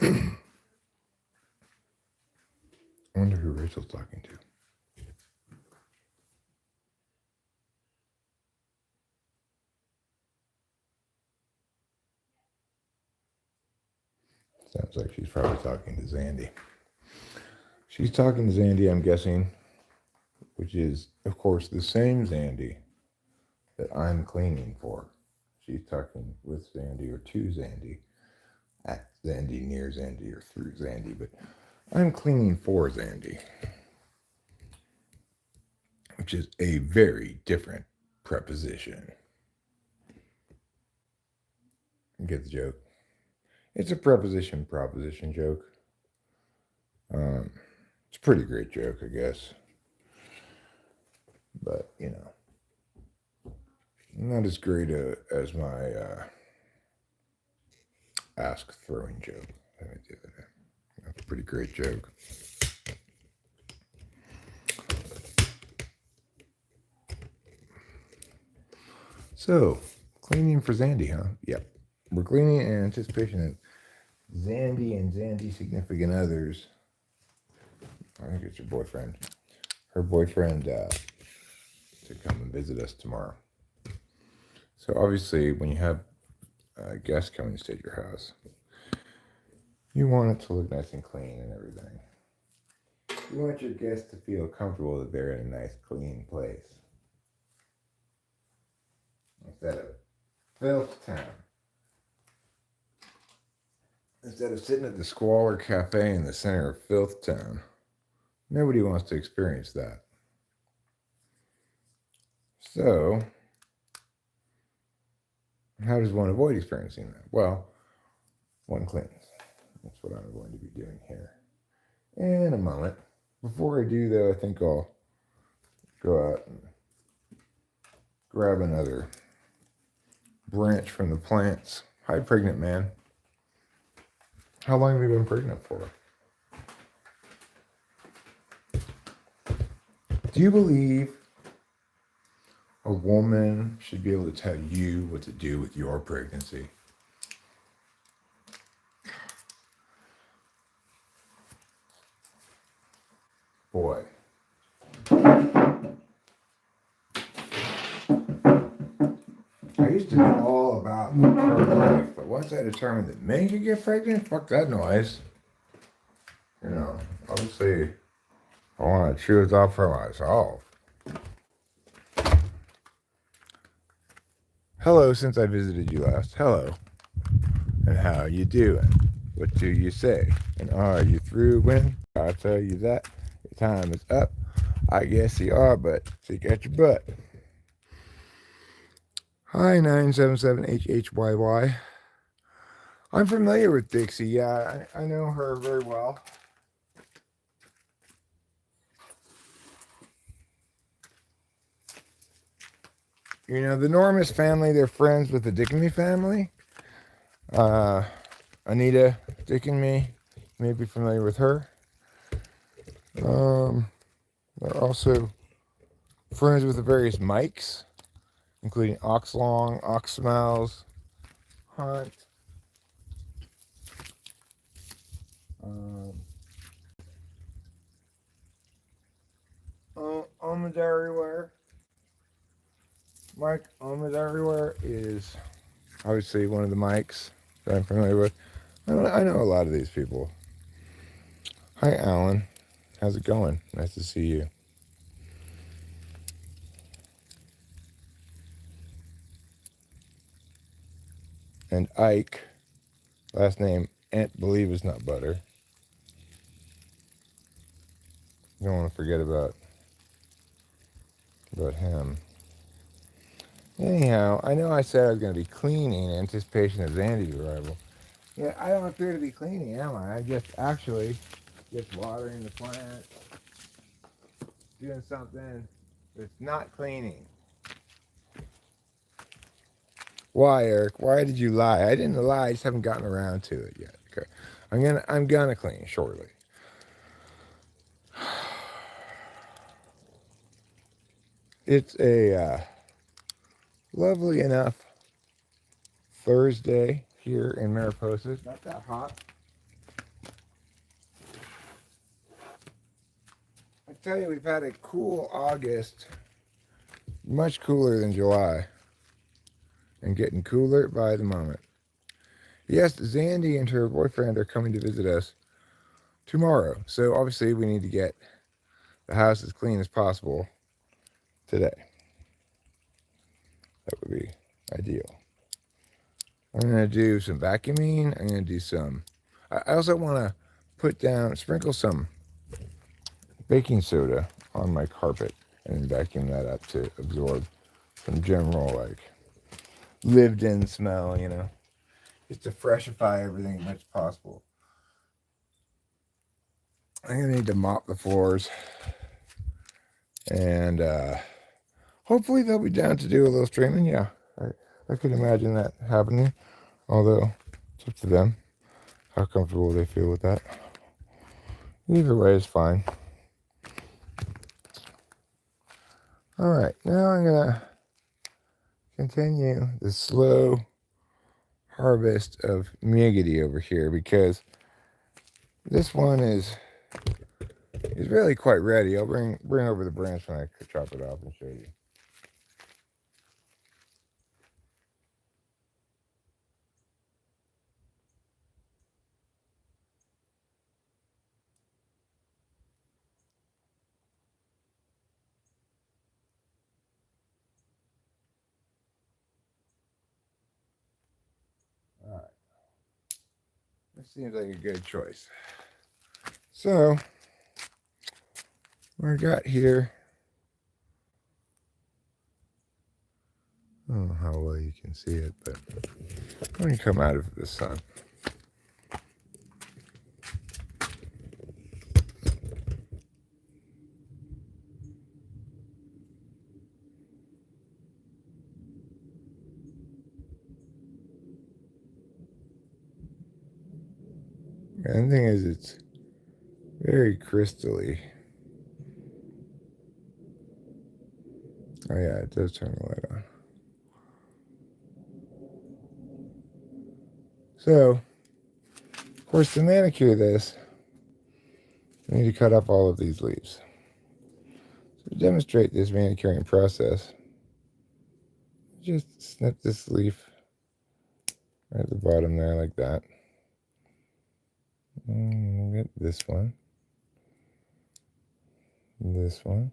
I wonder who Rachel's talking to. Sounds like she's probably talking to Zandy. She's talking to Zandy, I'm guessing, which is, of course, the same Zandy that I'm cleaning for. She's talking with Zandy or to Zandy, at Zandy, near Zandy, or through Zandy, but I'm cleaning for Zandy, which is a very different preposition. You get the joke? It's a proposition joke. It's a pretty great joke, I guess. But, not as great as my ask throwing joke that I did. That's a pretty great joke. So, cleaning for Zandy, huh? Yep. We're cleaning in anticipation that Zandy and Zandy's significant others, I think it's your boyfriend, her boyfriend, to come and visit us tomorrow. So obviously, when you have guests coming to stay at your house, you want it to look nice and clean and everything. You want your guests to feel comfortable that they're in a nice, clean place. Instead of filth town. Instead of sitting at the Squalor Cafe in the center of filth town. Nobody wants to experience that. So, how does one avoid experiencing that? Well, one cleans. That's what I'm going to be doing here in a moment. Before I do, though, I think I'll go out and grab another branch from the plants. Hi, pregnant man. How long have you been pregnant for? Do you believe a woman should be able to tell you what to do with your pregnancy? Boy. I used to be all about her life, but once I determined that men could get pregnant, fuck that noise. Obviously, I want to choose up for myself. Hello, since I visited you last. Hello. And how you doing? What do you say? And are you through when I tell you that your time is up? I guess you are, but stick at your butt. Hi, 977HHYY. I'm familiar with Dixie. Yeah, I know her very well. The Normus family, they're friends with the Dickeny family. Anita Dickeny, you may be familiar with her. They're also friends with the various Mikes, including Oxlong, Oxmouse, Hunt, Almonds Everywhere. Mike Almonds Everywhere is obviously one of the Mikes that I'm familiar with. I know a lot of these people. Hi, Alan. How's it going? Nice to see you. And Ike, last name, Aunt Believe is not butter. You don't want to forget about him. Anyhow, I know I said I was going to be cleaning in anticipation of Zandy's arrival. Yeah, I don't appear to be cleaning, am I? I just actually watering the plant, doing something that's not cleaning. Why, Eric? Why did you lie? I didn't lie. I just haven't gotten around to it yet. Okay, I'm gonna clean shortly. It's a lovely enough Thursday here in Mariposa. It's not that hot. tell you, we've had a cool August, much cooler than July, and getting cooler by the moment. Yes, Zandy and her boyfriend are coming to visit us tomorrow, so obviously we need to get the house as clean as possible today. That would be ideal. I'm going to do some vacuuming. I'm going to do some... I also want to sprinkle some baking soda on my carpet and vacuum that up to absorb some general, like, lived-in smell, just to freshify everything as much as possible. I'm going to need to mop the floors, and hopefully they'll be down to do a little streaming. Yeah, I could imagine that happening, although it's up to them how comfortable they feel with that. Either way is fine. All right, now I'm going to continue the slow harvest of Mugity over here, because this one is really quite ready. I'll bring over the branch when I chop it off and show you. All right. This seems like a good choice. So, what I got here, I don't know how well you can see it, but let me come out of the sun. And the thing is, it's very crystally. Oh yeah, it does turn the light on. So, of course, to manicure this, I need to cut up all of these leaves. So to demonstrate this manicuring process, just snip this leaf right at the bottom there like that. And get this one. This one.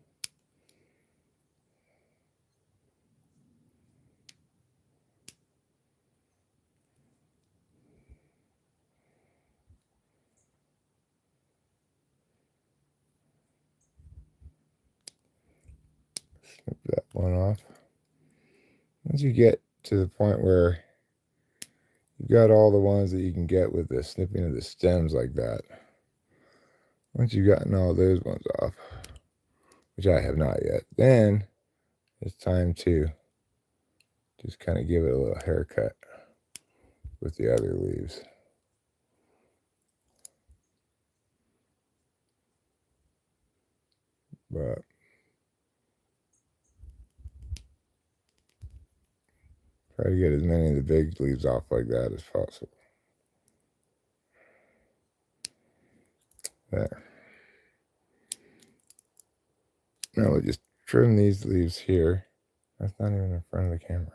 Snip that one off. Once you get to the point where you've got all the ones that you can get with the snipping of the stems like that, once you've gotten all those ones off, which I have not yet, then it's time to just kind of give it a little haircut with the other leaves. But try to get as many of the big leaves off like that as possible. There. Now we'll just trim these leaves here. That's not even in front of the camera.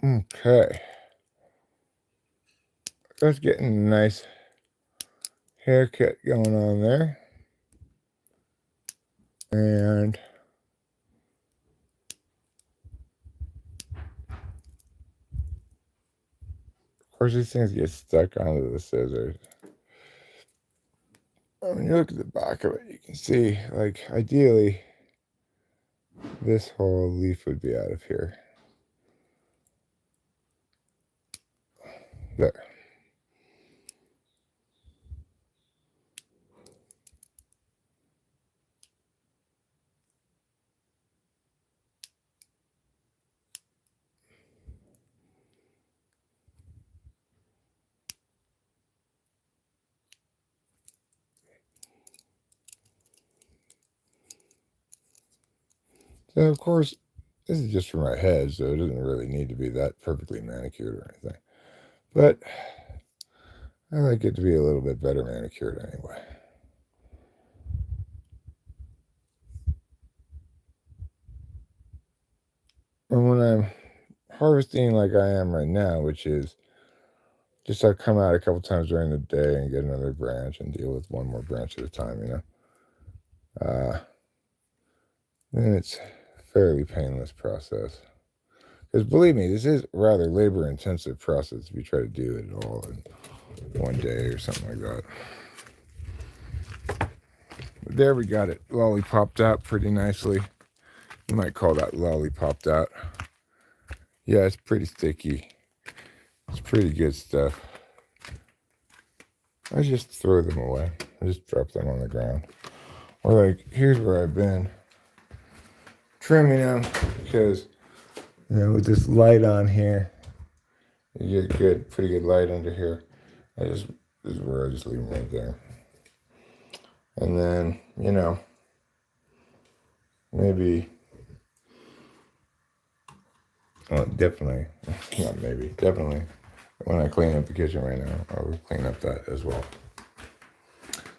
Okay. That's getting a nice haircut going on there. And of course, these things get stuck onto the scissors. When you look at the back of it, you can see, like, ideally, this whole leaf would be out of here. There. So, of course, this is just for my head, so it doesn't really need to be that perfectly manicured or anything. But I like it to be a little bit better manicured anyway. And when I'm harvesting like I am right now, which is just I come out a couple times during the day and get another branch and deal with one more branch at a time, then it's a fairly painless process. Because believe me, this is a rather labor-intensive process if you try to do it all in one day or something like that. But there we got it lollipopped out pretty nicely. You might call that lollipopped out. Yeah, it's pretty sticky. It's pretty good stuff. I just throw them away. I just drop them on the ground. Or like, here's where I've been trimming them because, with this light on here, you get pretty good light under here. This is where I just leave them right there. And then, maybe, definitely when I clean up the kitchen right now, I'll clean up that as well.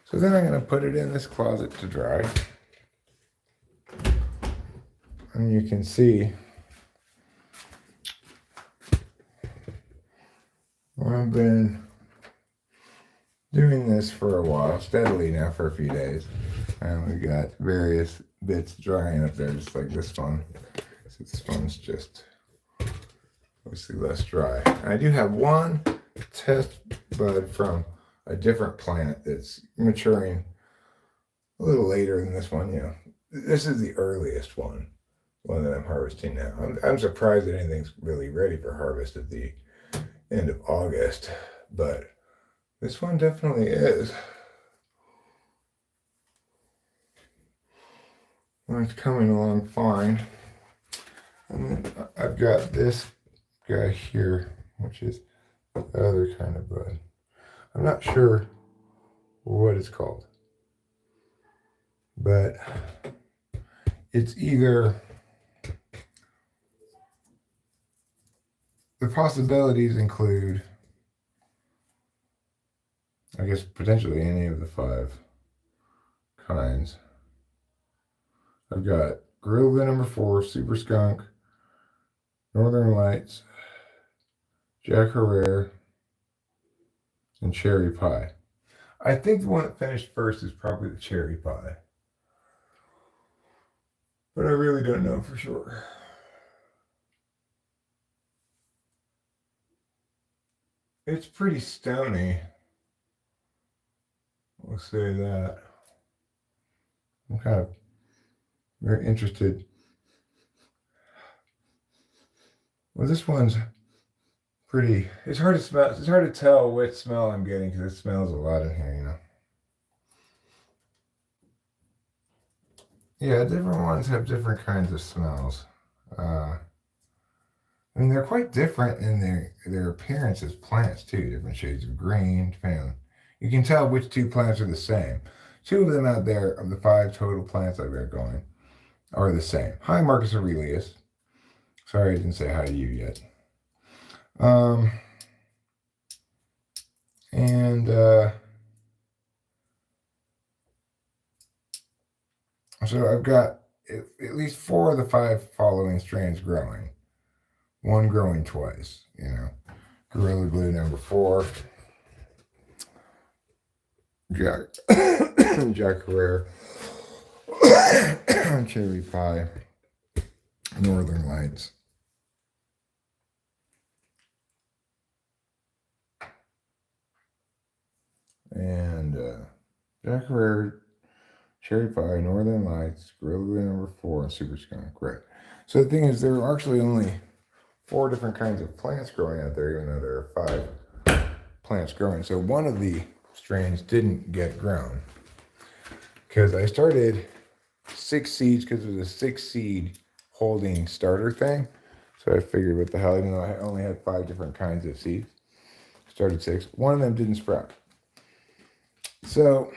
So then I'm going to put it in this closet to dry. And you can see I've been doing this for a while, steadily now for a few days. And we got various bits drying up there, just like this one. So this one's just obviously less dry. I do have one test bud from a different plant that's maturing a little later than this one. This is the earliest one that I'm harvesting now. I'm surprised that anything's really ready for harvest at the end of August, but this one definitely is. Well, it's coming along fine. And then I've got this guy here, which is the other kind of bud. I'm not sure what it's called, but it's either, the possibilities include, I guess, potentially any of the 5 kinds. I've got Gorilla number 4, Super Skunk, Northern Lights, Jack Herrera, and Cherry Pie. I think the one that finished first is probably the Cherry Pie, but I really don't know for sure. It's pretty stony. We'll say that. I'm kind of very interested. Well, this one's pretty. It's hard to smell. It's hard to tell which smell I'm getting because it smells a lot in here, Yeah, different ones have different kinds of smells. They're quite different in their appearance as plants too. Different shades of green, depending on. You can tell which 2 plants are the same. 2 of them out there of the 5 total plants I've got going are the same. Hi, Marcus Aurelius. Sorry I didn't say hi to you yet. So I've got at least 4 of the 5 following strands growing. One growing twice, Gorilla Glue number 4. Jack Herrera, Cherry Pie, Northern Lights. And Jack Herrera, Cherry Pie, Northern Lights, Gorilla Glue number 4, and Super Skunk. Right. So the thing is, there are actually only 4 different kinds of plants growing out there, even though there are plants growing. So one of the strains didn't get grown because I started 6 seeds because it was a 6 seed holding starter thing. So I figured, what the hell, even though I only had 5 different kinds of seeds, started 6. One of them didn't sprout. So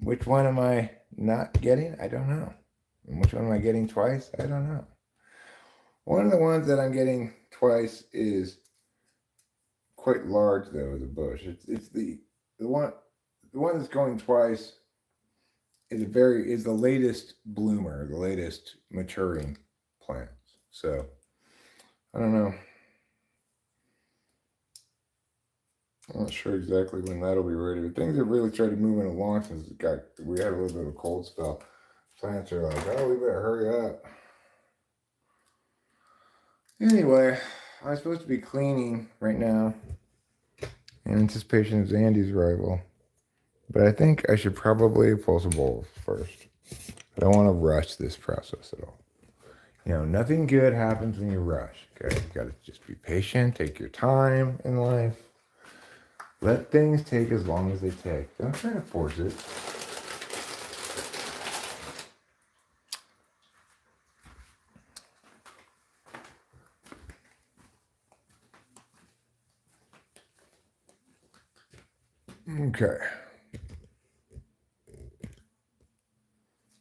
which one am I not getting? I don't know. And which one am I getting twice? I don't know. One of the ones that I'm getting twice is quite large, though, as a bush. It's the one that's going twice is the latest bloomer, the latest maturing plant. So I don't know. I'm not sure exactly when that'll be ready, but things have really started moving along since we had a little bit of a cold spell. Plants are like, oh, we better hurry up. Anyway, I'm supposed to be cleaning right now in anticipation of Zandy's arrival, but I think I should probably pull some bowls first. I don't want to rush this process at all. You know, nothing good happens when you rush. Okay, you gotta just be patient, take your time in life. Let things take as long as they take. Don't try to force it. Okay.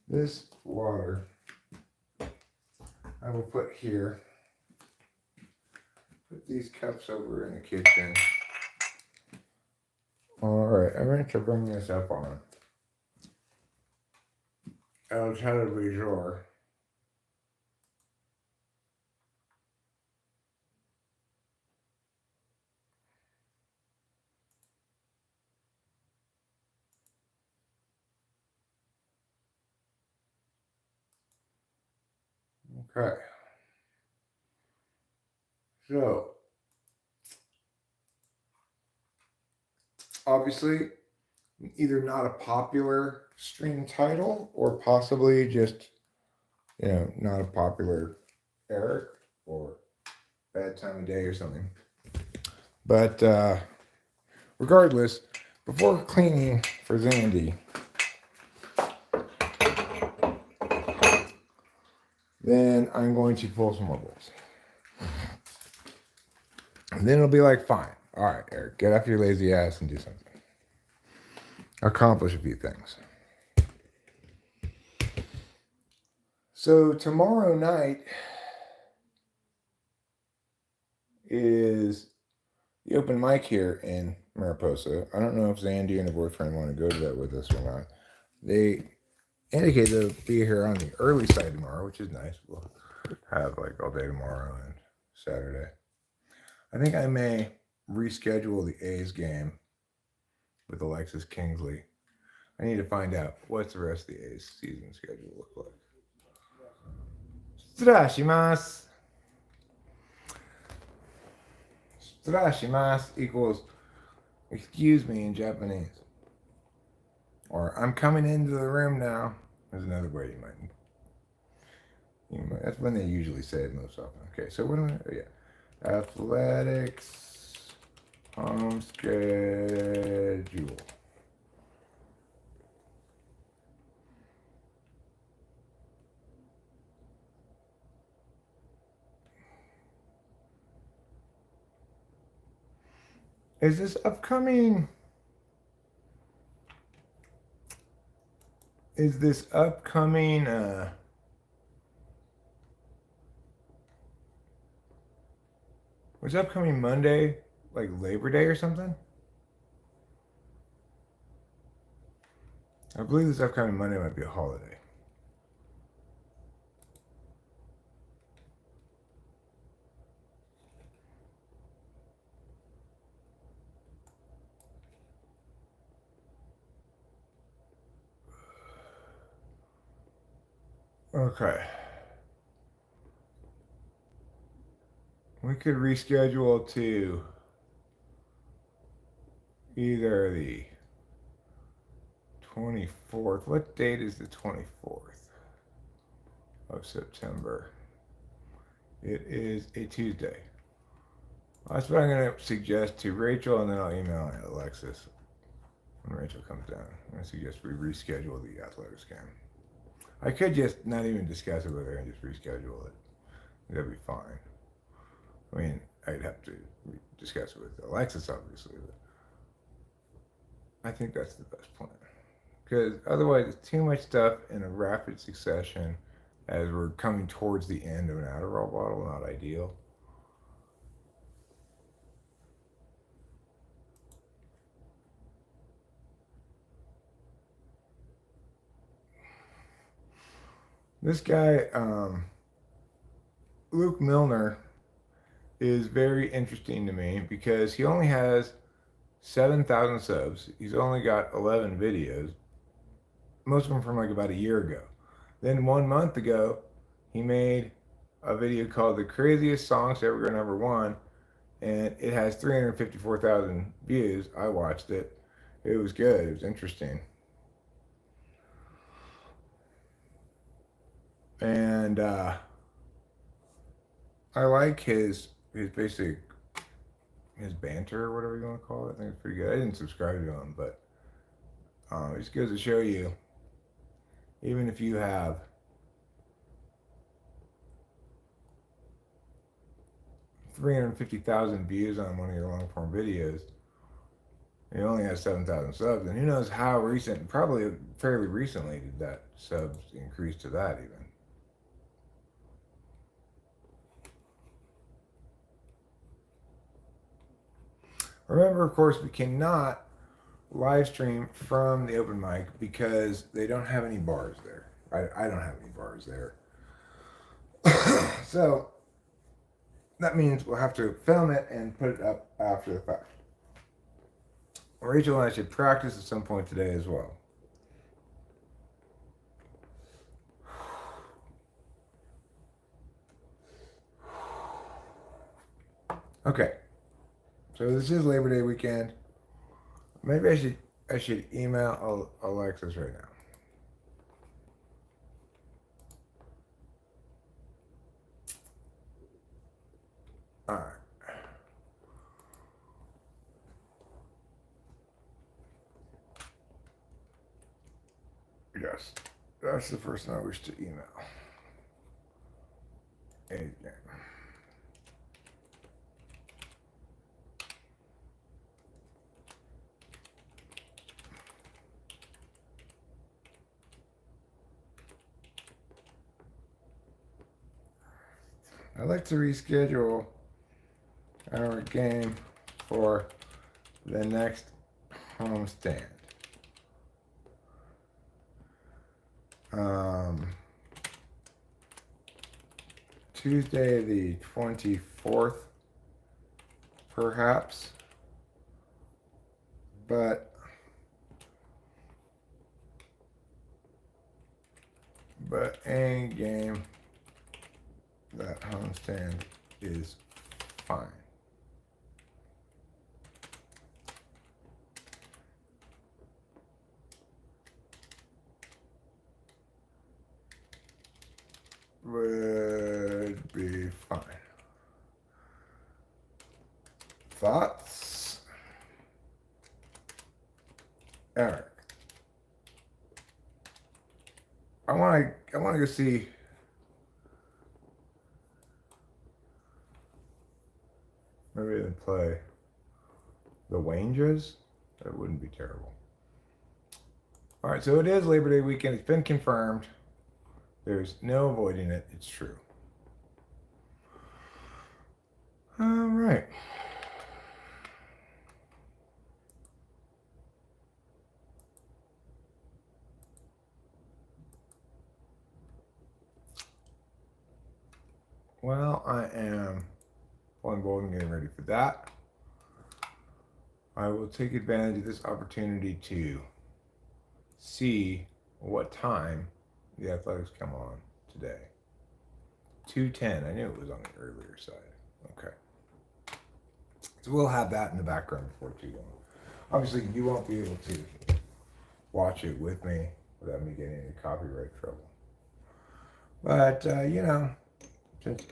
This water I will put here. Put these cups over in the kitchen. Alright, I'm going to bring this up on El Televisor. Okay. So, obviously, either not a popular stream title or possibly just, not a popular Eric or bad time of day or something. But regardless, before cleaning for Zandy, then I'm going to pull some more bowls. And then it'll be like, fine. All right, Eric, get off your lazy ass and do something. Accomplish a few things. So tomorrow night is the open mic here in Mariposa. I don't know if Zandy and her boyfriend want to go to that with us or not. They indicated they'll be here on the early side tomorrow, which is nice. We'll have like all day tomorrow and Saturday. I think I may reschedule the A's game with Alexis Kingsley. I need to find out what's the rest of the A's season schedule look like. Strashimasu. Strashimasu equals excuse me in Japanese. Or I'm coming into the room now. There's another way you might. That's when they usually say it most often. Okay, so what am I? Yeah. Athletics home schedule. Is this upcoming? Was upcoming Monday like Labor Day or something? I believe this upcoming Monday might be a holiday. Okay. We could reschedule to either the 24th. What date is the 24th of September? It is a Tuesday. That's what I'm going to suggest to Rachel, and then I'll email Alexis when Rachel comes down. I'm going to suggest we reschedule the athletics game. I could just not even discuss it with her and just reschedule it. That'd be fine. I mean, I'd have to discuss it with Alexis, obviously, but I think that's the best plan. Because otherwise, it's too much stuff in a rapid succession as we're coming towards the end of an Adderall bottle. Not ideal. This guy, Luke Milner, is very interesting to me because he only has 7,000 subs. He's only got 11 videos, most of them from like about a year ago. Then 1 month ago, he made a video called "The Craziest Songs to Ever Go #1," and it has 354,000 views. I watched it. It was good. It was interesting. And I like his basic his banter or whatever you want to call it. I think it's pretty good. I didn't subscribe to him, but it just goes to show you, even if you have 350,000 views on one of your long form videos, and you only have 7,000 subs, and who knows how recent, probably fairly recently did that subs increase to that even. Remember, of course, we cannot live stream from the open mic because they don't have any bars there. I don't have any bars there. So that means we'll have to film it and put it up after the fact. Rachel and I should practice at some point today as well. Okay. So this is Labor Day weekend. Maybe I should email Alexis right now. All right. Yes, that's the person I wish to email. Again. I'd like to reschedule our game for the next homestand. Tuesday the 24th, perhaps, but any game that homestand is fine. Would be fine. Thoughts? Eric. I want to go see maybe they play the Rangers. That wouldn't be terrible. All right, so it is Labor Day weekend. It's been confirmed. There's no avoiding it. It's true. All right. Well, I am pulling bold and getting ready for that. I will take advantage of this opportunity to see what time the Athletics come on today. 2:10. I knew it was on the earlier side. Okay. So we'll have that in the background before too long. Obviously, you won't be able to watch it with me without me getting into copyright trouble. But, you know, since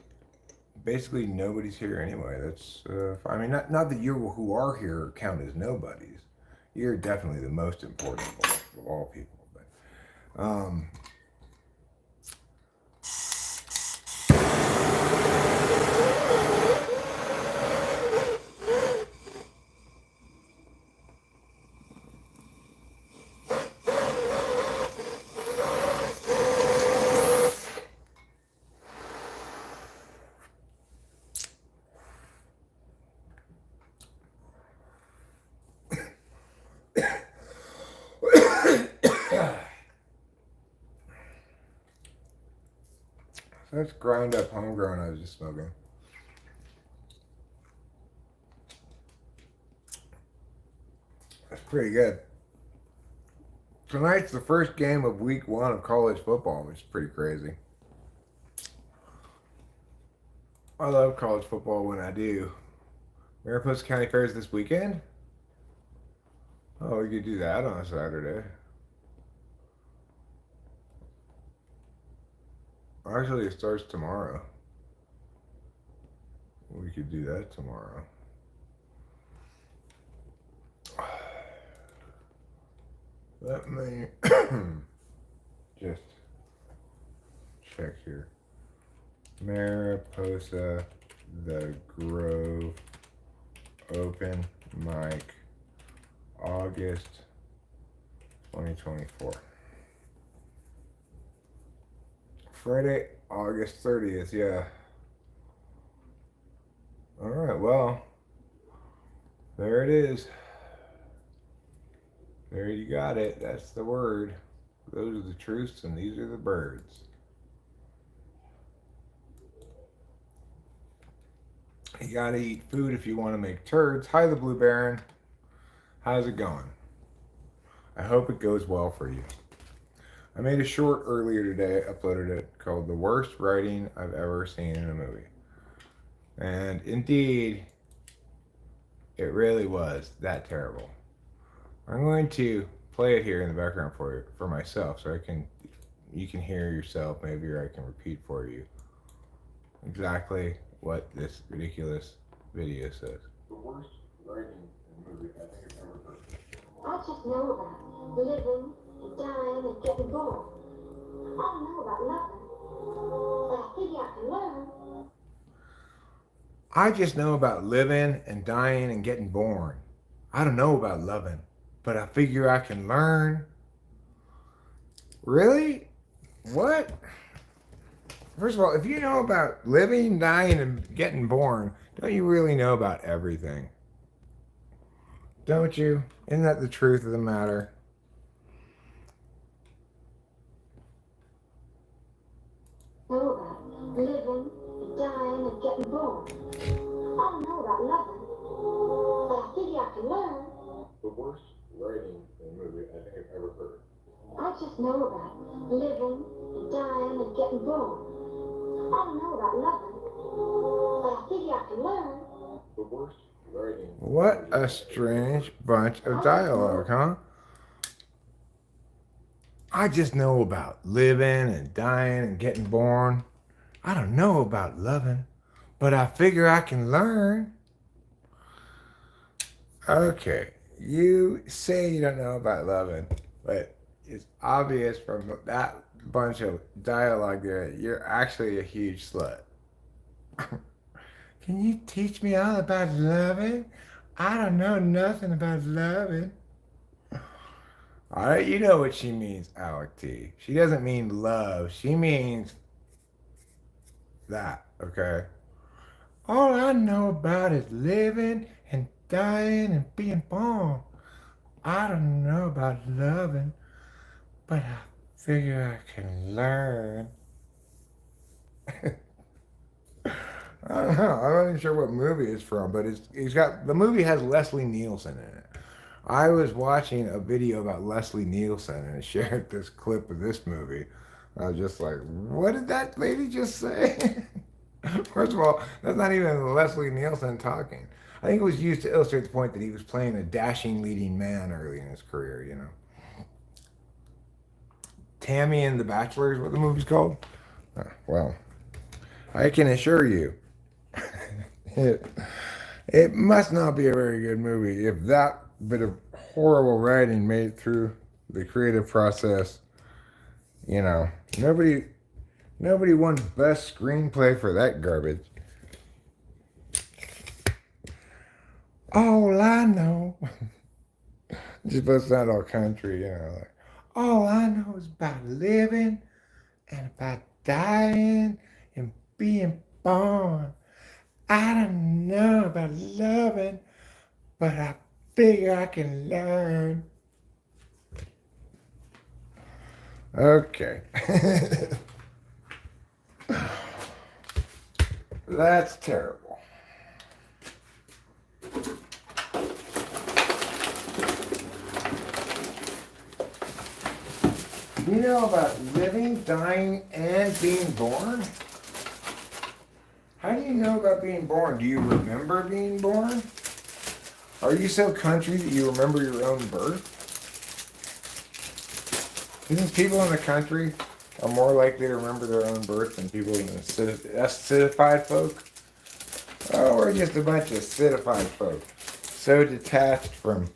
basically nobody's here anyway. That's I mean, not that you who are here count as nobodies. You're definitely the most important of all people. But so that's ground up homegrown I was just smoking. That's pretty good. Tonight's the first game of week 1 of college football, which is pretty crazy. I love college football when I do. Mariposa County Fair is this weekend? Oh, we could do that on a Saturday. Actually, it starts tomorrow. We could do that tomorrow. Let me just check here. Mariposa, the Grove, open mic, August 2024. Friday, August 30th, yeah. Alright, well, there it is. There you got it. That's the word. Those are the truths and these are the birds. You gotta eat food if you want to make turds. Hi, the Blue Baron. How's it going? I hope it goes well for you. I made a short earlier today, uploaded it, called The Worst Writing I've Ever Seen in a Movie. And indeed, it really was that terrible. I'm going to play it here in the background for myself, so you can hear yourself maybe, or I can repeat for you exactly what this ridiculous video says. The worst writing in a movie I think I've ever heard. I just know about living and dying and getting born. I don't know about loving, but I figure I can learn. I just know about living and dying and getting born. I don't know about loving, but I figure I can learn. Really? What? First of all, if you know about living, dying, and getting born, don't you really know about everything? Don't you? Isn't that the truth of the matter? Know about living, dying, and getting born. I don't know about loving, but I figure I can learn. The worst writing in a movie I think I've ever heard. I just know about living, and dying, and getting born. I don't know about loving, but I figure I can learn. The worst writing. What a strange bunch of dialogue, huh? I just know about living and dying and getting born. I don't know about loving, but I figure I can learn. Okay, you say you don't know about loving, but it's obvious from that bunch of dialogue there, you're actually a huge slut. Can you teach me all about loving? I don't know nothing about loving. All right, you know what she means, Alec T. She doesn't mean love. She means that, okay? All I know about is living and dying and being born. I don't know about loving, but I figure I can learn. I don't know. I'm not even sure what movie it's from, but the movie has Leslie Nielsen in it. I was watching a video about Leslie Nielsen and it shared this clip of this movie. I was just like, what did that lady just say? First of all, that's not even Leslie Nielsen talking. I think it was used to illustrate the point that he was playing a dashing leading man early in his career, you know. Tammy and the Bachelor is what the movie's called. Well, I can assure you, It, it must not be a very good movie if that bit of horrible writing made it through the creative process. You know, nobody won best screenplay for that garbage. All I know, just supposed to sound all country, you know, like all I know is about living and about dying and being born. I don't know about loving, but I figure I can learn. Okay. That's terrible. You know about living, dying, and being born? How do you know about being born? Do you remember being born? Are you so country that you remember your own birth? Isn't people in the country are more likely to remember their own birth than people in the acidified folk? Oh, we're just a bunch of acidified folk. So detached from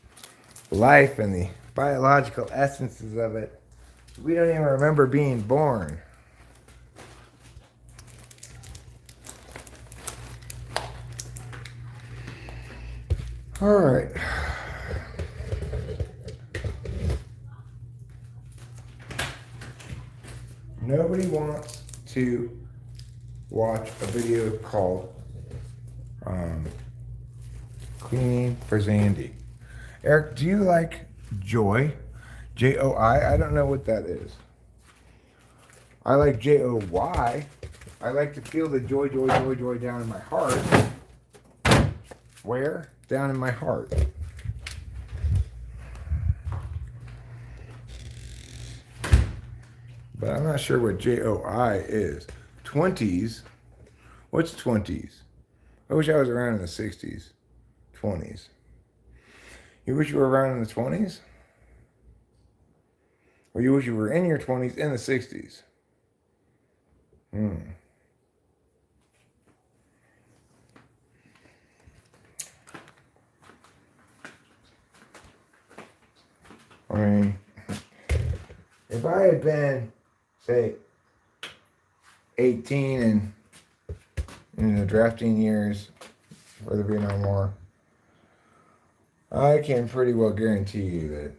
life and the biological essences of it, we don't even remember being born. All right. Nobody wants to watch a video called Cleaning for Zandy. Eric, do you like joy? J-O-I? I don't know what that is. I like J-O-Y. I like to feel the joy, joy, joy, joy down in my heart. Where? Down in my heart. But I'm not sure what J-O-I is. 20s? What's 20s? I wish I was around in the 60s. 20s. You wish you were around in the 20s? Or you wish you were in your 20s in the 60s? I mean, if I had been, say, 18 and in the drafting years for the Vietnam War, I can pretty well guarantee you that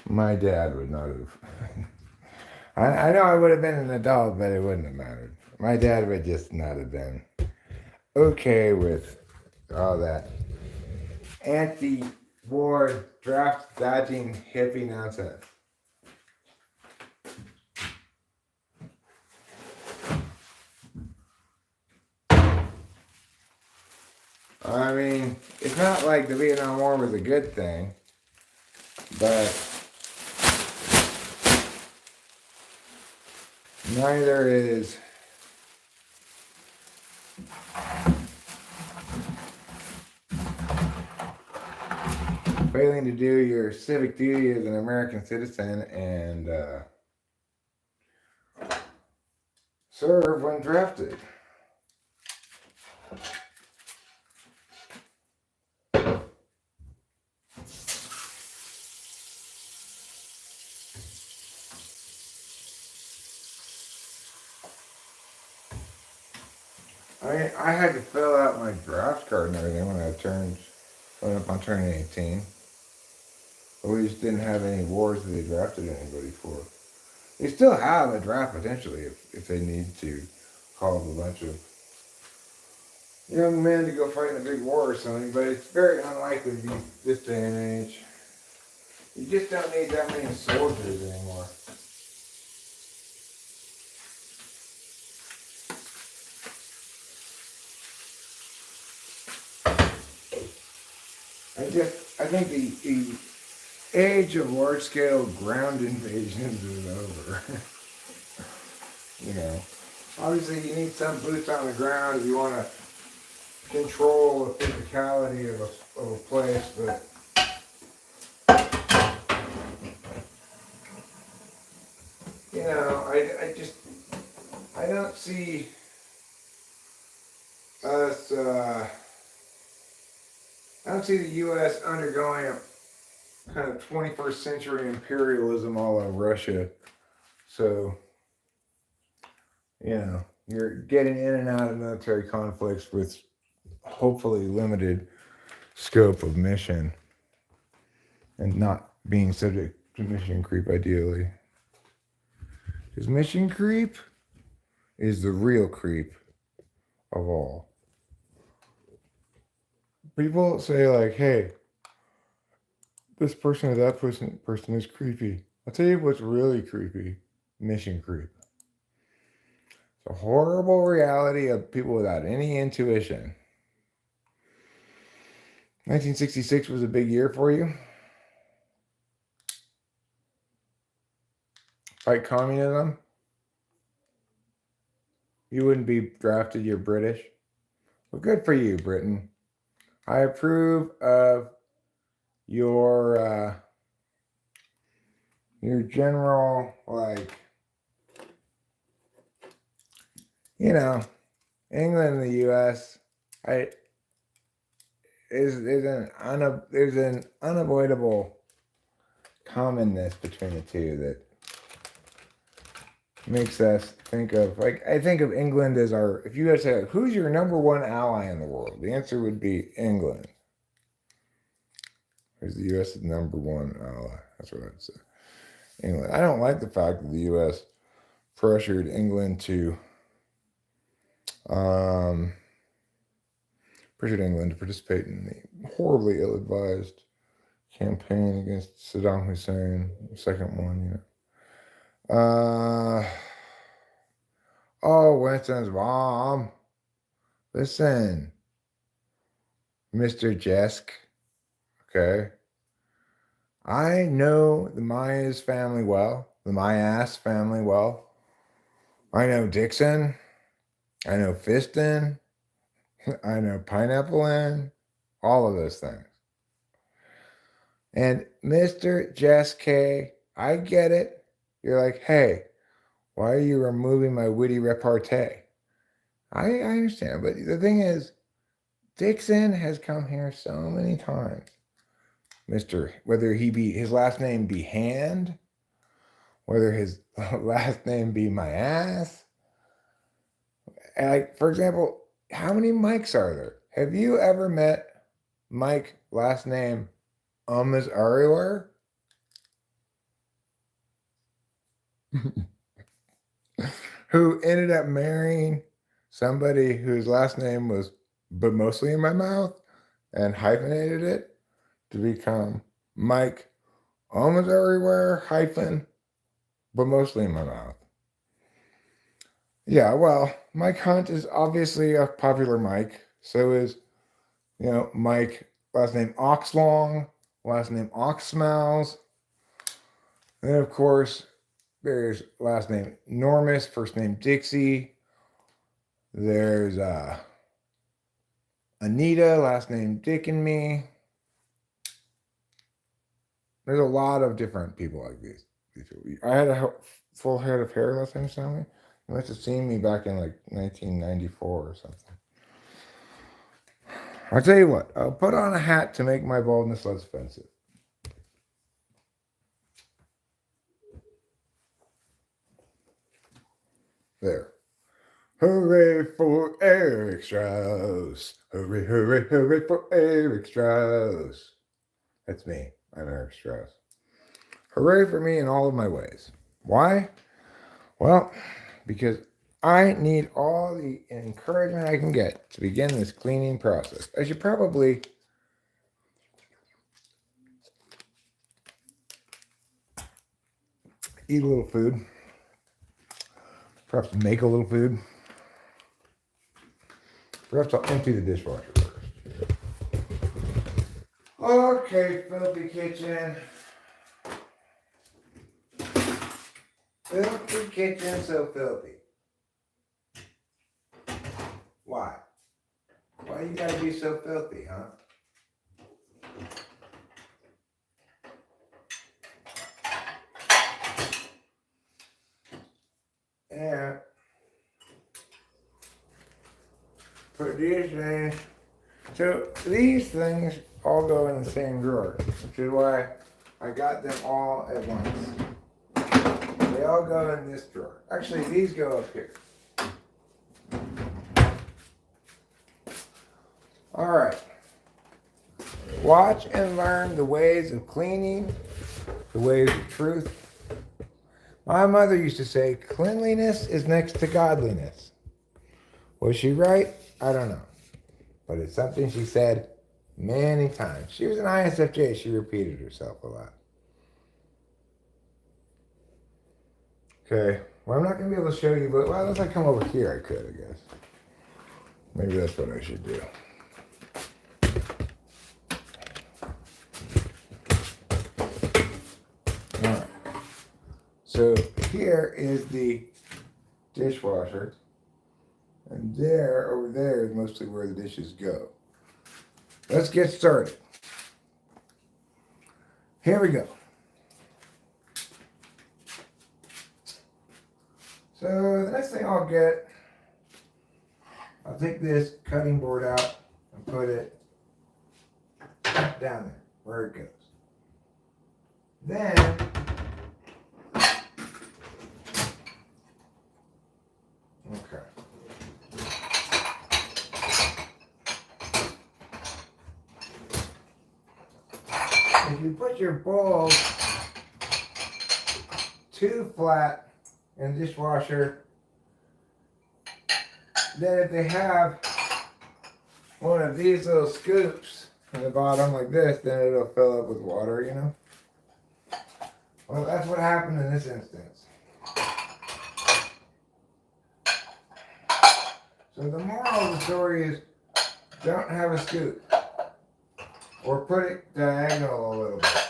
my dad would not have. I know I would have been an adult, but it wouldn't have mattered. My dad would just not have been okay with all that anti-war draft dodging hippie nonsense. I mean, it's not like the Vietnam War was a good thing, but neither is failing to do your civic duty as an American citizen and serve when drafted. I had to fill out my draft card and everything when I'm turning 18. But we just didn't have any wars that they drafted anybody for. They still have a draft potentially if they need to call up a bunch of young men to go fight in a big war or something, but it's very unlikely to be this day and age. You just don't need that many soldiers anymore. I think the age of large-scale ground invasions is over. You know, obviously you need some boots on the ground if you want to control the physicality of a place, but you know, I don't see us, I don't see the U.S. undergoing a kind of 21st century imperialism a la Russia. So, you're getting in and out of military conflicts with hopefully limited scope of mission and not being subject to mission creep ideally. Because mission creep is the real creep of all. People say like, hey, this person or that person is creepy. I'll tell you what's really creepy. Mission creep. It's a horrible reality of people without any intuition. 1966 was a big year for you. Fight communism. You wouldn't be drafted, you're British. Well, good for you, Britain. I approve of your general, like, England and the U.S. There's an unavoidable commonness between the two that makes us think of, like, I think of England as if you guys say, who's your number one ally in the world? The answer would be England. Where's the U.S. number one ally? That's what I'd say. England. I don't like the fact that the U.S. pressured England to participate in the horribly ill-advised campaign against Saddam Hussein, the second one, Winston's mom. Listen, Mr. Jesk, okay? I know the Myers family well, the My-ass family well. I know Dixon. I know Fiston. I know Pineapple, all of those things. And Mr. Jess K, I get it. You're like, hey, why are you removing my witty repartee? I understand, but the thing is, Dixon has come here so many times. Whether his last name be Hand, whether his last name be my ass. And like, for example, how many Mikes are there? Have you ever met Mike, last name is everywhere? Who ended up marrying somebody whose last name was but mostly in my mouth and hyphenated it to become Mike almost everywhere hyphen but mostly in my mouth. Yeah, well, Mike Hunt is obviously a popular Mike. So is, Mike, last name Oxlong, last name Oxsmells. And then, of course, there's last name Normus, first name Dixie. There's Anita, last name Dick and me. There's a lot of different people like these people. I had a full head of hair last time you saw me. You must have seen me back in like 1994 or something. I'll tell you what, I'll put on a hat to make my baldness less offensive. There. Hooray for Eric Strauss. Hooray, hooray, hooray for Eric Strauss. That's me. I'm Eric Strauss. Hooray for me in all of my ways. Why? Well, because I need all the encouragement I can get to begin this cleaning process. I should probably eat a little food. Perhaps make a little food. Perhaps I'll empty the dishwasher first. Okay, filthy kitchen. Filthy kitchen, so filthy. Why? Why you gotta be so filthy, huh? Yeah. put these things. So these things all go in the same drawer, which is why I got them all at once. They all go in this drawer. Actually, these go up here. All right. Watch and learn the ways of cleaning, the ways of truth. My mother used to say, cleanliness is next to godliness. Was she right? I don't know. But it's something she said many times. She was an ISFJ. She repeated herself a lot. Okay. Well, I'm not going to be able to show you, but well, unless I come over here, I could, I guess. Maybe that's what I should do. All right. So here is the dishwasher. And there, over there, is mostly where the dishes go. Let's get started. Here we go. So the next thing I'll get, I'll take this cutting board out and put it down there where it goes. Then okay. If you put your bowl too flat in the dishwasher, then if they have one of these little scoops in the bottom like this, then it'll fill up with water, you know? Well, that's what happened in this instance. So the moral of the story is don't have a scoop. Or put it diagonal a little bit.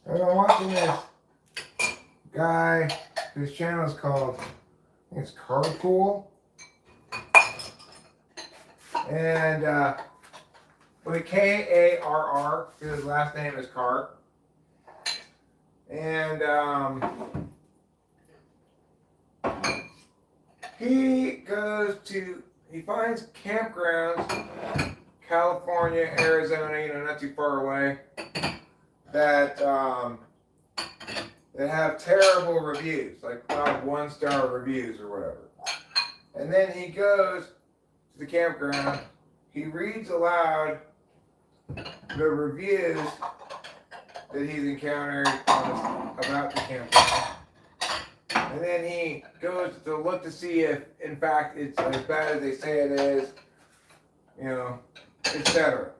And I'm watching this guy whose channel is called, I think it's Carpool. And with Karr, his last name is Carr. And he finds campgrounds, California, Arizona, you know, not too far away, that have terrible reviews, like 1-star reviews or whatever. And then he goes to the campground, he reads aloud the reviews that he's encountered about the campground. And then he goes to look to see if, in fact, it's as bad as they say it is, you know, etc.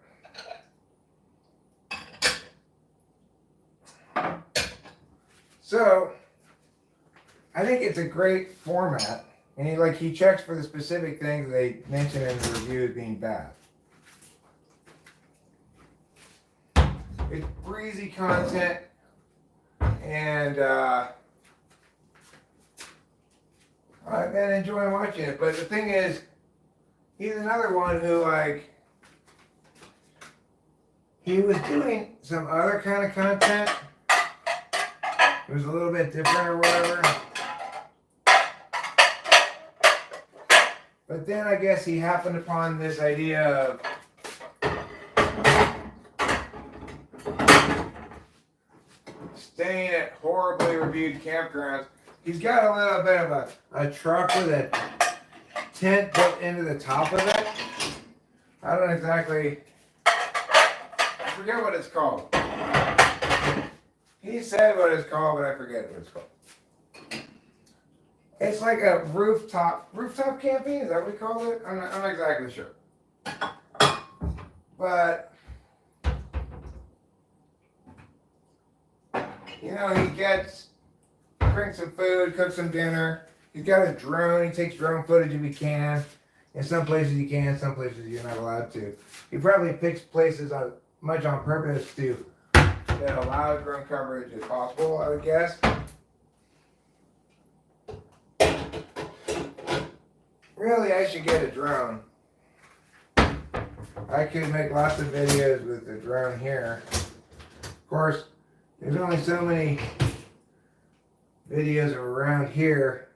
So, I think it's a great format, and he checks for the specific things they mention in the review as being bad. It's breezy content, and I've been enjoying watching it. But the thing is, he's another one who, he was doing some other kind of content. It was a little bit different or whatever. But then I guess he happened upon this idea of staying at horribly reviewed campgrounds. He's got a little bit of a truck with a tent built into the top of it. I don't exactly, I forget what it's called. He said what it's called, but I forget what it's called. It's like a rooftop camping, is that what we call it? I'm not exactly sure. But, you know, he brings some food, cooks some dinner. He's got a drone. He takes drone footage if he can. In some places you can, some places you're not allowed to. He probably picks places much on purpose to allow drone coverage as possible, I would guess. Really, I should get a drone. I could make lots of videos with the drone here. Of course, there's only so many videos of around here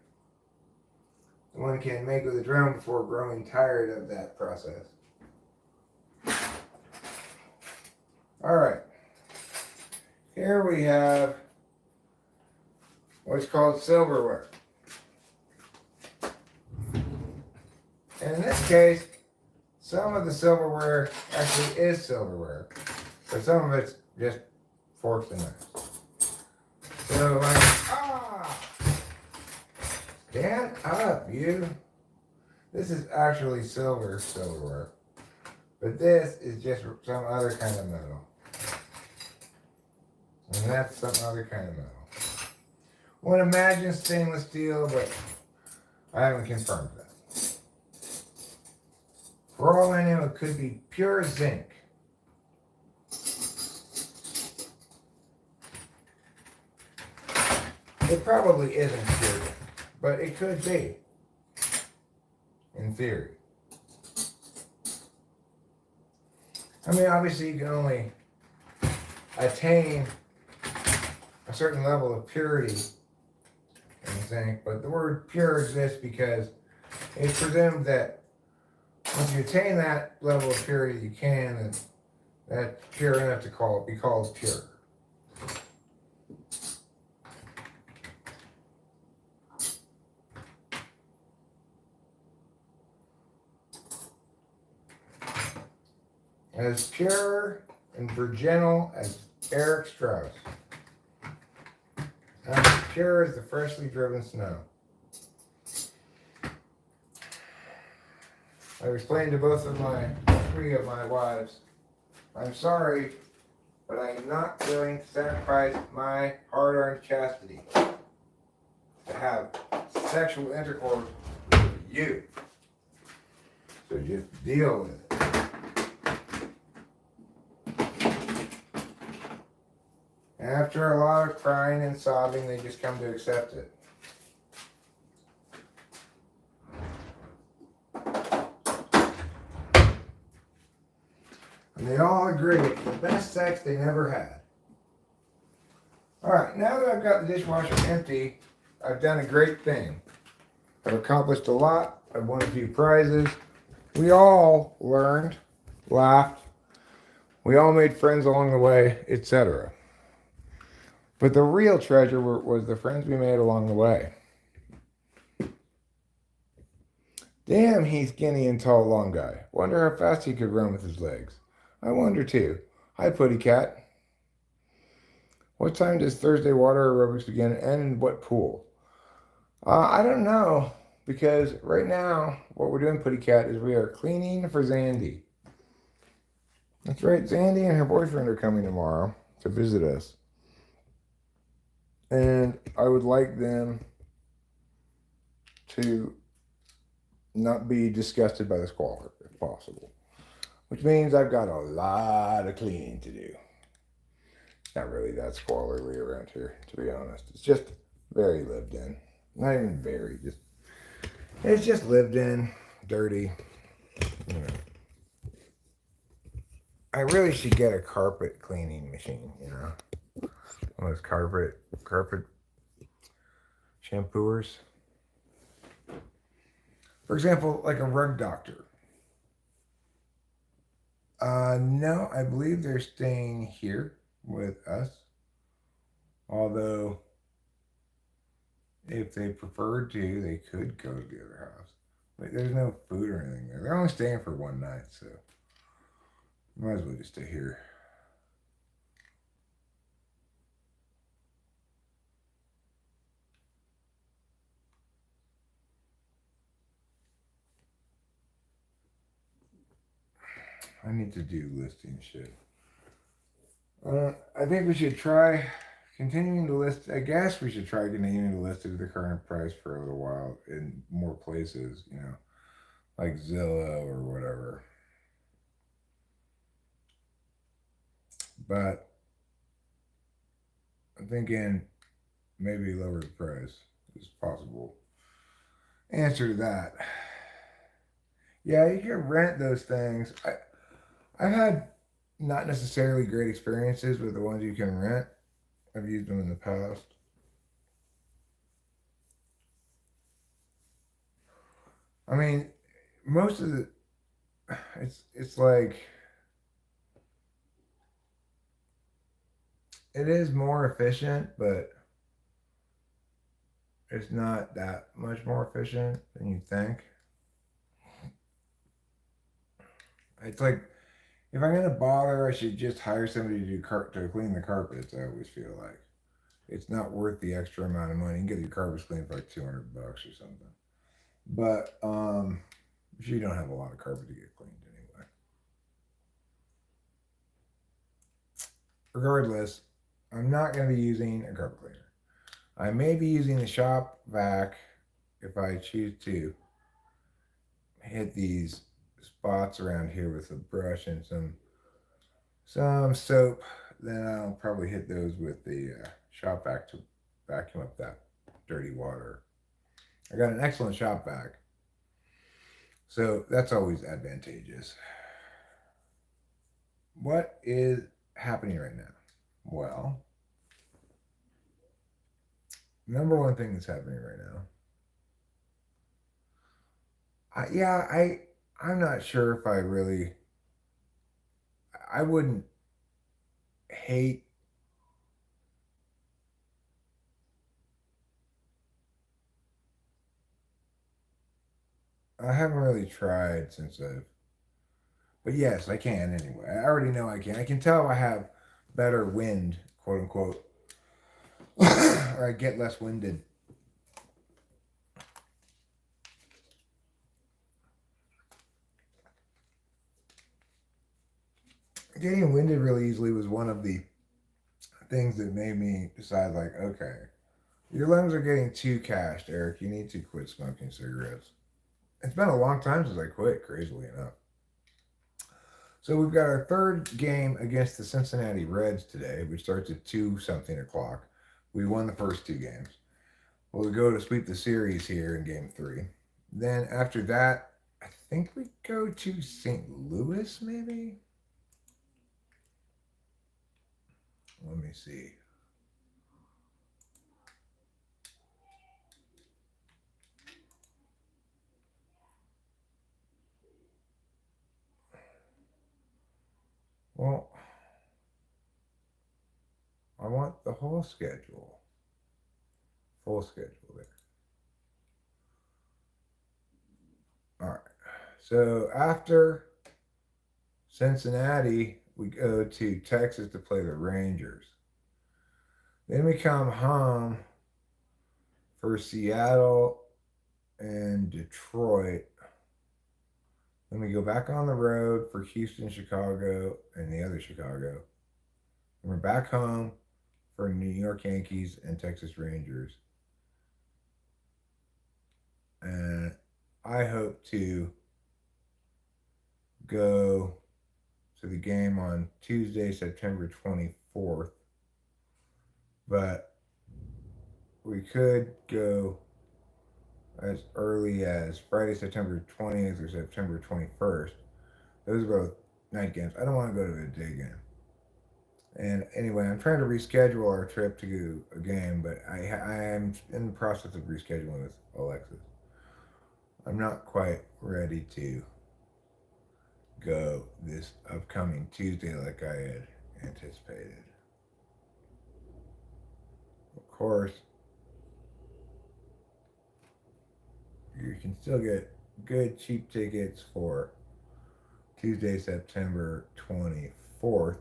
one can make with a drone before growing tired of that process. Alright, here we have what's called silverware. And in this case, some of the silverware actually is silverware, but some of it's just forks and knives. So stand up, you. This is actually silverware, but this is just some other kind of metal. And that's some other kind of metal. I would imagine stainless steel, but I haven't confirmed that. For all I know, it could be pure zinc. It probably isn't pure, but it could be, in theory. I mean, obviously you can only attain a certain level of purity in zinc, but the word pure exists because it's presumed that once you attain that level of purity you can, that's pure enough to be called pure. As pure and virginal as Eric Strauss. As pure as the freshly driven snow. I've explained to three of my wives, I'm sorry, but I am not willing to sacrifice my hard-earned chastity to have sexual intercourse with you. So just deal with it. After a lot of crying and sobbing, they just come to accept it. And they all agree it's the best sex they never had. Alright, now that I've got the dishwasher empty, I've done a great thing. I've accomplished a lot. I've won a few prizes. We all learned, laughed. We all made friends along the way, etc. But the real treasure was the friends we made along the way. Damn, he's skinny and tall, long guy. Wonder how fast he could run with his legs. I wonder too. Hi, Putty Cat. What time does Thursday water aerobics begin and in what pool? I don't know, because right now what we're doing, Putty Cat, is we are cleaning for Zandy. That's right, Zandy and her boyfriend are coming tomorrow to visit us. And I would like them to not be disgusted by the squalor, if possible. Which means I've got a lot of cleaning to do. Not really that squalorly around here, to be honest. It's just very lived in. Not even very, it's just lived in, dirty, you know. I really should get a carpet cleaning machine, you know. One of those carpet shampooers. For example, like a rug doctor. No, I believe they're staying here with us. Although, if they preferred to, they could go to the other house. But there's no food or anything there. They're only staying for one night, so might as well just stay here. I need to do listing shit. I think we should try continuing to list. I guess we should try continuing to list it at the current price for a little while in more places, you know, like Zillow or whatever. But I'm thinking maybe lower the price is possible. Answer to that. Yeah, you can rent those things. I've had not necessarily great experiences with the ones you can rent. I've used them in the past. I mean, most of the it's like it is more efficient, but it's not that much more efficient than you think. It's like if I'm gonna bother, I should just hire somebody to to clean the carpets. I always feel like it's not worth the extra amount of money. You can get your carpets cleaned for like $200 or something. But you don't have a lot of carpet to get cleaned anyway. Regardless, I'm not gonna be using a carpet cleaner. I may be using the shop vac if I choose to hit these spots around here with a brush and some soap. Then I'll probably hit those with the shop vac to vacuum up that dirty water. I got an excellent shop vac, so that's always advantageous. What is happening right now? Well, number one thing that's happening right now. Yeah, I'm not sure if I really. I wouldn't hate. I haven't really tried since I've. But yes, I can anyway. I already know I can. I can tell I have better wind, quote unquote, or I get less winded. Getting winded really easily was one of the things that made me decide, like, okay, your lungs are getting too cashed, Eric. You need to quit smoking cigarettes. It's been a long time since I quit, crazily enough. So we've got our third game against the Cincinnati Reds today, which starts at 2 something o'clock. We won the first two games. Well, we go to sweep the series here in game three. Then after that, I think we go to St. Louis, maybe? Let me see. Well, I want the whole schedule. Full schedule there. All right. So after Cincinnati, we go to Texas to play the Rangers. Then we come home for Seattle and Detroit. Then we go back on the road for Houston, Chicago, and the other Chicago. And we're back home for New York Yankees and Texas Rangers. And I hope to go to the game on Tuesday, September 24th. But we could go as early as Friday, September 20th or September 21st. Those are both night games. I don't want to go to a day game. And anyway, I'm trying to reschedule our trip to go a game, but I am in the process of rescheduling with Alexis. I'm not quite ready to go this upcoming Tuesday like I had anticipated. Of course, you can still get good cheap tickets for Tuesday, September 24th,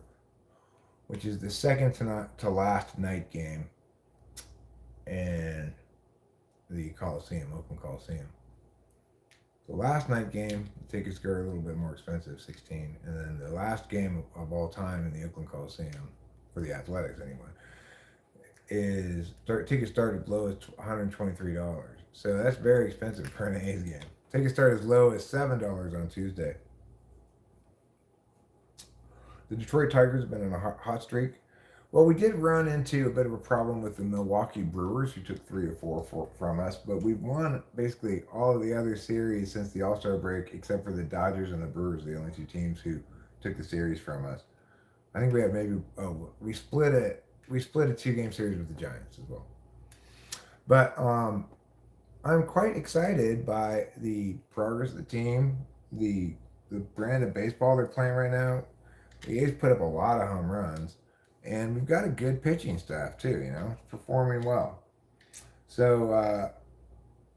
which is the second to last night game in the Coliseum, Oakland Coliseum. The last night game, the tickets are a little bit more expensive, 16, and then the last game of all time in the Oakland Coliseum for the Athletics anyway is tickets start as low as $123. So that's very expensive for an A's game. Tickets start as low as $7 on Tuesday. The Detroit Tigers have been on a hot streak. Well, we did run into a bit of a problem with the Milwaukee Brewers, who took 3 or 4 from us, but we've won basically all of the other series since the All Star break, except for the Dodgers and the Brewers, the only two teams who took the series from us. I think we have maybe we split it. We split a 2 game series with the Giants as well. But I'm quite excited by the progress of the team, the the brand of baseball they're playing right now. The A's put up a lot of home runs, and we've got a good pitching staff too. It's performing well. So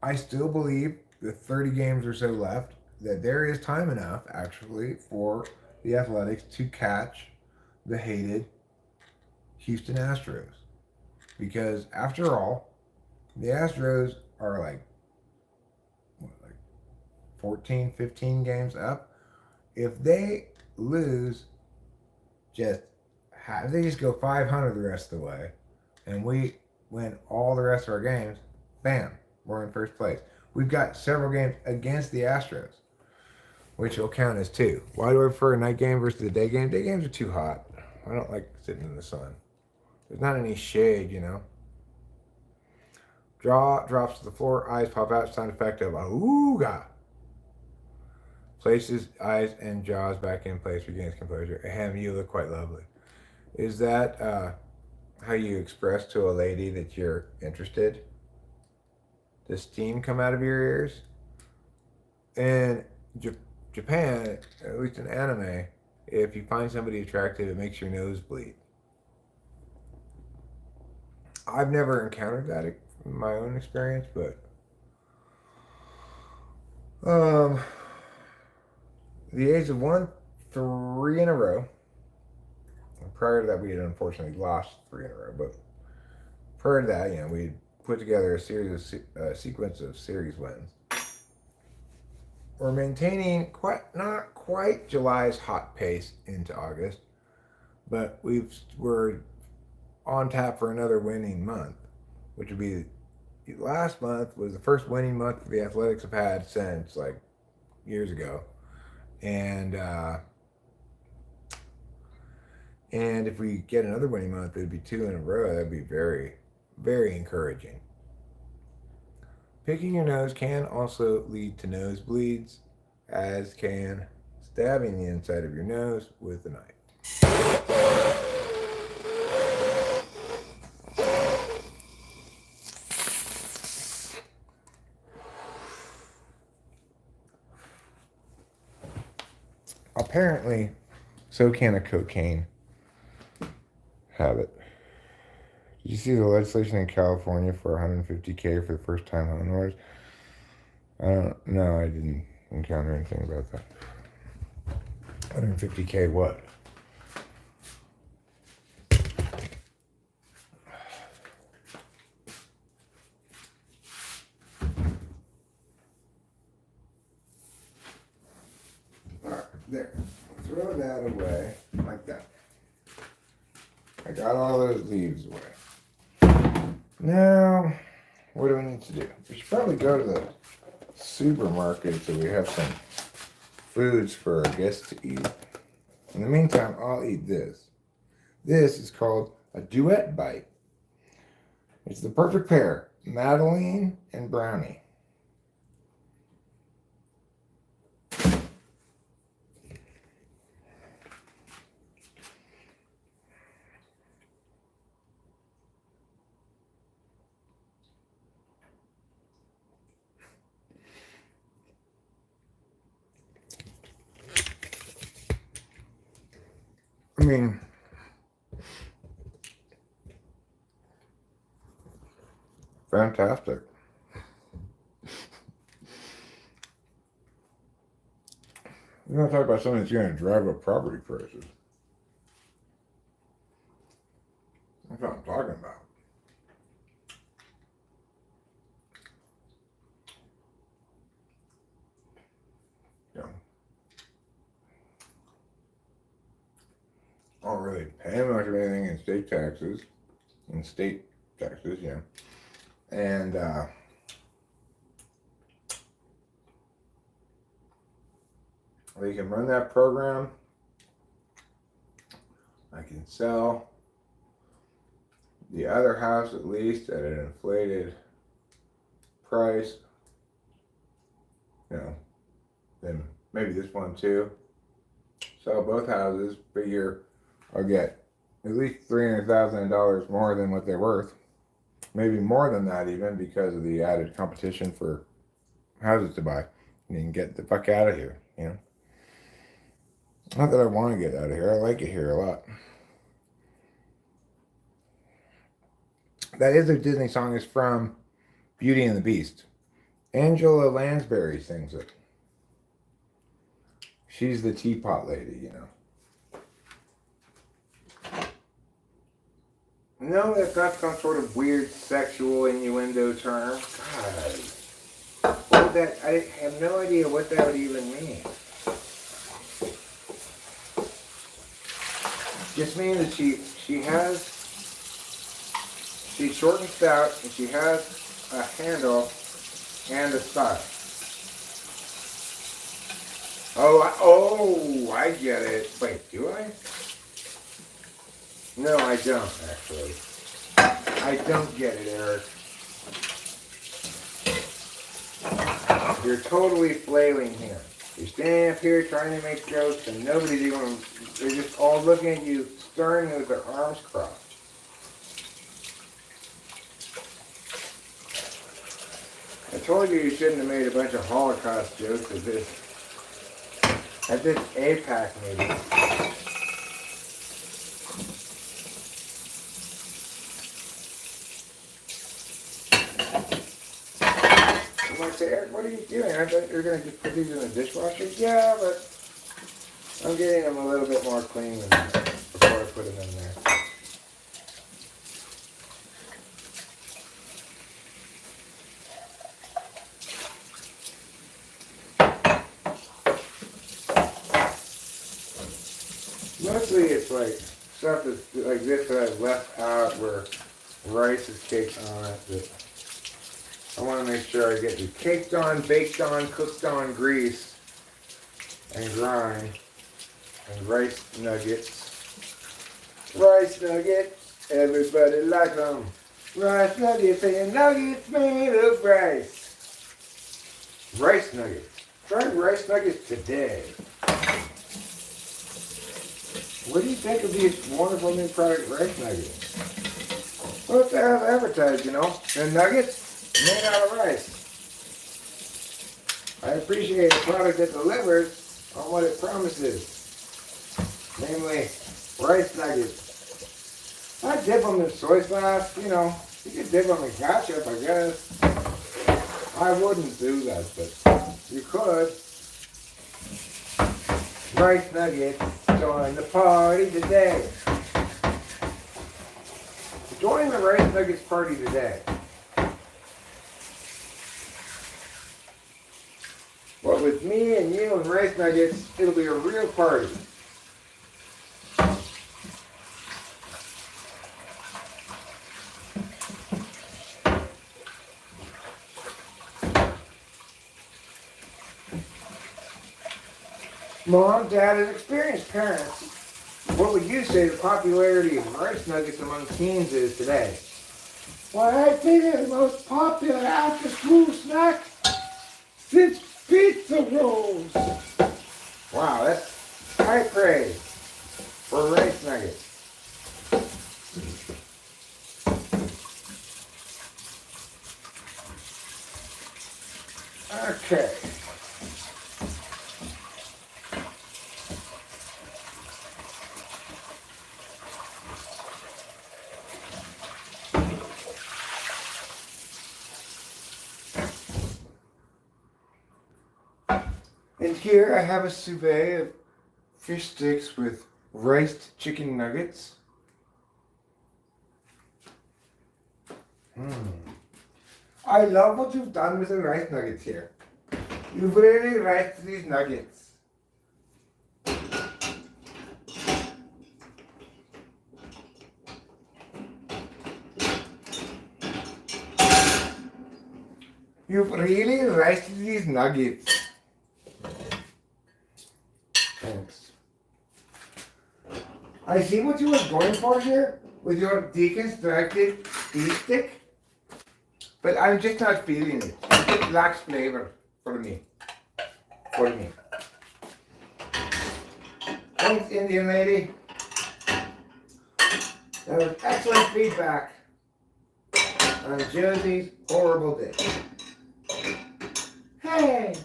I still believe the 30 games or so left that there is time enough actually for the Athletics to catch the hated Houston Astros, because after all, the Astros are like 14, 15 games up. If they lose just if they just go 500 the rest of the way, and we win all the rest of our games, bam, we're in first place. We've got several games against the Astros, which will count as two. Why do I prefer a night game versus a day game? Day games are too hot. I don't like sitting in the sun. There's not any shade. Jaw drops to the floor, eyes pop out, sound effect of ooga. Places eyes and jaws back in place, regains composure. Ahem, you look quite lovely. Is that how you express to a lady that you're interested? Does steam come out of your ears? In Japan, at least in anime, if you find somebody attractive, it makes your nose bleed. I've never encountered that in my own experience, but the A's have won 3 in a row. And prior to that, we had unfortunately lost 3 in a row. But prior to that, we put together a sequence of series wins. We're maintaining not quite July's hot pace into August, but we're on tap for another winning month, which would be last month was the first winning month the Athletics have had since like years ago, and if we get another winning month, it'd be 2 in a row. That'd be very, very encouraging. Picking your nose can also lead to nosebleeds, as can stabbing the inside of your nose with a knife. Apparently, so can a cocaine habit. Did you see the legislation in California for $150K for the first time homeowners? I don't know. I didn't encounter anything about that. $150K what? Alright, there. Throw that away like that. I got all those leaves away. Now, what do we need to do? We should probably go to the supermarket so we have some foods for our guests to eat. In the meantime, I'll eat this. This is called a duet bite. It's the perfect pair, Madeline and Brownie. I mean, fantastic. We're going to talk about something that's going to drive up property prices. That's what I'm talking about. I don't really pay much of anything in state taxes. And we can run that program. I can sell the other house at least at an inflated price. Then maybe this one too. Sell both houses, figure I'll get at least $300,000 more than what they're worth. maybe more than that even because of the added competition for houses to buy. You can get the fuck out of here, you know. Not that I want to get out of here. I like it here a lot. That is a Disney song. Is from Beauty and the Beast. Angela Lansbury sings it. She's the teapot lady, you know. No, that's not some sort of weird sexual innuendo term. God. What that, I have no idea what that would even mean. Just means that she's short and stout, and she has a handle and a style. Oh, I get it. Wait, do I? No, I don't, actually. I don't get it, Eric. You're totally flailing here. You're standing up here trying to make jokes, and nobody's even, they're just all looking at you stern with their arms crossed. I told you shouldn't have made a bunch of Holocaust jokes at this APAC meeting. I might say, Eric, what are you doing? I thought you were going to just put these in the dishwasher. Yeah, but I'm getting them a little bit more clean than that before I put them in there. Mostly it's like stuff that's like this that I've left out where rice is caked on it. That I want to make sure I get the caked on, baked on, cooked on grease and grind and rice nuggets. Rice nuggets, everybody likes them. Rice nuggets and nuggets made of rice. Rice nuggets. Try rice nuggets today. What do you think of these wonderful new product, rice nuggets? Well, it's advertised, you know. They're nuggets made out of rice. I appreciate a product that delivers on what it promises. Namely, rice nuggets. I dip them in soy sauce, you know. You could dip them in ketchup, I guess. I wouldn't do that, but you could. Rice nuggets, join the party today. Join the rice nuggets party today. But with me and you and rice nuggets, it'll be a real party. Mom, Dad, and experienced parents, what would you say the popularity of rice nuggets among teens is today? Well, I think it's the most popular after-school snack since pizza rolls. Wow, that's high praise for rice nuggets. Okay. And here I have a souffle of fish sticks with riced chicken nuggets. I love what you've done with the rice nuggets here. You've really riced these nuggets. You've really riced these nuggets. Thanks. I see what you were going for here with your deconstructed beef stick, but I'm just not feeling it. It lacks flavor for me. Thanks, Indian lady. That was excellent feedback. on Josie's horrible dish. Hey,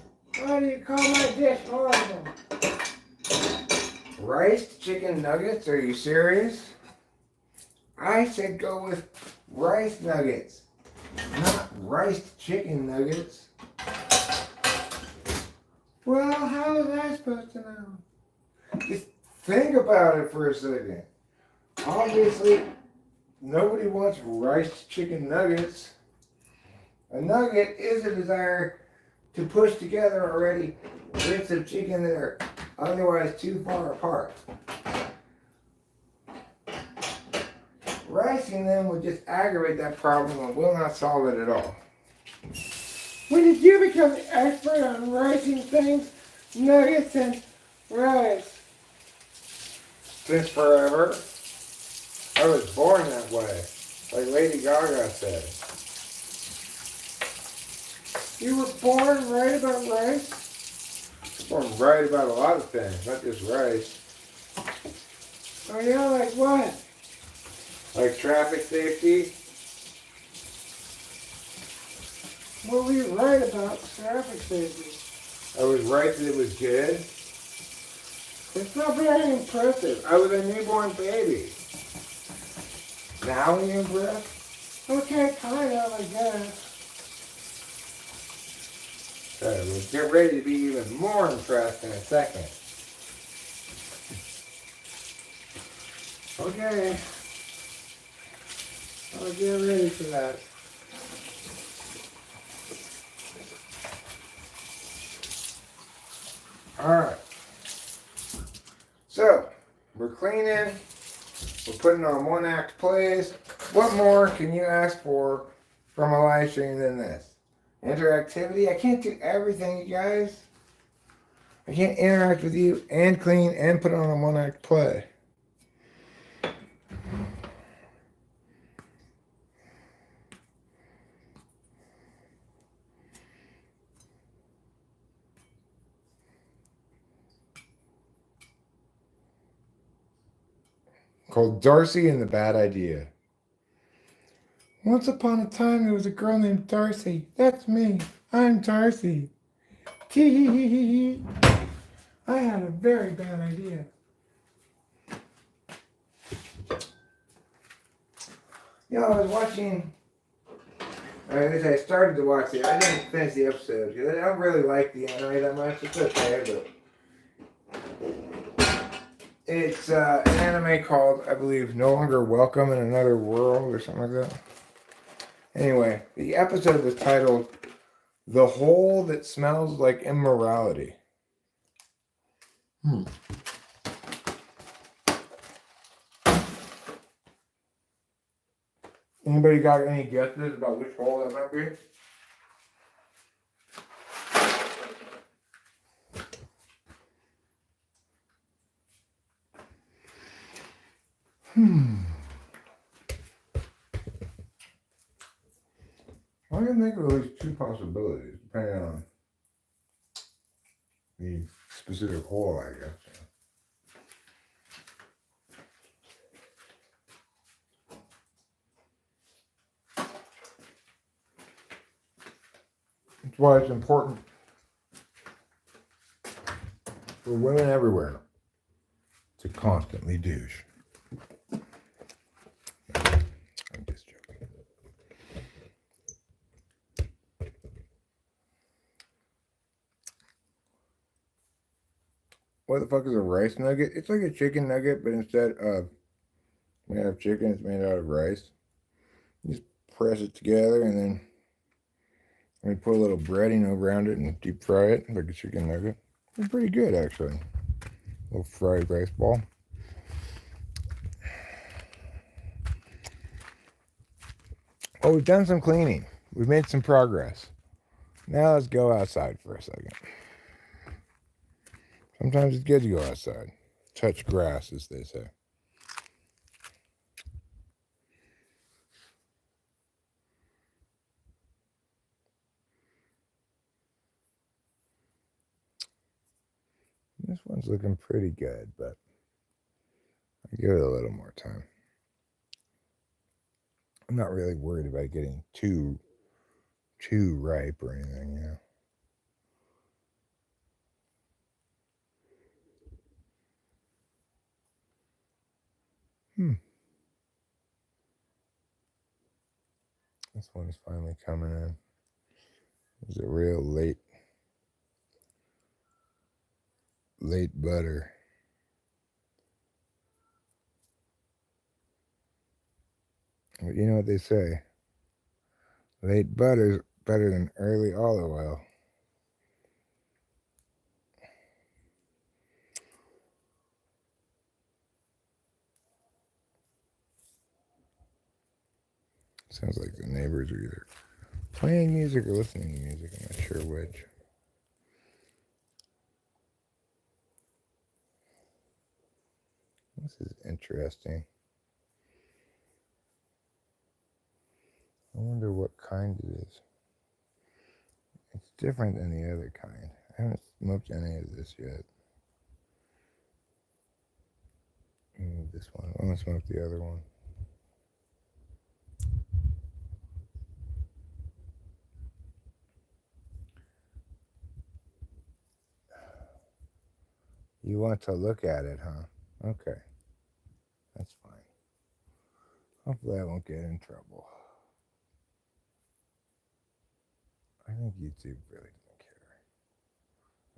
why do you call my dish horrible? Riced chicken nuggets? Are you serious? I said go with rice nuggets, not riced chicken nuggets. Well, how was I supposed to know? Just think about it for a second. Obviously, nobody wants riced chicken nuggets. A nugget is a desire to push together already bits of chicken that are otherwise too far apart. Ricing them would just aggravate that problem and will not solve it at all. When did you become the expert on ricing things, nuggets, and rice? Since forever. I was born that way, like Lady Gaga said. You were born right about rice? Born right about a lot of things, not just rice. Oh yeah, like what? Like traffic safety. What were you right about traffic safety? I was right that it was good. It's not very impressive. I was a newborn baby. Now are you impressed? Okay, kind of, I guess. We'll get ready to be even more impressed in a second. Okay. I'll get ready for that. Alright. So, we're cleaning. We're putting on one-act plays. What more can you ask for from a live stream than this? Interactivity? I can't do everything, you guys. I can't interact with you and clean and put on a one-act play. Called Darcy and the Bad Idea. Once upon a time, there was a girl named Darcy. That's me. I'm Darcy. Tee. I had a very bad idea. You know, I was watching. I started to watch it. I didn't finish the episode because I don't really like the anime that much. It's okay, but it's an anime called, I believe, No Longer Welcome in Another World or something like that. Anyway, the episode was titled The Hole That Smells Like Immorality. Anybody got any guesses about which hole that might be? I can think of at least two possibilities, depending on the specific hole, I guess. That's why it's important for women everywhere to constantly douche. I'm just joking. What the fuck is a rice nugget? It's like a chicken nugget, but instead of made out of chicken, it's made out of rice. You just press it together and then we put a little breading around it and deep fry it like a chicken nugget. It's pretty good, actually. A little fried rice ball. Well, we've done some cleaning. We've made some progress. Now let's go outside for a second. Sometimes it's good to go outside. Touch grass, as they say. This one's looking pretty good, but I'll give it a little more time. I'm not really worried about getting too ripe or anything, you know. This one is finally coming in. It's a real late butter. But you know what they say? Late butter's better than early olive oil. Sounds like the neighbors are either playing music or listening to music. I'm not sure which. This is interesting. I wonder what kind it is. It's different than the other kind. I haven't smoked any of this yet. This one. I'm going to smoke the other one. You want to look at it, huh? Okay. That's fine. Hopefully I won't get in trouble. I think YouTube really doesn't care.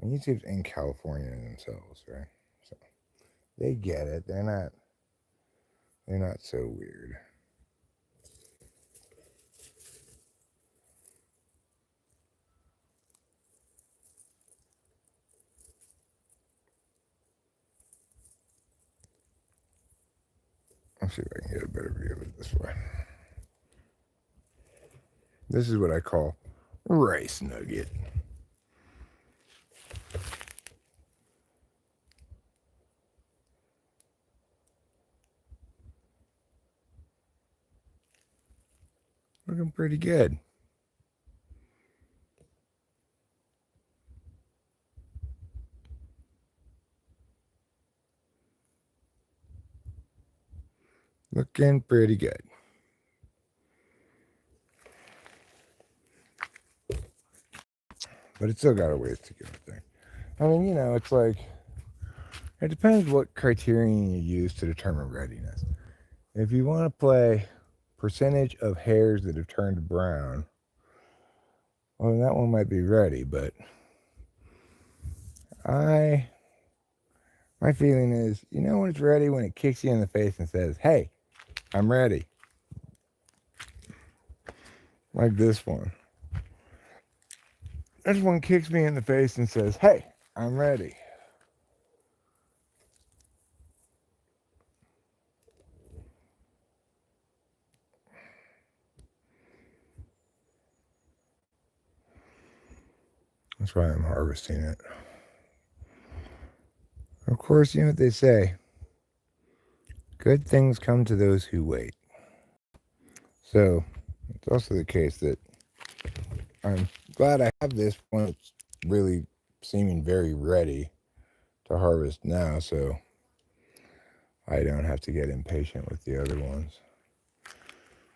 And YouTube's in California themselves, right? So they get it. They're not so weird. Let's see if I can get a better view of it this way. This is what I call rice nugget. Looking pretty good. Looking pretty good. But it's still got a ways to go, I think. I mean, you know, it's like, it depends what criterion you use to determine readiness. If you want to play percentage of hairs that have turned brown, well, that one might be ready, but my feeling is, you know when it's ready? When it kicks you in the face and says, hey, I'm ready. Like this one. This one kicks me in the face and says, hey, I'm ready. That's why I'm harvesting it. Of course, you know what they say. Good things come to those who wait. So, it's also the case that I'm glad I have this one. It's really seeming very ready to harvest now, so I don't have to get impatient with the other ones.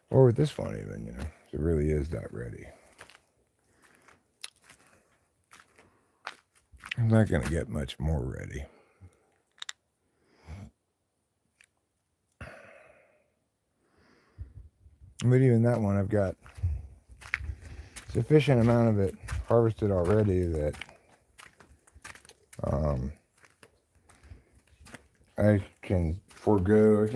Or with this one even, you know. It really is that ready. I'm not going to get much more ready. But even that one, I've got sufficient amount of it harvested already that I can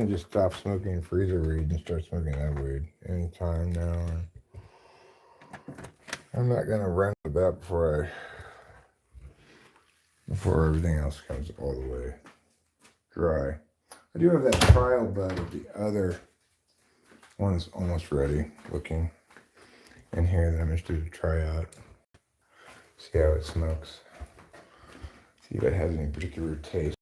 just stop smoking freezer weed and start smoking that weed anytime now. I'm not going to run with that before everything else comes all the way dry. I do have that trial bud of the other one is almost ready looking in here that I'm interested to try out. See how it smokes. See if it has any particular taste.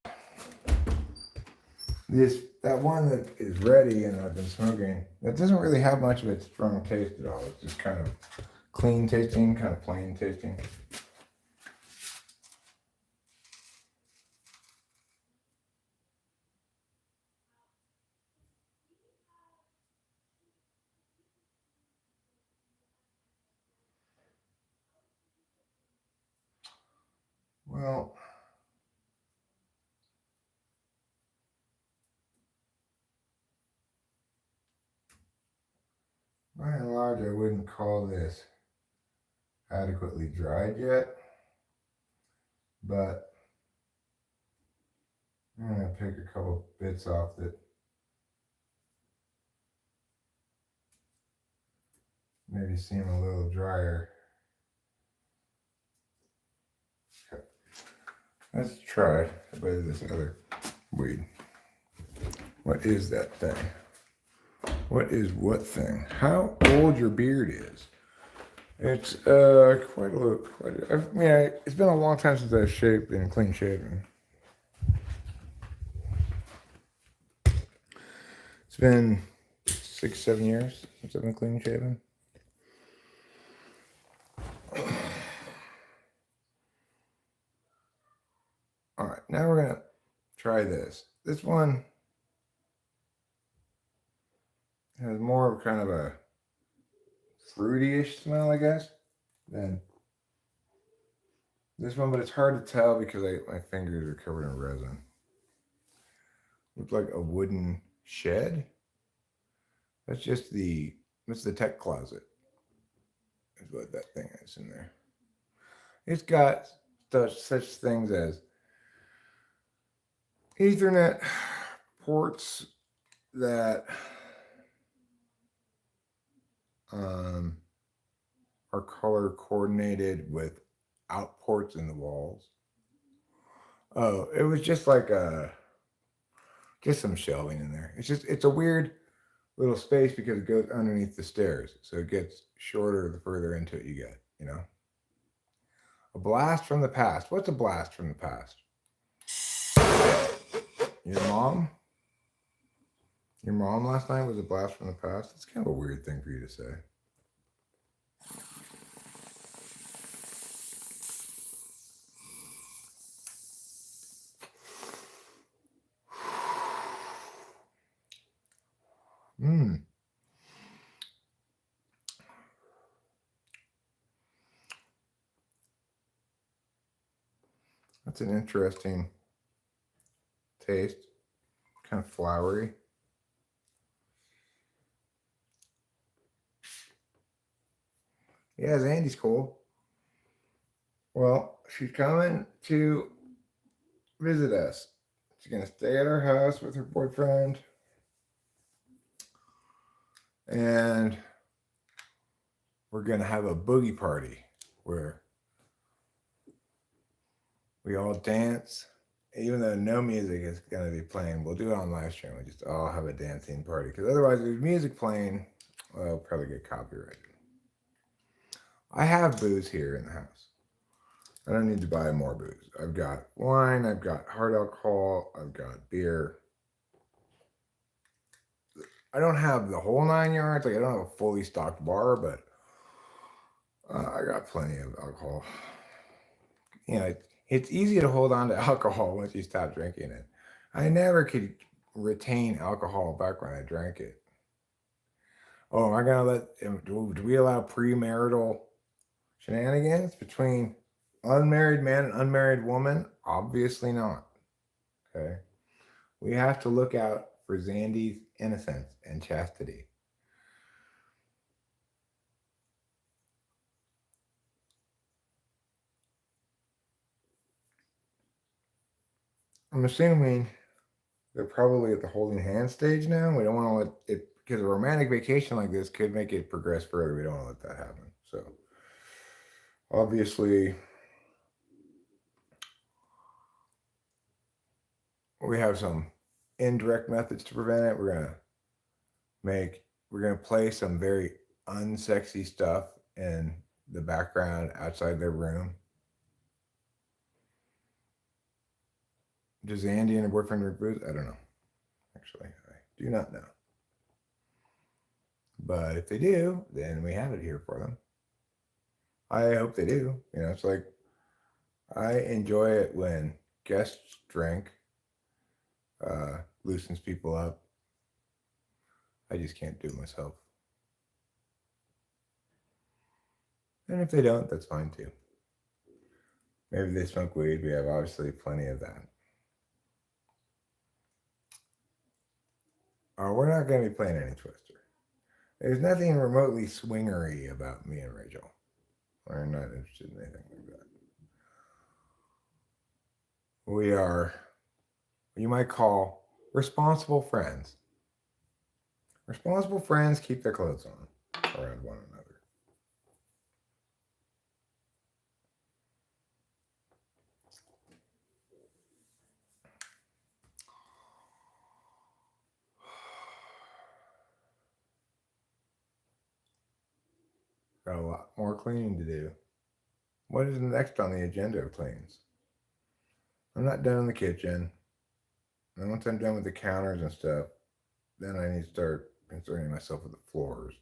That one that is ready and I've been smoking, that doesn't really have much of its strong taste at all. It's just kind of clean tasting, kind of plain tasting. Well, by and large, I wouldn't call this adequately dried yet, but I'm going to pick a couple bits off that maybe seem a little drier. Okay. Let's try a bit of this other weed. What is that thing? What is what thing? How old your beard is? It's quite a little. It's been a long time since I've shaved and clean shaven. It's been 6-7 years since I've been clean shaven. All right, now we're gonna try this. This one has more of kind of a fruity-ish smell, I guess, than this one, but it's hard to tell because my fingers are covered in resin. Looks like a wooden shed. That's the tech closet. Is what that thing is in there. It's got such things as Ethernet ports that are color coordinated with out ports in the walls. Oh, it was just like just some shelving in there. It's a weird little space because it goes underneath the stairs, so it gets shorter the further into it you get. A blast from the past. What's a blast from the past? Your mom? Your mom last night was a blast from the past? It's kind of a weird thing for you to say. Mmm. That's an interesting taste. Kind of flowery. Yeah, Zandy's cool. Well, she's coming to visit us. She's going to stay at our house with her boyfriend. And we're going to have a boogie party where we all dance. Even though no music is going to be playing, we'll do it on live stream. We just all have a dancing party. Because otherwise, if there's music playing, well, it'll probably get copyrighted. I have booze here in the house. I don't need to buy more booze. I've got wine, I've got hard alcohol, I've got beer. I don't have the whole 9 yards. Like I don't have a fully stocked bar, but I got plenty of alcohol. It's easy to hold on to alcohol once you stop drinking it. I never could retain alcohol back when I drank it. Oh, am I gonna do we allow premarital shenanigans between unmarried man and unmarried woman? Obviously not. Okay. We have to look out for Zandy's innocence and chastity. I'm assuming they're probably at the holding hand stage now. We don't want to let it, because a romantic vacation like this could make it progress further. We don't want to let that happen. So, obviously, we have some indirect methods to prevent it. We're gonna play some very unsexy stuff in the background outside their room. Does Andy and her boyfriend drink booze? I don't know. Actually, I do not know. But if they do, then we have it here for them. I hope they do. It's like I enjoy it when guests drink, loosens people up. I just can't do it myself. And if they don't, that's fine too. Maybe they smoke weed. We have obviously plenty of that. We're not going to be playing any Twister. There's nothing remotely swingery about me and Rachel. We're not interested in anything like that. We are, what you might call, responsible friends. Responsible friends keep their clothes on around one another. Got a lot more cleaning to do. What is next on the agenda of cleans? I'm not done in the kitchen. And once I'm done with the counters and stuff, then I need to start concerning myself with the floors.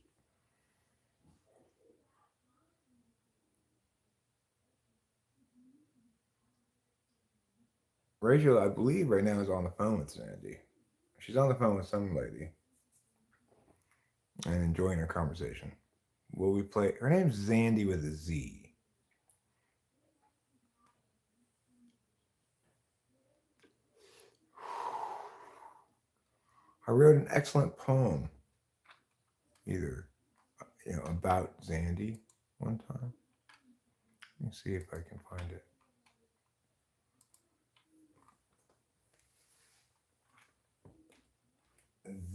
Rachel, I believe right now is on the phone with Zandy. She's on the phone with some lady and enjoying her conversation. Will we play? Her name's Zandy with a Z. I wrote an excellent poem, about Zandy one time. Let me see if I can find it.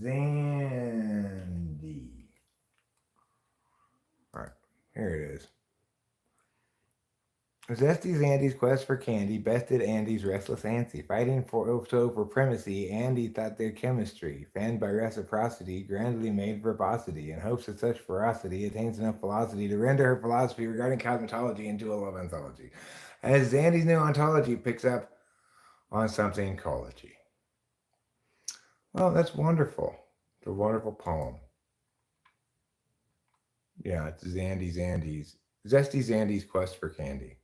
Zandy. All right, here it is. Zesty Zandy's quest for candy bested Andy's restless antsy. Fighting for primacy, Andy thought their chemistry, fanned by reciprocity, grandly made verbosity, in hopes that such ferocity attains enough velocity to render her philosophy regarding cosmetology into a love anthology. As Zandy's new ontology picks up on something ecology. Well, that's wonderful. It's a wonderful poem. Yeah, it's Zesty Zandy's quest for candy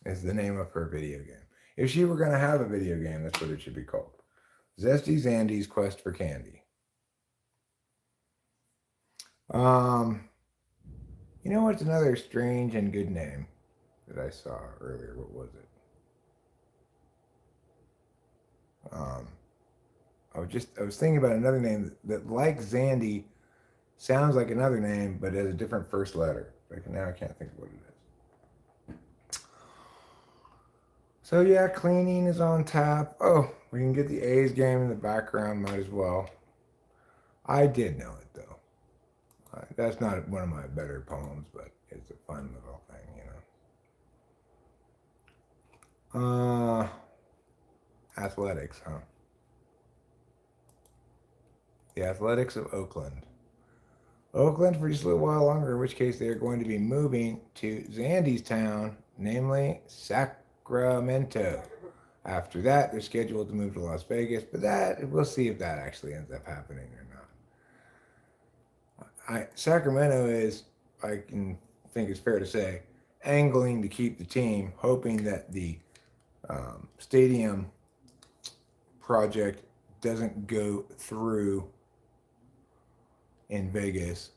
is the name of her video game. If she were going to have a video game, that's what it should be called. Zesty Zandy's quest for candy. You know what's another strange and good name that I saw earlier? What was it? I was thinking about another name that like Zandy, sounds like another name, but has a different first letter. Like now I can't think of what it is. So yeah, cleaning is on tap. Oh, we can get the A's game in the background, might as well. I did know it though. That's not one of my better poems, but it's a fun little thing, Athletics, huh? The Athletics of Oakland. Oakland for just a little while longer, in which case they are going to be moving to Zandy's town, namely Sacramento. After that, they're scheduled to move to Las Vegas, but we'll see if that actually ends up happening or not. Sacramento is, I can think it's fair to say, angling to keep the team, hoping that the stadium project doesn't go through in Vegas.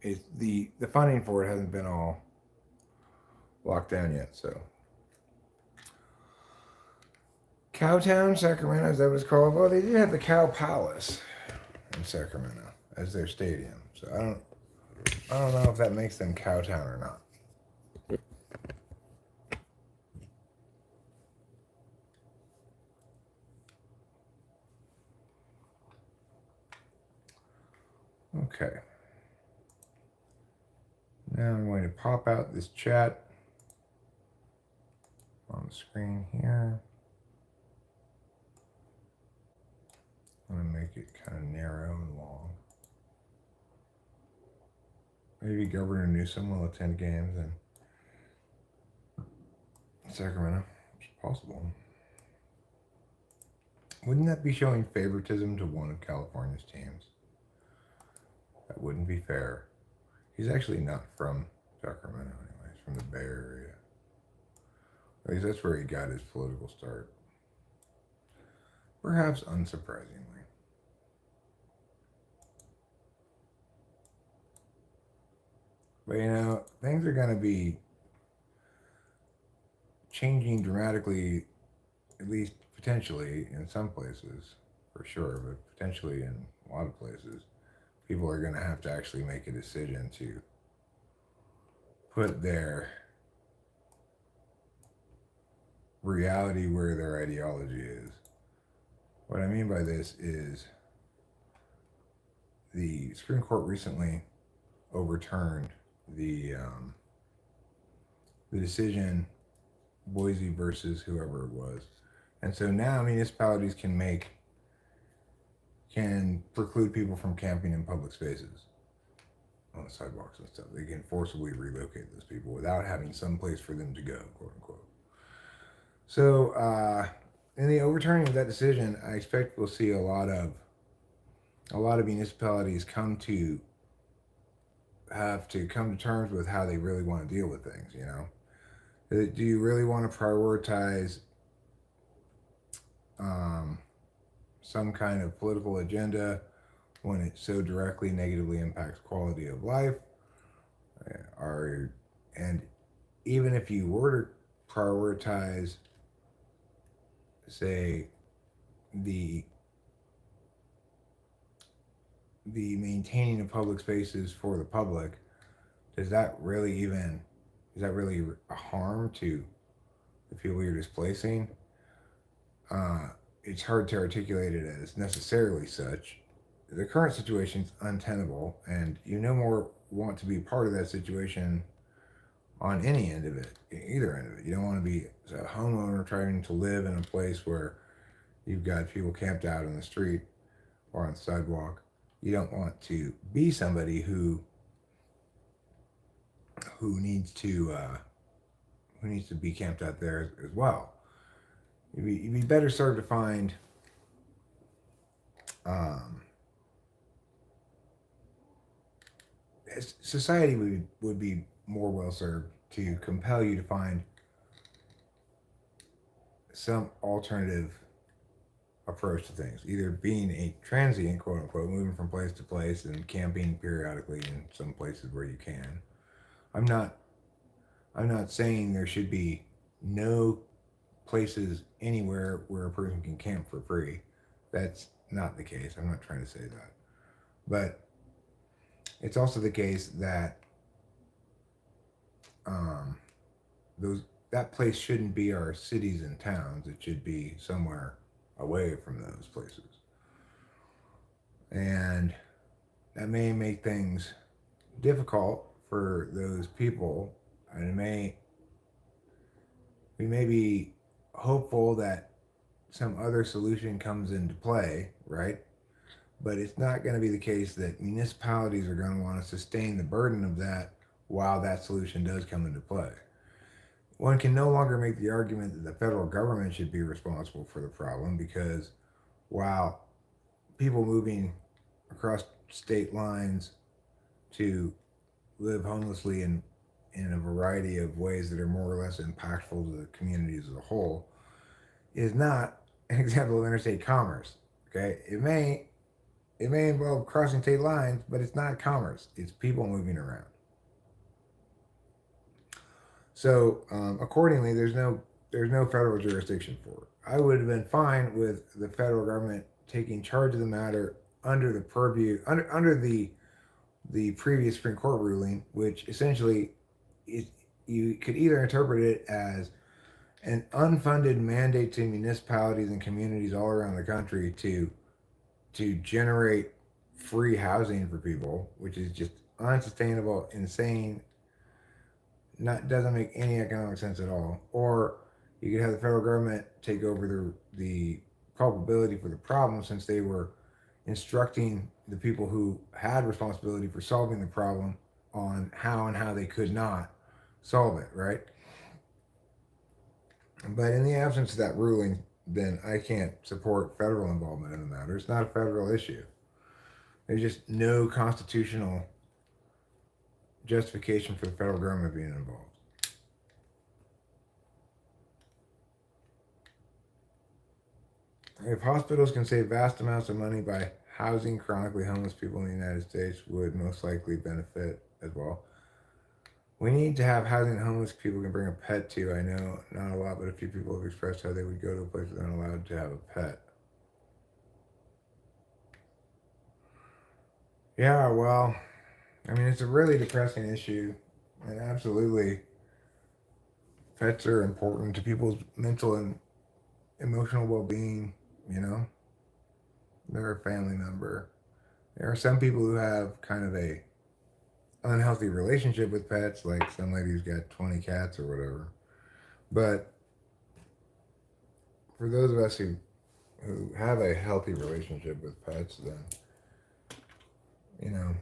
The funding for it hasn't been all locked down yet. So Cowtown, Sacramento, is that what it's called? Well, they did have the Cow Palace in Sacramento as their stadium. So I don't know if that makes them Cowtown or not. Okay. Now I'm going to pop out this chat on the screen here. I'm going to make it kind of narrow and long. Maybe Governor Newsom will attend games in Sacramento. It's possible. Wouldn't that be showing favoritism to one of California's teams? That wouldn't be fair. He's actually not from Sacramento anyway. He's from the Bay Area. At least that's where he got his political start. Perhaps unsurprisingly. But things are going to be changing dramatically, at least potentially in some places, for sure, but potentially in a lot of places, people are going to have to actually make a decision to put their reality where their ideology is. What I mean by this is the Supreme Court recently overturned the decision Boise versus whoever it was, and so now municipalities can preclude people from camping in public spaces on the sidewalks and stuff. They can forcibly relocate those people without having some place for them to go, quote unquote. So, in the overturning of that decision, I expect we'll see a lot of municipalities have to come to terms with how they really want to deal with things. You know, do you really want to prioritize some kind of political agenda when it so directly negatively impacts quality of life? And even if you were to prioritize, say, the maintaining of public spaces for the public, is that really a harm to the people you're displacing? It's hard to articulate it as necessarily such. The current situation is untenable, and you no more want to be part of that situation on any end of it, either end of it. You don't want to be a homeowner trying to live in a place where you've got people camped out in the street or on the sidewalk. You don't want to be somebody who needs to be camped out there as well. You'd be better served to find society would be more well served to compel you to find some alternative approach to things, either being a transient, quote unquote, moving from place to place and camping periodically in some places where you can. I'm not saying there should be no places anywhere where a person can camp for free. That's not the case. I'm not trying to say that. But it's also the case that that place shouldn't be our cities and towns. It should be somewhere away from those places. And that may make things difficult for those people, and we may be hopeful that some other solution comes into play, right? But it's not going to be the case that municipalities are going to want to sustain the burden of that while that solution does come into play. One can no longer make the argument that the federal government should be responsible for the problem, because while people moving across state lines to live homelessly in a variety of ways that are more or less impactful to the communities as a whole is not an example of interstate commerce. Okay, it may involve crossing state lines, but it's not commerce. It's people moving around. So accordingly, there's no federal jurisdiction for it. I would have been fine with the federal government taking charge of the matter under the purview under the previous Supreme Court ruling, which essentially you could either interpret it as an unfunded mandate to municipalities and communities all around the country to generate free housing for people, which is just unsustainable, insane, doesn't make any economic sense at all. Or you could have the federal government take over the culpability for the problem, since they were instructing the people who had responsibility for solving the problem on how they could not solve it, right? But in the absence of that ruling, then I can't support federal involvement in the matter. It's not a federal issue. There's just no constitutional justification for the federal government being involved. If hospitals can save vast amounts of money by housing chronically homeless people in the United States, would most likely benefit as well. We need to have housing that homeless people can bring a pet to. I know not a lot, but a few people have expressed how they would go to a place where they're not allowed to have a pet. Yeah, well, I mean, it's a really depressing issue. And absolutely, pets are important to people's mental and emotional well being, you know? They're a family member. There are some people who have kind of a unhealthy relationship with pets, like some lady who's got 20 cats or whatever. But for those of us who have a healthy relationship with pets, then, you know,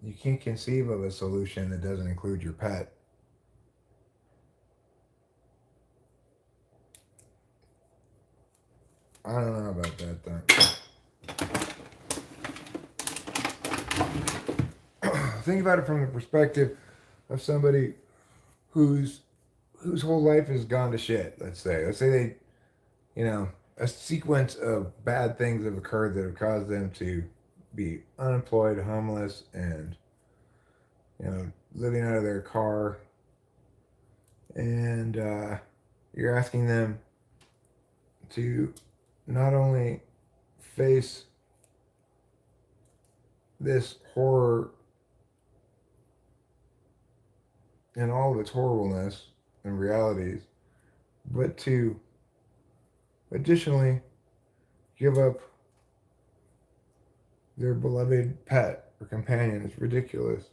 you can't conceive of a solution that doesn't include your pet. I don't know about that thing. Think about it from the perspective of somebody whose whole life has gone to shit. Let's say they, you know, a sequence of bad things have occurred that have caused them to be unemployed, homeless, and, you know, living out of their car. And you're asking them to not only face this horror and all of its horribleness and realities, but to additionally give up their beloved pet or companion. Is ridiculous.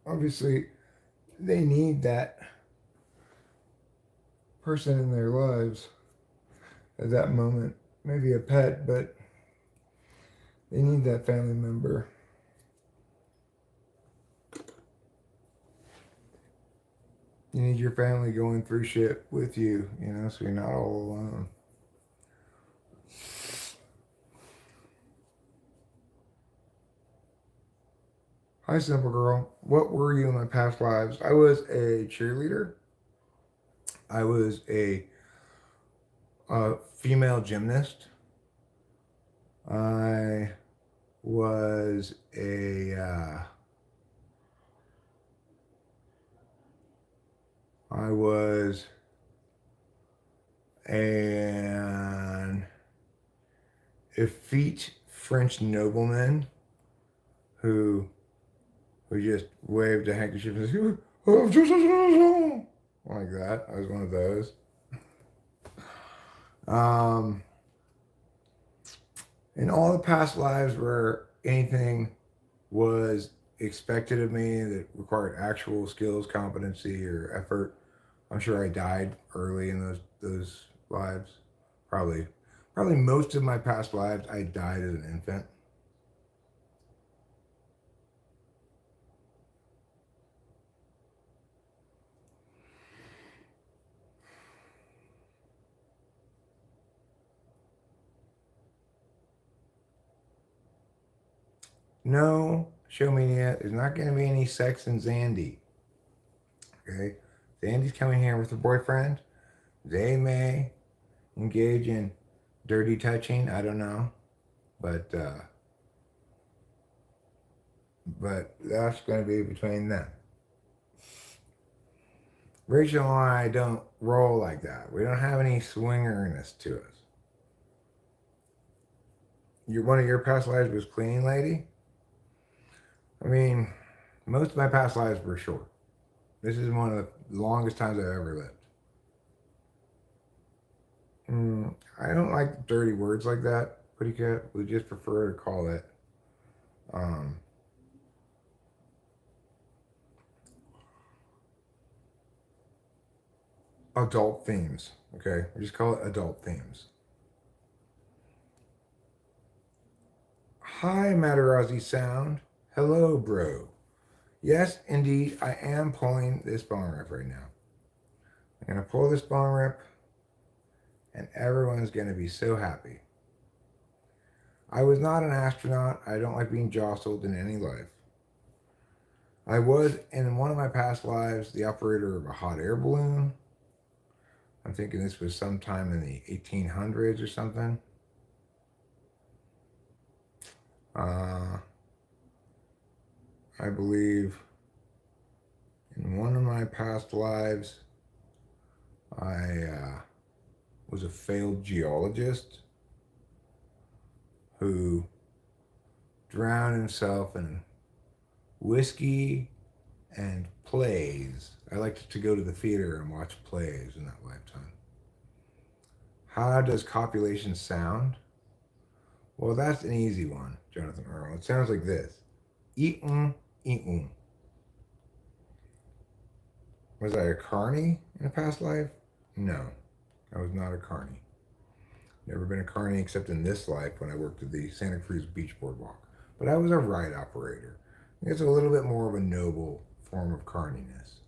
Obviously, they need that person in their lives at that moment. Maybe a pet, but they need that family member. You need your family going through shit with you, you know, so you're not all alone. Hi, Simple Girl. What were you in my past lives? I was a cheerleader. I was a female gymnast. I was I was an effete French nobleman who just waved a handkerchief and said, "Oh, like that." I was one of those. In all the past lives where anything was expected of me that required actual skills, competency, or effort, I'm sure I died early in those lives. Probably, probably most of my past lives, I died as an infant. No, show me yet. There's not going to be any sex in Zandy. Okay, Zandy's coming here with her boyfriend. They may engage in dirty touching. I don't know, but that's going to be between them. Rachel and I don't roll like that. We don't have any swingerness to us. One of your past lives was cleaning lady. I mean, most of my past lives were short. This is one of the longest times I've ever lived. I don't like dirty words like that, Pretty Cat. We just prefer to call it um, adult themes. Okay, we just call it adult themes. Hi, Matarazzi Sound. Hello, bro. Yes, indeed, I am pulling this bong rip right now. I'm gonna pull this bong rip, and everyone's gonna be so happy. I was not an astronaut. I don't like being jostled in any life. I was, in one of my past lives, the operator of a hot air balloon. I'm thinking this was sometime in the 1800s or something. I believe in one of past lives, I was a failed geologist who drowned himself in whiskey and plays. I liked to go to the theater and watch plays in that lifetime. How does copulation sound? Well, that's an easy one, Jonathan Earl. It sounds like this. Eat-um, eat-um. Was I a carny in a past life? No, I was not a carny. Never been a carny except in this life when I worked at the Santa Cruz Beach Boardwalk. But I was a ride operator. It's a little bit more of a noble form of carniness.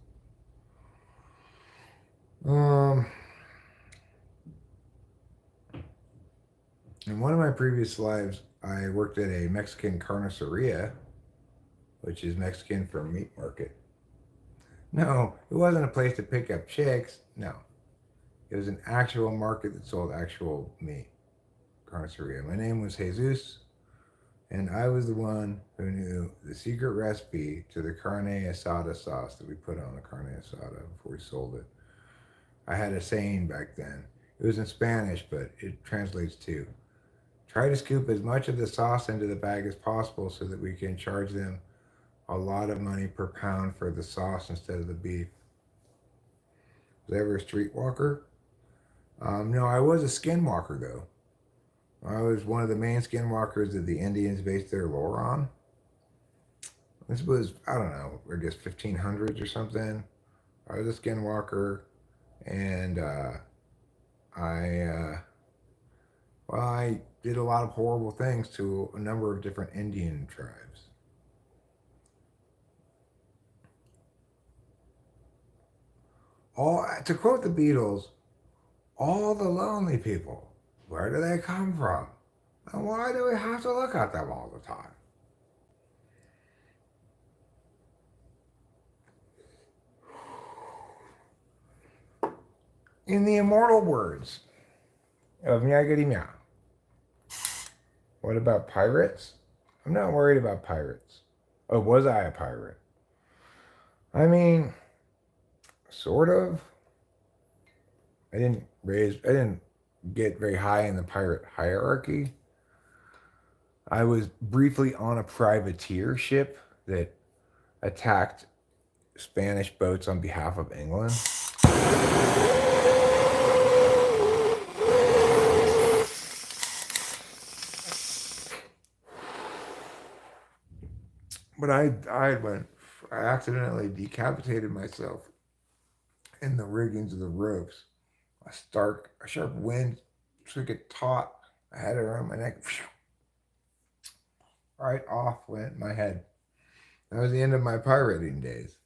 In one of my previous lives, I worked at a Mexican carniceria, which is Mexican for meat market. No, it wasn't a place to pick up chicks. No, it was an actual market that sold actual meat. Carniceria. My name was Jesus, and I was the one who knew the secret recipe to the carne asada sauce that we put on the carne asada before we sold it. I had a saying back then. It was in Spanish, but it translates to try to scoop as much of the sauce into the bag as possible so that we can charge them a lot of money per pound for the sauce instead of the beef. Was I ever a streetwalker? No, I was a skinwalker though. I was one of the main skinwalkers that the Indians based their lore on. This was, I don't know, I guess 1500s or something. I was a skinwalker, and I did a lot of horrible things to a number of different Indian tribes. To quote the Beatles, all the lonely people, where do they come from? And why do we have to look at them all the time? In the immortal words of Meowgity Meow, what about pirates? I'm not worried about pirates. Oh, was I a pirate? I mean, sort of. I didn't get very high in the pirate hierarchy. I was briefly on a privateer ship that attacked Spanish boats on behalf of England. But I died when I accidentally decapitated myself in the riggings of the ropes. A sharp wind took it taut. I had it around my neck. Right off went my head. That was the end of my pirating days.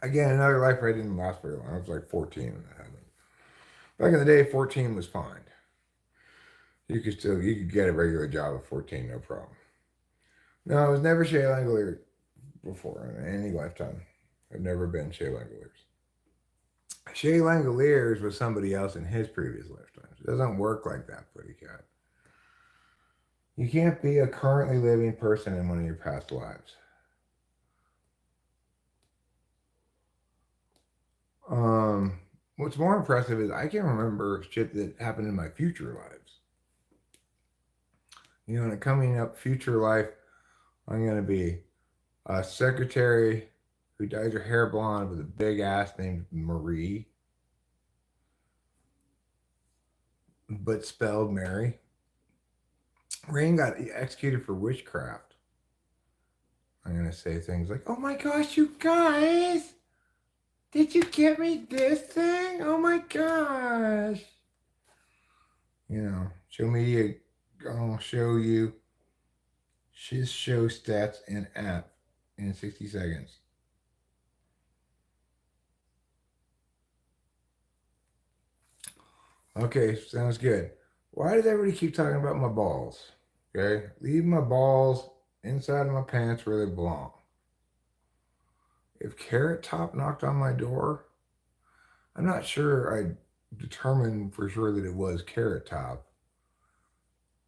Again, another life I didn't last very long. I was like 14 when that happened. Back in the day, 14 was fine. You could get a regular job at 14, no problem. No, I was never Shea Langolier before in any lifetime. I've never been Shea Langoliers. Shea Langoliers was somebody else in his previous lifetimes. It doesn't work like that, Putty Cat. You can't be a currently living person in one of your past lives. What's more impressive is I can remember shit that happened in my future lives. You know, in a coming up future life, I'm going to be a secretary who dyes her hair blonde with a big ass named Marie, but spelled Mary. Rain got executed for witchcraft. I'm going to say things like, oh my gosh, you guys, did you get me this thing? Oh my gosh. You know, I'll show you his show stats and app in 60 seconds. Okay, sounds good. Why does everybody keep talking about my balls? Okay, leave my balls inside of my pants where they belong. If Carrot Top knocked on my door, I'm not sure I determined for sure that it was Carrot Top.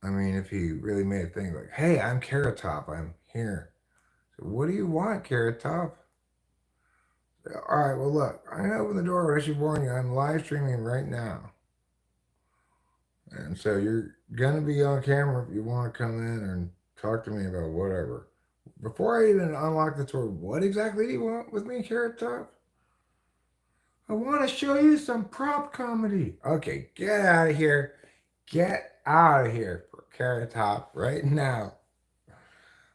I mean, if he really made a thing like, hey, I'm Carrot Top, I'm here. So what do you want, Carrot Top? All right, well, look, I'm going to open the door, but I should warn you, I'm live streaming right now. And so you're going to be on camera if you want to come in and talk to me about whatever. Before I even unlock the door, what exactly do you want with me, Carrot Top? I want to show you some prop comedy. Okay, get out of here. Get out of here, Carrot Top, right now.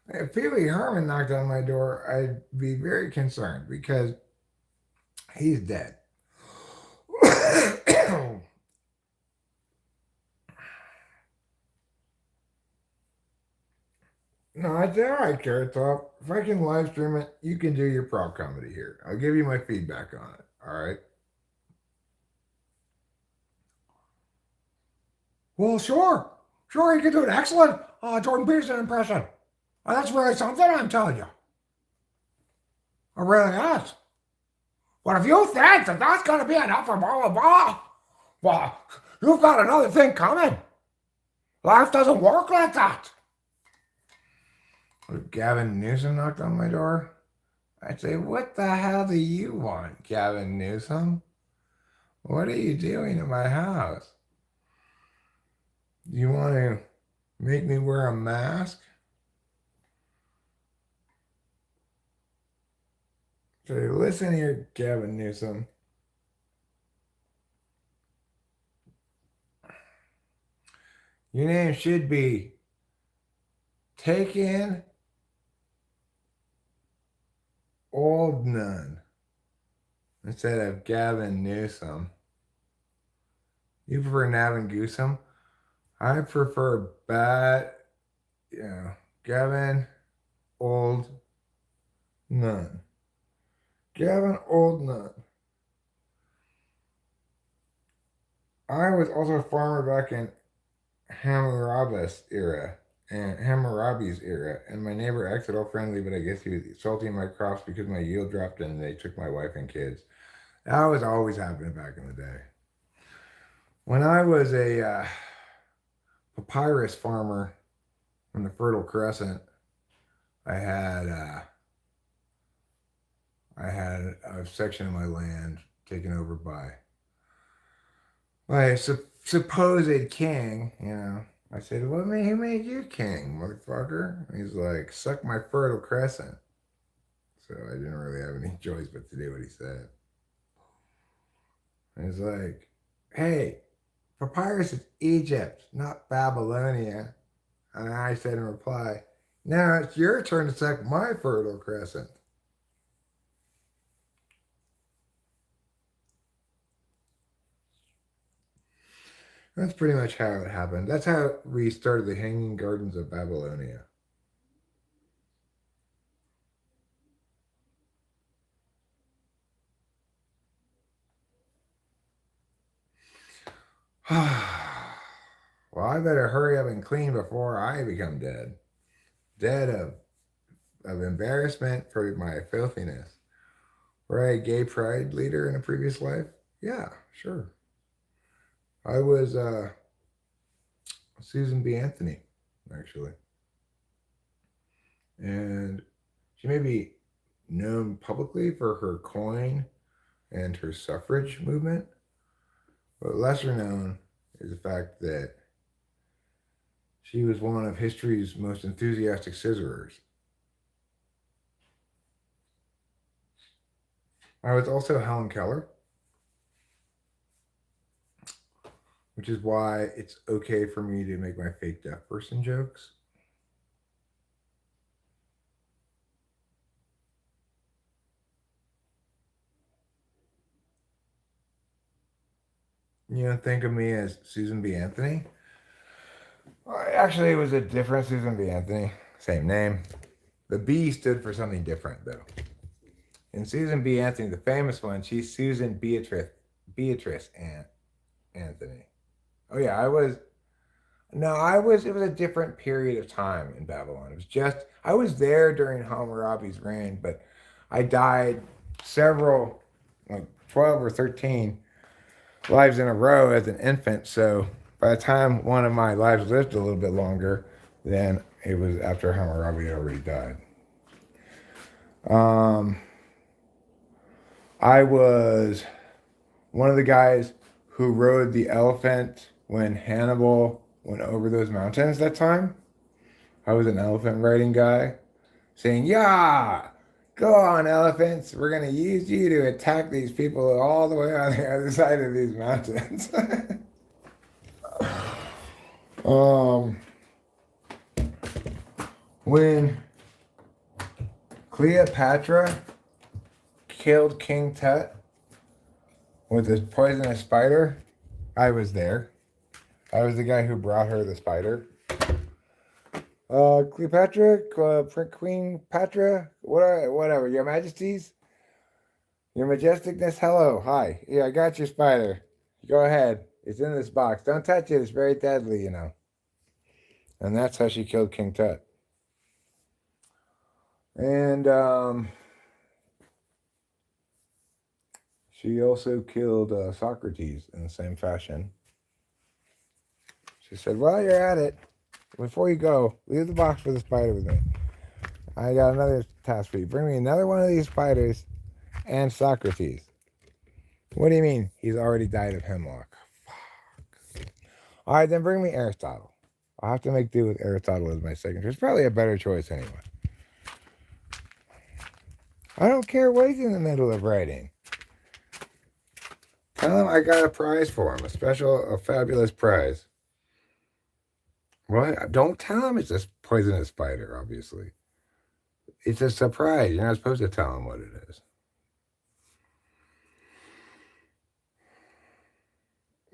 If Pee Wee Herman knocked on my door, I'd be very concerned because he's dead. No, it's all right, Carrot Top. If I can live stream it, you can do your prop comedy here. I'll give you my feedback on it. All right. Well, sure. Sure, you can do an excellent Jordan Peterson impression. That's really something, I'm telling you. It really is. But if you think that that's going to be enough for blah, blah, blah, well, you've got another thing coming. Life doesn't work like that. If Gavin Newsom knocked on my door, I'd say, what the hell do you want, Gavin Newsom? What are you doing in my house? You want to make me wear a mask? So listen here, Gavin Newsom. Your name should be Taken Old Nun instead of Gavin Newsom. You prefer Navin Goosum? I prefer Gavin Old Nun. Gavin Old Nun. I was also a farmer back in Hammurabi's era, and my neighbor acted all friendly, but I guess he was salting my crops because my yield dropped and they took my wife and kids. That was always happening back in the day. When I was a papyrus farmer from the Fertile Crescent, I had a section of my land taken over by my supposed king. I said, "Well, who made you king, motherfucker?" And he's like, "Suck my Fertile Crescent." So I didn't really have any choice but to do what he said. And he's like, "Hey, papyrus is Egypt, not Babylonia." And I said in reply, "Now it's your turn to suck my Fertile Crescent." That's pretty much how it happened. That's how we started the Hanging Gardens of Babylonia. Well, I better hurry up and clean before I become dead. Dead of embarrassment for my filthiness. Were I a gay pride leader in a previous life? Yeah, sure. I was Susan B. Anthony, actually. And she may be known publicly for her coin and her suffrage movement, but lesser known is the fact that she was one of history's most enthusiastic scissorers. I was also Helen Keller, which is why it's okay for me to make my fake deaf person jokes. You don't think of me as Susan B. Anthony? Actually, it was a different Susan B. Anthony. Same name. The B stood for something different, though. And Susan B. Anthony, the famous one, she's Susan Beatrice Anthony. Oh yeah, it was a different period of time in Babylon. I was there during Hammurabi's reign, but I died several, like 12 or 13 lives in a row as an infant. So by the time one of my lives lived a little bit longer, then it was after Hammurabi had already died. I was one of the guys who rode the elephant when Hannibal went over those mountains that time. I was an elephant riding guy saying, "Yeah, go on, elephants. We're going to use you to attack these people all the way on the other side of these mountains." um, when Cleopatra killed King Tut with his poisonous spider, I was there. I was the guy who brought her the spider. Cleopatra, Queen Patra, whatever, Your Majesties, Your Majesticness, hello, hi. Yeah, I got your spider. Go ahead. It's in this box. Don't touch it. It's very deadly, you know. And that's how she killed King Tut. And she also killed Socrates in the same fashion. She said, "While you're at it, before you go, leave the box for the spider with me. I got another task for you. Bring me another one of these spiders and Socrates." "What do you mean? He's already died of hemlock." Fuck. All right, then bring me Aristotle. I'll have to make do with Aristotle as my signature. It's probably a better choice anyway. I don't care what he's in the middle of writing. Tell him I got a prize for him, a fabulous prize. What? Don't tell him it's a poisonous spider, obviously. It's a surprise. You're not supposed to tell him what it is.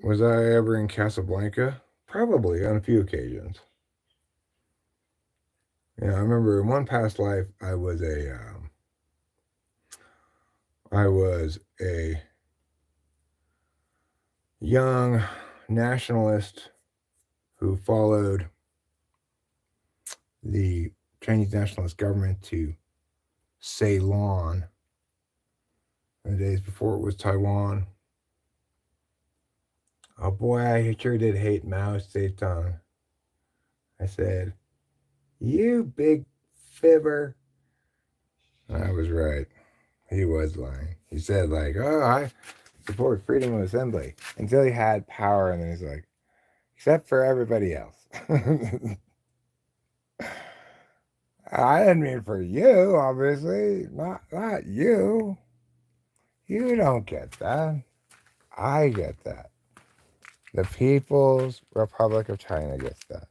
Was I ever in Casablanca? Probably, on a few occasions. Yeah, I remember in one past life, I was a young nationalist who followed the Chinese nationalist government to Ceylon in the days before it was Taiwan. Oh boy, I sure did hate Mao Zedong. I said, "You big fibber." And I was right. He was lying. He said, like, "Oh, I support freedom of assembly," until he had power, and then he's like, "Except for everybody else." I didn't mean for you, obviously. Not you. You don't get that. I get that. The People's Republic of China gets that.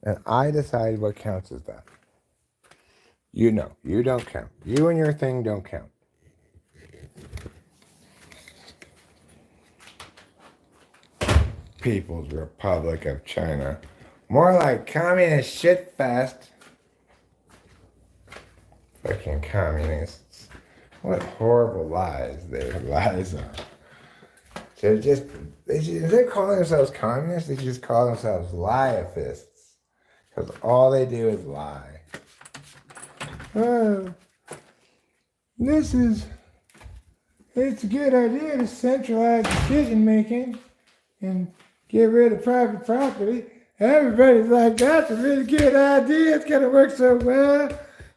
And I decide what counts as that. You know, you don't count. You and your thing don't count. People's Republic of China. More like communist shitfest. Fucking communists. What horrible lies their lies are. Instead of calling themselves communists, they just call themselves liaifists. Because all they do is lie. Oh, it's a good idea to centralize decision making and get rid of private property. Everybody's like, "That's a really good idea. It's going to work so well.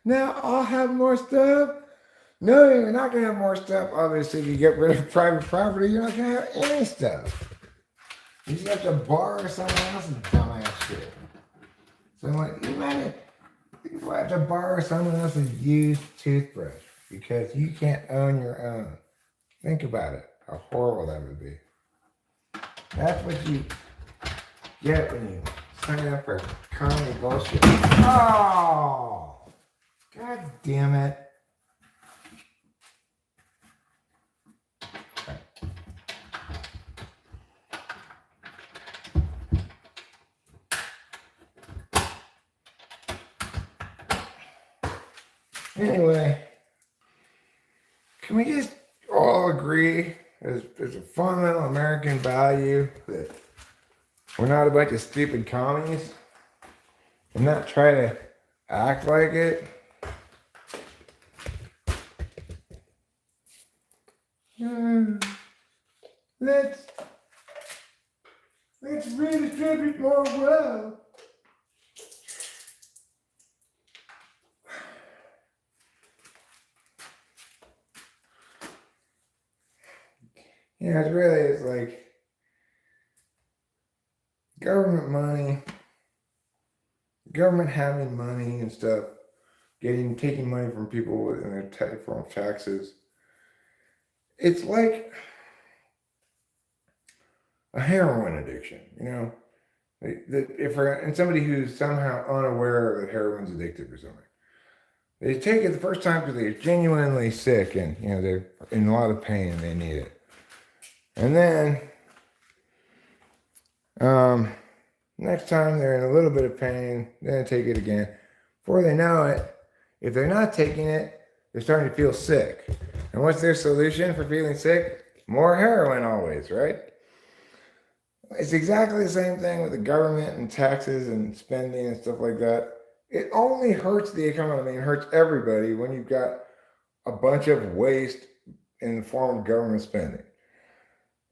Now I'll have more stuff." No, you're not going to have more stuff. Obviously, if you get rid of private property, you're not going to have any stuff. You just have to borrow someone else's dumbass shit. So you have to borrow someone else's used toothbrush because you can't own your own. Think about it. How horrible that would be. That's what you get when you sign up for comedy bullshit. Oh! God damn it. Anyway, can we just all agree there's a fundamental American value that we're not a bunch of stupid commies and not try to act like it? Let's redistribute more wealth. it's like government money, government having money and stuff, taking money from people in their form of taxes. It's like a heroin addiction, and somebody who's somehow unaware that heroin's addictive or something. They take it the first time because they're genuinely sick and they're in a lot of pain and they need it. And then next time they're in a little bit of pain, then they take it again. Before they know it, if they're not taking it, they're starting to feel sick. And what's their solution for feeling sick? More heroin always, right? It's exactly the same thing with the government and taxes and spending and stuff like that. It only hurts the economy and hurts everybody when you've got a bunch of waste in the form of government spending.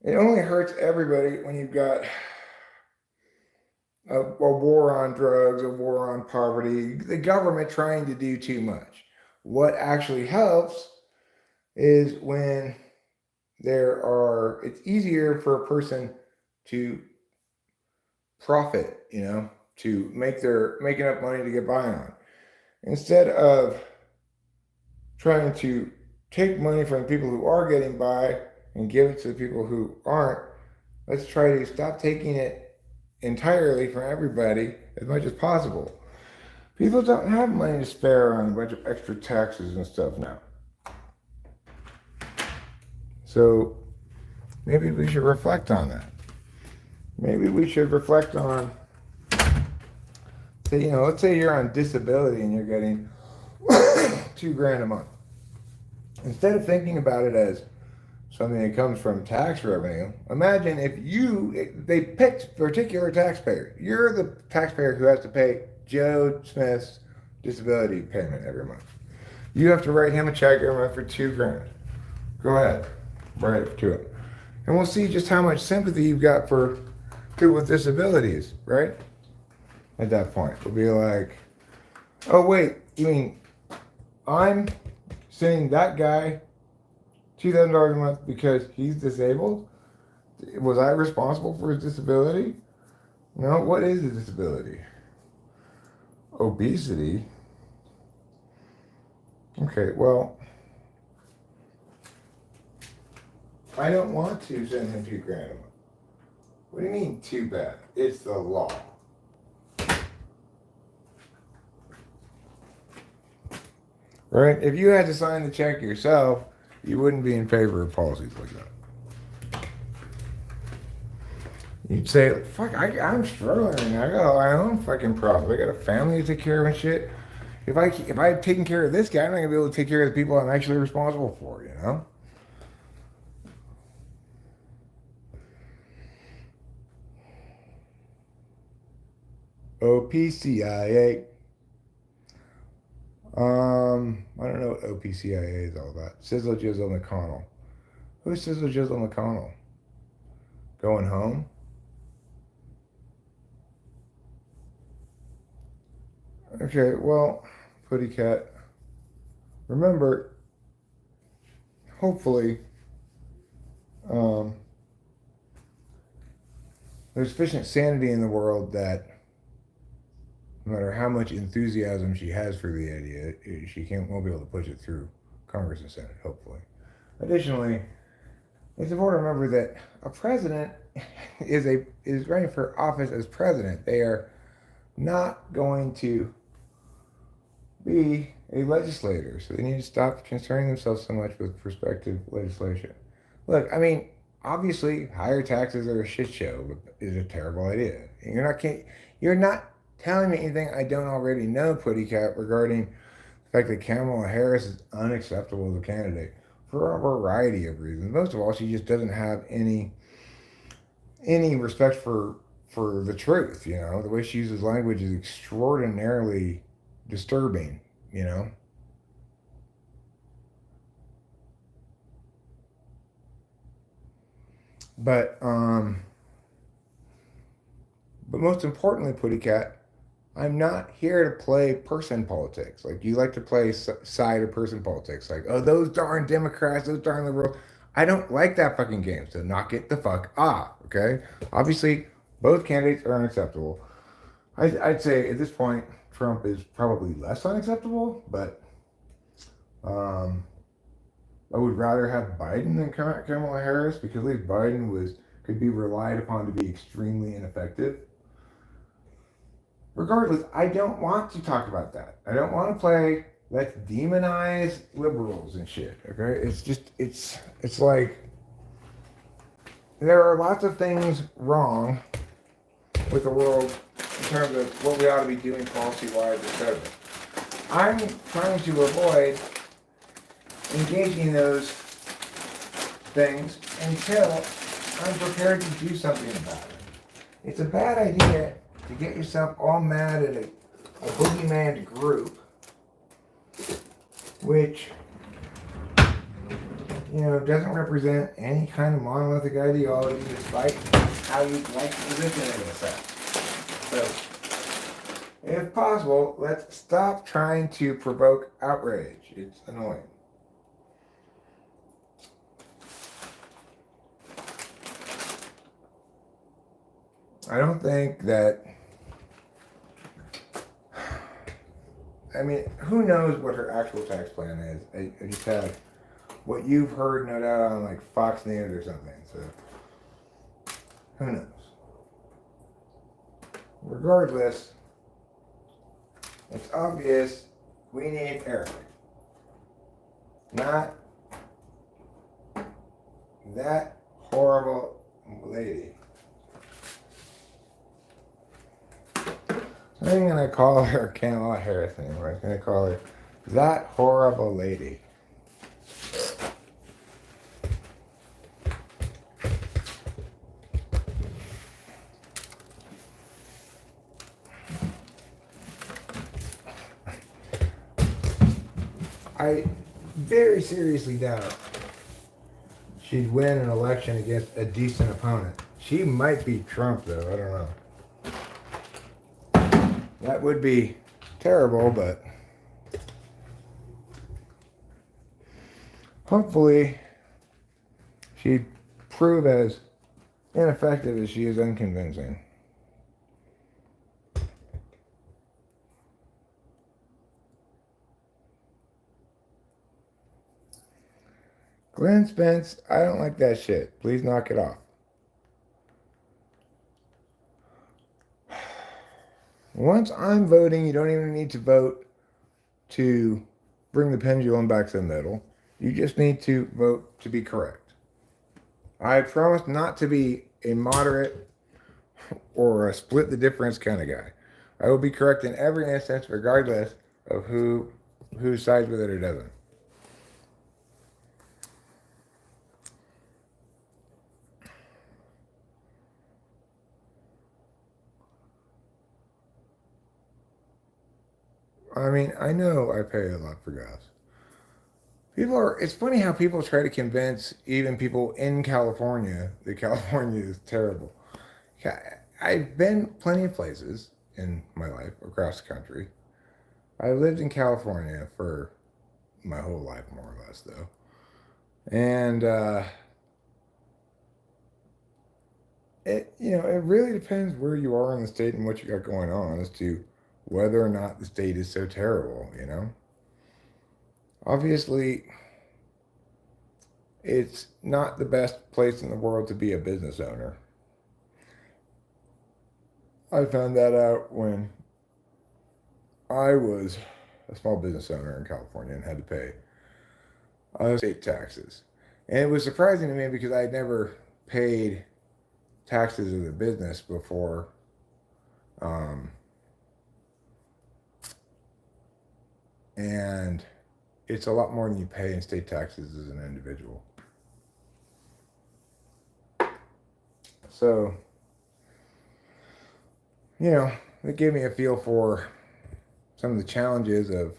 It only hurts everybody when you've got a war on drugs, a war on poverty, the government trying to do too much. What actually helps is when it's easier for a person to profit, to make enough money to get by on. Instead of trying to take money from the people who are getting by and give it to the people who aren't, let's try to stop taking it entirely from everybody as much as possible. People don't have money to spare on a bunch of extra taxes and stuff now. So maybe we should reflect on that. Maybe we should reflect on, let's say you're on disability and you're getting $2,000 a month. Instead of thinking about it as something that comes from tax revenue, imagine if they picked particular taxpayer. You're the taxpayer who has to pay Joe Smith's disability payment every month. You have to write him a check every month for $2,000. Go ahead, write it to him. And we'll see just how much sympathy you've got for people with disabilities, right? At that point, we'll be like, oh wait, you mean I'm sending that guy $2,000 a month because he's disabled? Was I responsible for his disability? No, what is a disability? Obesity? Okay, well, I don't want to send him $2,000 a month. What do you mean too bad? It's the law. Right? If you had to sign the check yourself, you wouldn't be in favor of policies like that. You'd say, fuck, I'm struggling. I got my own fucking problems. I got a family to take care of and shit. If I've taken care of this guy, I'm not going to be able to take care of the people I'm actually responsible for, OPCIA. I don't know what OPCIA is all about. Sizzle Jizzle McConnell. Who's Sizzle Jizzle McConnell? Going home? Okay, well, Putty Cat, remember, hopefully, there's sufficient sanity in the world that no matter how much enthusiasm she has for the idea, won't be able to push it through Congress and Senate, hopefully. Additionally, it's important to remember that a president is running for office as president. They are not going to be a legislator, so they need to stop concerning themselves so much with prospective legislation. Look, I mean, obviously, higher taxes are a shit show, but is a terrible idea. And you're not telling me anything I don't already know, Putty Cat, regarding the fact that Kamala Harris is unacceptable as a candidate for a variety of reasons. Most of all, she just doesn't have any respect for the truth. The way she uses language is extraordinarily disturbing. But most importantly, Putty Cat, I'm not here to play person politics. Like you like to play side of person politics. Like, oh, those darn Democrats, those darn liberals. I don't like that fucking game, so knock it the fuck off, okay? Obviously, both candidates are unacceptable. I'd say at this point, Trump is probably less unacceptable, but um, I would rather have Biden than Kamala Harris because at least Biden could be relied upon to be extremely ineffective. Regardless, I don't want to talk about that. I don't want to play let's demonize liberals and shit. Okay, it's like there are lots of things wrong with the world in terms of what we ought to be doing policy-wise, etc. I'm trying to avoid engaging in those things until I'm prepared to do something about it. It's a bad idea to get yourself all mad at a boogeyman group, which doesn't represent any kind of monolithic ideology, despite how you'd like to position it as such. So, if possible, let's stop trying to provoke outrage. It's annoying. I don't think that. I mean, who knows what her actual tax plan is? I just have what you've heard, no doubt, on like Fox News or something. So, who knows? Regardless, it's obvious we need Eric. Not that horrible lady. I ain't gonna call her Kamala Harris anymore. I'm gonna call her that horrible lady. I very seriously doubt she'd win an election against a decent opponent. She might beat Trump, though. I don't know. That would be terrible, but hopefully she'd prove as ineffective as she is unconvincing. Glenn Spence, I don't like that shit. Please knock it off. Once I'm voting, you don't even need to vote to bring the pendulum back to the middle. You just need to vote to be correct. I promise not to be a moderate or a split the difference kind of guy. I will be correct in every instance, regardless of who sides with it or doesn't. I mean, I know I pay a lot for gas. It's funny how people try to convince even people in California that California is terrible. I've been plenty of places in my life across the country. I lived in California for my whole life, more or less, though. And it really depends where you are in the state and what you got going on as to whether or not the state is so terrible, Obviously, it's not the best place in the world to be a business owner. I found that out when I was a small business owner in California and had to pay state taxes. And it was surprising to me because I had never paid taxes as a business before. And it's a lot more than you pay in state taxes as an individual. So, it gave me a feel for some of the challenges of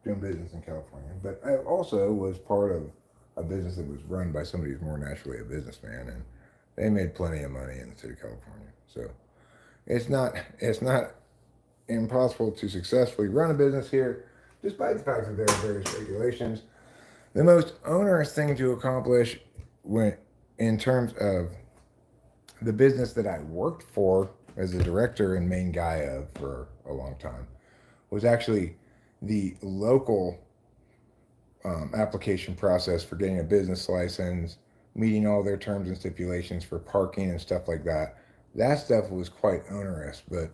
doing business in California. But I also was part of a business that was run by somebody who's more naturally a businessman, and they made plenty of money in the state of California. So it's not impossible to successfully run a business here, despite the fact that there are various regulations. The most onerous thing to accomplish when in terms of the business that I worked for as a director and main guy of for a long time was actually the local application process for getting a business license, meeting all their terms and stipulations for parking and stuff like that. That stuff was quite onerous, but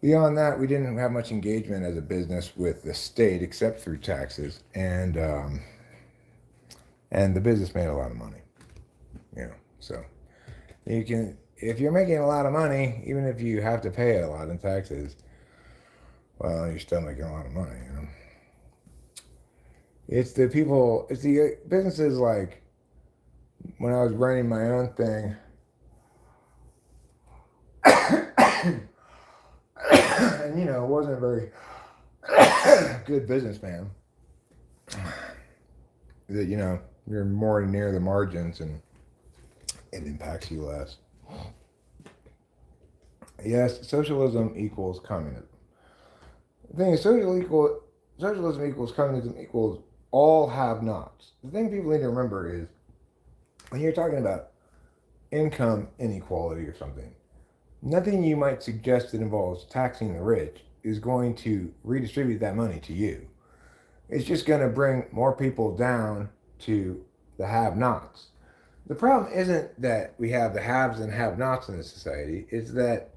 beyond that, we didn't have much engagement as a business with the state except through taxes, and the business made a lot of money. So you can, if you're making a lot of money, even if you have to pay a lot in taxes, well, you're still making a lot of money. It's the people, it's the businesses like when I was running my own thing, and wasn't a very good businessman. That you're more near the margins and it impacts you less. Yes, socialism equals communism. The thing is, socialism equals communism equals all have-nots. The thing people need to remember is when you're talking about income inequality or something, nothing you might suggest that involves taxing the rich is going to redistribute that money to you. It's just going to bring more people down to the have-nots. The problem isn't that we have the haves and have-nots in this society. It's that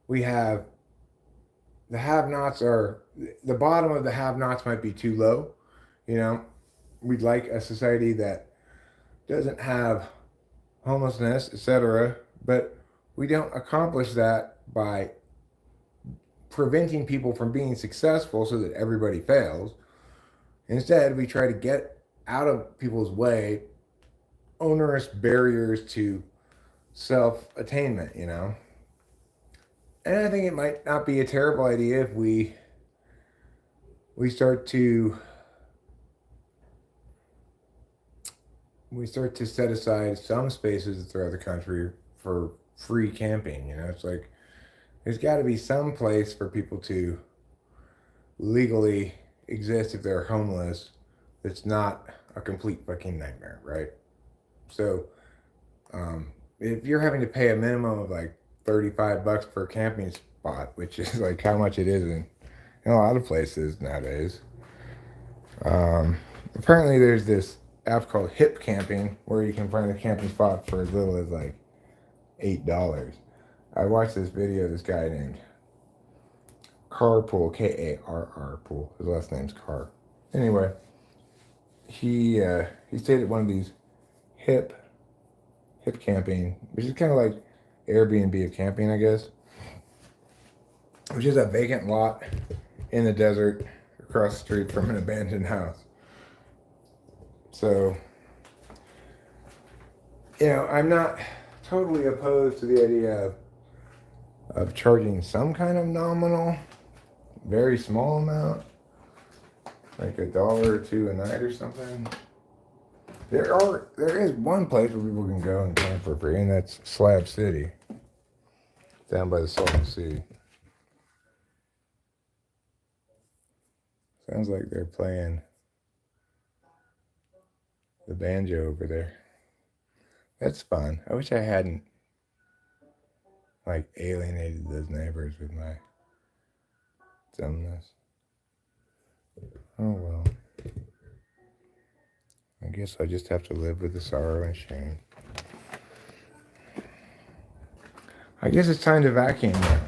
we have the have-nots are the bottom of the have-nots might be too low. We'd like a society that doesn't have homelessness, etc. But we don't accomplish that by preventing people from being successful so that everybody fails. Instead, we try to get out of people's way onerous barriers to self-attainment, And I think it might not be a terrible idea if we start to set aside some spaces throughout the country for free camping. It's like there's got to be some place for people to legally exist if they're homeless. That's not a complete fucking nightmare, right? So, if you're having to pay a minimum of like $35 per camping spot, which is like how much it is in a lot of places nowadays. Apparently there's this app called Hip Camping where you can find a camping spot for as little as like $8. I watched this video of this guy named Carpool, Karr Pool. His last name's Carr. Anyway, he stayed at one of these hip camping, which is kind of like Airbnb of camping, I guess, which is a vacant lot in the desert across the street from an abandoned house. So, I'm not totally opposed to the idea of charging some kind of nominal, very small amount, like $1 or $2 a night or something. There is one place where people can go and camp for free, and that's Slab City, down by the Salton Sea. Sounds like they're playing the banjo over there. That's fun. I wish I hadn't alienated those neighbors with my dumbness. Oh well. I guess I just have to live with the sorrow and shame. I guess it's time to vacuum now.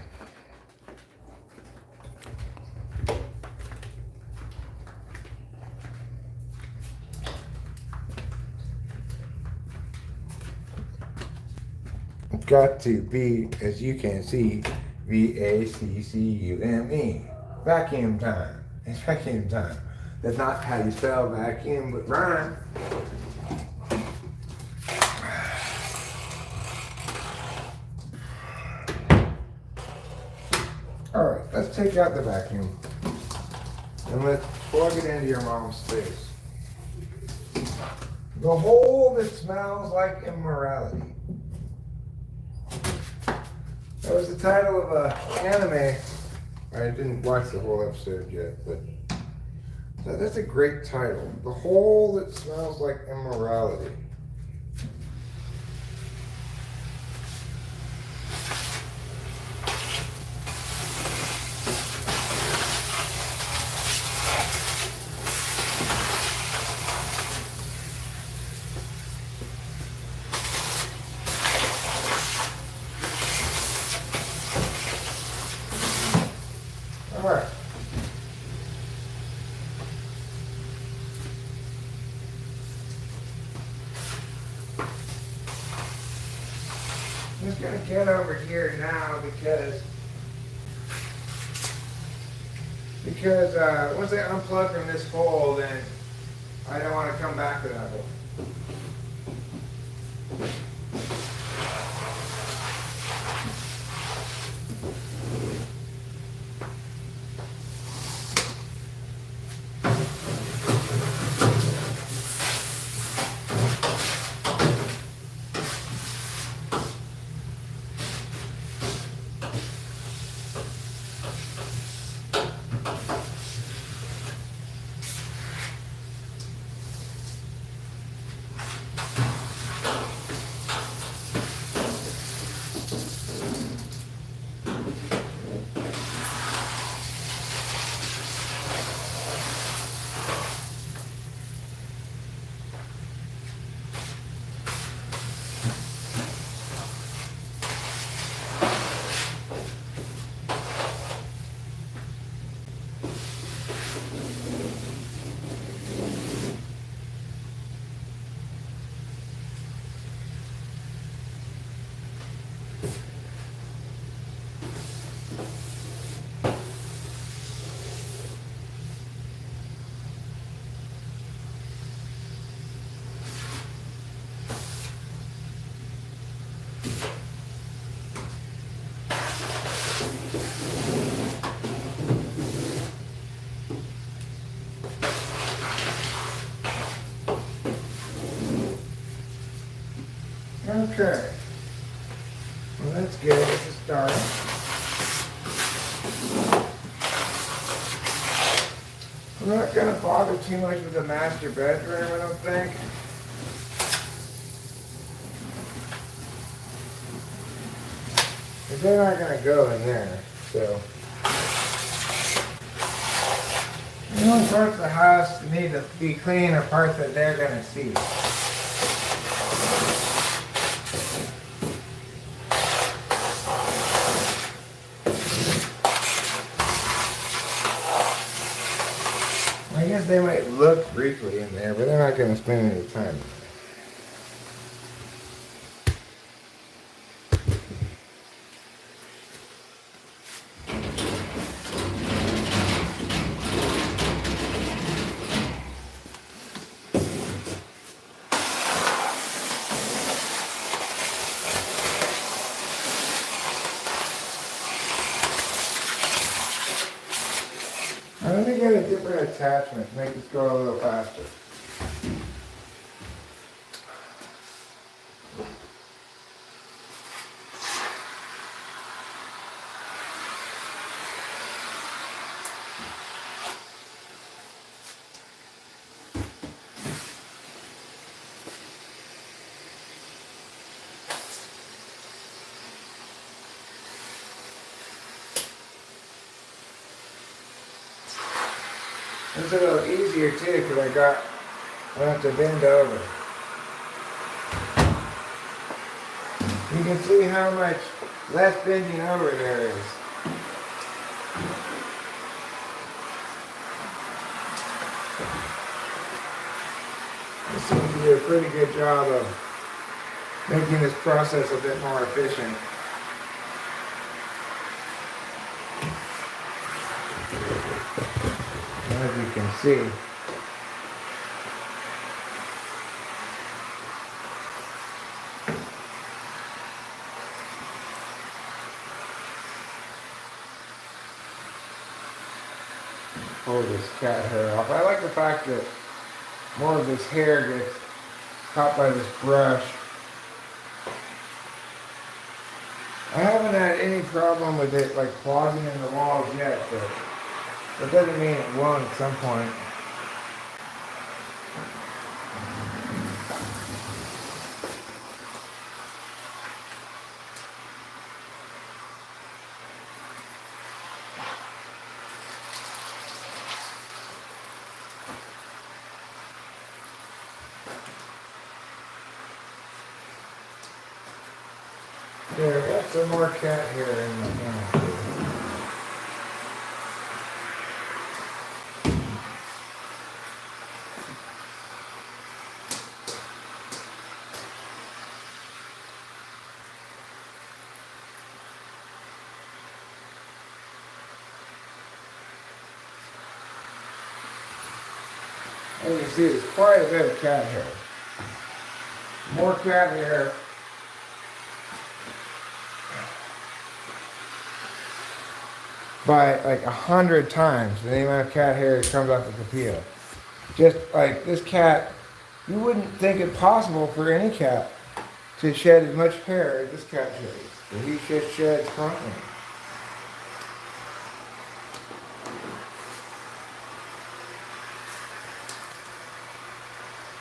It's got to be, as you can see, VACCUME. Vacuum time. It's vacuum time. That's not how you spell vacuum, but rhyme. Alright, let's take out the vacuum and let's plug it into your mom's face. The hole that smells like immorality. That was the title of an anime. I didn't watch the whole episode yet, but that's a great title. The hole that smells like immorality. I'm just gonna get over here now because once I unplug from this hole, then I don't want to come back to that hole. Okay. Well, that's good. It's a start. I'm not going to bother too much with the master bedroom, I don't think. But they're not going to go in there, so. The only parts of the house that need to be clean are parts that they're going to see. I guess they might look briefly in there, but they're not going to spend any time. Let me get a different attachment to make this go a little faster. It's a little easier too because I don't have to bend over. You can see how much less bending over there is. This seems to do a pretty good job of making this process a bit more efficient. As you can see. Pull this cat hair off. I like the fact that more of this hair gets caught by this brush. I haven't had any problem with it like clogging in the walls yet, but that doesn't mean it won't at some point. There, I got some more cat hair in my hand. As you can see, there's quite a bit of cat hair. More cat hair. By like 100 times the amount of cat hair that comes off the Capilla. Just like this cat, you wouldn't think it possible for any cat to shed as much hair as this cat sheds. But he just sheds constantly.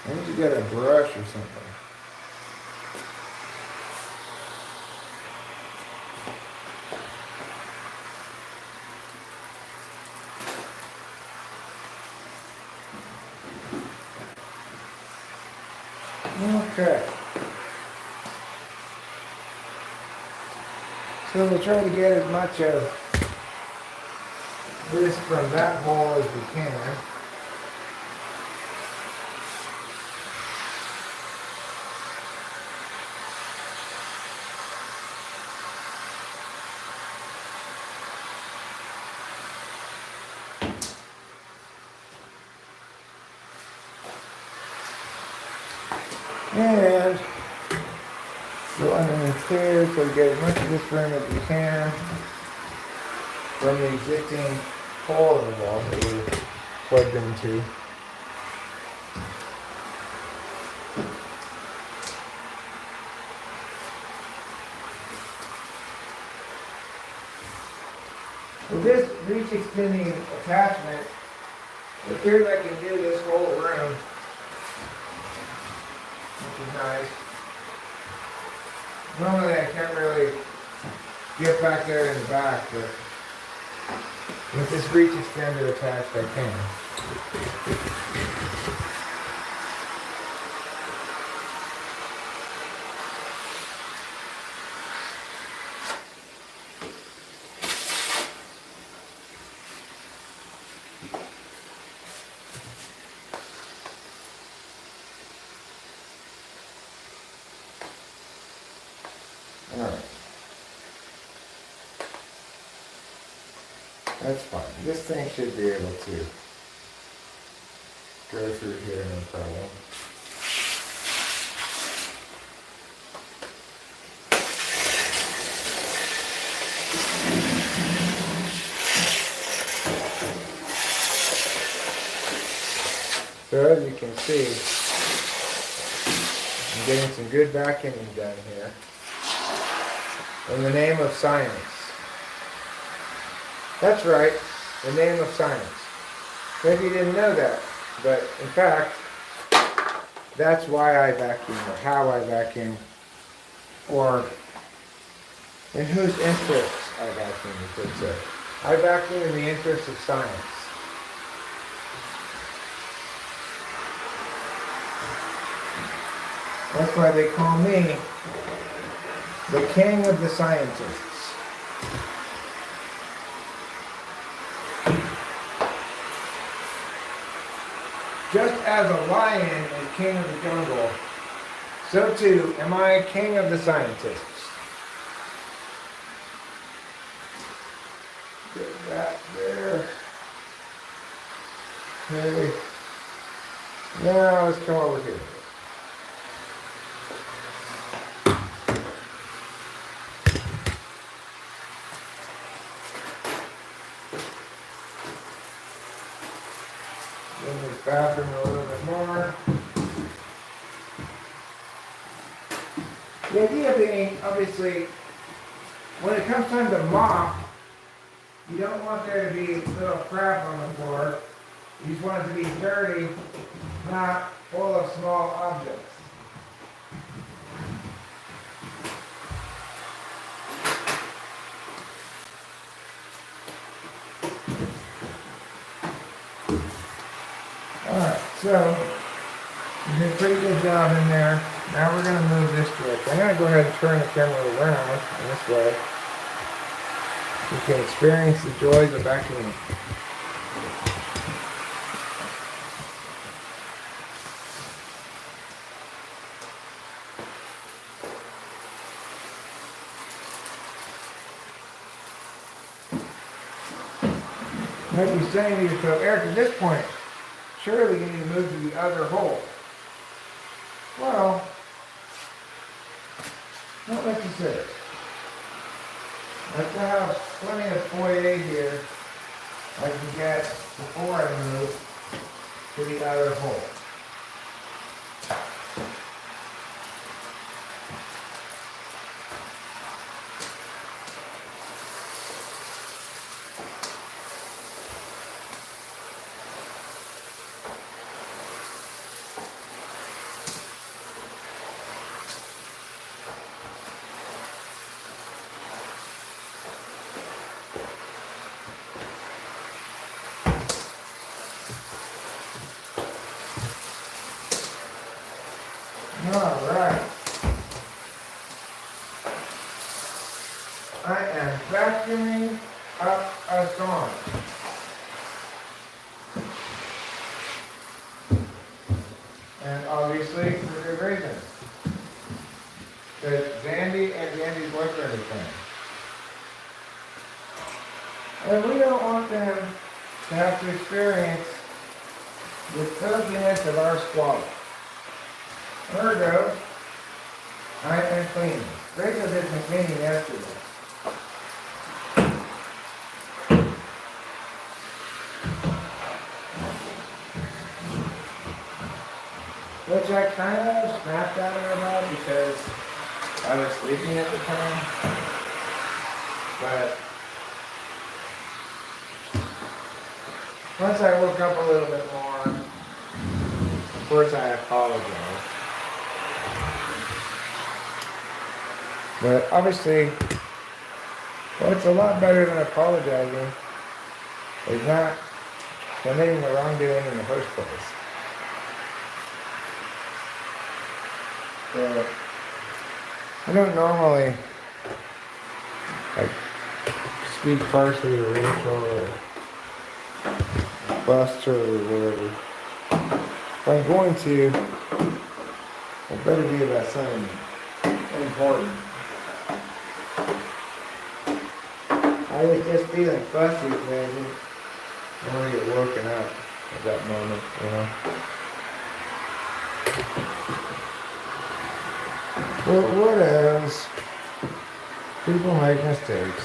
I need to get a brush or something. Okay. So we'll try to get as much of this from that hole as we can. And go underneath here so we get as much of this room as we can from the existing hole in the wall that we plugged into. With this reach extending attachment, it appears I can do this whole room, which is nice. Normally I can't really get back there in the back, but with this reach extender attached I can. Alright. That's fine. This thing should be able to go through here, no problem. So as you can see, I'm getting some good vacuuming done here. In the name of science. That's right, the name of science. Maybe you didn't know that, but in fact, that's why I vacuum, or how I vacuum, or in whose interests I vacuum, you could say. I vacuum in the interests of science. That's why they call me the king of the scientists. Just as a lion is king of the jungle, so too am I king of the scientists. Get that there. Okay. Now let's come over here. In this bathroom a little bit more. The idea being, obviously, when it comes time to mop, you don't want there to be little crap on the floor. You just want it to be dirty, not full of small objects. Alright, so you did a pretty good job in there. Now we're going to move this direction. I'm going to go ahead and turn the camera around in this way. You can experience the joys of vacuuming. You might be saying to yourself, Eric, at this point, surely you need to move to the other hole. Well, not necessarily. I still have plenty of foyer here I can get before I move to the other hole. Alright. I am vacuuming up a storm. And obviously for good reason. Because Zandy and Zandy's boyfriend is coming. And we don't want them to have to experience the filthiness of our squalor. Ergo, I am cleaning. Rachel did some cleaning yesterday. Which I kind of snapped at her about because I was sleeping at the time. But once I woke up a little bit more, of course I apologize. But obviously, what's a lot better than apologizing is not committing the wrongdoing in the first place. So, I don't normally like speak harshly to Rachel or bust her or whatever. If I'm going to, it better be about something important. I was just feeling fussy, man. I want to get woken up at that moment, you know. What else? People make mistakes.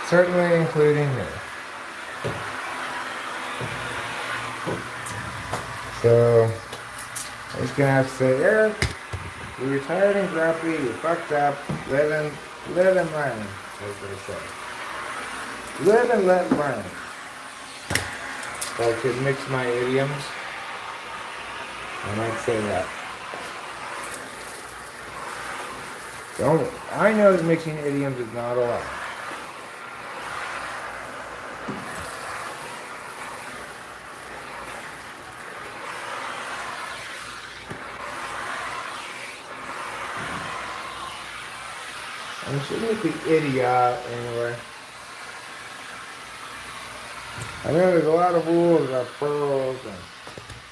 Certainly including me. So, I'm just gonna have to say, Eric, you're retired and grumpy, you fucked up, live and learn, as they say. Live and let learn. If I could mix my idioms, I might say that. I know that mixing idioms is not allowed. I shouldn't be idiot anyway. I know there's a lot of rules about plurals and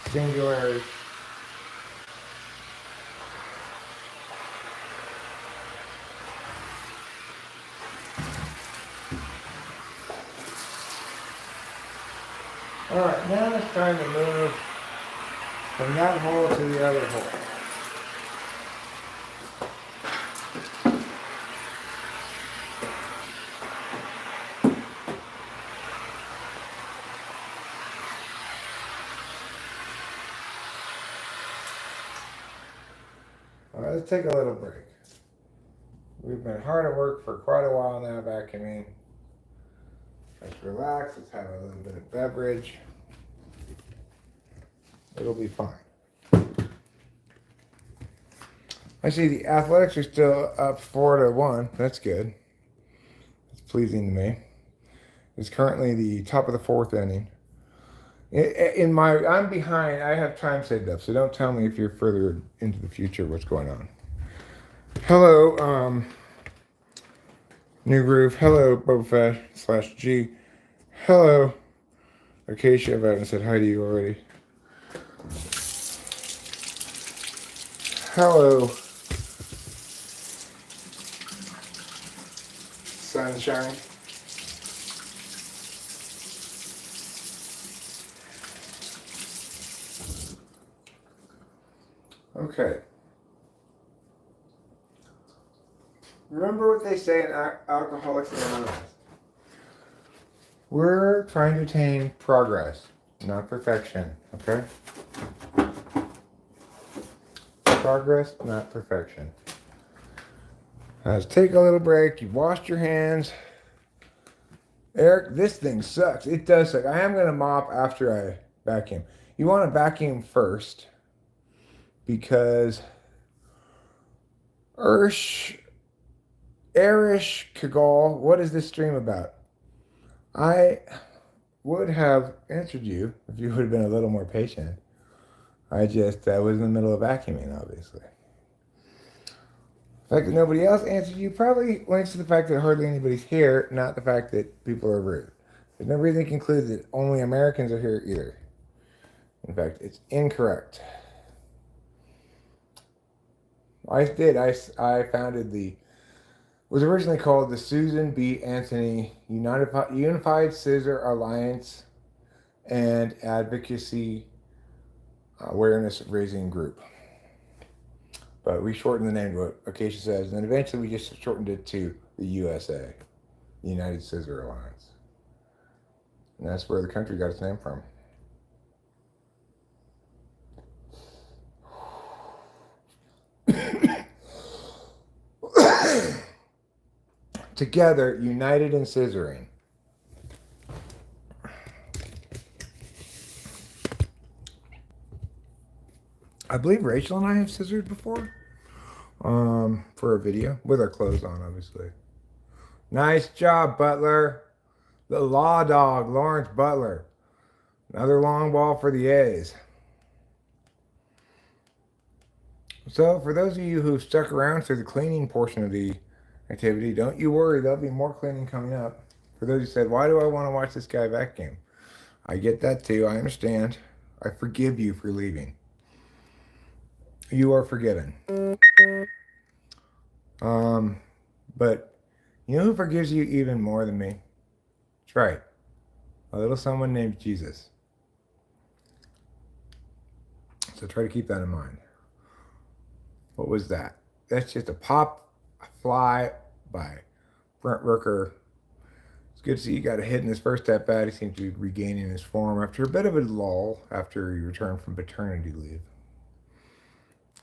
singulars. Alright, now it's time to move from that hole to the other hole. Alright, let's take a little break. We've been hard at work for quite a while now vacuuming. Let's relax, let's have a little bit of beverage. It'll be fine. I see the Athletics are still up 4-1. That's good. It's pleasing to me. It's currently the top of the fourth inning. I'm behind. I have time saved up, so don't tell me if you're further into the future what's going on. Hello, New Groove. Hello, Boba Fett / G. Hello, Acacia. I've haven't said hi to you already. Hello, Sunshine. Okay. Remember what they say in Alcoholics Anonymous. We're trying to attain progress, not perfection. Okay? Progress, not perfection. Let's take a little break. You've washed your hands. Eric, this thing sucks. It does suck. I am going to mop after I vacuum. You want to vacuum first because Erish Kagol, what is this stream about? I would have answered you if you would have been a little more patient. I was in the middle of vacuuming, obviously. The fact that nobody else answered you probably links to the fact that hardly anybody's here, not the fact that people are rude. There's no reason to conclude that only Americans are here either. In fact, it's incorrect. I founded was originally called the Susan B. Anthony Unified Scissor Alliance and Advocacy Awareness Raising Group. But we shortened the name to what Acacia says, and then eventually we just shortened it to the USA, the United Scissor Alliance. And that's where the country got its name from. Together, united in scissoring. I believe Rachel and I have scissored before. For a video. With our clothes on, obviously. Nice job, Butler. The law dog, Lawrence Butler. Another long ball for the A's. So, for those of you who stuck around through the cleaning portion of the activity, don't you worry, there'll be more cleaning coming up. For those who said, why do I want to watch this guy vacuum? I get that too, I understand. I forgive you for leaving. You are forgiven. But you know who forgives you even more than me? That's right. A little someone named Jesus. So try to keep that in mind. What was that? That's just a fly by Brent Rooker. It's good to see he got a hit in his first at bat. He seems to be regaining his form after a bit of a lull after he returned from paternity leave.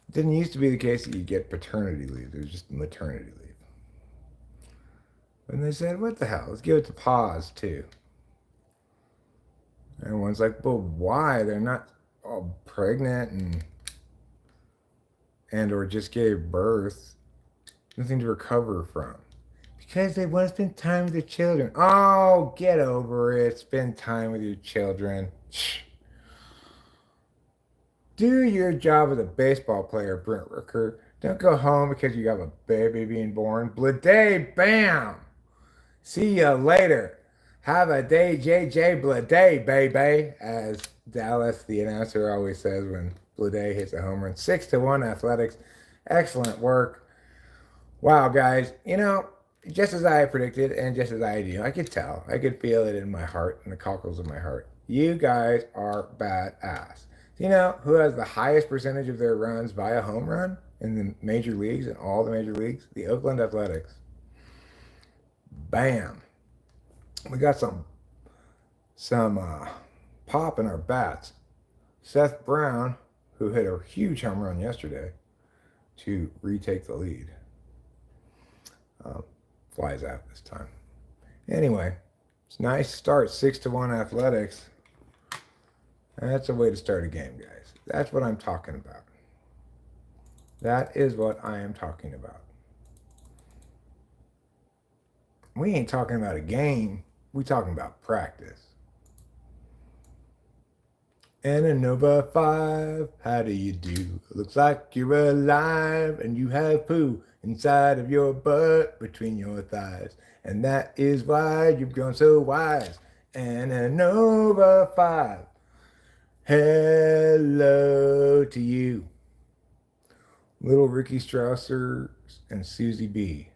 It didn't used to be the case that you get paternity leave. It was just maternity leave. And they said, what the hell? Let's give it to pause, too. And everyone's like, but why? They're not all pregnant and or just gave birth. Nothing to recover from. Because they want to spend time with their children. Oh, get over it. Spend time with your children. Do your job as a baseball player, Brent Rooker. Don't go home because you have a baby being born. Blade, bam! See ya later. Have a day, JJ Blade, baby. As Dallas, the announcer, always says when Blade hits a home run. 6-1 Athletics. Excellent work. Wow, guys. You know, just as I predicted and just as I do, I could tell. I could feel it in my heart, in the cockles of my heart. You guys are badass. Do you know who has the highest percentage of their runs by a home run in the major leagues, in all the major leagues? The Oakland Athletics. Bam. We got some pop in our bats. Seth Brown, who hit a huge home run yesterday to retake the lead. Flies out this time. Anyway, it's a nice start. 6-1 Athletics. That's a way to start a game, guys. That's what I'm talking about. That is what I am talking about. We ain't talking about a game. We talking about practice. And a Nova 5, how do you do? Looks like you're alive and you have poo inside of your butt between your thighs. And that is why you've grown so wise. And a Nova 5, hello to you. Little Ricky Strausser and Susie B.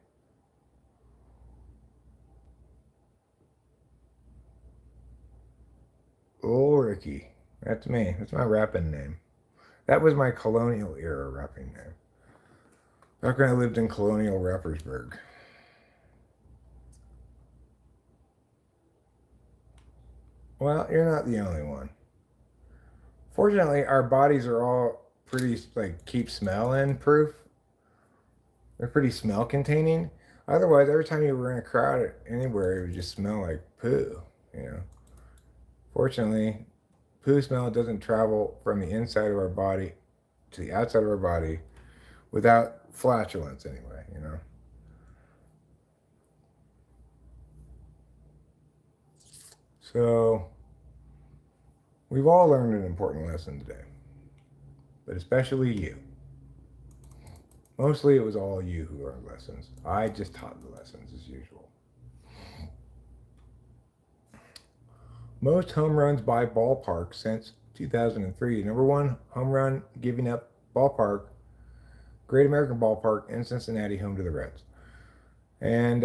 Oh, Ricky. That's me. That's my rapping name. That was my colonial era rapping name. Back when I lived in colonial Rappersburg. Well, you're not the only one. Fortunately, our bodies are all pretty, like, keep smell in proof. They're pretty smell containing. Otherwise, every time you were in a crowd anywhere, it would just smell like poo, you know. Fortunately, poo smell doesn't travel from the inside of our body to the outside of our body without flatulence, anyway, you know. So, we've all learned an important lesson today, but especially you. Mostly it was all you who learned lessons. I just taught the lessons as usual. Most home runs by ballpark since 2003. Number one home run giving up ballpark, Great American Ballpark in Cincinnati, home to the Reds. And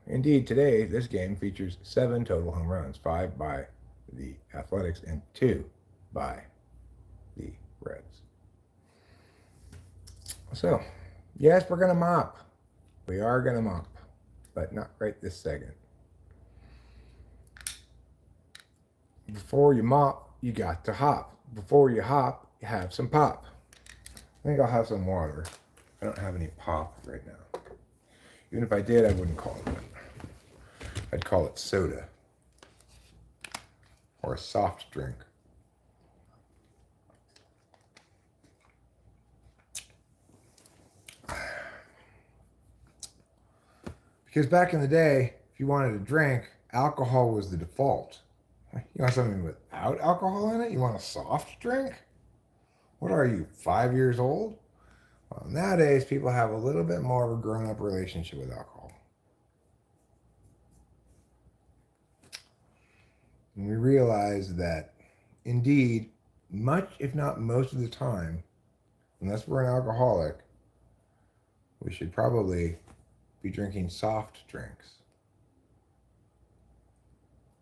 indeed, today, this game features 7 total home runs, 5 by the Athletics and 2 by the Reds. So, yes, we're going to mop. We are going to mop, but not right this second. Before you mop, you got to hop. Before you hop, you have some pop. I think I'll have some water. I don't have any pop right now. Even if I did, I wouldn't call it that. I'd call it soda. Or a soft drink. Because back in the day, if you wanted a drink, alcohol was the default. You want something without alcohol in it? You want a soft drink? What are you, 5 years old? Well, nowadays, people have a little bit more of a grown-up relationship with alcohol. And we realize that, indeed, much, if not most of the time, unless we're an alcoholic, we should probably be drinking soft drinks,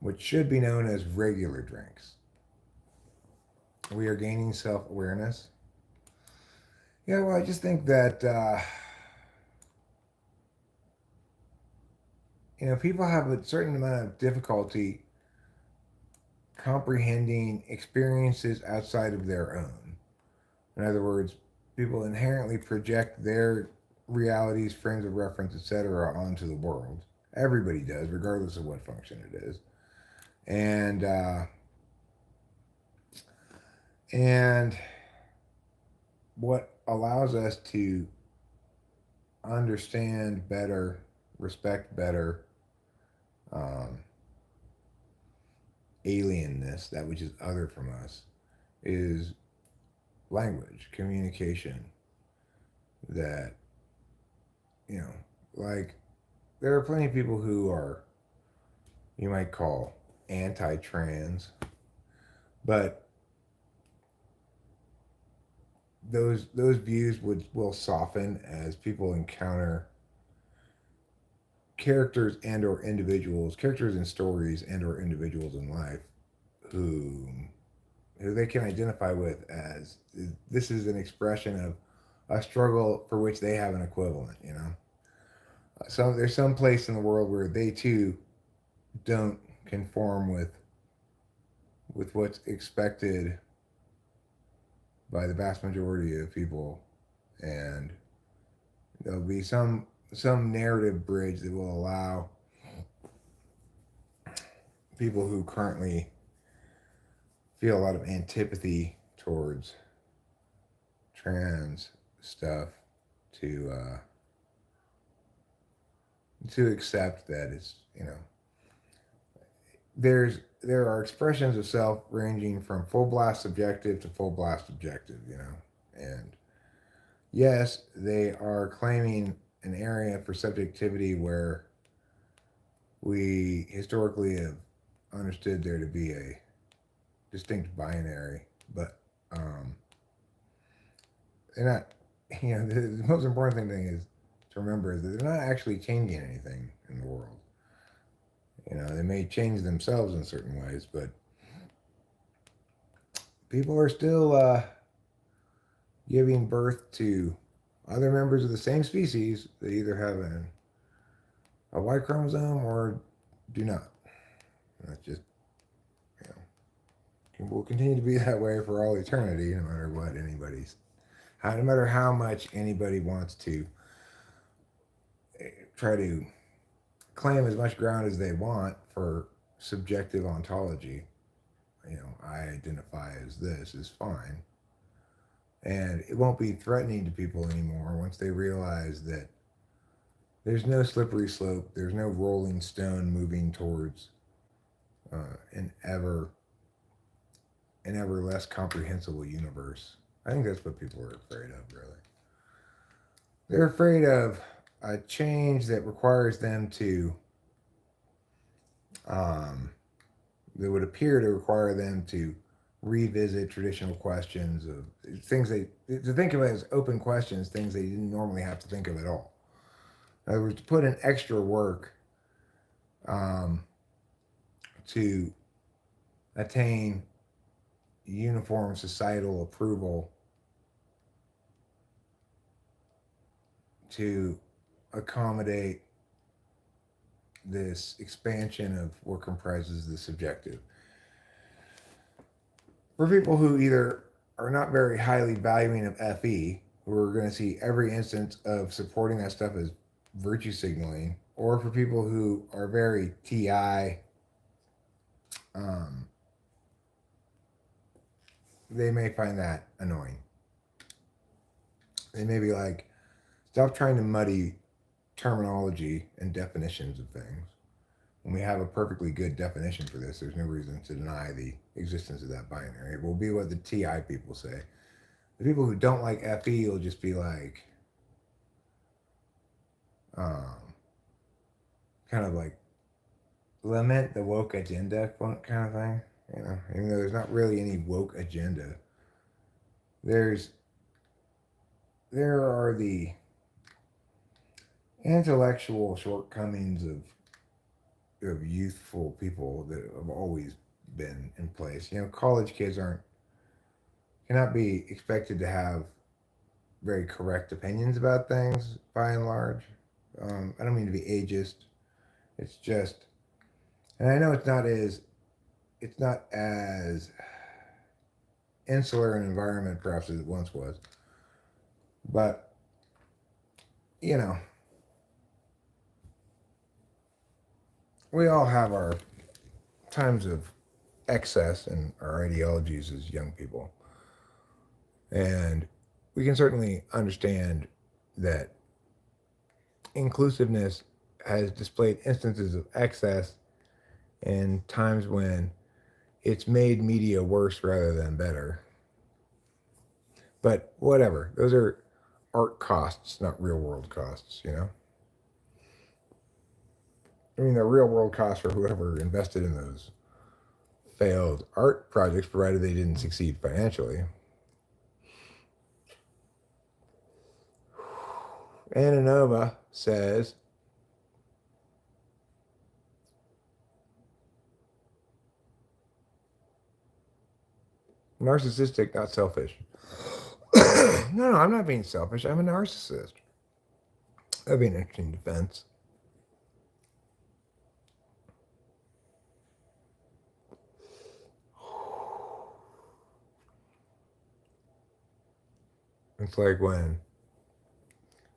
which should be known as regular drinks. We are gaining self-awareness. Yeah, well, I just think that, people have a certain amount of difficulty comprehending experiences outside of their own. In other words, people inherently project their realities, frames of reference, etc., onto the world. Everybody does, regardless of what function it is. And what allows us to understand better, respect better, alienness, that which is other from us, is language, communication. That, like, there are plenty of people who are, you might call, anti-trans, but those views will soften as people encounter characters in stories and or individuals in life who they can identify with as, this is an expression of a struggle for which they have an equivalent, So there's some place in the world where they too don't conform with what's expected by the vast majority of people, and there'll be some narrative bridge that will allow people who currently feel a lot of antipathy towards trans stuff to accept that it's, there are expressions of self ranging from full blast subjective to full blast objective, and yes, they are claiming an area for subjectivity where we historically have understood there to be a distinct binary, but they're not, the most important thing is to remember that they're not actually changing anything in the world. They may change themselves in certain ways, but people are still giving birth to other members of the same species that either have a Y chromosome or do not. That's just, you know, will continue to be that way for all eternity, no matter what no matter how much anybody wants to try to claim as much ground as they want for subjective ontology. You know, I identify as this is fine. And it won't be threatening to people anymore once they realize that there's no slippery slope, there's no rolling stone moving towards an ever less comprehensible universe. I think that's what people are afraid of, really. They're afraid of a change that requires them to, that would appear to require them to revisit traditional questions of things to think of as open questions, things they didn't normally have to think of at all. In other words, to put in extra work to attain uniform societal approval, to accommodate this expansion of what comprises the subjective. For people who either are not very highly valuing of FE, who are going to see every instance of supporting that stuff as virtue signaling, or for people who are very TI, they may find that annoying. They may be like, stop trying to muddy terminology and definitions of things. When we have a perfectly good definition for this, there's no reason to deny the existence of that binary. It will be what the TI people say. The people who don't like FE will just be like, kind of like, lament the woke agenda kind of thing. You know, even though there's not really any woke agenda, there are the intellectual shortcomings of youthful people that have always been in place. You know, college kids cannot be expected to have very correct opinions about things by and large. I don't mean to be ageist. It's just, and I know it's not as insular an environment perhaps as it once was, but you know, we all have our times of excess in our ideologies as young people. And we can certainly understand that inclusiveness has displayed instances of excess in times when it's made media worse rather than better. But whatever, those are art costs, not real world costs, you know? I mean, they're real world costs for whoever invested in those failed art projects, provided they didn't succeed financially. Ananova says, narcissistic, not selfish. No, I'm not being selfish. I'm a narcissist. That'd be an interesting defense. It's like when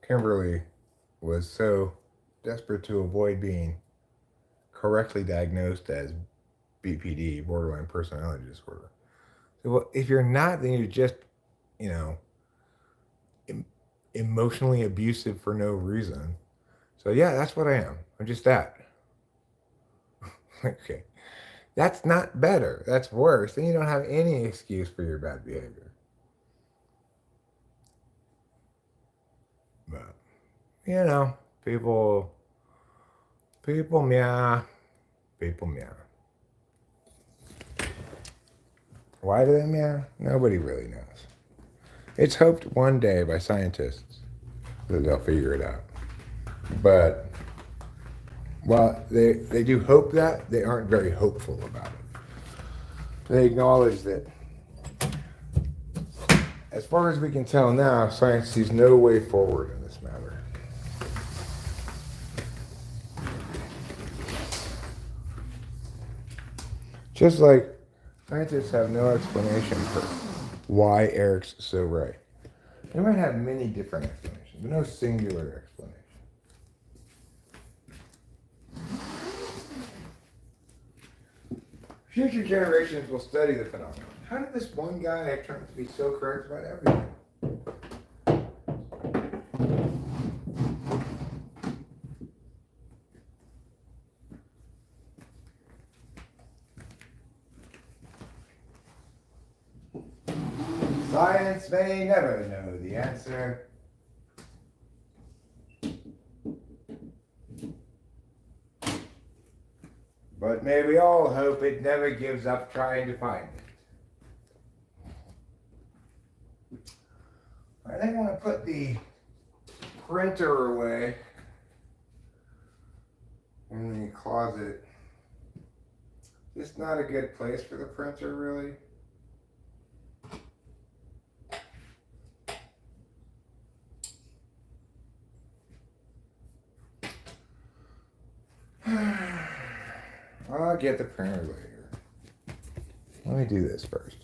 Kimberly was so desperate to avoid being correctly diagnosed as BPD, borderline personality disorder. So, well, if you're not, then you're just, you know, emotionally abusive for no reason. So yeah, that's what I am. I'm just that. Okay. That's not better. That's worse. Then you don't have any excuse for your bad behavior. But, you know, people meow. People meow. Why do they meow? Nobody really knows. It's hoped one day by scientists that they'll figure it out. But while they do hope that, they aren't very hopeful about it. They acknowledge that as far as we can tell now, science sees no way forward in this matter. Just like scientists have no explanation for why Eric's so right. They might have many different explanations, but no singular explanation. Future generations will study the phenomenon. How did this one guy turn out to be so correct about everything? Science may never know the answer. But may we all hope it never gives up trying to find it. I think I'm going to put the printer away in the closet. It's not a good place for the printer, really. I'll get the printer later. Let me do this first.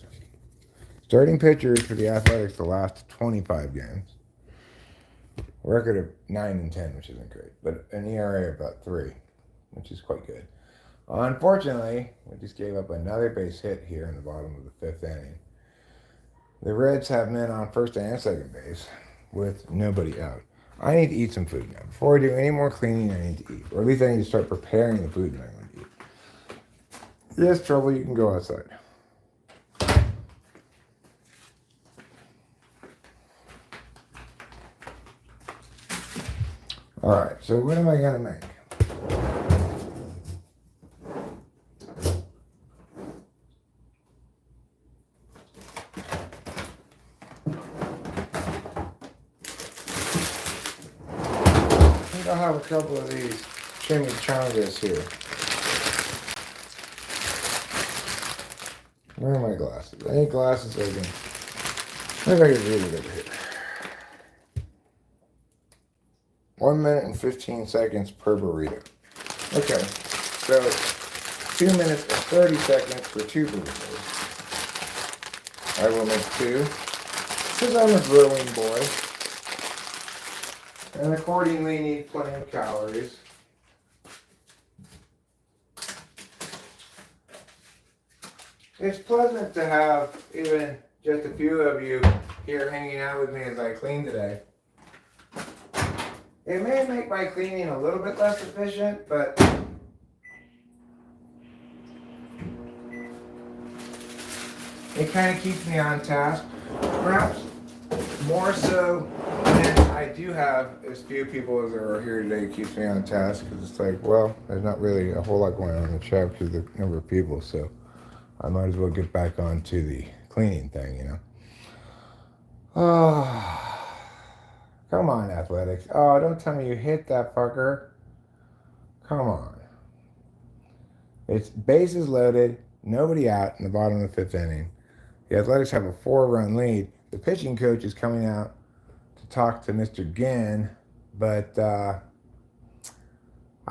Starting pitchers for the Athletics the last 25 games. Record of 9-10, which isn't great, but an ERA of about 3, which is quite good. Unfortunately, we just gave up another base hit here in the bottom of the 5th inning. The Reds have men on first and second base with nobody out. I need to eat some food now. Before I do any more cleaning, I need to eat. Or at least I need to start preparing the food that I'm going to eat. Yes, Trouble, you can go outside. Alright, so what am I going to make? I think I'll have a couple of these chimichangas here. Where are my glasses? I need glasses again. Maybe I can read it over here. 1 minute and 15 seconds per burrito. Okay, so 2 minutes and 30 seconds for 2 burritos. I will make 2, because I'm a growing boy, and accordingly need plenty of calories. It's pleasant to have even just a few of you here hanging out with me as I clean today. It may make my cleaning a little bit less efficient, but it kind of keeps me on task. Perhaps more so than I do have as few people as there are here today. It keeps me on task because it's like, well, there's not really a whole lot going on in the shop because of the number of people, so I might as well get back onto the cleaning thing, you know. Oh. Come on, Athletics. Oh, don't tell me you hit that fucker. Come on. It's bases loaded, nobody out in the bottom of the 5th inning. The Athletics have a 4-run lead. The pitching coach is coming out to talk to Mr. Ginn, but I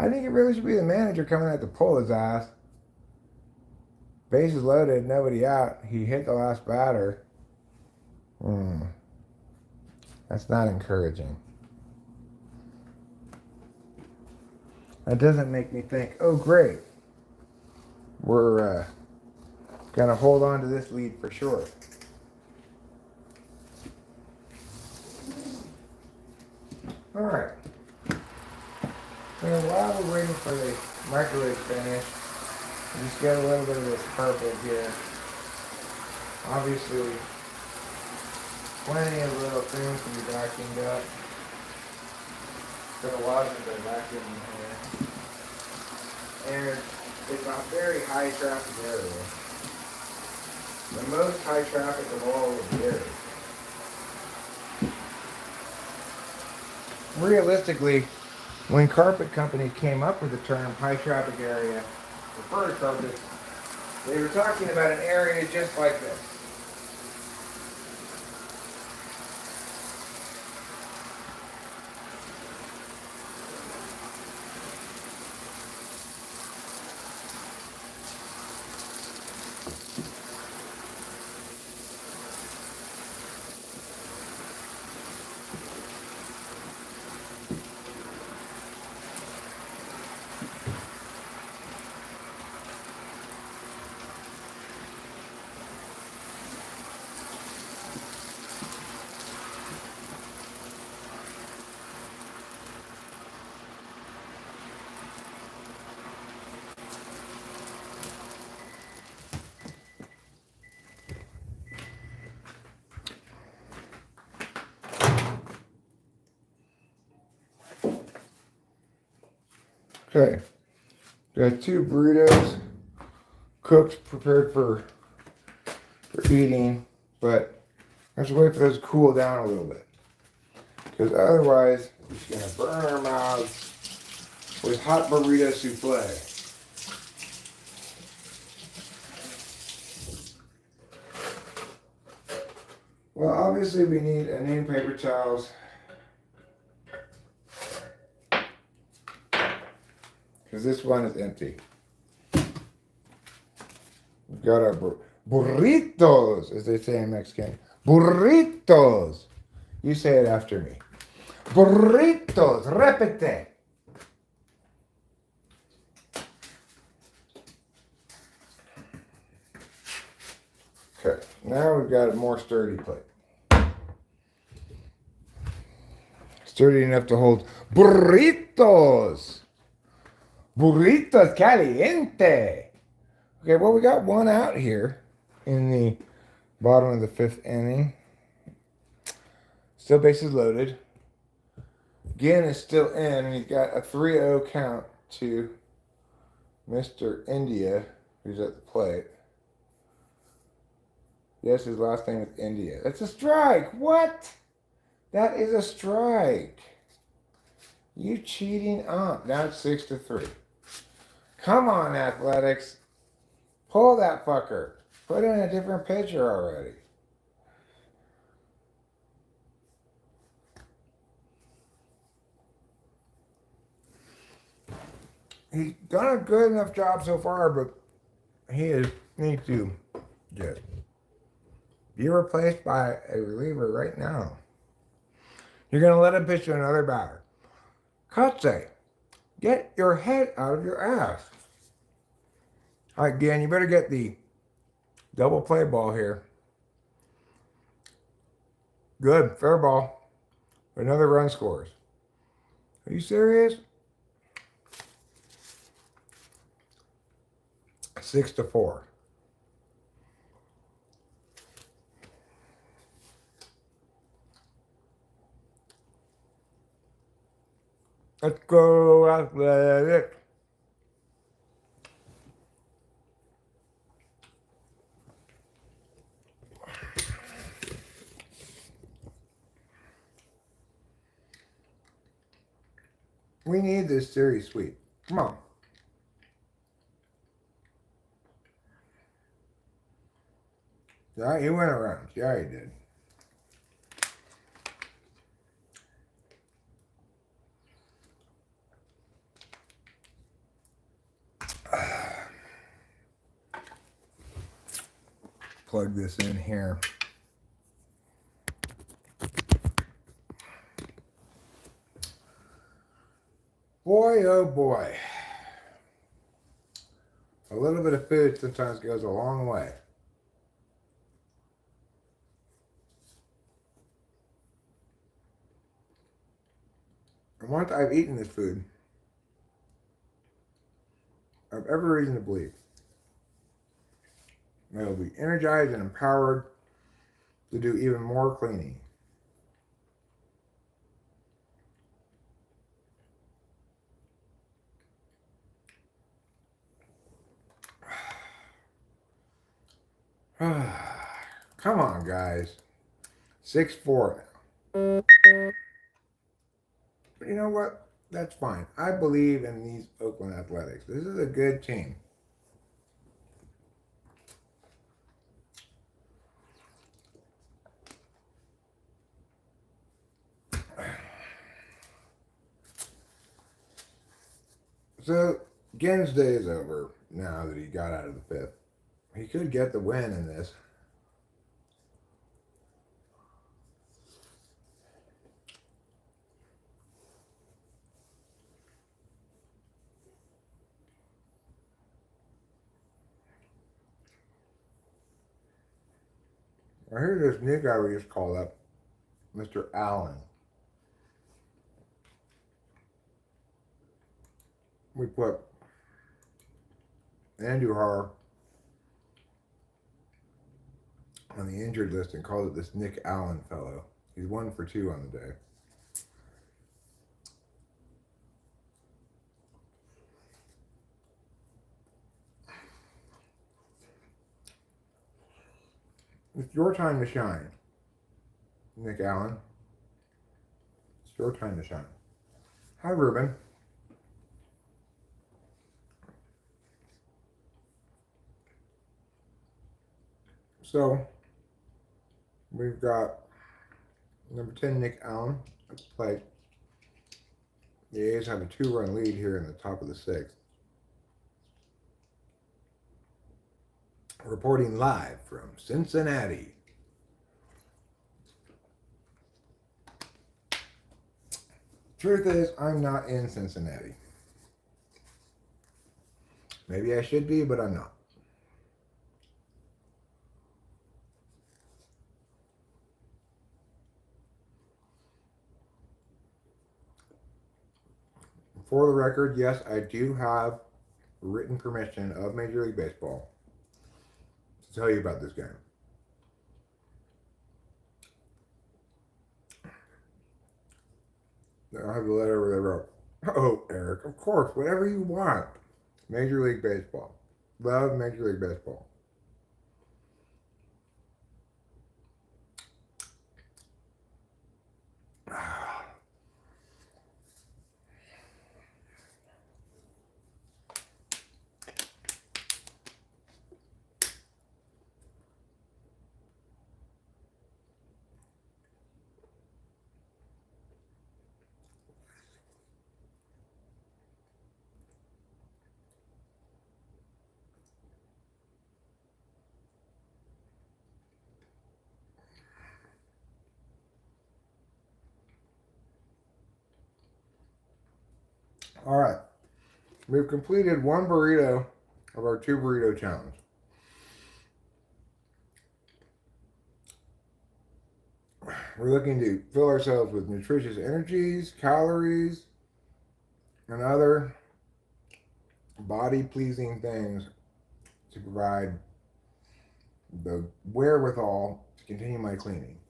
think it really should be the manager coming out to pull his ass. Bases loaded, nobody out. He hit the last batter. That's not encouraging. That doesn't make me think, oh great, we're going to hold on to this lead for sure. Alright. So while we're waiting for the microwave to finish, just get a little bit of this purple here. Obviously, plenty of little things can be vacuumed up. There are a lot of them vacuuming here. And it's a very high traffic area. The most high traffic of all of the areas. Realistically, when carpet companies came up with the term high traffic area for furniture carpets, they were talking about an area just like this. Okay. Got 2 burritos cooked, prepared for eating, but I have to wait for those to cool down a little bit. Because otherwise, it's going to burn our mouths with hot burrito souffle. Well, obviously we need a new paper towels. Because this one is empty. We've got our burritos, as they say in Mexican. Burritos. You say it after me. Burritos. Repete. Okay, now we've got a more sturdy plate. Sturdy enough to hold burritos. Burritos caliente. Okay, well, we got one out here in the bottom of the 5th inning. Still bases loaded. Ginn is still in, and he's got a 3-0 count to Mr. India, who's at the plate. Yes, his last name is India. That's a strike. What? That is a strike. You cheating ump. Now it's 6-3. Come on, Athletics. Pull that fucker. Put in a different pitcher already. He's done a good enough job so far, but needs to just be replaced by a reliever right now. You're going to let him pitch to another batter. Kotze, get your head out of your ass. All right, Ginn, you better get the double play ball here. Good, fair ball. Another run scores. Are you serious? 6-4. Let's go Athletic. We need this series sweep. Come on. Yeah, he went around. Yeah, he did. Plug this in here. Boy, oh boy. A little bit of food sometimes goes a long way. And once I've eaten this food, I have every reason to believe I will be energized and empowered to do even more cleaning. Come on, guys. 6-4 now. But you know what? That's fine. I believe in these Oakland Athletics. This is a good team. So, Ginn's day is over now that he got out of the 5th. He could get the win in this. I heard this new guy we just called up, Mr. Allen. We put Andrew Har on the injured list and called it this Nick Allen fellow. He's 1 for 2 on the day. It's your time to shine, Nick Allen. It's your time to shine. Hi, Ruben. So, we've got number 10, Nick Allen at the plate. The A's have a 2-run lead here in the top of the 6th. Reporting live from Cincinnati. Truth is, I'm not in Cincinnati. Maybe I should be, but I'm not. For the record, yes, I do have written permission of Major League Baseball to tell you about this game. I have the letter where they wrote, "Oh, Eric, of course, whatever you want. Major League Baseball. Love Major League Baseball." All right. We've completed one burrito of our 2 burrito challenge. We're looking to fill ourselves with nutritious energies, calories, and other body-pleasing things to provide the wherewithal to continue my cleaning.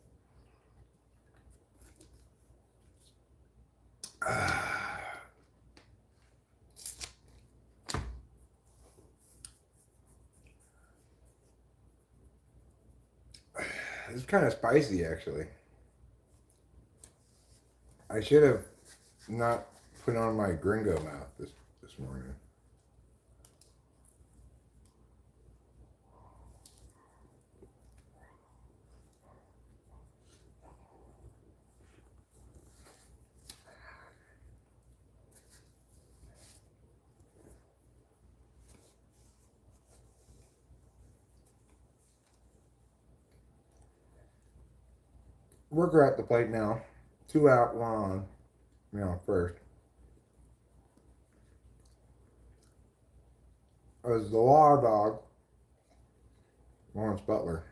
It's kind of spicy, actually. I should have not put on my gringo mouth this morning. Worker at the plate now. 2 out, 1 on. First. As the law dog, Lawrence Butler.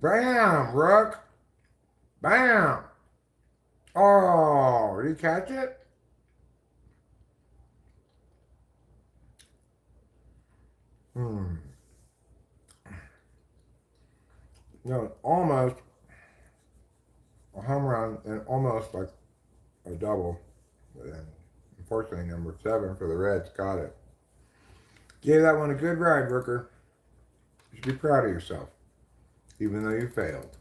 Bam, Rook. Bam. Oh, did he catch it? No, almost a home run and almost like a double. But then, unfortunately, number 7 for the Reds got it. Gave that one a good ride, Rooker. You should be proud of yourself, even though you failed.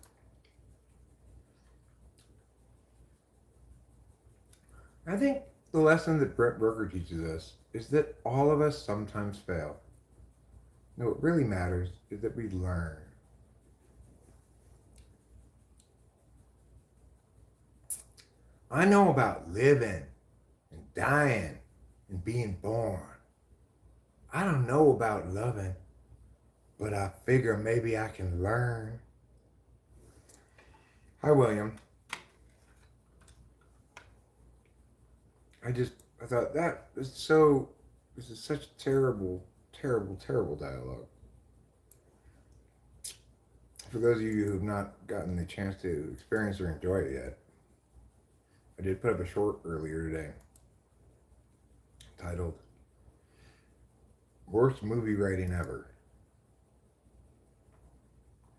I think the lesson that Brett Rooker teaches us is that all of us sometimes fail. No, what really matters is that we learn. I know about living and dying and being born. I don't know about loving, but I figure maybe I can learn. Hi, William. I thought this is such terrible dialogue. For those of you who have not gotten the chance to experience or enjoy it yet, I did put up a short earlier today titled "Worst Movie Writing Ever."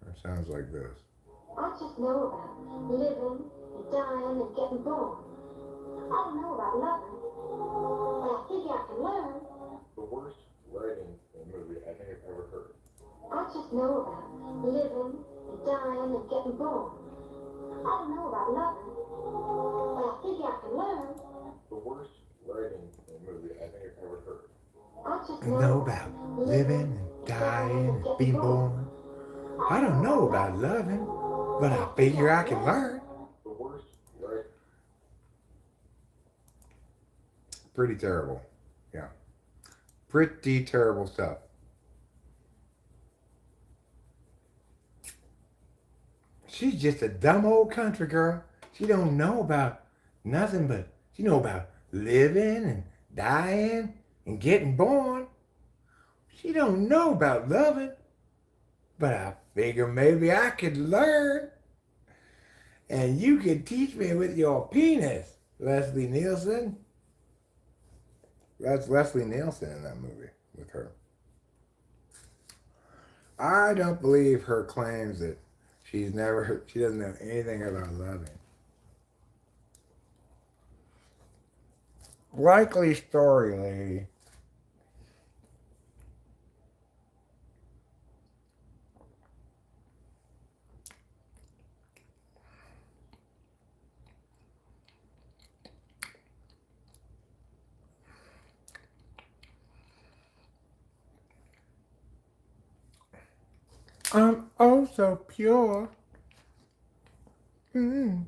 It sounds like this. I just know about living, dying, and getting born. don't know about loving, but I figure I can learn. The worst writing in a movie I think I've ever heard. I just know about living and dying and getting born. I don't know about loving, but I figure I can learn. The worst writing in a movie I think I've ever heard. I just Know about living and dying and being born. I don't know about loving, but I figure I can learn. The worst writing. Pretty terrible. Yeah. Pretty terrible stuff. She's just a dumb old country girl. She don't know about nothing but she know about living and dying and getting born. She don't know about loving. But I figure maybe I could learn. And you could teach me with your penis, Leslie Nielsen. That's Leslie Nielsen in that movie with her. I don't believe her claims that she doesn't know anything about loving. Likely story, lady. I'm oh so pure. Mm.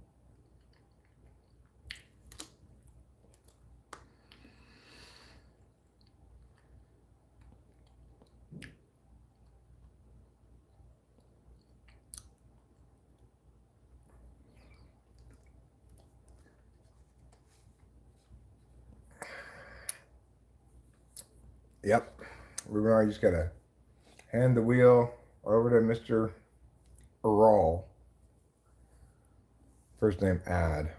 Yep. Ruben, I just gotta hand the wheel over to Mr. Aral. First name Ad.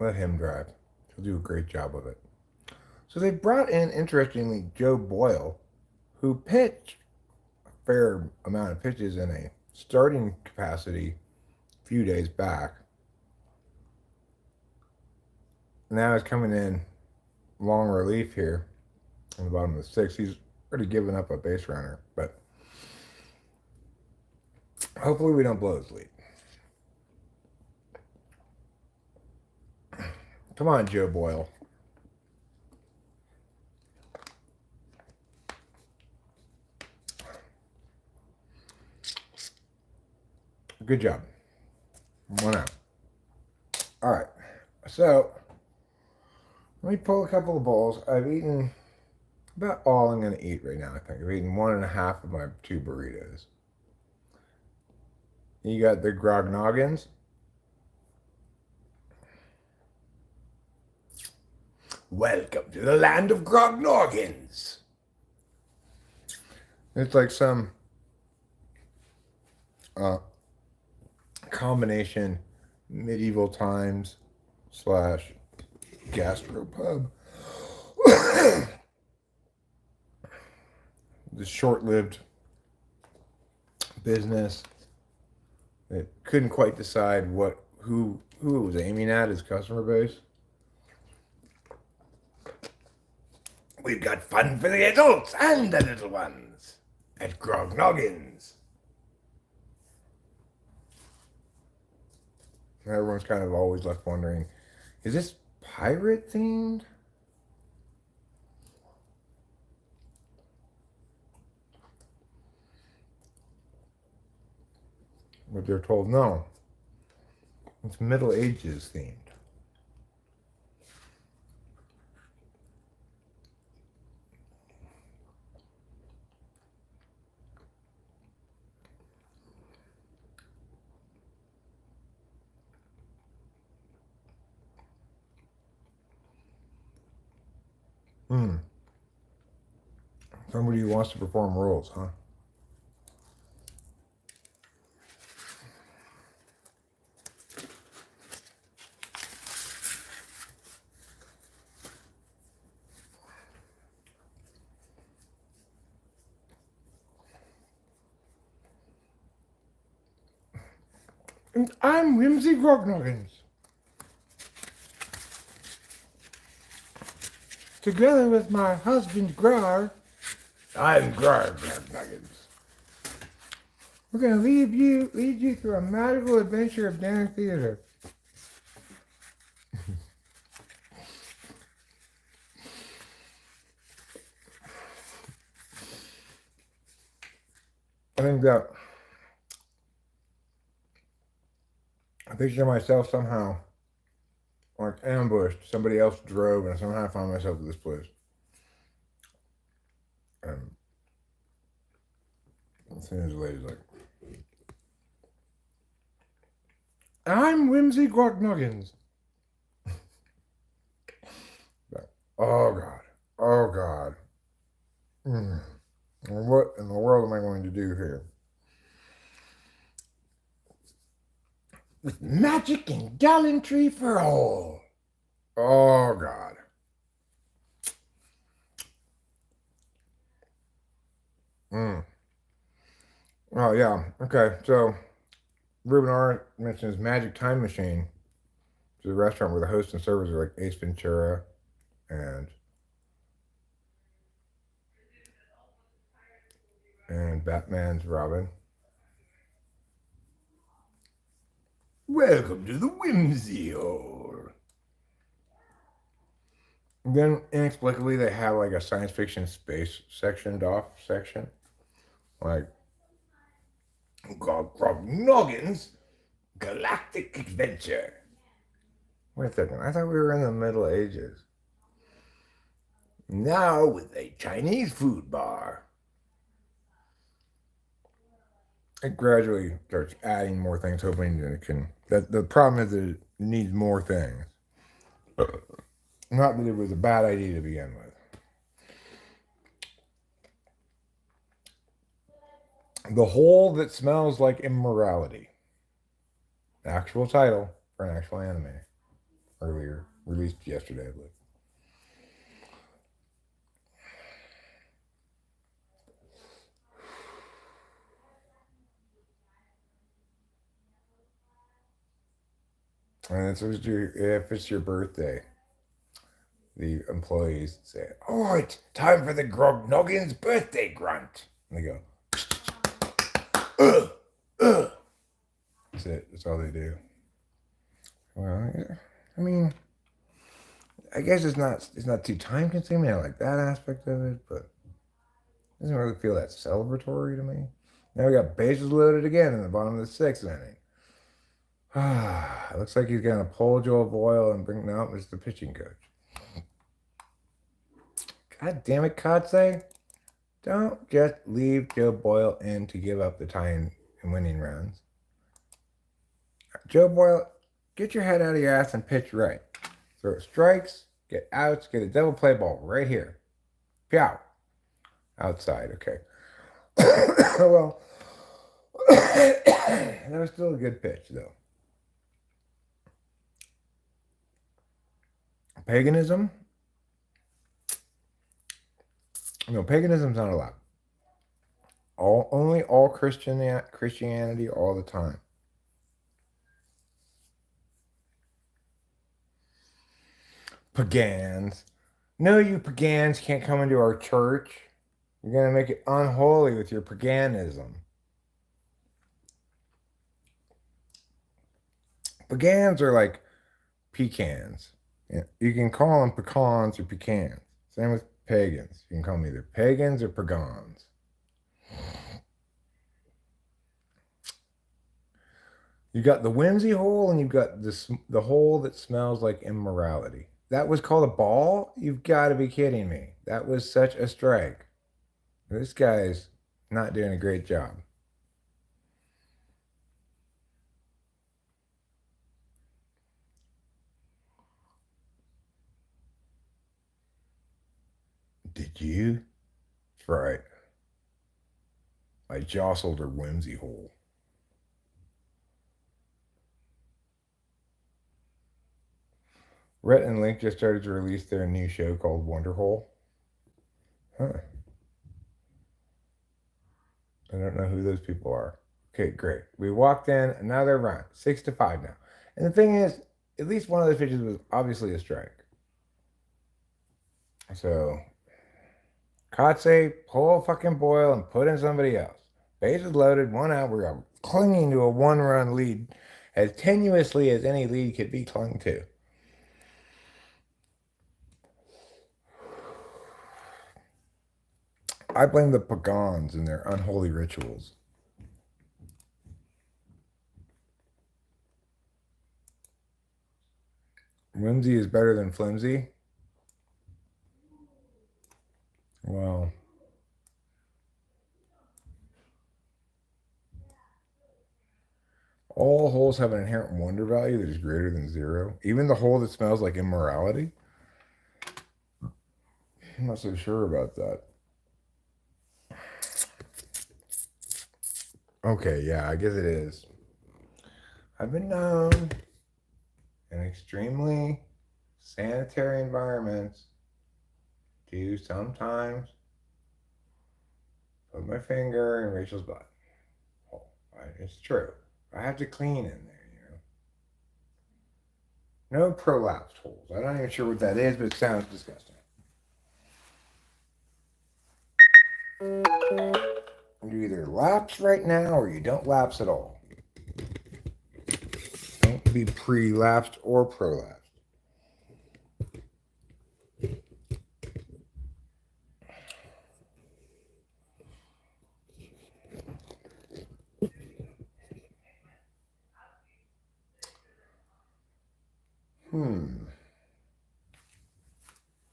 Let him drive. He'll do a great job of it. So they brought in, interestingly, Joe Boyle, who pitched a fair amount of pitches in a starting capacity a few days back. Now he's coming in long relief here on the bottom of the sixth. He's already given up a base runner, but hopefully we don't blow his lead. Come on, Joe Boyle. Good job. 1 out. All right. So let me pull a couple of bowls. I've eaten about all I'm going to eat right now, I think. I've eaten 1.5 of my 2 burritos. You got the grognoggins. Welcome to the land of grognoggins. It's like some combination medieval times / gastropub. The short-lived business that couldn't quite decide who it was aiming at as customer base. We've got fun for the adults and the little ones at Grognoggins. Everyone's kind of always left wondering, is this pirate themed? But they're told no. It's Middle Ages themed. Somebody who wants to perform roles, huh? And I'm Whimsy Grognoggins. Together with my husband Grar, I'm Grognoggins. we're gonna lead you through a magical adventure of Dan Theater. I think that I picture myself somehow like ambushed. Somebody else drove, and somehow I found myself at this place. And as soon as the lady's like, I'm Whimsy Grognoggins. Oh God. Oh God. What in the world am I going to do here? With magic and gallantry for all. Oh God. Oh yeah. Okay. So Ruben R mentions Magic Time Machine, which is a restaurant where the host and servers are like Ace Ventura and Batman's Robin. Welcome to the Whimsy Hole. And then inexplicably they have like a science fiction space sectioned off section. Like Noggins Galactic Adventure. Wait a second, I thought we were in the Middle Ages. Now with a Chinese food bar. It gradually starts adding more things, hoping that it can. That the problem is that it needs more things. Not that it was a bad idea to begin with. The Hole That Smells Like Immorality. Actual title for an actual anime. Earlier, released yesterday, I believe. And if it's your birthday, the employees say, "Oh, it's time for the Grognoggins birthday grunt." And they go, ugh, ugh. That's it. That's all they do. Well, I mean, I guess it's not too time consuming. I like that aspect of it, but it doesn't really feel that celebratory to me. Now we got bases loaded again in the bottom of the sixth inning. It looks like he's gonna pull Joel Boyle and bring out as the pitching coach. God damn it, Kotsay. Don't just leave Joe Boyle in to give up the tie and winning runs. Joe Boyle, get your head out of your ass and pitch right. Throw strikes, get outs, get a double play ball right here. Pow. Outside, okay. Well, that was still a good pitch, though. Paganism? No, paganism's not allowed. Only all Christianity all the time. Pagans. No, you pagans can't come into our church. You're going to make it unholy with your paganism. Pagans are like pecans. You can call them pecans or pecans. Same with pagans. You can call them either pagans or pagans. You got the whimsy hole and you've got the hole that smells like immorality. That was called a ball? You've got to be kidding me. That was such a strike. This guy's not doing a great job. Did you? That's right. I jostled her whimsy hole. Rhett and Link just started to release their new show called Wonderhole. Huh. I don't know who those people are. Okay, great. We walked in, another run, 6-5 now. And the thing is, at least one of the pitches was obviously a strike. So, Kotze, pull a fucking Boyle and put in somebody else. Bases loaded, 1 out. We're clinging to a 1-run lead as tenuously as any lead could be clung to. I blame the Pagans and their unholy rituals. Whimsy is better than flimsy. Well, all holes have an inherent wonder value that is greater than 0. Even the hole that smells like immorality. I'm not so sure about that. Okay, yeah, I guess it is. I've been known in extremely sanitary environments to sometimes put my finger in Rachel's butt. Oh, it's true. I have to clean in there, you know. No prolapsed holes. I'm not even sure what that is, but it sounds disgusting. You either lapse right now or you don't lapse at all. Don't be pre-lapsed or prolapsed.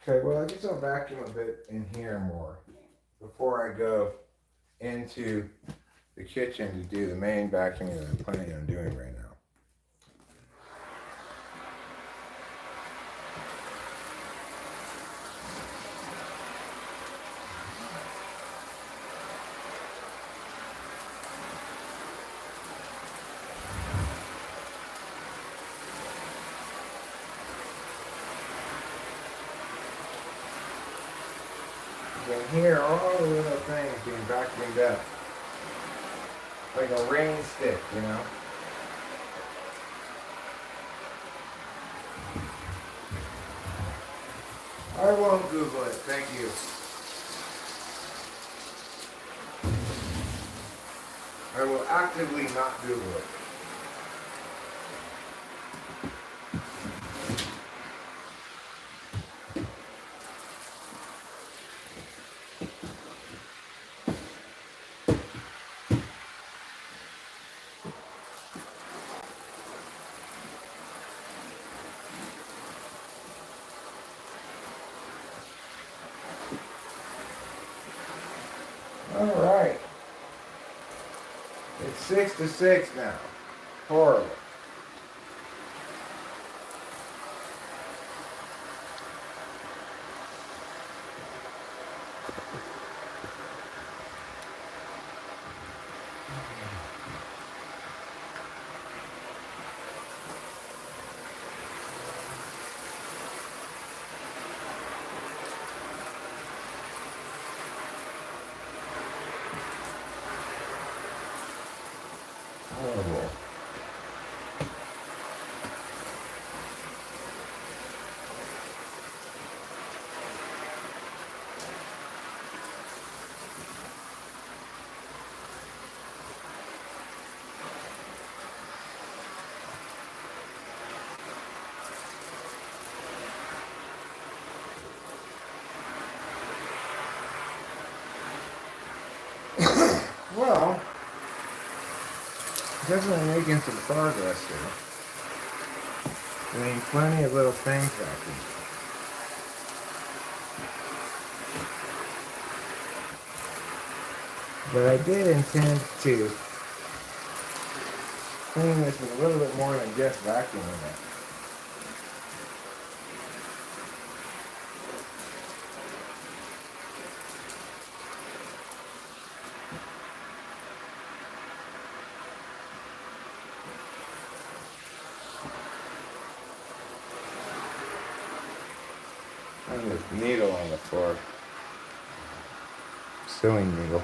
Okay, well, I guess I'll vacuum a bit in here more before I go into the kitchen to do the main vacuuming that I'm planning on doing right now. You can hear all the little things being vacuumed up. Like a rain stick, you know? I won't Google it, thank you. I will actively not Google it. All right. It's 6-6 now. Horrible. Horrible. Well, definitely making some progress here. Doing plenty of little things vacuum. But I did intend to clean this with a little bit more than just vacuuming it. And this needle on the floor. Sewing needle.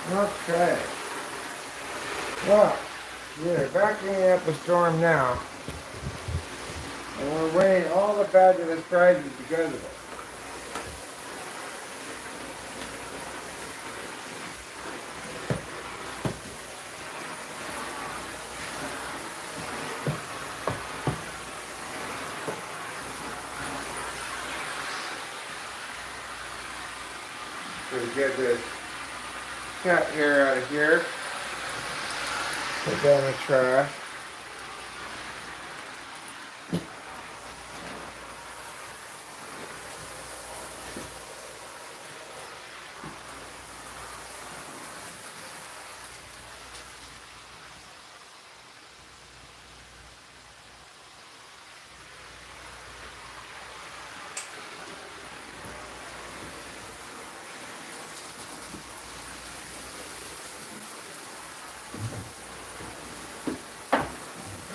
Okay. Well, we're vacuuming up a storm now. And we're winning all the fabulous prizes because of it. So we get this cat hair out of here. Put that in the trash.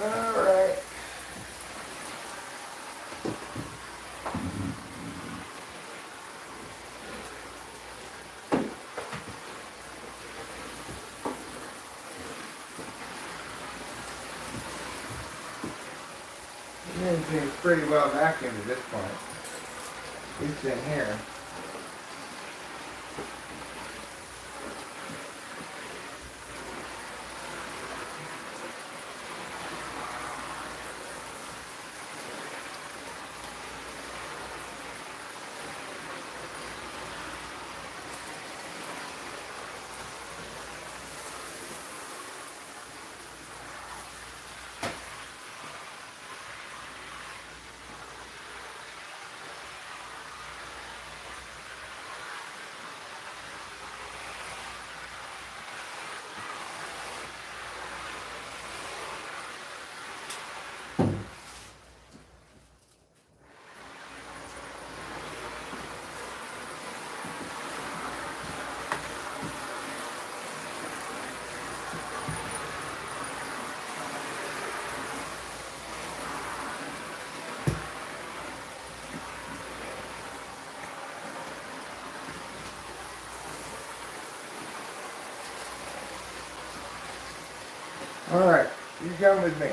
Alright. Everything's pretty well vacuumed at this point. It's in here. Alright, you come with me.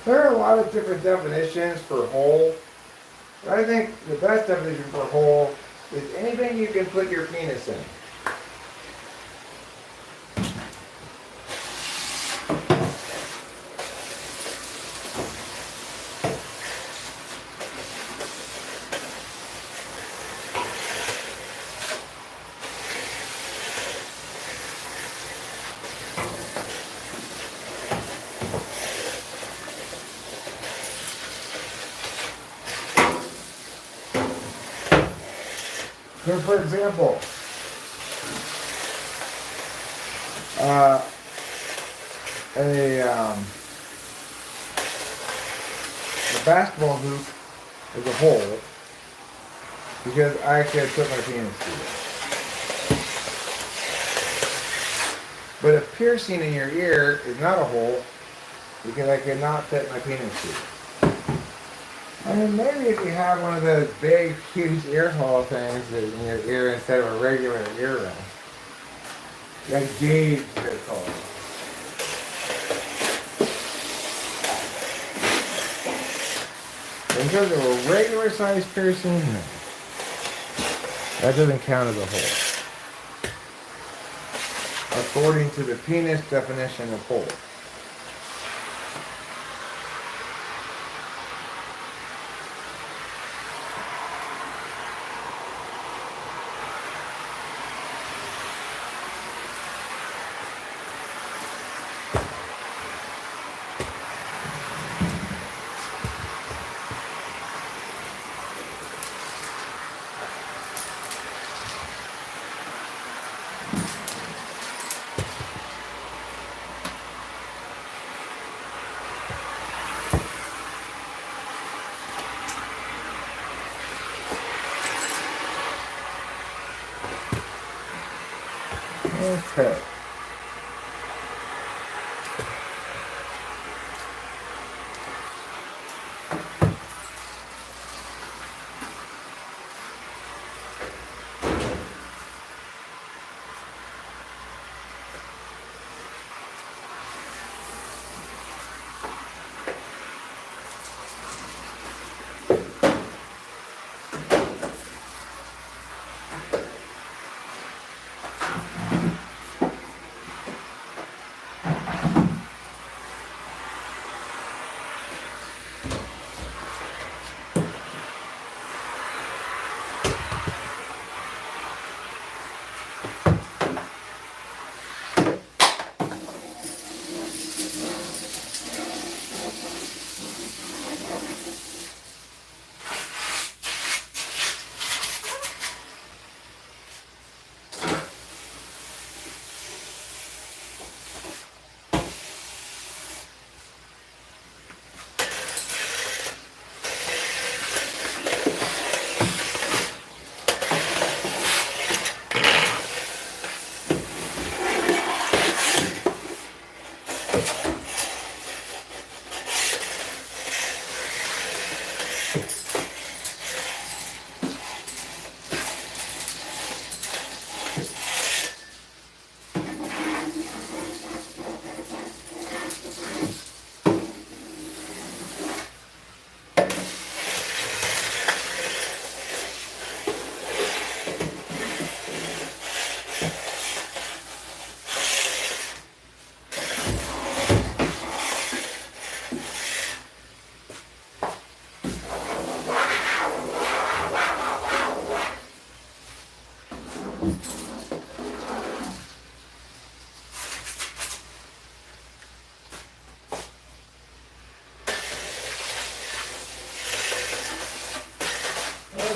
There are a lot of different definitions for hole, but I think the best definition for hole is anything you can put your penis in. So for example, a basketball hoop is a hole because I could put my penis through it. But a piercing in your ear is not a hole because I could not fit my penis through it. I mean, maybe if you have one of those big, huge ear hole things in your ear instead of a regular ear ring. Like gauge, they're called. In terms of a regular size piercing, no. That doesn't count as a hole. According to the penis definition of hole. Okay.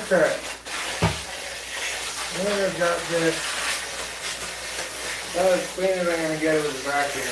Okay. Then I've got this. About as clean as I'm going to get it with the vacuum.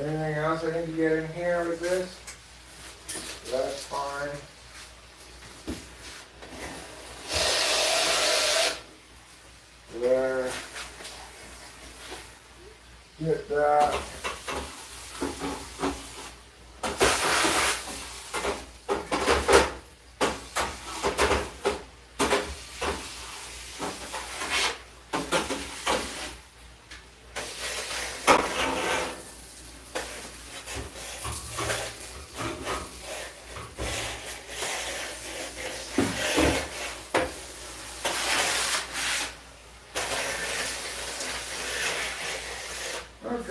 Anything else I need to get in here with this? That's fine. There. Get that.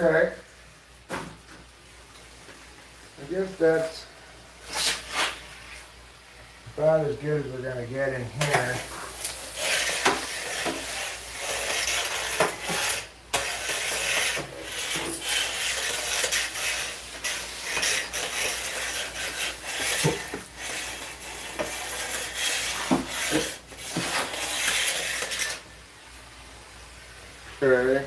Okay. I guess that's about as good as we're going to get in here. Okay.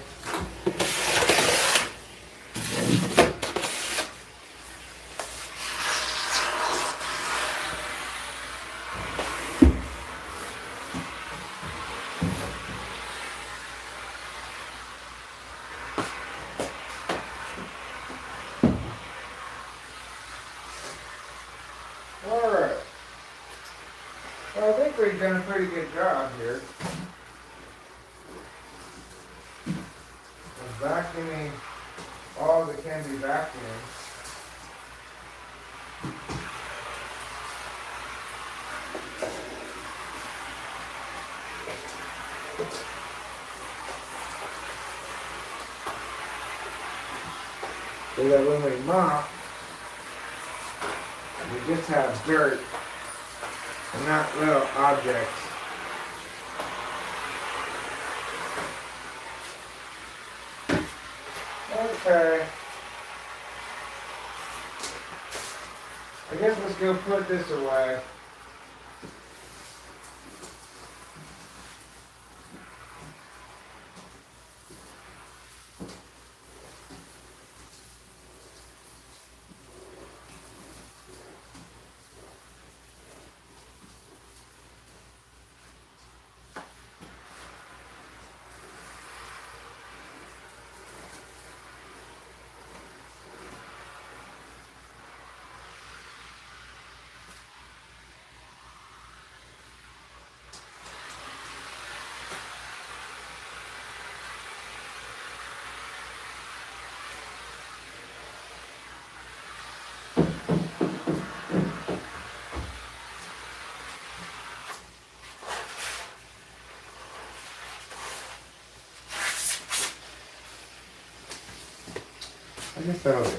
Alright. Well, I think we've done a pretty good job here of vacuuming all that can be vacuumed. So that when we mop, we just have dirt and not little objects. Okay. I guess let's go put this away. I guess that'll do.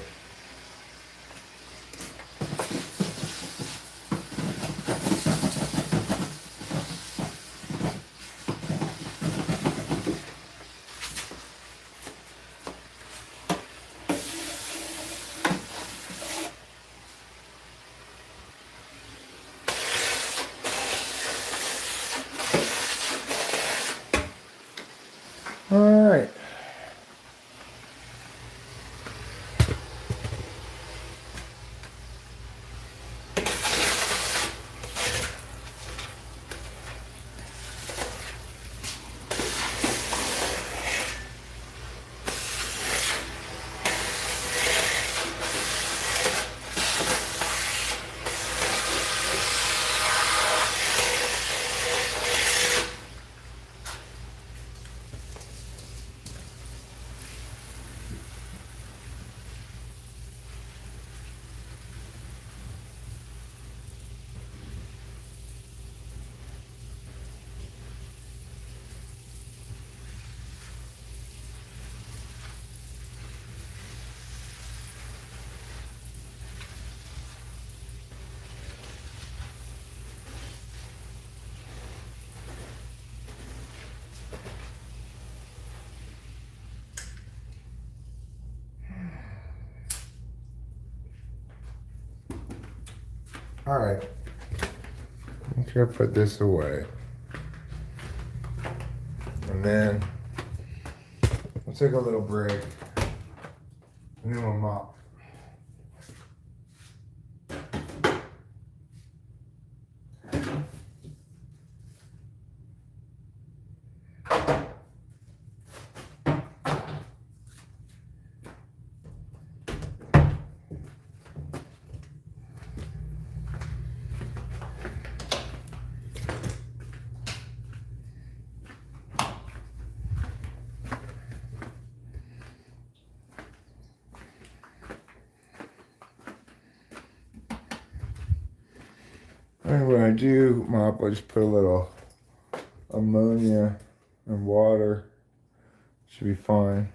All right. All right. I'm gonna put this away. And then we'll take a little break. And then we'll mop. And when I do mop, I just put a little ammonia and water. Should be fine.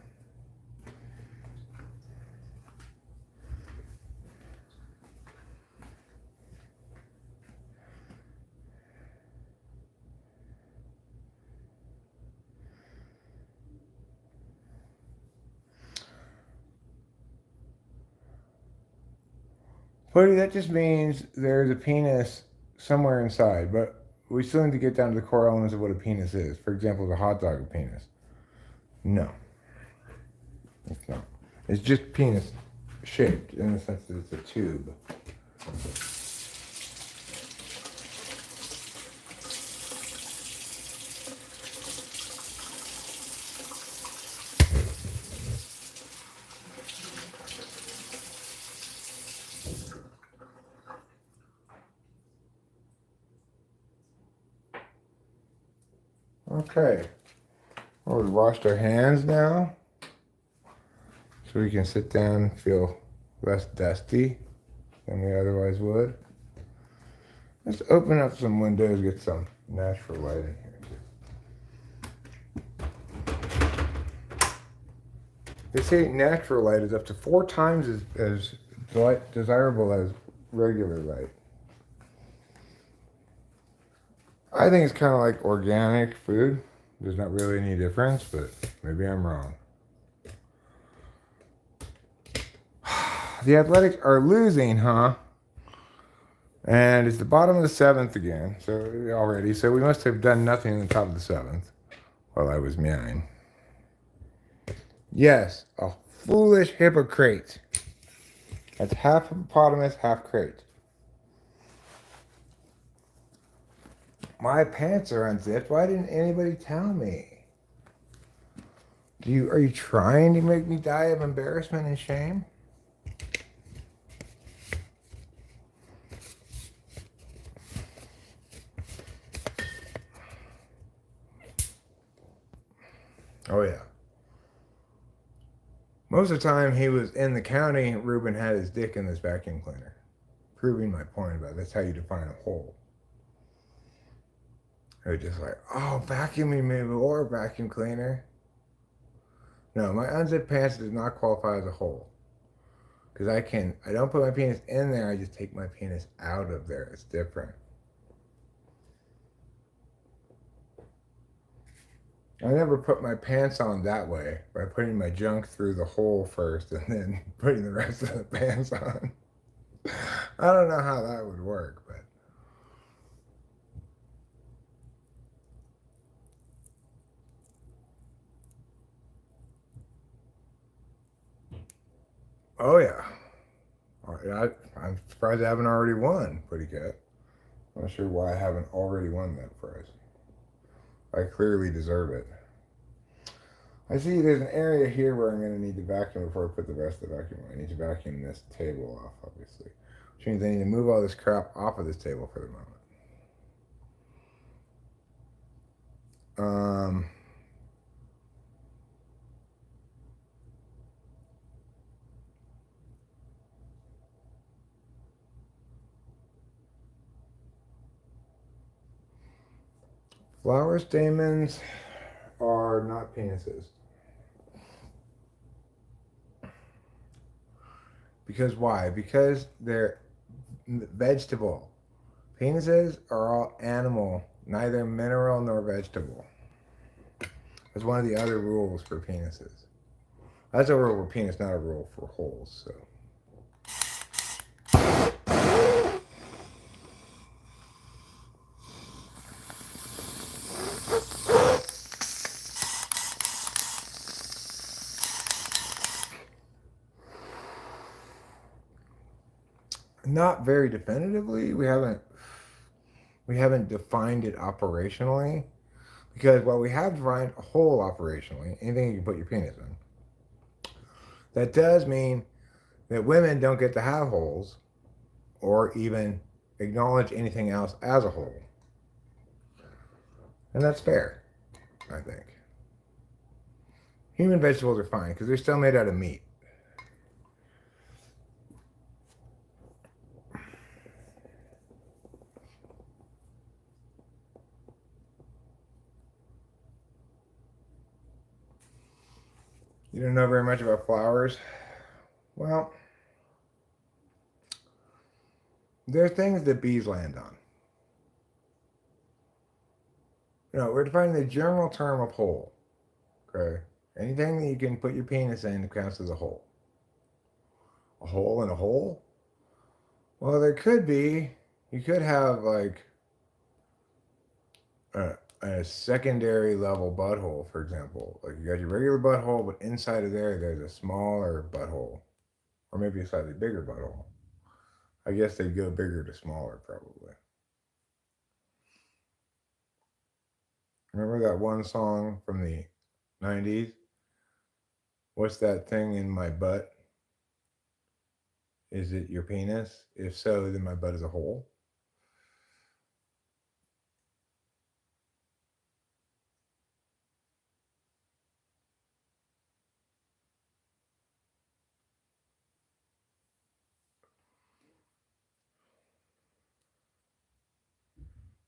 Buddy, that just means there's a penis somewhere inside, but we still need to get down to the core elements of what a penis is. For example, the hot dog a penis. No, it's not. It's just penis shaped in the sense that it's a tube. Okay. Well, we washed our hands now, so we can sit down and feel less dusty than we otherwise would. Let's open up some windows, get some natural light in here. They say natural light is up to 4 times as desirable as regular light. I think it's kind of like organic food. There's not really any difference, but maybe I'm wrong. The Athletics are losing, huh? And it's the bottom of the seventh again. So already. So we must have done nothing in the top of the seventh while I was meowing. Yes, a foolish hypocrite. That's half hippopotamus, half crate. My pants are unzipped. Why didn't anybody tell me? Are you trying to make me die of embarrassment and shame? Oh yeah. Most of the time he was in the county, Ruben had his dick in this vacuum cleaner. Proving my point about that's how you define a hole. It was just like, oh, vacuum remover or vacuum cleaner. No, my unzipped pants does not qualify as a hole. Because I don't put my penis in there, I just take my penis out of there. It's different. I never put my pants on that way, by putting my junk through the hole first and then putting the rest of the pants on. I don't know how that would work, but. Oh yeah. I'm surprised I haven't already won, Pretty Cat. I'm not sure why I haven't already won that prize. I clearly deserve it. I see there's an area here where I'm going to need to vacuum before I put the rest of the vacuum on. I need to vacuum this table off, obviously. Which means I need to move all this crap off of this table for the moment. Flower stamens are not penises. Because why? Because they're vegetable. Penises are all animal, neither mineral nor vegetable. That's one of the other rules for penises. That's a rule for penis, not a rule for holes, so. Not very definitively. We haven't defined it operationally, because while we have defined a hole operationally, anything you can put your penis in, that does mean that women don't get to have holes or even acknowledge anything else as a hole. And that's fair, I think. Human vegetables are fine because they're still made out of meat. You don't know very much about flowers? Well, they're things that bees land on. We're defining the general term of hole. Okay? Anything that you can put your penis in counts as a hole. A hole in a hole? Well, there could be. You could have like a secondary level butthole, for example. Like you got your regular butthole, but inside of there's a smaller butthole. Or maybe a slightly bigger butthole. I guess they'd go bigger to smaller, probably. Remember that one song from the 90s? What's that thing in my butt? Is it your penis? If so, then my butt is a hole.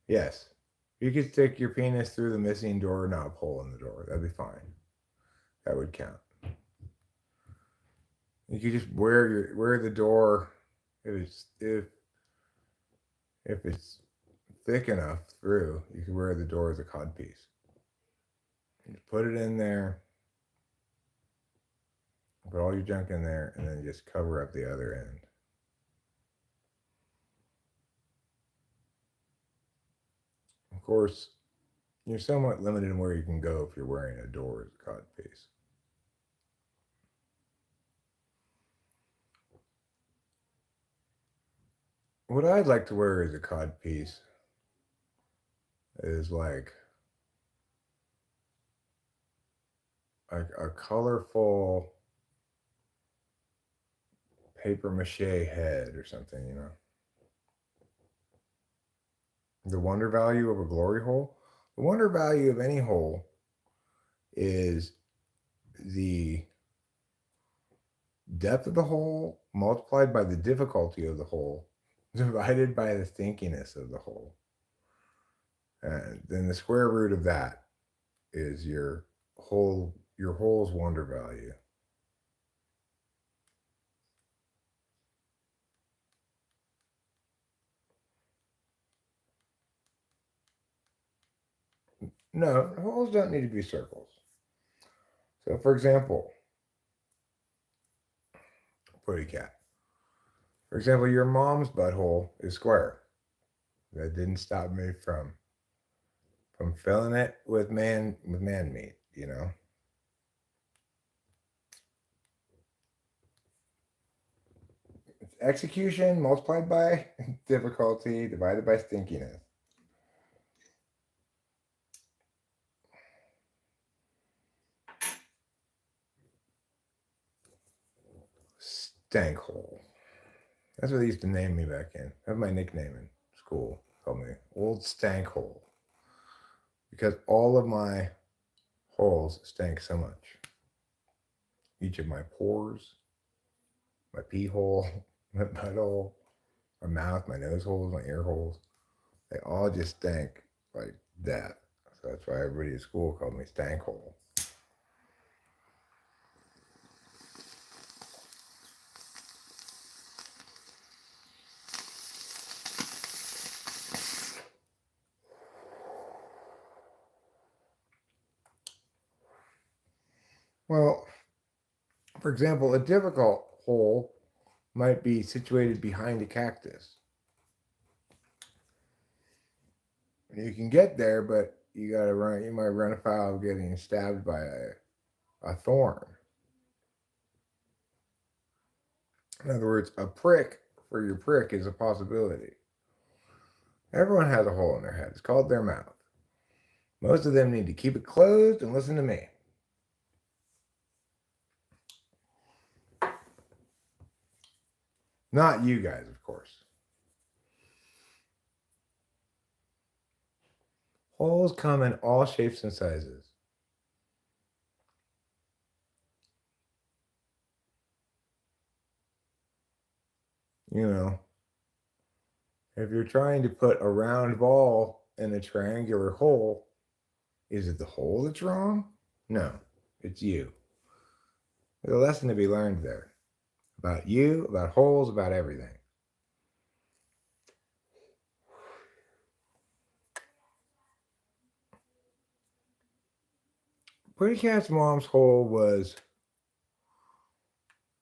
Yes. You could stick your penis through the missing doorknob hole in the door. That'd be fine. That would count. You could just wear the door if it's thick enough through, you could wear the door as a codpiece. You put it in there, Put all your junk in there and then just cover up the other end. Of course, you're somewhat limited in where you can go if you're wearing a door as a cod piece. What I'd like to wear as a cod piece is like a colorful paper mache head or something, you know. The wonder value of a glory hole. The wonder value of any hole is the depth of the hole multiplied by the difficulty of the hole divided by the stinkiness of the hole. And then the square root of that is your hole's wonder value. No, holes don't need to be circles. So for example, putty cat. For example, your mom's butthole is square. That didn't stop me from filling it with man meat, you know. It's execution multiplied by difficulty divided by stinkiness. Stank hole. That's what they used to name me back in. That's my nickname in school. Called me Old Stank Hole. Because all of my holes stank so much. Each of my pores, my pee hole, my butt hole, my mouth, my nose holes, my ear holes, they all just stank like that. So that's why everybody at school called me Stank Hole. Well, for example, a difficult hole might be situated behind a cactus. You can get there, but you might run afoul of getting stabbed by a thorn. In other words, a prick for your prick is a possibility. Everyone has a hole in their head. It's called their mouth. Most of them need to keep it closed and listen to me. Not you guys, of course. Holes come in all shapes and sizes. You know, if you're trying to put a round ball in a triangular hole, is it the hole that's wrong? No, it's you. There's a lesson to be learned there about you, about holes, about everything. Pretty Cat's mom's hole was,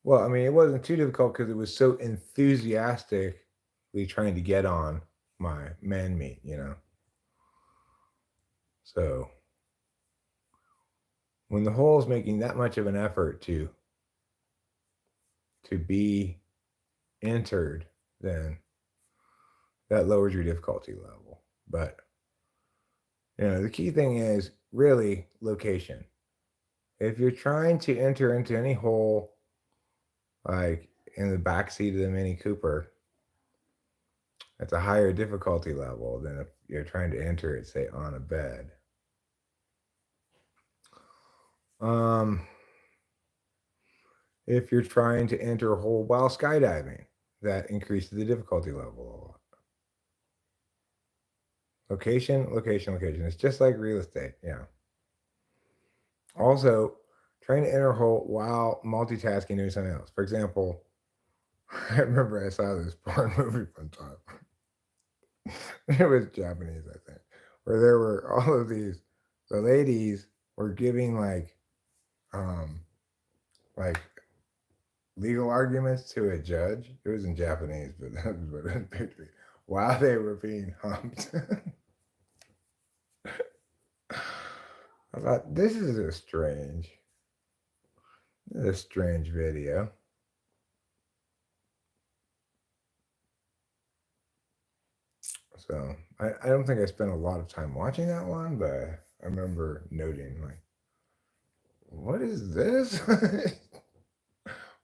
well, I mean, it wasn't too difficult because it was so enthusiastically trying to get on my man meat, you know. So when the hole is making that much of an effort to be entered, then that lowers your difficulty level. But you know, the key thing is really location. If you're trying to enter into any hole, like in the back seat of the Mini Cooper, that's a higher difficulty level than if you're trying to enter it, say, on a bed. If you're trying to enter a hole while skydiving, that increases the difficulty level a lot. Location, location, location. It's just like real estate, yeah. Also, trying to enter a hole while multitasking doing something else. For example, I remember I saw this porn movie one time. It was Japanese, I think, where there were all of these. The ladies were giving like legal arguments to a judge. It was in Japanese, but that was what I pictured. While they were being humped. I thought, this is a strange video. So I don't think I spent a lot of time watching that one, but I remember noting, like, what is this?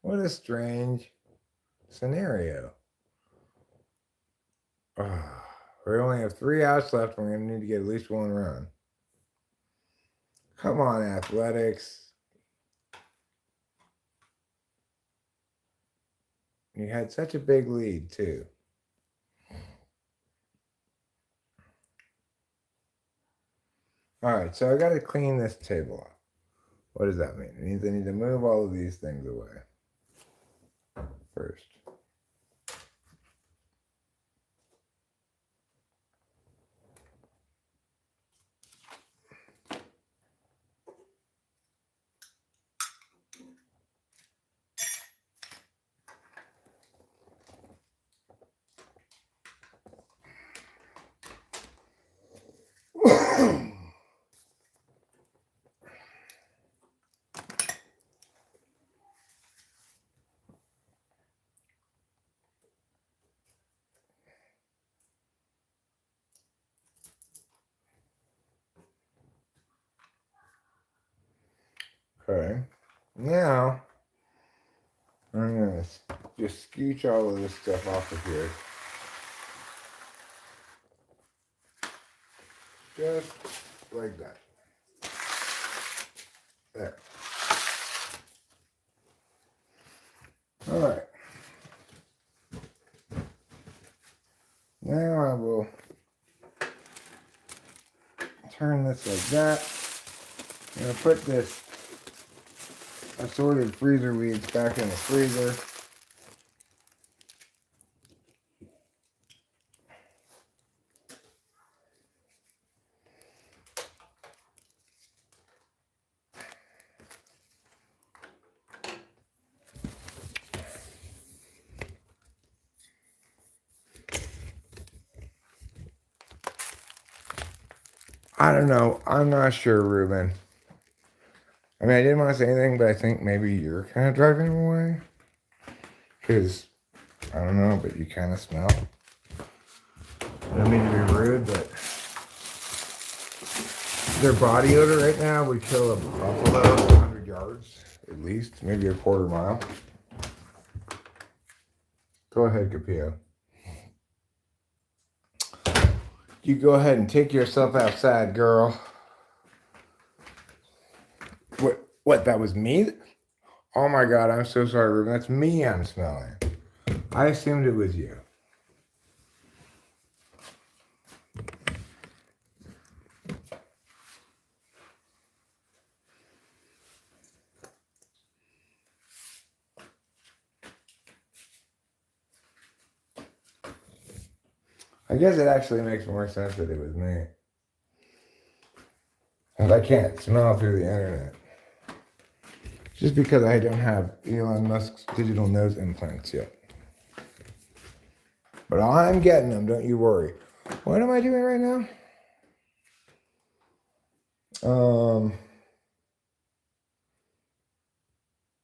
What a strange scenario. We only have 3 outs left. We're going to need to get at least 1 run. Come on, Athletics. You had such a big lead, too. All right, so I got to clean this table up. What does that mean? It means I need to move all of these things away first. Okay, now I'm going to just scooch all of this stuff off of here. Just like that. There. All right. Now I will turn this like that. I'm going to put this assorted freezer weeds back in the freezer. I don't know. I'm not sure, Ruben. I mean, I didn't want to say anything, but I think maybe you're kind of driving them away. Because, I don't know, but you kind of smell. I don't mean to be rude, but their body odor right now would kill a buffalo 100 yards, at least, maybe a quarter mile. Go ahead, Capio. You go ahead and take yourself outside, girl. What, that was me? Oh my God, I'm so sorry, Ruben. That's me I'm smelling. I assumed it was you. I guess it actually makes more sense that it was me. Because I can't smell through the internet. Just because I don't have Elon Musk's digital nose implants yet. But I'm getting them, don't you worry. What am I doing right now?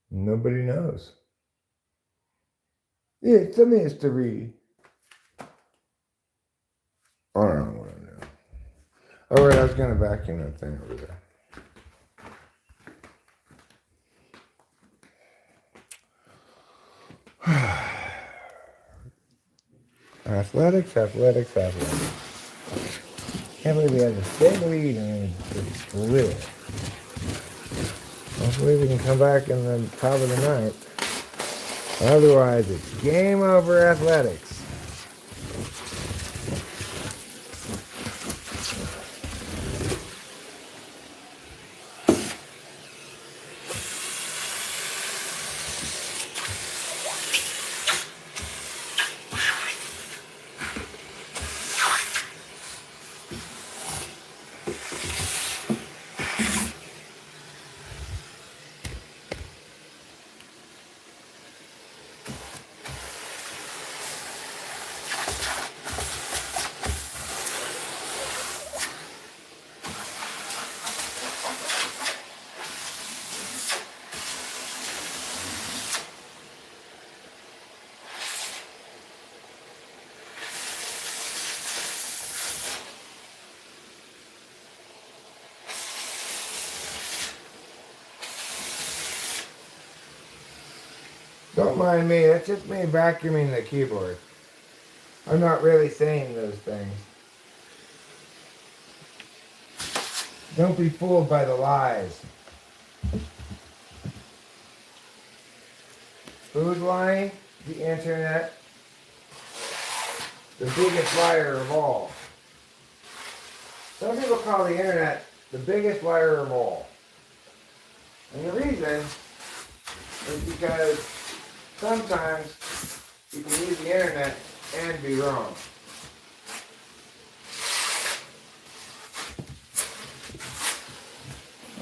Nobody knows. It's a mystery. I don't know what I'm doing. Oh, right, I was going to vacuum that thing over there. Athletics. Can't believe we had this big lead and we just blew it. Hopefully we can come back in the top of the ninth. Otherwise, it's game over, Athletics. Don't mind me, that's just me vacuuming the keyboard. I'm not really saying those things. Don't be fooled by the lies. Who's lying? The internet. The biggest liar of all. Some people call the internet the biggest liar of all. And the reason is because sometimes you can use the internet and be wrong.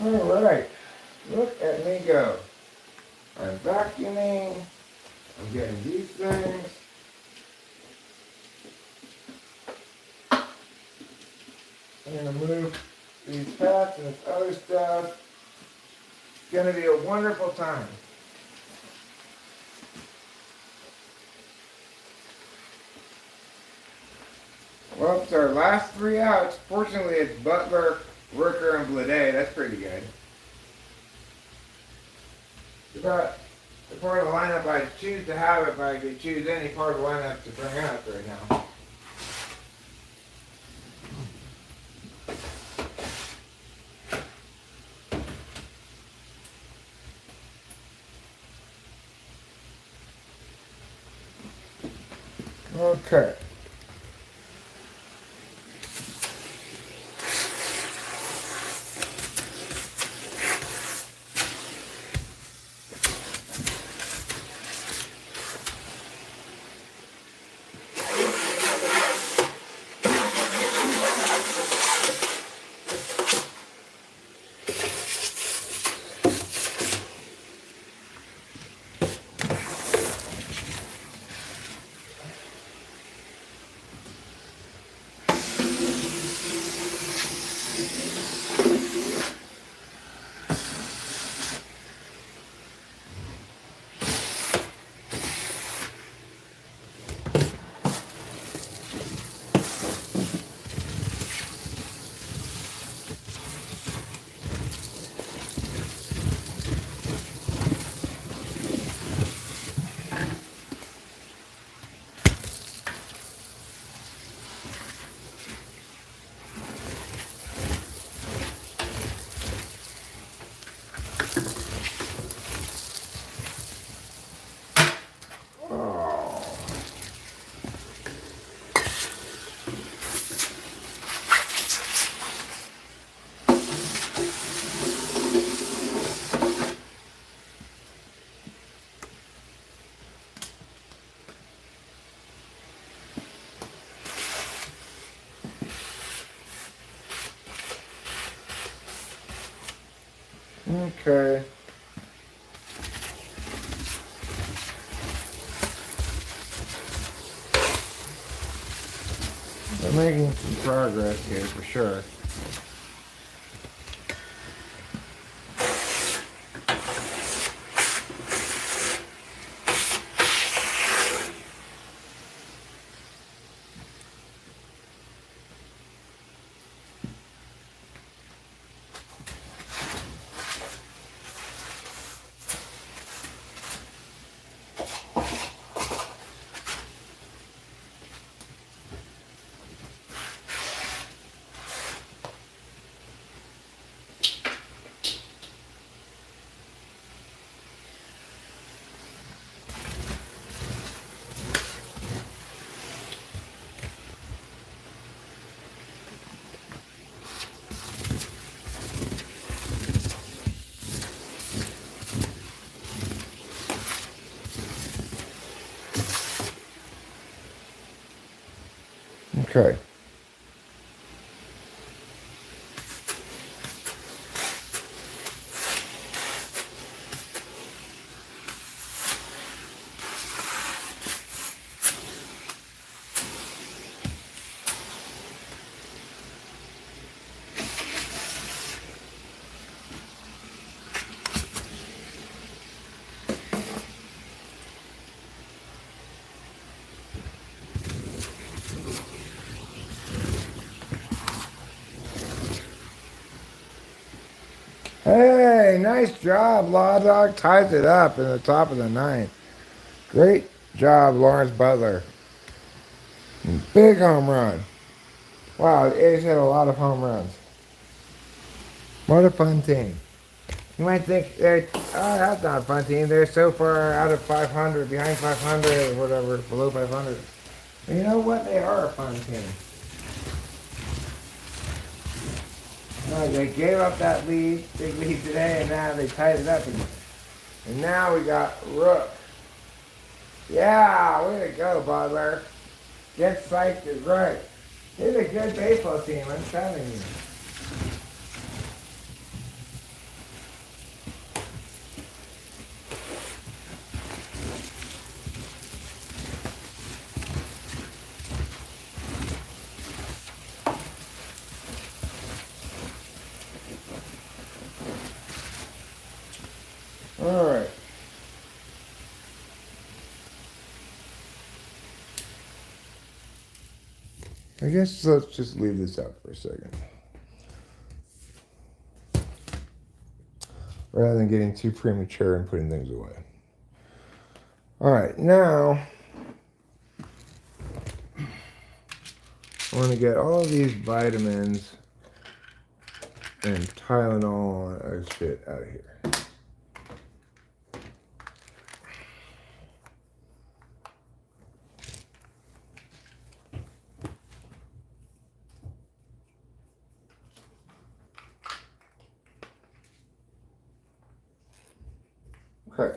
Alright, look at me go. I'm vacuuming, I'm getting these things. I'm going to move these paths and this other stuff. It's going to be a wonderful time. Well, it's our last 3 outs. Fortunately, it's Butler, Worker, and Blade. That's pretty good. It's about the part of the lineup I choose to have if I could choose any part of the lineup to bring up right now. Okay. Okay. We're making some progress here for sure. Okay. Hey, nice job. Law Dog ties it up in the top of the ninth. Great job, Lawrence Butler. Big home run. Wow, the A's had a lot of home runs. What a fun team. You might think that's not a fun team. They're so far out of 500, behind 500 or whatever, below 500. But you know what? They are a fun team. No, they gave up that lead, big lead today, and now they tied it up again. And now we got Rook. Yeah, way to go, Butler. Get psyched is right. This is a good baseball team, I'm telling you. All right. I guess let's just leave this out for a second. Rather than getting too premature and putting things away. All right, now I want to get all these vitamins and Tylenol and other shit out of here. Okay.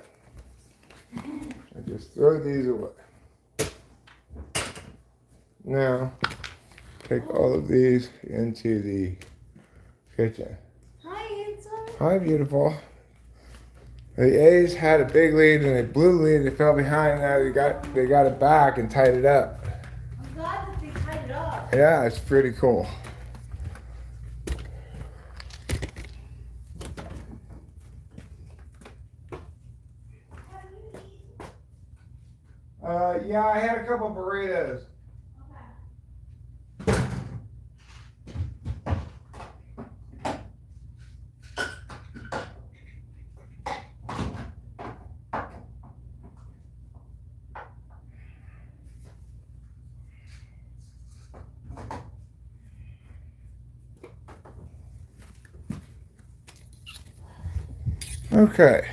I just throw these away. Now, take all of these into the kitchen. Hi, handsome. Hi, beautiful. The A's had a big lead and they blew the lead. They fell behind. Now they got it back and tied it up. I'm glad that they tied it up. Yeah, it's pretty cool. Yeah, I had a couple burritos. Okay.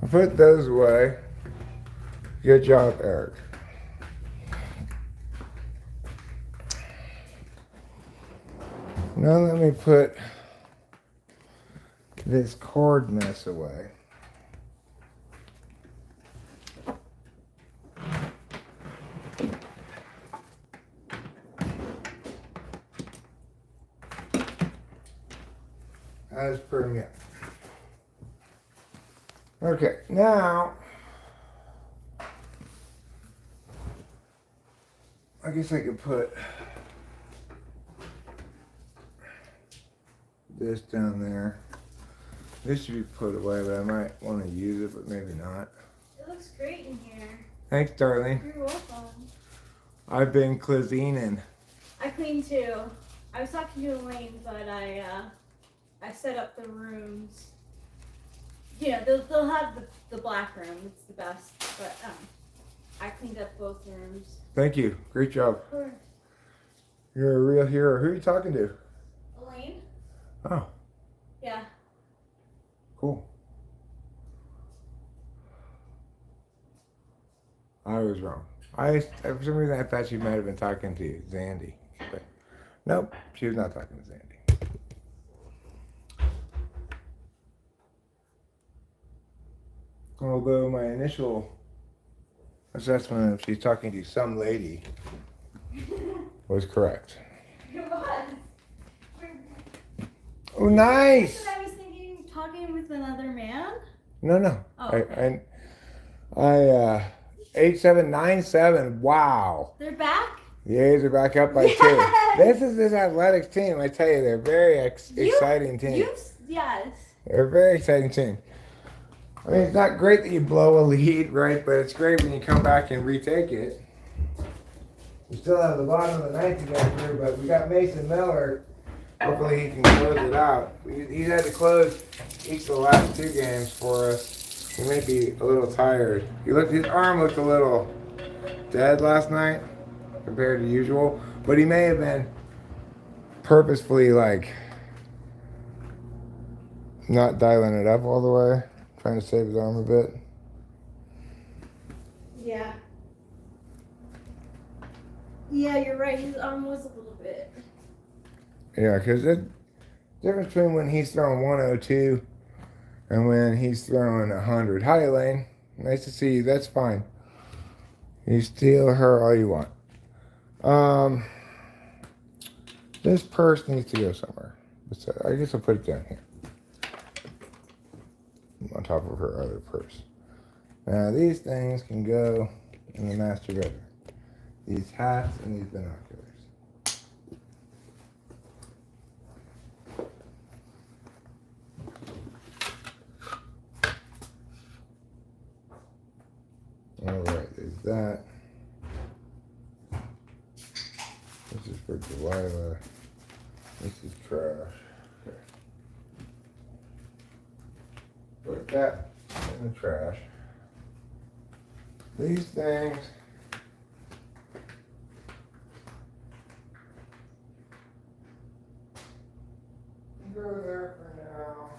I put those away. Good job, Eric. Now let me put this cord mess away. As per me. Okay, now I guess I could put this down there. This should be put away, but I might want to use it, but maybe not. It looks great in here. Thanks, darling. You're welcome. I've been cleaning. I cleaned too. I was talking to Elaine, but I set up the rooms. You know, they'll have the black room. It's the best. But I cleaned up both rooms. Thank you. Great job. Of course. You're a real hero. Who are you talking to? Elaine? Oh, Yeah. cool. I was wrong. For some reason I thought she might have been talking to Zandy. But nope, she was not talking to Zandy. Although my initial assessment of she's talking to some lady was correct. It was. Oh, nice! I was thinking talking with another man. No. Oh. I 8797. Wow. They're back? The A's are back up by 2. This is this athletics team. I tell you, they're a very exciting team. Yes. They're a very exciting team. I mean, it's not great that you blow a lead, right? But it's great when you come back and retake it. We still have the bottom of the ninth to get through, but we got Mason Miller. Hopefully he can close it out. He's had to close each of the last 2 games for us. He may be a little tired. His arm looked a little dead last night compared to usual, but he may have been purposefully like not dialing it up all the way, trying to save his arm a bit. Yeah. Yeah, you're right. His arm was a little bit. Yeah, because the difference between when he's throwing 102 and when he's throwing 100. Hi, Elaine. Nice to see you. That's fine. You steal her all you want. This purse needs to go somewhere. I guess I'll put it down here. On top of her other purse. Now, these things can go in the master bedroom. These hats and these binoculars. Alright, there's that. This is for Delilah. This is trash. Okay. Put that in the trash. These things go there for now.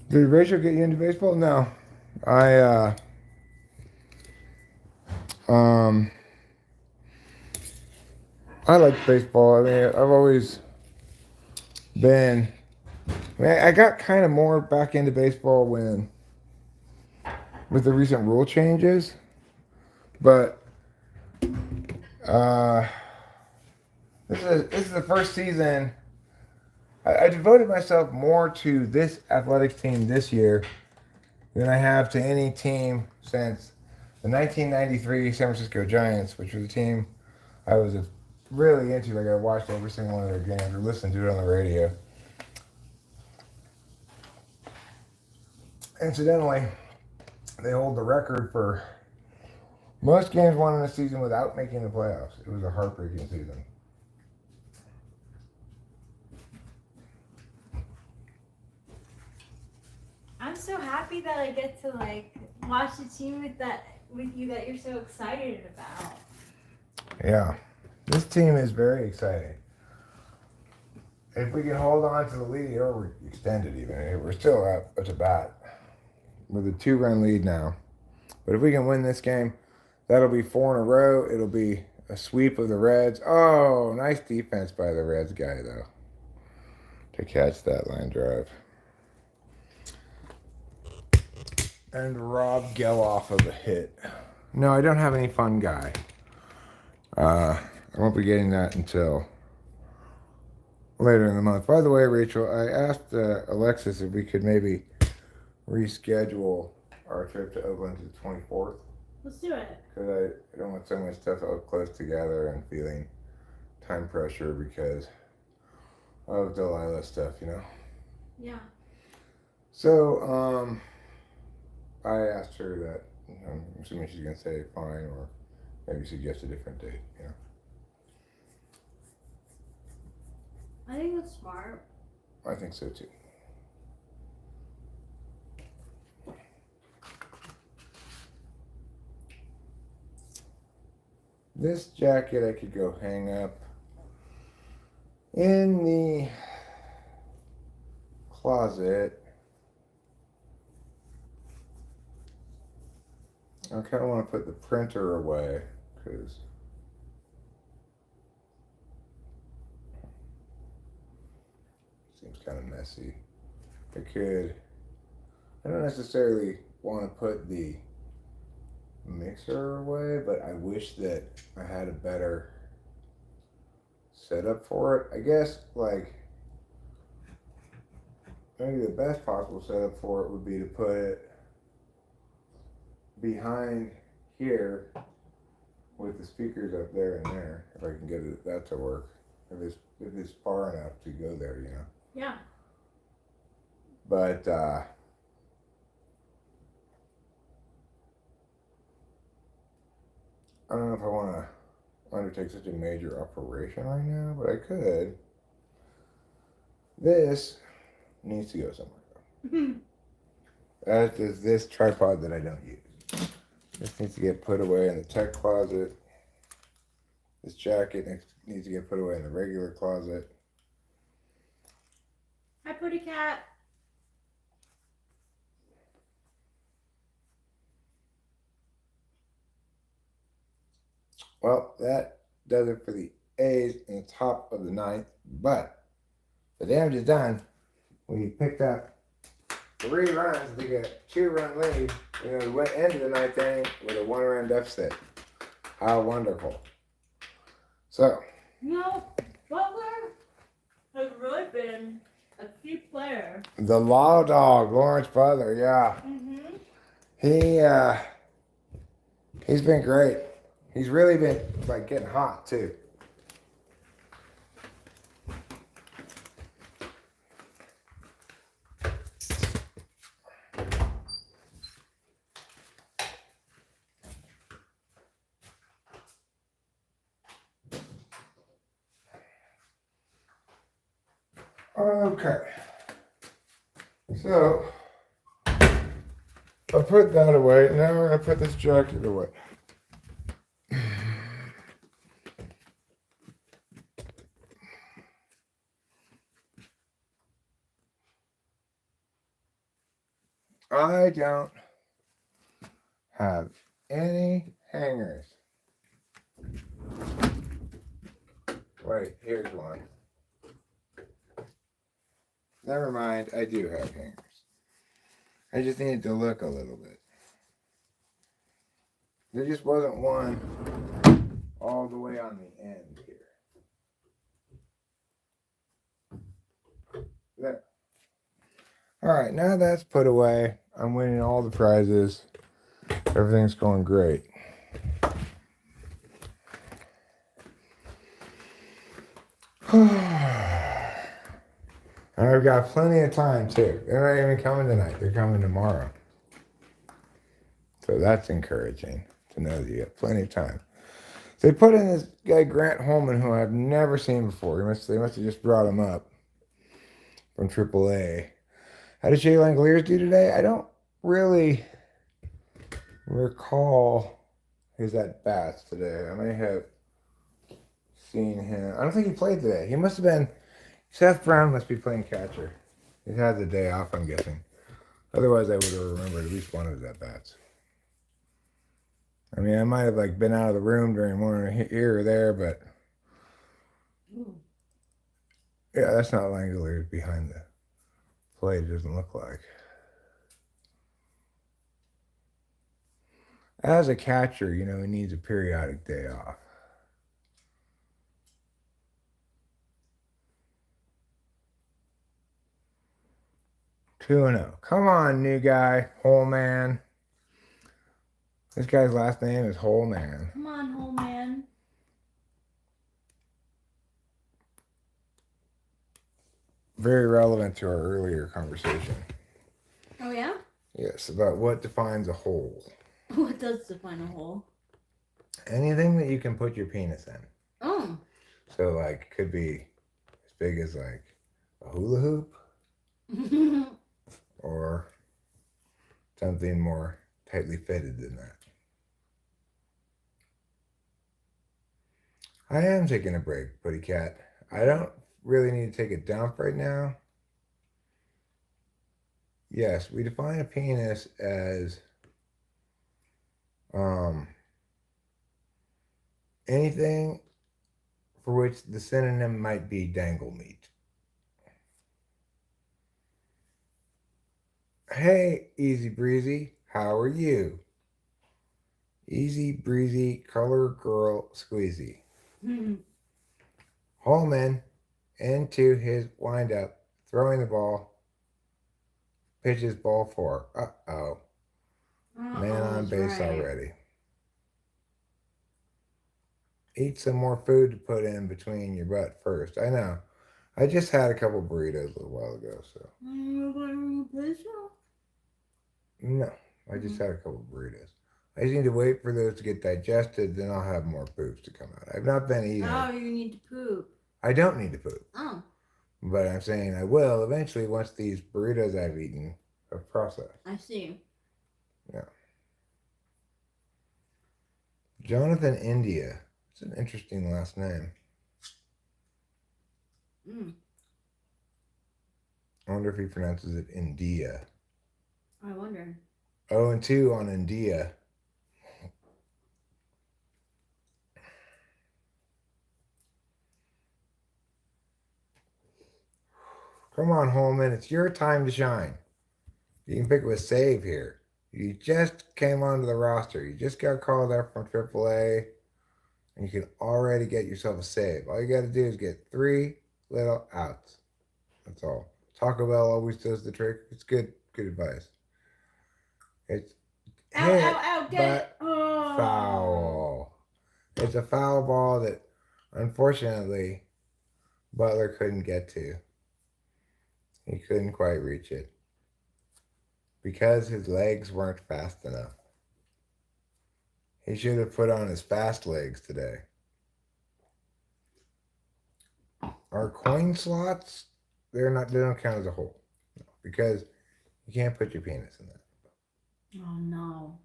Did Rachel get you into baseball? No. I like baseball. I mean, I've always been. I mean, I got kind of more back into baseball with the recent rule changes, but this is the first season. I devoted myself more to this athletics team this year than I have to any team since the 1993 San Francisco Giants, which was a team I was really into. Like I watched every single one of their games or listened to it on the radio. Incidentally, they hold the record for most games won in a season without making the playoffs. It was a heartbreaking season. I'm so happy that I get to like watch the team with you that you're so excited about. Yeah, this team is very exciting. If we can hold on to the lead or extend it even, we're still up to bat with a 2-run lead now. But if we can win this game, that'll be 4 in a row. It'll be a sweep of the Reds. Oh, nice defense by the Reds guy though to catch that line drive. And rob Geloff of a hit. No, I don't have any fun guy. I won't be getting that until later in the month. By the way, Rachel, I asked Alexis if we could maybe reschedule our trip to Oakland to the 24th. Let's do it. Because I don't want so much stuff all close together and feeling time pressure because of Delilah stuff, you know? Yeah. So, I asked her that. I'm assuming she's going to say fine or maybe suggest a different date, you know? I think that's smart. I think so too. This jacket I could go hang up in the closet. I kind of want to put the printer away because it seems kind of messy. I don't necessarily want to put the mixer away, but I wish that I had a better setup for it. I guess like maybe the best possible setup for it would be to put it behind here with the speakers up there and there, if I can get that to work. If it's far enough to go there, you know. Yeah. But I don't know if I want to undertake such a major operation right now, but I could. This needs to go somewhere. As does this tripod that I don't use. This needs to get put away in the tech closet. This jacket needs to get put away in the regular closet. Hi, Pretty Cat. Well, that does it for the A's in the top of the ninth, but the damage is done. We picked up 3 runs to get a 2-run lead. You know, we went into the ninth inning with a 1-run deficit. How wonderful. So, No, Butler has really been a key player. the law dog, Lawrence Butler, yeah. He's been great. He's really been like getting hot too. Okay. So I put that away. Now we're gonna put this jacket away. I don't have any hangers. Wait, here's one. Never mind, I do have hangers. I just needed to look a little bit. There just wasn't one all the way on the end here. There. All right, now that's put away. I'm winning all the prizes. Everything's going great. I've got plenty of time too. They're not even coming tonight. They're coming tomorrow. So that's encouraging to know that you have plenty of time. They put in this guy Grant Holman, who I've never seen before. They must have just brought him up from AAA. How did Jay Langoliers do today? I don't really recall his at bats today. I may have seen him. I don't think he played today. He must have been. Seth Brown must be playing catcher. He had the day off, I'm guessing. Otherwise, I would have remembered at least one of his at bats. I mean, I might have like been out of the room during one here or there, but yeah, that's not Langoliers behind the plate. It doesn't look like. As a catcher, you know, he needs a periodic day off. Two and 0. Come on, new guy, Holman. This guy's last name is Holman. Come on, Holman. Very relevant to our earlier conversation. Oh, yeah? Yes, about what defines a hole. What does define a hole? Anything that you can put your penis in. Oh. So, like, it could be as big as, like, a hula hoop or something more tightly fitted than that. I am taking a break, Putty Cat. I don't really need to take a dump right now. Yes, we define a penis as anything for which the synonym might be dangle meat. Hey, Easy Breezy, how are you? Easy Breezy Color Girl Squeezy. Holman into his windup, throwing the ball pitches ball 4. Uh-oh. Man on base already. Eat some more food to put in between your butt first. I know. I just had a couple burritos a little while ago, so. No, I just had a couple burritos. I just need to wait for those to get digested, then I'll have more poops to come out. I've not been eating. Oh, you need to poop. I don't need to poop. Oh. But I'm saying I will eventually once these burritos I've eaten have processed. I see. Yeah. Jonathan India. It's an interesting last name. I wonder if he pronounces it India. I wonder. 0-2 on India. Come on, Holman. It's your time to shine. You can pick with save here. You just came onto the roster. You just got called up from AAA. And you can already get yourself a save. All you got to do is get 3 little outs. That's all. Taco Bell always does the trick. It's good advice. It's Ow, get it. Oh. Foul. It's a foul ball that, unfortunately, Butler couldn't get to. He couldn't quite reach it because his legs weren't fast enough. He should have put on his fast legs today. Our coin slots, they don't count as a hole. No, because you can't put your penis in that. Oh no.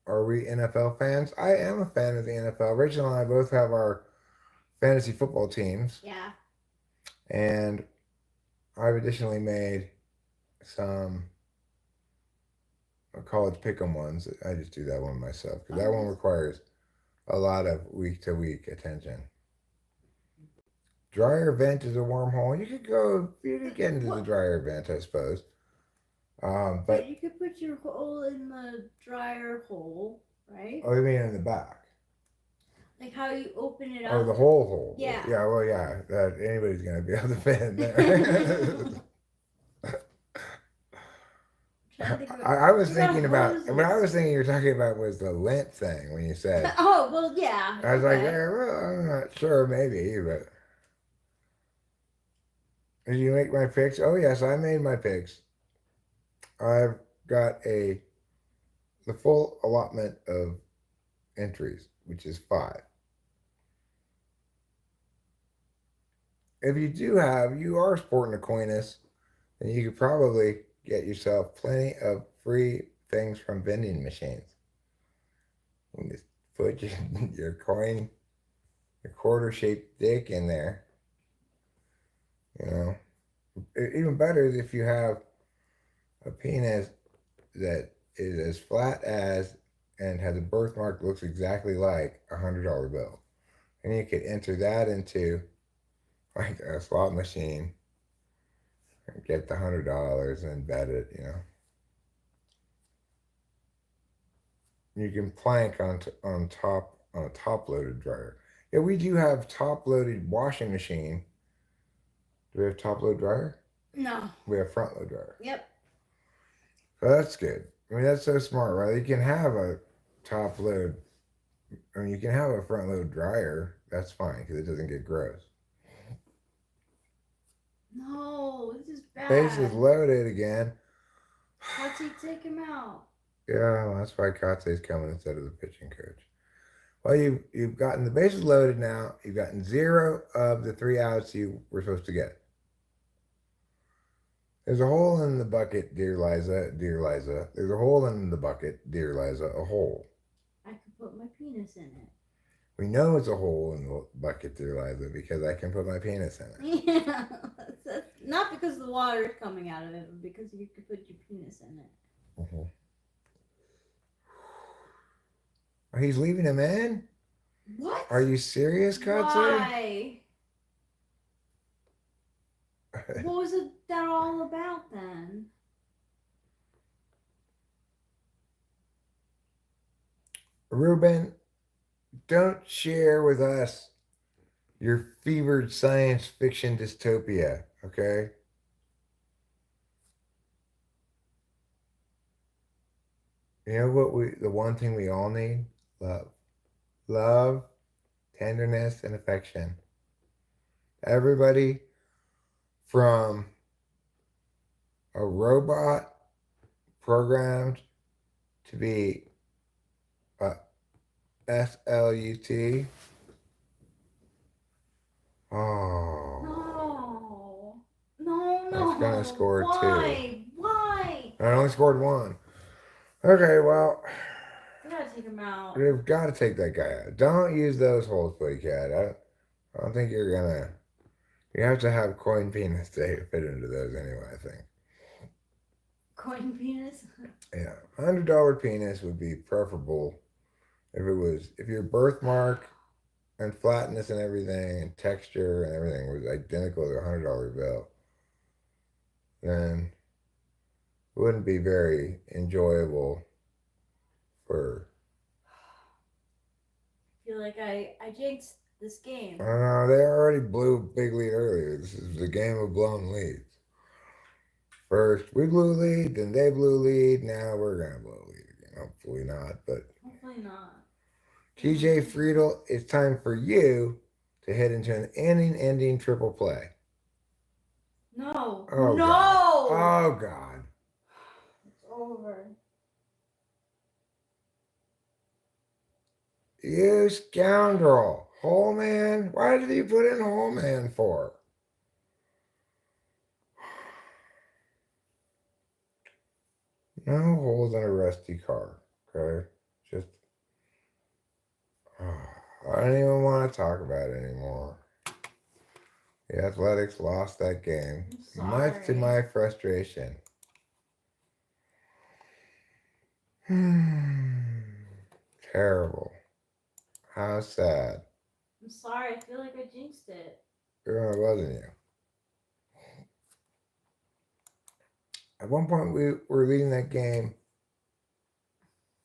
Are we NFL fans? I am a fan of the NFL. Rachel and I both have our fantasy football teams. Yeah. And I've additionally made some college pick'em ones. I just do that one myself because that one requires a lot of week-to-week attention. Dryer vent is a wormhole. You could get into the dryer vent, I suppose. But you could put your hole in the dryer hole, right? Oh, you mean in the back? Like how you open it up. Oh, the hole. Yeah. Yeah, well, yeah. That anybody's gonna be able to fit in there. I was thinking about what I was thinking you were talking about was the lint thing when you said. Oh, well, yeah. I was like, yeah, well, I'm not sure, maybe, but. Did you make my picks? Oh, yes, I made my picks. I've got the full allotment of entries, which is 5. If you are sporting a coinus, then you could probably get yourself plenty of free things from vending machines. You can just put your coin, your quarter-shaped dick in there. You know, even better is if you have a penis that is as flat as and has a birthmark that looks exactly like a $100 bill. And you could enter that into like a slot machine and get the $100 and bet it, you know. You can plank on a top-loaded dryer. Yeah, we do have top-loaded washing machine. Do we have top-load dryer? No. We have front-load dryer. Yep. So that's good. I mean, that's so smart, right? You can have a top-load, I mean, you can have a front-load dryer. That's fine because it doesn't get gross. No, this is bad. Base is loaded again. Let's take him out. Yeah, well, that's why Katse's coming instead of the pitching coach. Well, you've gotten the bases loaded now. You've gotten 0 of the 3 outs you were supposed to get. There's a hole in the bucket, dear Liza. There's a hole in the bucket, dear Liza. A hole. I could put my penis in it. We know it's a hole in the bucket, dear Liza, because I can put my penis in it. Yeah, that's not because the water is coming out of it, but because you could put your penis in it. Mm-hmm. Oh, he's leaving him in? What? Are you serious, Katse? Why? What was that all about then? Ruben, don't share with us your fevered science fiction dystopia, okay? You know what the one thing we all need? Love. Love, tenderness, and affection. Everybody from a robot programmed to be a SLUT. Oh. No. That's gonna score Why? Why? I only scored 1. Okay, well, We gotta take him out. we've got to take that guy out. Don't use those holes, buddy cat. I don't think you're gonna. You have to have coin penis to fit into those anyway, I think. Coin penis? Yeah, $100 penis would be preferable if your birthmark and flatness and everything and texture and everything was identical to a $100 bill, then it wouldn't be very enjoyable for. I feel like I jinxed this game. I don't know, they already blew a big lead earlier. This is the game of blown leads. First, we blew lead, then they blew lead. Now we're going to blow lead again. Hopefully not, but. Hopefully not. TJ Friedel, it's time for you to head into an ending triple play. No. Oh, no! God. Oh, God. It's over. You scoundrel. Hole man? Why did you put in hole man for? No holes in a rusty car, okay? Just, I don't even want to talk about it anymore. The Athletics lost that game, much to my frustration. Terrible. How sad. I'm sorry. I feel like I jinxed it. It wasn't you. At one point, we were leading that game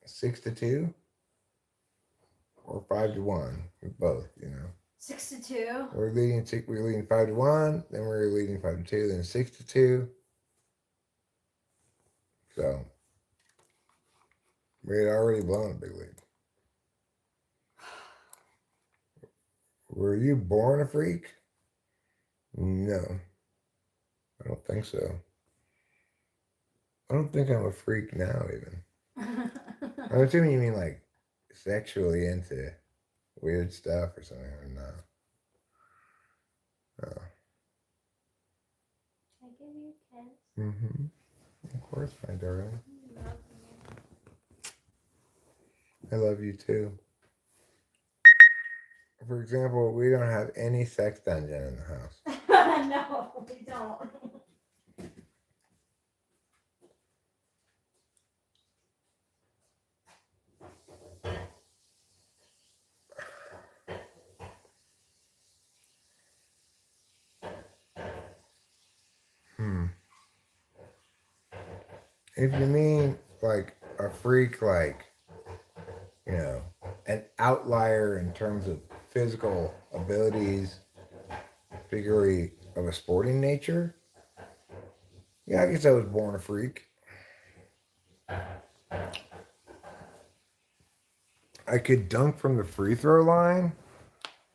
6-2 or 5-1. Both, you know. 6-2. We were leading 5-1, then we were leading 5-2, then 6-2. So we had already blown a big lead. Were you born a freak? No, I don't think so. I don't think I'm a freak now, even. I'm assuming you mean like sexually into weird stuff or something, or no? Oh. Can I give you a kiss? Mm-hmm. Of course, my darling. I love you too. For example, we don't have any sex dungeon in the house. No, we don't. If you mean like a freak, like, you know, an outlier in terms of physical abilities, particularly of a sporting nature, yeah, I guess I was born a freak. I could dunk from the free throw line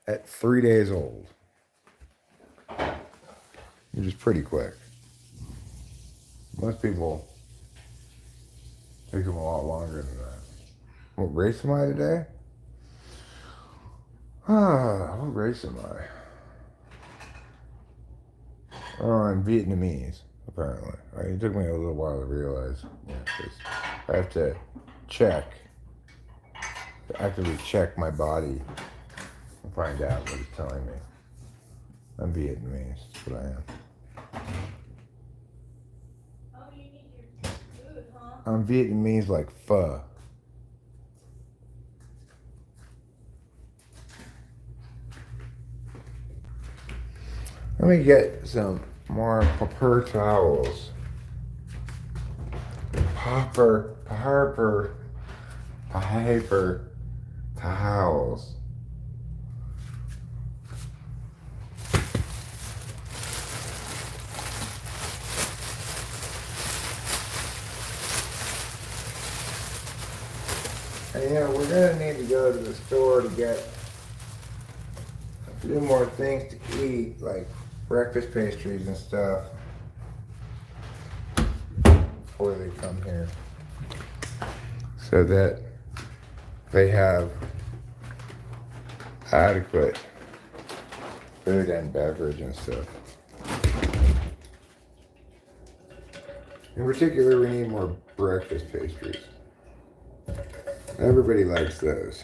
at 3 days old, which is pretty quick. Most people take them a lot longer than that. What race am I today? What race am I? Oh, I'm Vietnamese, apparently. It took me a little while to realize. Yeah, 'cause I have to actively check my body and find out what it's telling me. I'm Vietnamese, that's what I am. Oh, you need your food, huh? I'm Vietnamese like pho. Let me get some more paper towels. Paper towels. And we're gonna need to go to the store to get a few more things to eat, like breakfast pastries and stuff, before they come here, so that they have adequate food and beverage and stuff. In particular, we need more breakfast pastries. Everybody likes those.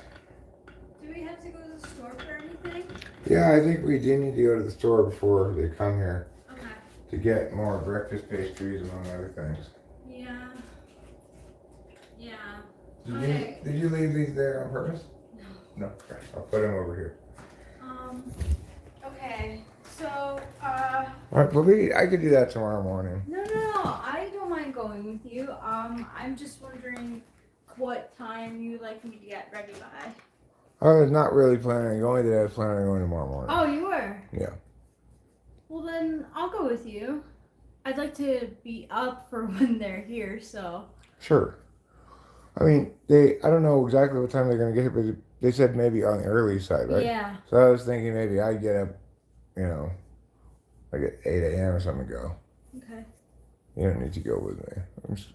Do we have to go to the store for anything? Yeah, I think we do need to go to the store before they come here Okay. to get more breakfast pastries, among other things. Yeah. Yeah. Did you leave these there on purpose? No. No. Okay. I'll put them over here. Okay. So, All right, but I could do that tomorrow morning. no. I don't mind going with you. I'm just wondering what time you like me to get ready by. I was not really planning on going today. I was planning on going tomorrow morning. Oh, you were? Yeah. Well, then I'll go with you. I'd like to be up for when they're here, so. Sure. I mean, I don't know exactly what time they're going to get here, but they said maybe on the early side, right? Yeah. So I was thinking maybe I'd get up, like at 8 a.m. or something and go. Okay. You don't need to go with me.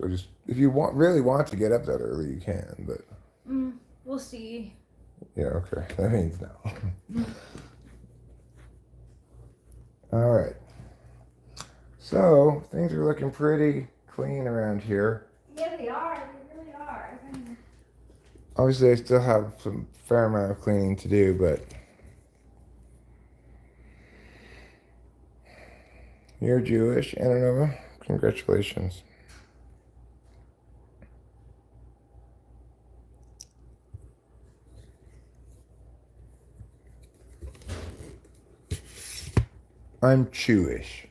Just if you really want to get up that early, you can, but. We'll see. Yeah, okay. That means no. All right. So, things are looking pretty clean around here. Yeah, they are. They really are. Obviously, I still have some fair amount of cleaning to do, but you're Jewish, Ananova. Congratulations. I'm Jewish.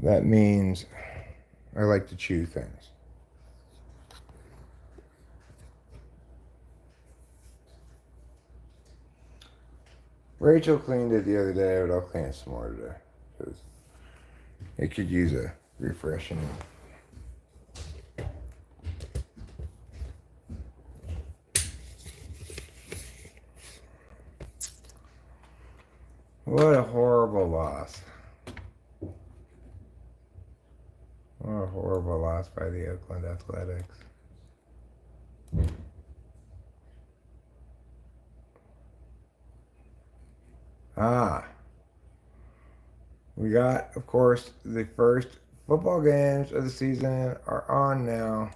That means I like to chew things. Rachel cleaned it the other day, but I'll clean it some more today, because it could use a refreshing. What a horrible loss. What a horrible loss by the Oakland Athletics. We got, of course, the first football games of the season are on now.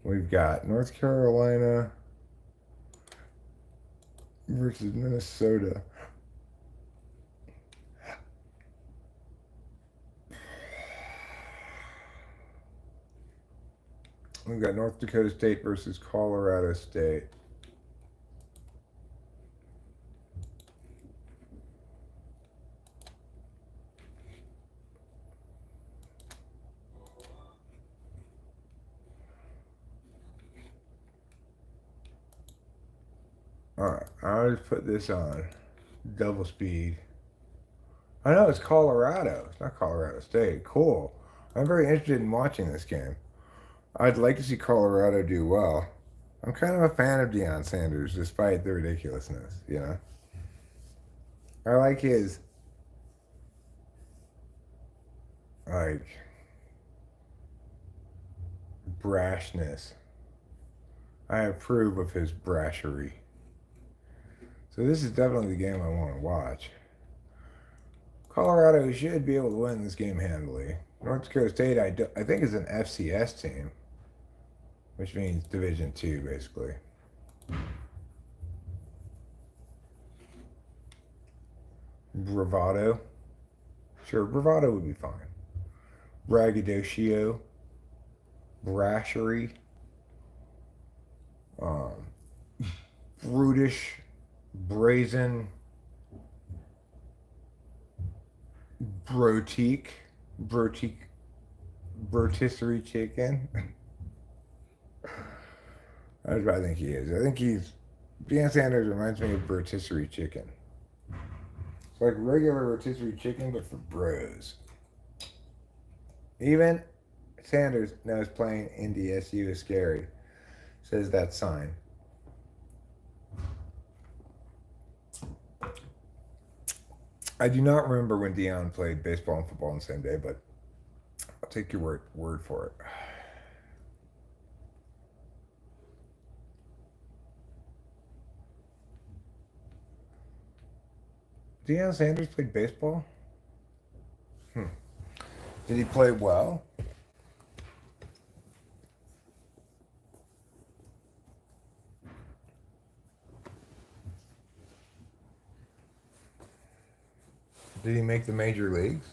We've got North Carolina versus Minnesota. We've got North Dakota State versus Colorado State. Alright, I'll just put this on double speed. I know it's Colorado. It's not Colorado State. Cool. I'm very interested in watching this game. I'd like to see Colorado do well. I'm kind of a fan of Deion Sanders, despite the ridiculousness, I like his, brashness. I approve of his brashery. So this is definitely the game I want to watch. Colorado should be able to win this game handily. North Dakota State, I think, is an FCS team, which means Division II, basically. Bravado. Sure, bravado would be fine. Braggadocio. Brashery. Brutish. Brazen. Brotique. Brotisserie chicken. That's what I think he is. I think Deion Sanders reminds me of rotisserie chicken. It's like regular rotisserie chicken, but for bros. Even Sanders knows playing in DSU is scary. Says that sign. I do not remember when Deion played baseball and football on the same day, but I'll take your word for it. Deion Sanders played baseball? Did he play well? Did he make the major leagues?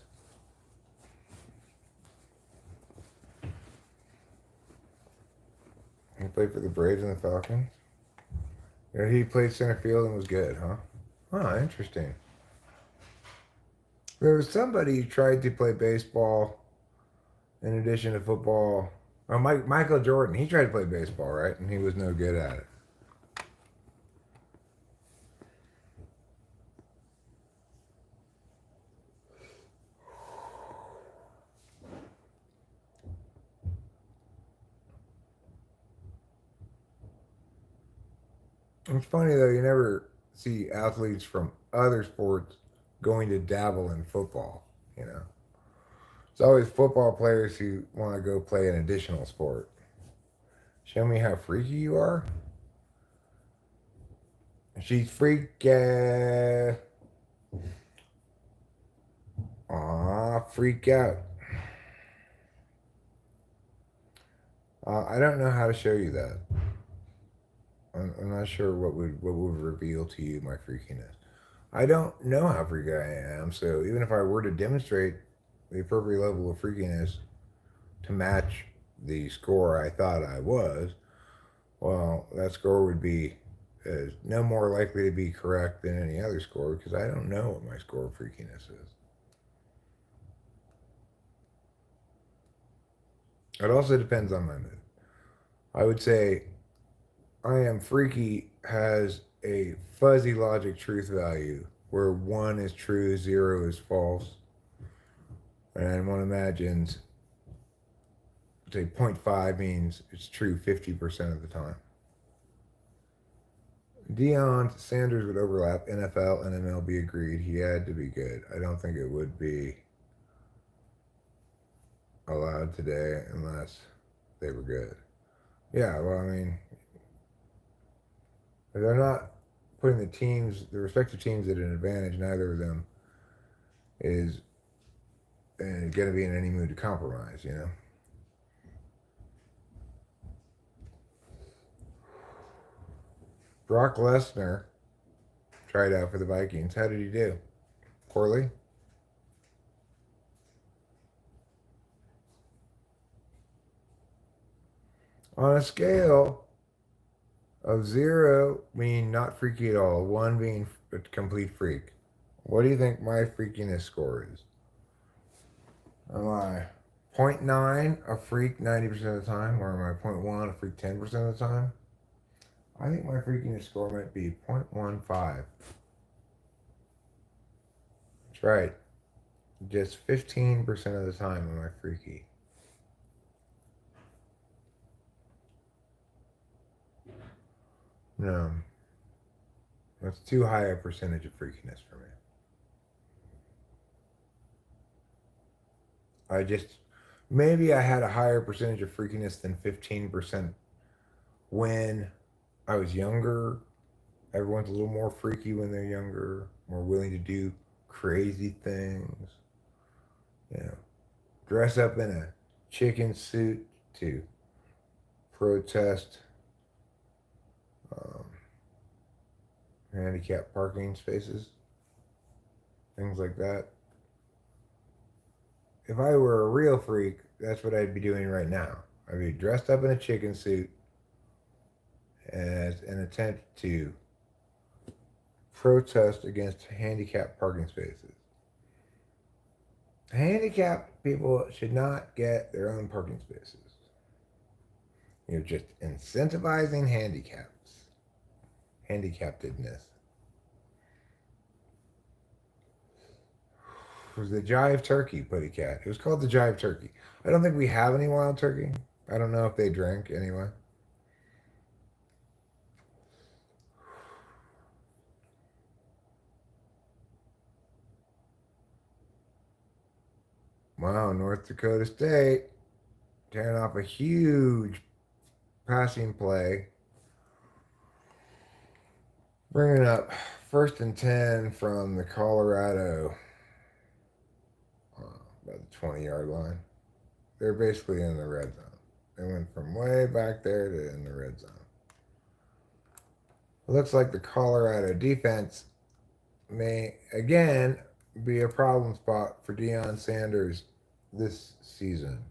He played for the Braves and the Falcons? Yeah, he played center field and was good, huh? Oh, interesting. There was somebody who tried to play baseball in addition to football. Oh, Michael Jordan. He tried to play baseball, right? And he was no good at it. It's funny though, you never see athletes from other sports going to dabble in football, you know. It's always football players who want to go play an additional sport. Show me how freaky you are. She's freaky. Aw, freak out. I don't know how to show you that. I'm not sure what would reveal to you my freakiness. I don't know how freaky I am, so even if I were to demonstrate the appropriate level of freakiness to match the score I thought I was, well, that score would be no more likely to be correct than any other score because I don't know what my score of freakiness is. It also depends on my mood. I would say I am freaky has a fuzzy logic truth value where 1 is true, 0 is false. And one imagines, say, 0.5 means it's true 50% of the time. Deion Sanders would overlap. NFL and MLB agreed he had to be good. I don't think it would be allowed today unless they were good. Yeah, well, I mean, if they're not putting the respective teams at an advantage, neither of them is going to be in any mood to compromise, you know? Brock Lesnar tried out for the Vikings. How did he do? Poorly? On a scale of 0 being not freaky at all, 1 being a complete freak, what do you think my freakiness score is? Am I 0.9 a freak 90% of the time, or am I 0.1 a freak 10% of the time? I think my freakiness score might be 0.15. That's right. Just 15% of the time am I freaky. No. That's too high a percentage of freakiness for me. Maybe I had a higher percentage of freakiness than 15% when I was younger. Everyone's a little more freaky when they're younger, more willing to do crazy things. You know, dress up in a chicken suit to protest handicapped parking spaces, things like that. If I were a real freak, that's what I'd be doing right now. I'd be dressed up in a chicken suit as an attempt to protest against handicapped parking spaces. Handicapped people should not get their own parking spaces. You're just incentivizing handicaptedness. It was the Jive Turkey, Putty Cat. It was called the Jive Turkey. I don't think we have any wild turkey. I don't know if they drink anyway. Wow, North Dakota State tearing off a huge passing play. Bringing up 1st and 10 from the Colorado, about the 20-yard line. They're basically in the red zone. They went from way back there to in the red zone. It looks like the Colorado defense may again be a problem spot for Deion Sanders this season.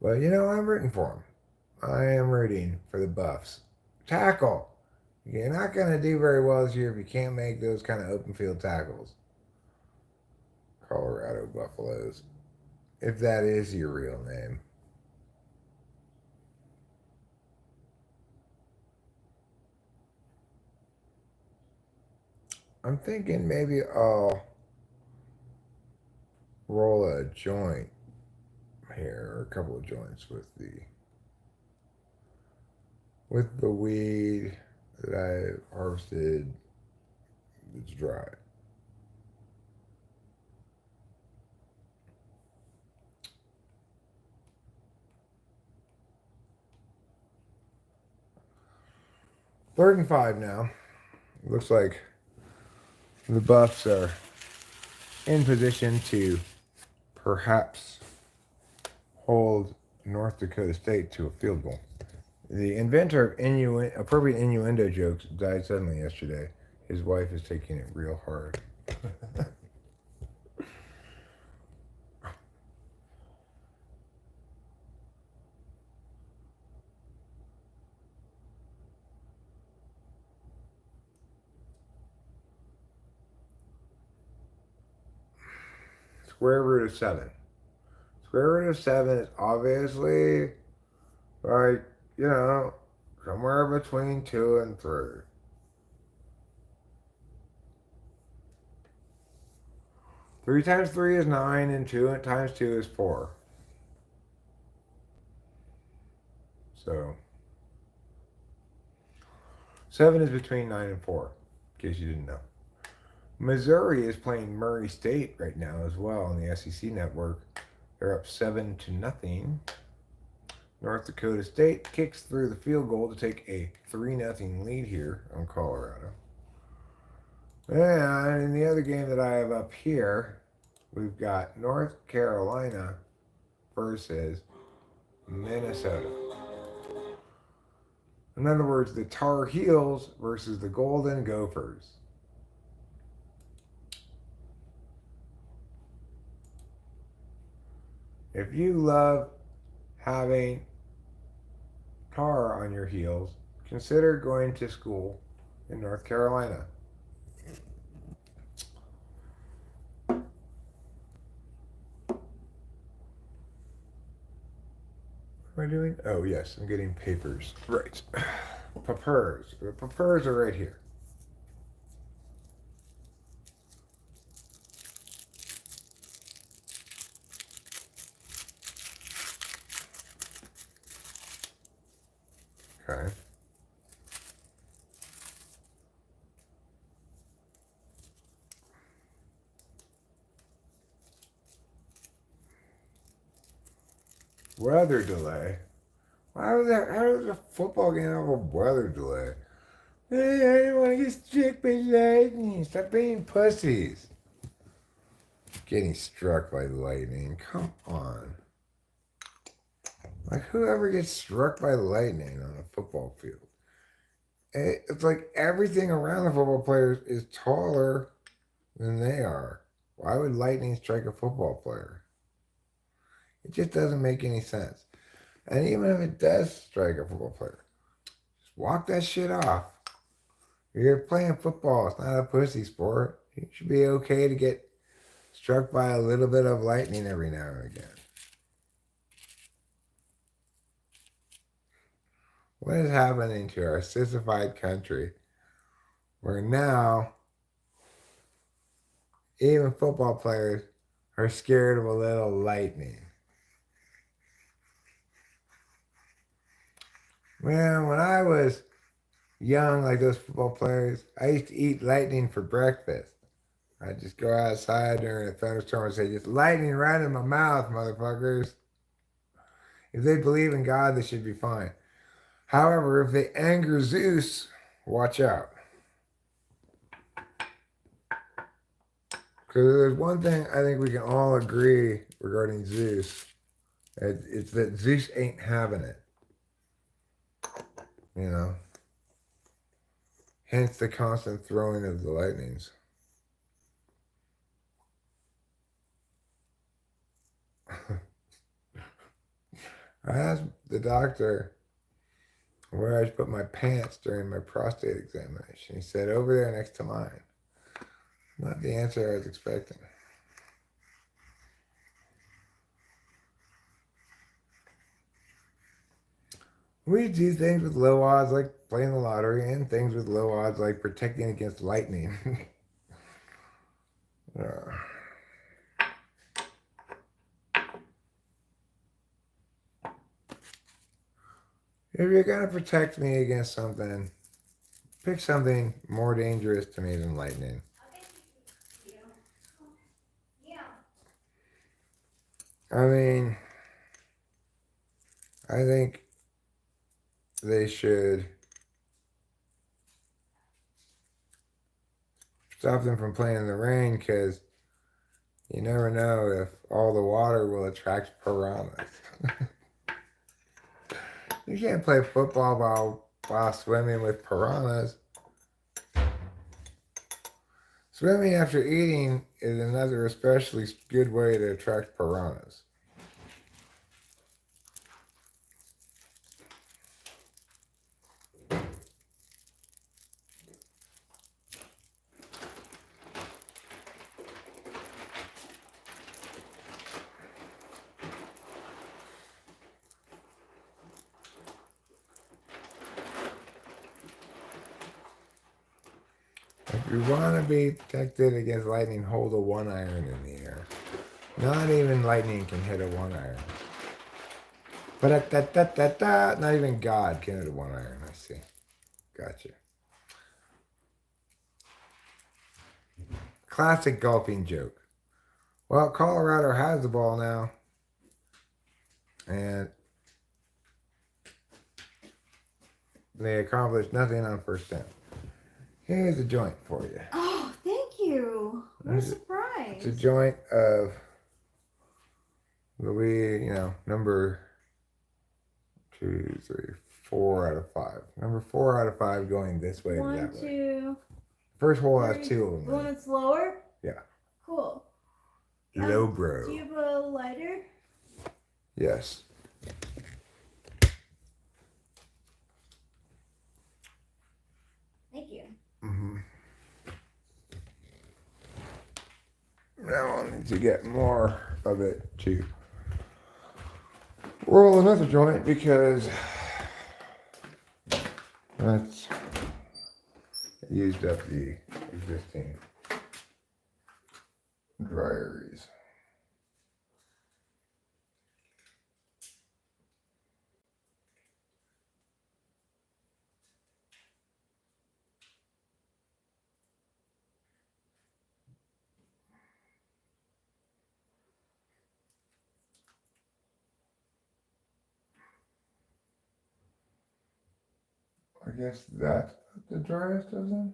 But I'm rooting for him. I am rooting for the Buffs. Tackle. You're not going to do very well this year if you can't make those kind of open field tackles. Colorado Buffaloes. If that is your real name. I'm thinking maybe I'll roll a joint here, or a couple of joints with the weed that I harvested that's dry. Third and 5 now. Looks like the Buffs are in position to perhaps hold North Dakota State to a field goal. The inventor of appropriate innuendo jokes died suddenly yesterday. His wife is taking it real hard. Square root of 7. Square root of 7 is obviously like, somewhere between 2 and 3. Three times 3 is 9, and 2 times 2 is 4. So 7 is between 9 and 4, in case you didn't know. Missouri is playing Murray State right now as well on the SEC network. They're up 7-0. North Dakota State kicks through the field goal to take a 3-0 lead here on Colorado. And in the other game that I have up here, we've got North Carolina versus Minnesota. In other words, the Tar Heels versus the Golden Gophers. If you love having tar on your heels, consider going to school in North Carolina. What am I doing? Oh, yes, I'm getting papers. Right. Papers. The papers are right here. Okay. Weather delay. How does a football game have a weather delay? Hey, I didn't want to get struck by lightning. Stop being pussies. Getting struck by lightning. Come on. Like, whoever gets struck by lightning on a football field? It's like everything around the football players is taller than they are. Why would lightning strike a football player? It just doesn't make any sense. And even if it does strike a football player, just walk that shit off. You're playing football. It's not a pussy sport. You should be okay to get struck by a little bit of lightning every now and again. What is happening to our sissified country where now even football players are scared of a little lightning? Man, when I was young, like those football players, I used to eat lightning for breakfast. I'd just go outside during a thunderstorm and say, just lightning right in my mouth, motherfuckers. If they believe in God, they should be fine. However, if they anger Zeus, watch out. Because there's one thing I think we can all agree regarding Zeus. It's that Zeus ain't having it. You know? Hence the constant throwing of the lightnings. I asked the doctor where I should put my pants during my prostate examination. He said, over there next to mine. Not the answer I was expecting. We do things with low odds like playing the lottery and things with low odds like protecting against lightning. If you're going to protect me against something, pick something more dangerous to me than lightning. I mean, I think they should stop them from playing in the rain because you never know if all the water will attract piranhas. You can't play football while swimming with piranhas. Swimming after eating is another especially good way to attract piranhas. If you want to be protected against lightning, hold a 1-iron in the air. Not even lightning can hit a 1-iron. But not even God can hit a 1-iron. I see. Gotcha. Classic golfing joke. Well, Colorado has the ball now. And they accomplished nothing on first down. Here's a joint for you. Oh, thank you. What a surprise. It's a joint of number 2, 3, 4 out of 5. Number 4 out of 5 going this way One, to that way. 2. First hole has 2 of them. The one that's lower? Yeah. Cool. Low bro. Do you have a lighter? Yes. Thank you. Mm-hmm. Now I'll need to get more of it to roll another joint because that's used up the existing dryeries. I guess that's the driest of them.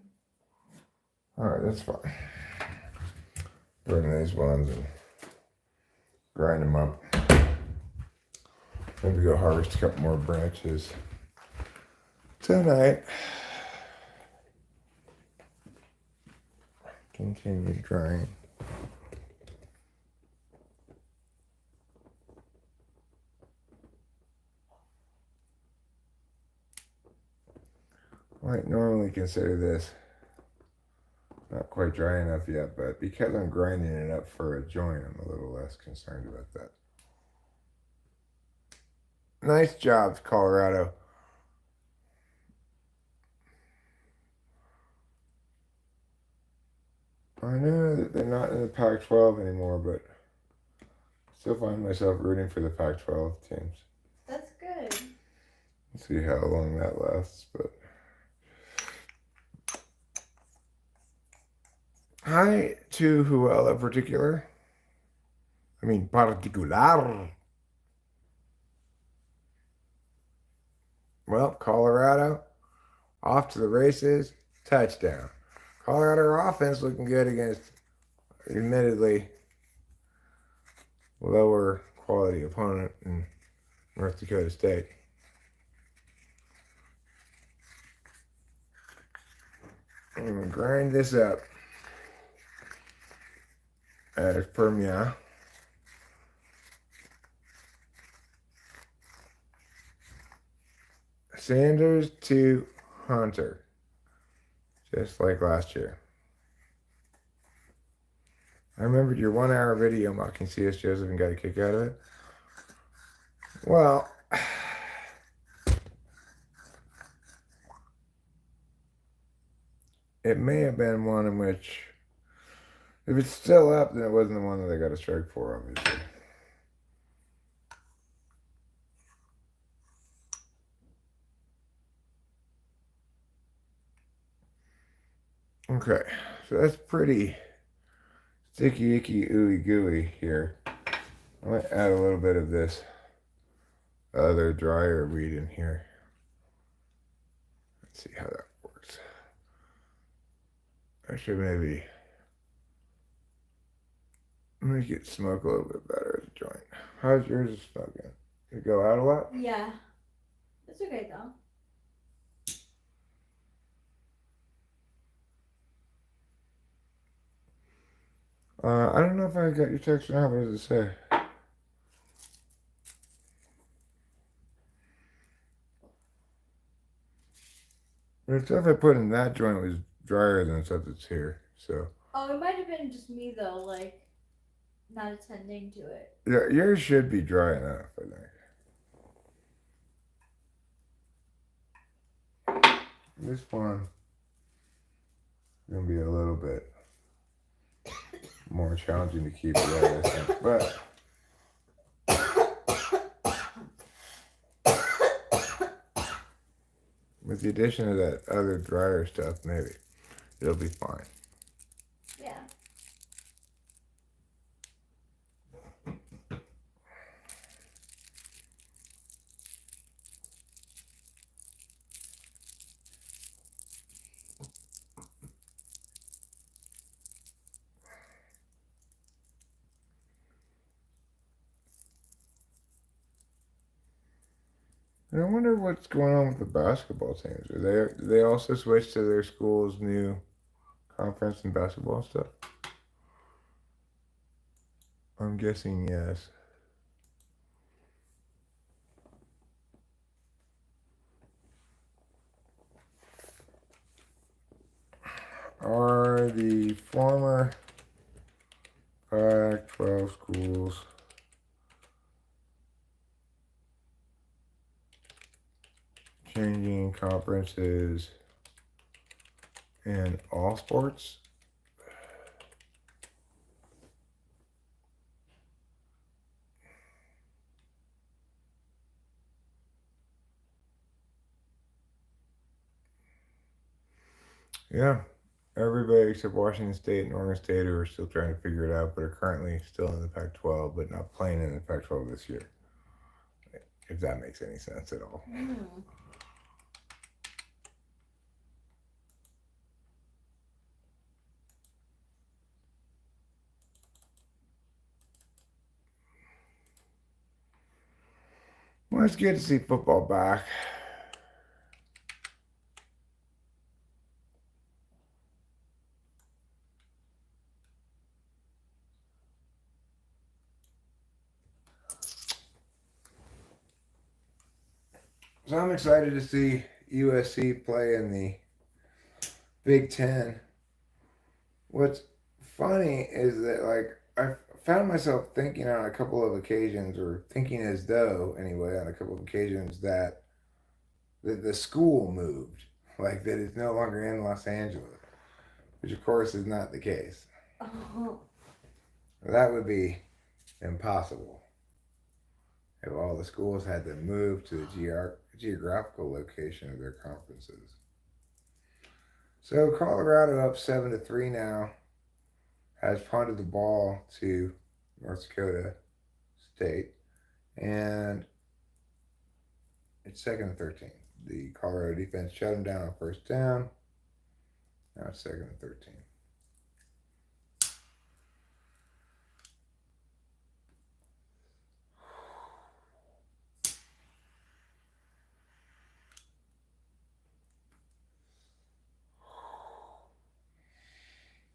Alright, that's fine. Bring these ones and grind them up. Maybe go harvest a couple more branches tonight. Continue drying. I might normally consider this Not quite dry enough yet, but because I'm grinding it up for a joint, I'm a little less concerned about that. Nice job, Colorado. I know that they're not in the Pac-12 anymore, but I still find myself rooting for the Pac-12 teams. That's good. Let's see how long that lasts, but hi to Huela particular. I mean particular. Well, Colorado off to the races, touchdown. Colorado offense looking good against admittedly lower quality opponent in North Dakota State. I'm gonna grind this up as per me. Sanders to Hunter, just like last year. I remembered your 1 hour video mocking C.S. Joseph and got a kick out of it. Well, it may have been one in which, if it's still up, then it wasn't the one that I got a strike for, obviously. Okay, so that's pretty sticky, icky, ooey gooey here. I might add a little bit of this other drier weed in here. Let's see how that works. I should maybe make it smoke a little bit better as a joint. How's yours smoking? Did it go out a lot? Yeah. It's okay though. I don't know if I got your text or not. What does it say? The stuff I put in that joint was drier than stuff that's here. So Oh, it might have been just me though, like not attending to it. yeah, yours should be dry enough, I think. This one is gonna be a little bit more challenging to keep dry, I think. But with the addition of that other drier stuff, maybe it'll be fine. Yeah. And I wonder what's going on with the basketball teams. Do they also switch to their school's new conference and basketball stuff? I'm guessing yes. Are the former Pac-12 schools changing conferences in all sports? Yeah, everybody except Washington State and Oregon State are still trying to figure it out, but are currently still in the Pac-12, but not playing in the Pac-12 this year. If that makes any sense at all. Well, it's good to see football back. So I'm excited to see USC play in the Big Ten what's funny is that like I found myself thinking on a couple of occasions, or thinking as though anyway on a couple of occasions that the school moved, like that it's no longer in Los Angeles, which of course is not the case. Oh. That would be impossible if all the schools had to move to the geographical location of their conferences. So Colorado up 7-3 now, has punted the ball to North Dakota State, and it's 2nd and 13. The Colorado defense shut them down on first down. Now it's 2nd and 13.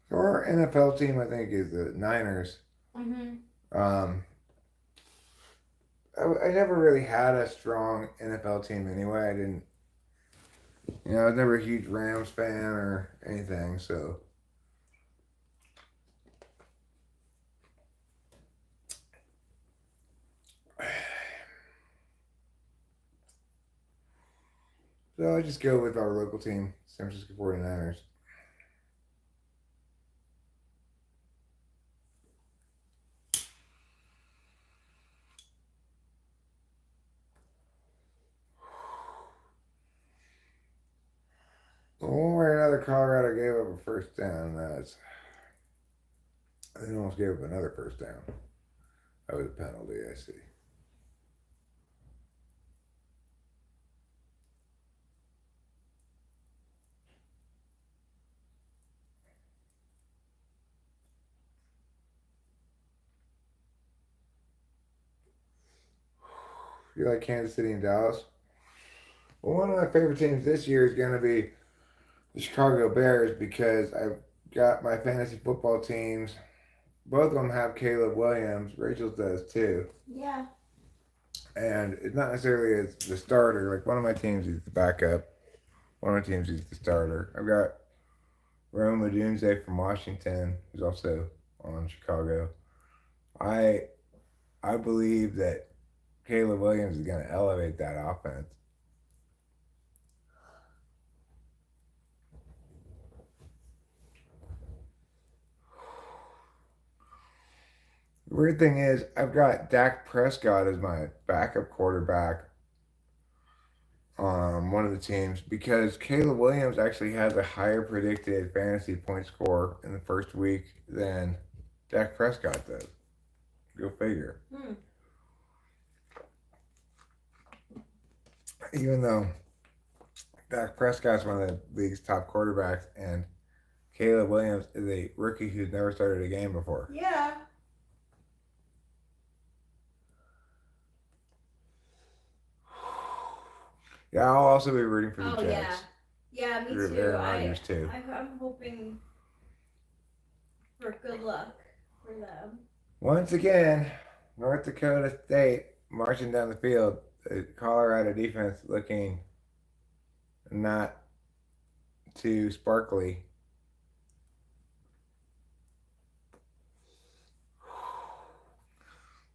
So our NFL team, I think, is the Niners. Um, I never really had a strong NFL team anyway. I didn't, I was never a huge Rams fan or anything, so. So I just go with our local team, San Francisco 49ers. One way or another, Colorado gave up a first down. They almost gave up another first down. That was a penalty, I see. You like Kansas City and Dallas? Well, one of my favorite teams this year is going to be the Chicago Bears, because I've got my fantasy football teams. Both of them have Caleb Williams. Rachel's does too. Yeah. And it's not necessarily as the starter. Like one of my teams is the backup. One of my teams is the starter. I've got Rome Odunze from Washington, who's also on Chicago. I believe that Caleb Williams is going to elevate that offense. The weird thing is, I've got Dak Prescott as my backup quarterback on one of the teams, because Caleb Williams actually has a higher predicted fantasy point score in the first week than Dak Prescott does. Go figure. Even though Dak Prescott's one of the league's top quarterbacks, and Caleb Williams is a rookie who's never started a game before. Yeah. Yeah, I'll also be rooting for the Oh yeah. Jets. Yeah, me For too. Aaron Rodgers too. I'm hoping for good luck for them. Once again, North Dakota State marching down the field. The Colorado defense looking not too sparkly.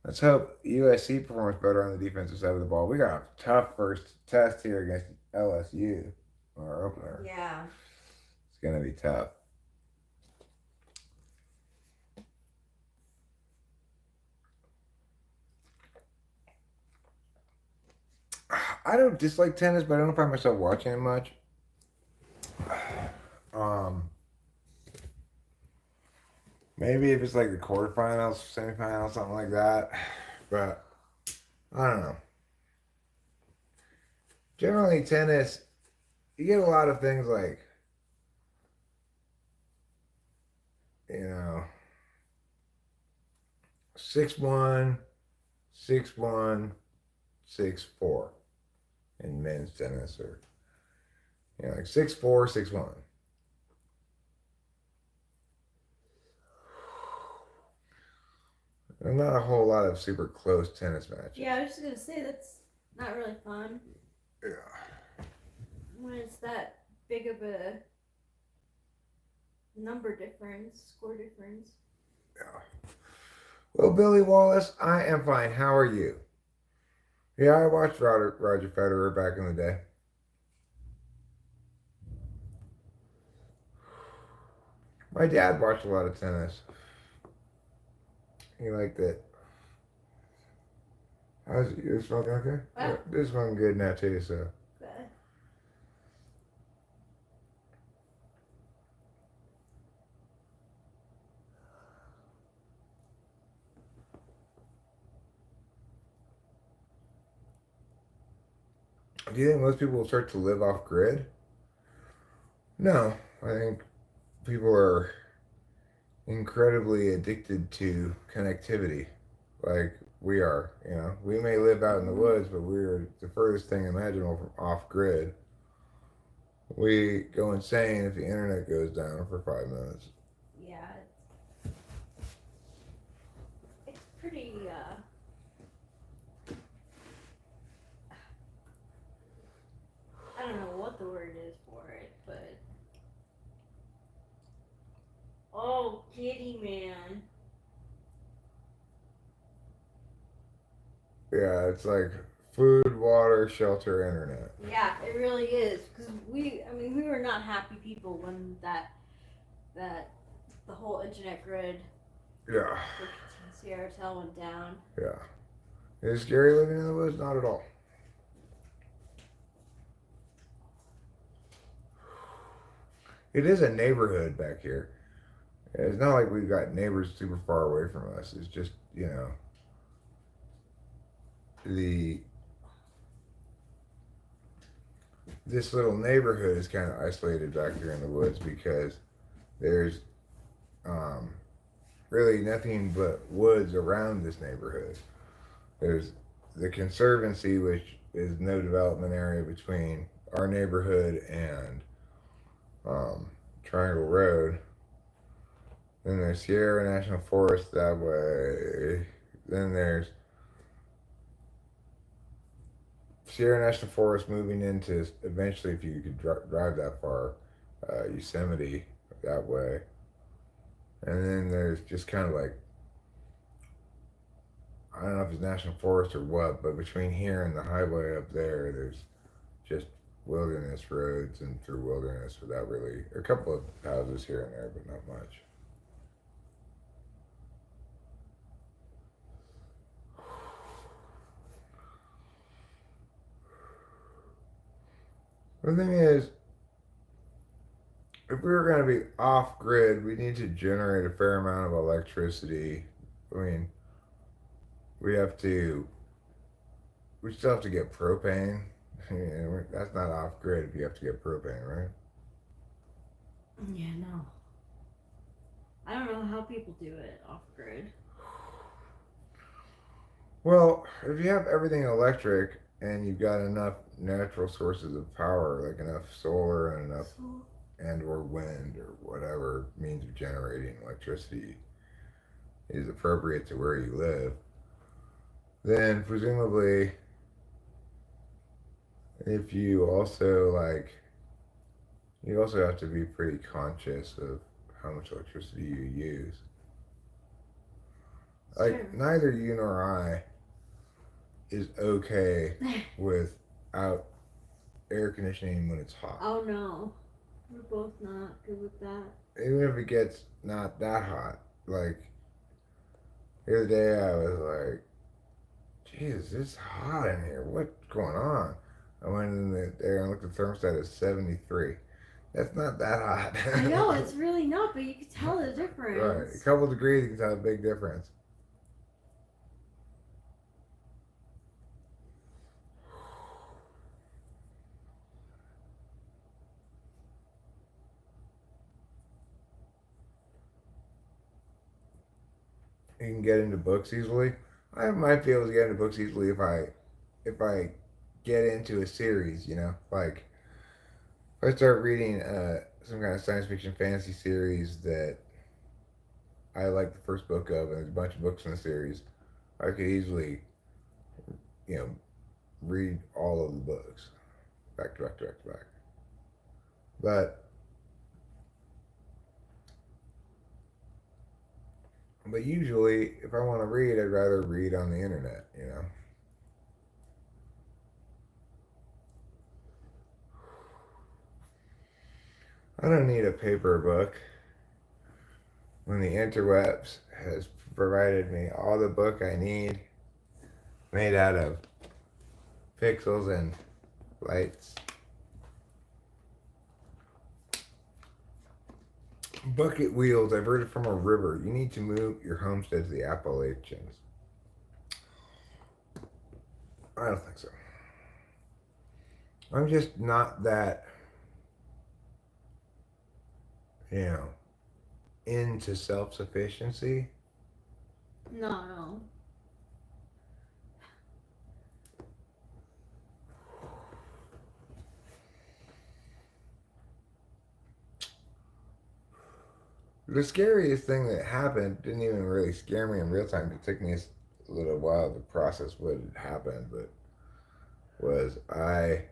Let's hope USC performs better on the defensive side of the ball. We got a tough first test here against LSU, our opener. Yeah. It's going to be tough. I don't dislike tennis, but I don't find myself watching it much. Maybe if it's like the quarterfinals, semifinals, something like that. But I don't know. Generally, tennis, you get a lot of things like, 6-1, 6-1, 6-4 in men's tennis, or like 6-4, 6-1. There's not a whole lot of super close tennis matches. Yeah, I was just gonna say that's not really fun. Yeah. When it's that big of a number difference, score difference. Yeah. Well, Billy Wallace, I am fine. How are you? Yeah, I watched Roger Federer back in the day. My dad watched a lot of tennis. He liked it. How's you smoking okay? Yeah. This one good now too, so. Okay. Do you think most people will start to live off grid? No. I think people are incredibly addicted to connectivity. Like we are, you know. We may live out in the woods, but we're the furthest thing imaginable from off grid. We go insane if the internet goes down for 5 minutes. Yeah, it's pretty. I don't know what the word is for it, but oh, kitty man. Yeah, it's like food, water, shelter, internet. Yeah, it really is because we were not happy people when that the whole internet grid Yeah, for Seattle went down. yeah. Is it scary living in the woods? Not at all. It is a neighborhood back here. It's not like we've got neighbors super far away from us. It's just, you know, this little neighborhood is kind of isolated back here in the woods because there's um, really nothing but woods around this neighborhood. There's the Conservancy, which is no development area between our neighborhood and Triangle Road. Then there's Sierra National Forest that way. Then there's Sierra National Forest moving into eventually, if you could drive that far, Yosemite that way. And then there's just kind of like, I don't know if it's National Forest or what, but between here and the highway up there, there's just wilderness roads and through wilderness without really, a couple of houses here and there, but not much. The thing is, if we were going to be off grid, we need to generate a fair amount of electricity. I mean, we still have to get propane. That's not off grid if you have to get propane, right? Yeah, no. I don't know how people do it off grid. Well, if you have everything electric and you've got enough natural sources of power, like enough solar and enough and or wind or whatever means of generating electricity is appropriate to where you live, then presumably if you also have to be pretty conscious of how much electricity you use. Like Sure. neither you nor I is okay without air conditioning when it's hot. Oh no, we're both not good with that. Even if it gets not that hot. Like the other day I was like, geez, it's hot in here. What's going on? I went in there and looked at the thermostat at 73. That's not that hot. I know, it's really not, but you can tell the difference. Right. A couple degrees, you can tell a big difference. You can get into books easily. I might be able to get into books easily if I get into a series, you know, like if I start reading some kind of science fiction fantasy series that I like the first book of, and there's a bunch of books in the series, I could easily, you know, read all of the books back to back to back to back. But But usually, if I want to read, I'd rather read on the internet, I don't need a paper book when the interwebs has provided me all the book I need made out of pixels and lights. Bucket wheels diverted from a river. You need to move your homestead to the Appalachians. I don't think so. I'm just not that, you know, into self sufficiency. No. The scariest thing that happened didn't even really scare me in real time. It took me a little while to process what had happened, but was I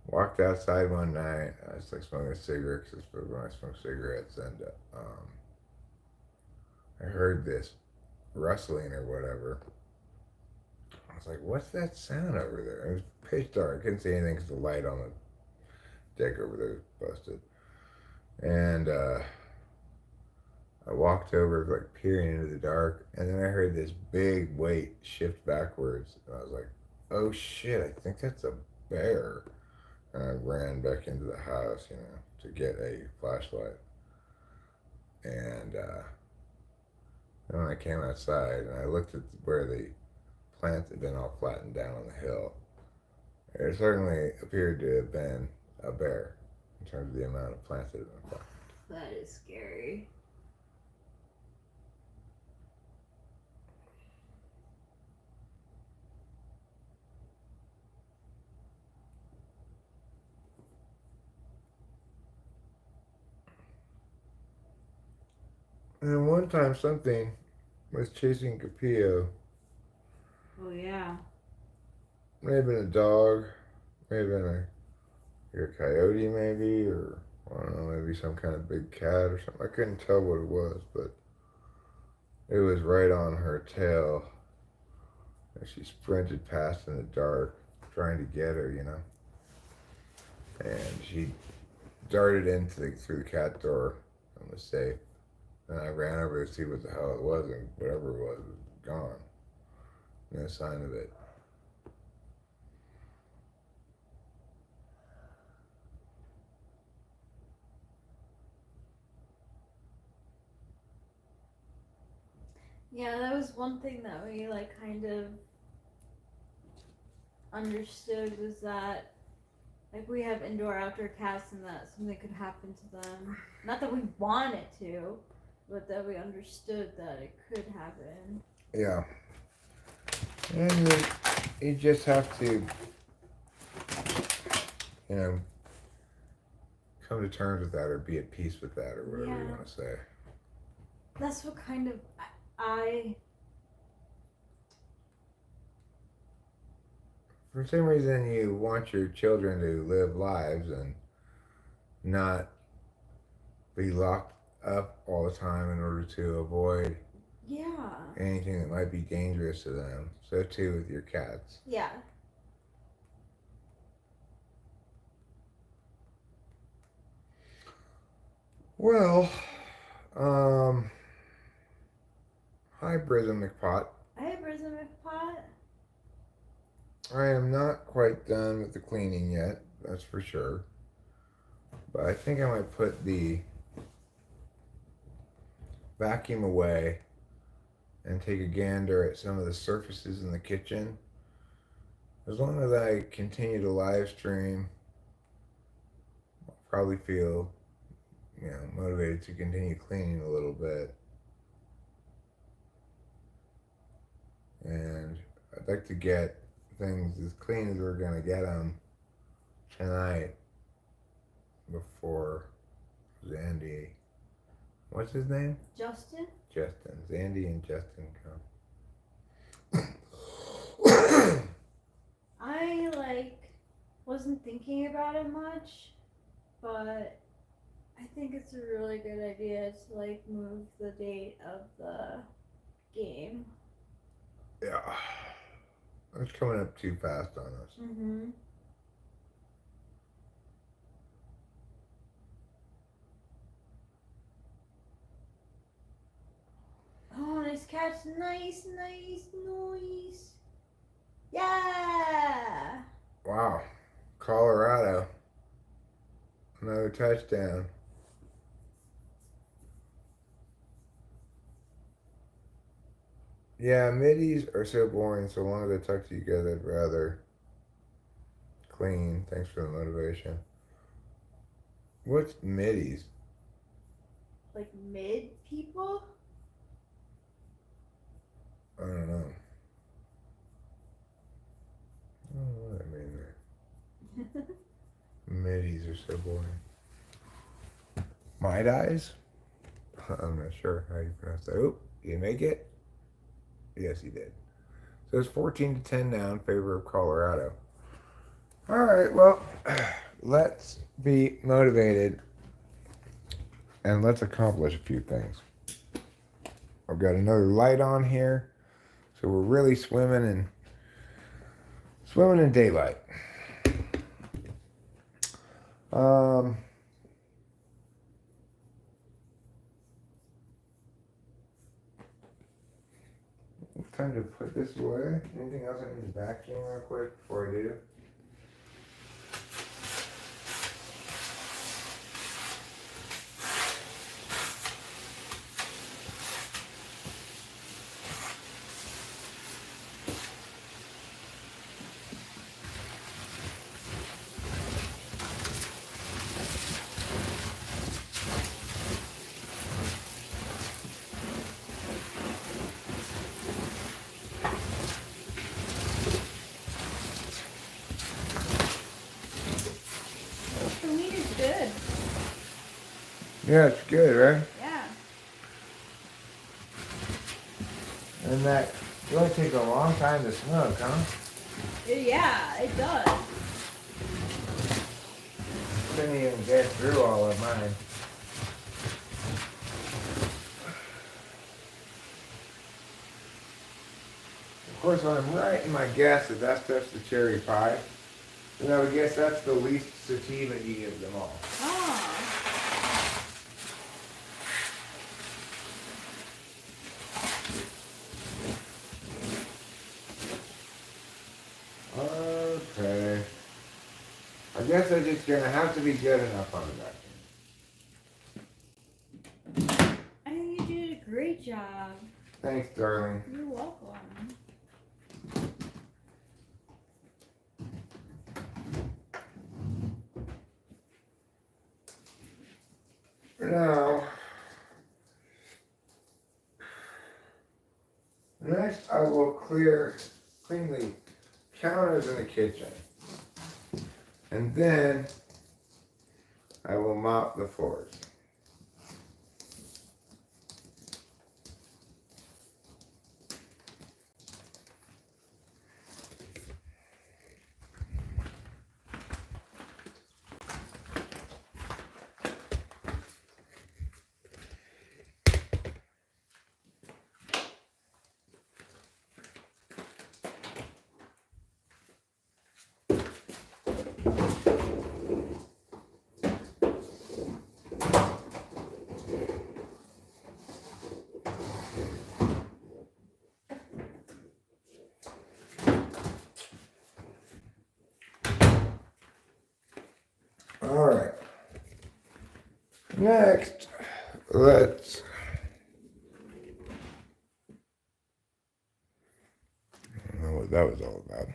walked outside one night. I was like smoking a cigarette because when I smoke cigarettes, and I heard this rustling or whatever. I was like, "What's that sound over there?" It was pitch dark. I couldn't see anything because the light on the deck over there was busted, and I walked over, like peering into the dark, and then I heard this big weight shift backwards. And I was like, "Oh shit! I think that's a bear." And I ran back into the house, to get a flashlight. And then I came outside and I looked at where the plants had been all flattened down on the hill. It certainly appeared to have been a bear in terms of the amount of plants that had been flattened. That is scary. And then one time something was chasing Capillo. Oh yeah. May have been a dog, may have been a coyote maybe, or I don't know, maybe some kind of big cat or something. I couldn't tell what it was, but it was right on her tail. And she sprinted past in the dark, trying to get her, And she darted through the cat door and was safe. And I ran over to see what the hell it was, and whatever it was gone. No sign of it. Yeah, that was one thing that we kind of understood, was that we have indoor outdoor cats and that something could happen to them. Not that we want it to, but that we understood that it could happen. Yeah. And you just have to, come to terms with that or be at peace with that or whatever you want to say. That's what kind of I For some reason, you want your children to live lives and not be locked up all the time in order to avoid anything that might be dangerous to them. So too with your cats. Yeah. Well, hi, Brism McPot. Hey, Brism McPot. I am not quite done with the cleaning yet, that's for sure. But I think I might put the vacuum away and take a gander at some of the surfaces in the kitchen. As long as I continue to live stream, I'll probably feel, motivated to continue cleaning a little bit. And I'd like to get things as clean as we're going to get them tonight before Zandy, what's his name? Justin? Justin. Zandy and Justin come. I wasn't thinking about it much, but I I think it's a really good idea to like move the date of the game. Yeah. It's coming up too fast on us. Mm-hmm. Oh, nice catch. Nice. Yeah. Wow. Colorado. Another touchdown. Yeah, middies are so boring. So long as they tuck together, I'd rather clean. Thanks for the motivation. What's middies? Like mid people? I don't know. I don't know what I mean there. Middies are so boring. My eyes? I'm not sure how you pronounce that. Oh, you make it? Yes, he did. So it's 14-10 now in favor of Colorado. All right, well, let's be motivated and let's accomplish a few things. I've got another light on here, so we're really swimming in daylight. Time to put this away. Anything else I need to vacuum real quick before I do? The wiener's good. Yeah, it's good, right? Yeah. And that really takes a long time to smoke, huh? Yeah, it does. Couldn't even get through all of mine. Of course, when I'm right in my guess that that's just the cherry pie, then I would guess that's the least sativa of them all. Oh. Okay. I guess I'm just gonna have to be good enough on that. I think you did a great job. Thanks, darling. You're welcome. Now, next I will clean the counters in the kitchen. And then I will mop the floors. All right. Next, let's. I don't know what that was all about.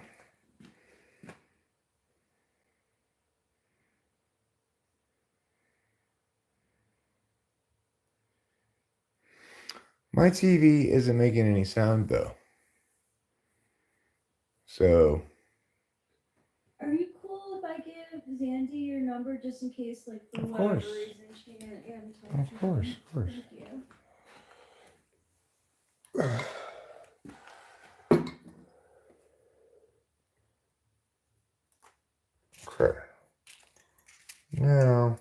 My TV isn't making any sound though. So. Are you cool if I give Zandy your number just in case, like, for Of whatever course. reason she can't get in touch? Of course, of course. Thank you. Okay. Now,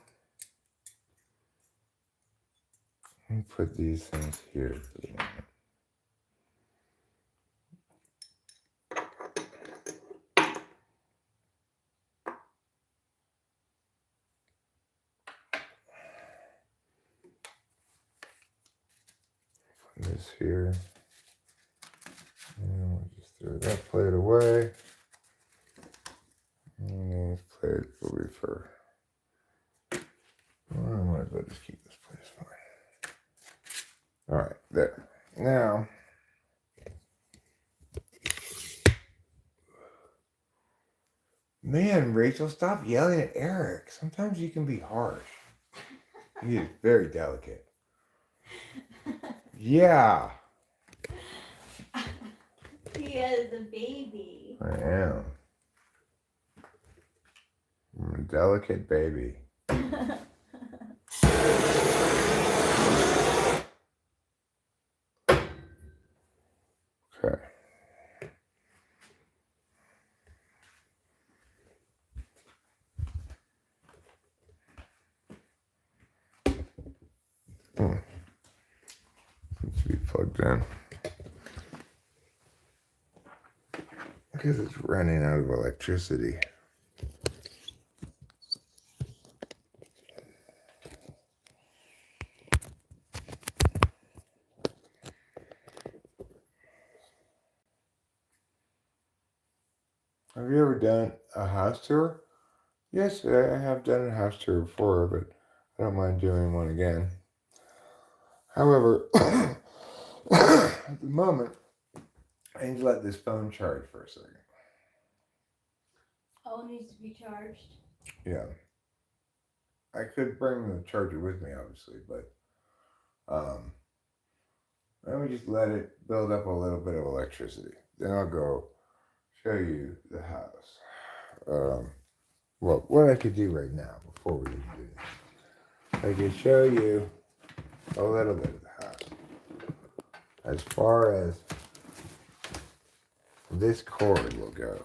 Let me put these things here for the moment. Put this here. And we'll just throw that plate away. And these plates will be for. Well, I might as well just keep this plate as fine. All right, there. Now, man, Rachel, stop yelling at Eric. Sometimes you can be harsh. He is very delicate. Yeah, He is a baby. I am. I'm a delicate baby. Okay. Needs to be plugged in. Because it's running out of electricity. Have you ever done a house tour? Yes, I have done a house tour before, but I don't mind doing one again. However, at the moment, I need to let this phone charge for a second. Oh, it needs to be charged. Yeah. I could bring the charger with me, obviously, but let me just let it build up a little bit of electricity. Then I'll go show you the house. Well, what I could do right now before we do this, I could show you a little bit of the house. As far as this cord will go.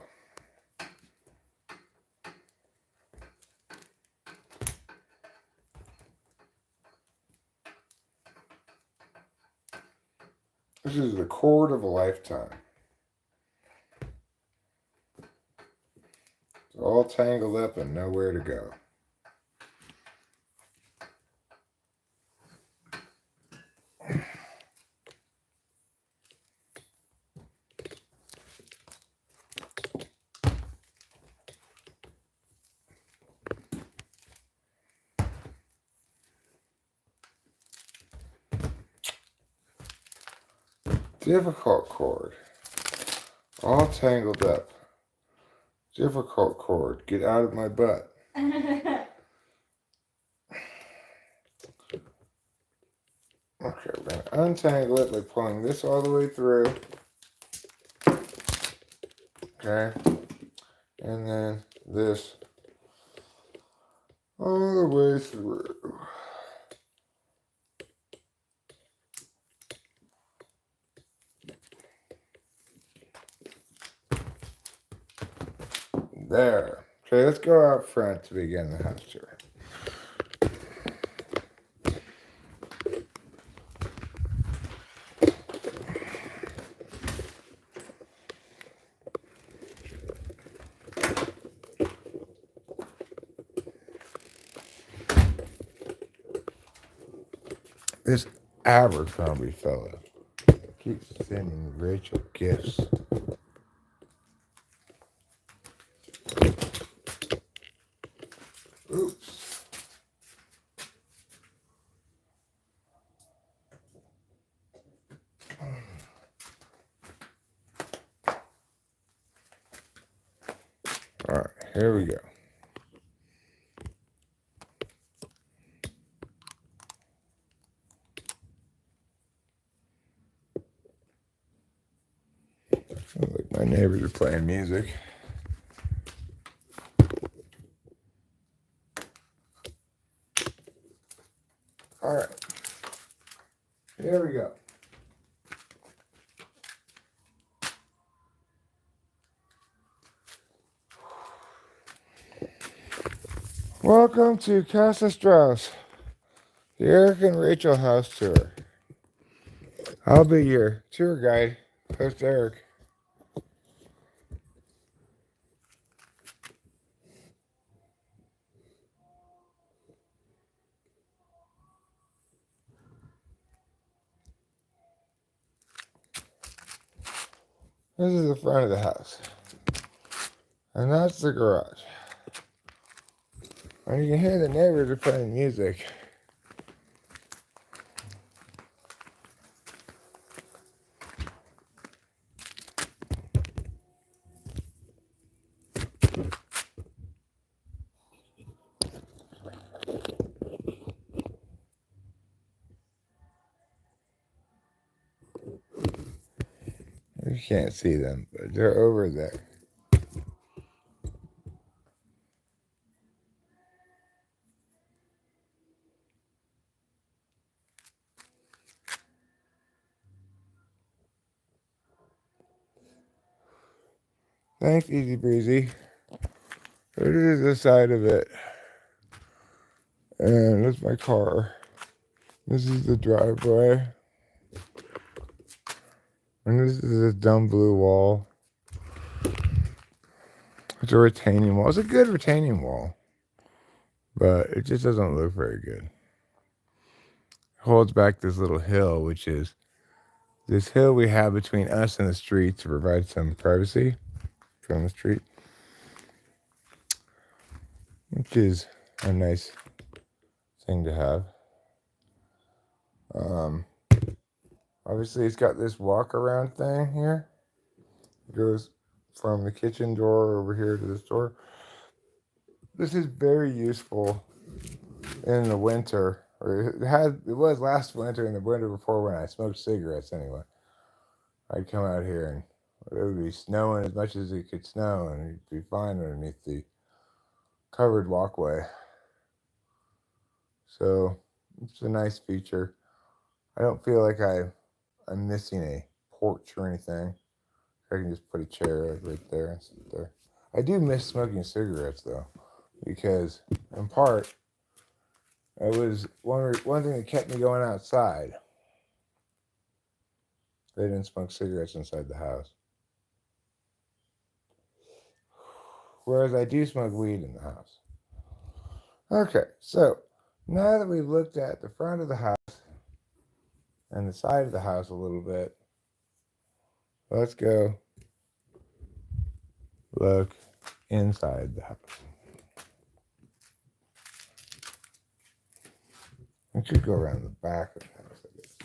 This is the cord of a lifetime. It's all tangled up and nowhere to go. Difficult cord. All tangled up. Difficult cord. Get out of my butt. Okay, we're going to untangle it by pulling this all the way through. Okay. And then this all the way through. There. Okay, let's go out front to begin the house tour. This Abercrombie fella keeps sending Rachel gifts. Oops. All right, here we go. Sounds like my neighbors are playing music. All right, here we go. Welcome to Casa Strauss. The Eric and Rachel house tour. I'll be your tour guide, host Eric. This is the front of the house. And that's the garage. And you can hear the neighbors are playing music. You can't see them, but they're over there. Thanks, Easy Breezy. This is the side of it. And that's my car. This is the driveway. And this is a dumb blue wall. It's a retaining wall. It's a good retaining wall. But it just doesn't look very good. It holds back this little hill, which is this hill we have between us and the street to provide some privacy from the street. Which is a nice thing to have. Obviously, it's got this walk around thing here. It goes from the kitchen door over here to this door. This is very useful in the winter. Or it was last winter and the winter before when I smoked cigarettes anyway. I'd come out here and it would be snowing as much as it could snow and you'd be fine underneath the covered walkway. So it's a nice feature. I don't feel like I'm missing a porch or anything. I can just put a chair like right there and sit there. I do miss smoking cigarettes though, because in part, it was one thing that kept me going outside. They didn't smoke cigarettes inside the house. Whereas I do smoke weed in the house. Okay, so now that we've looked at the front of the house and the side of the house a little bit, let's go look inside the house. I could go around the back of the house, I guess.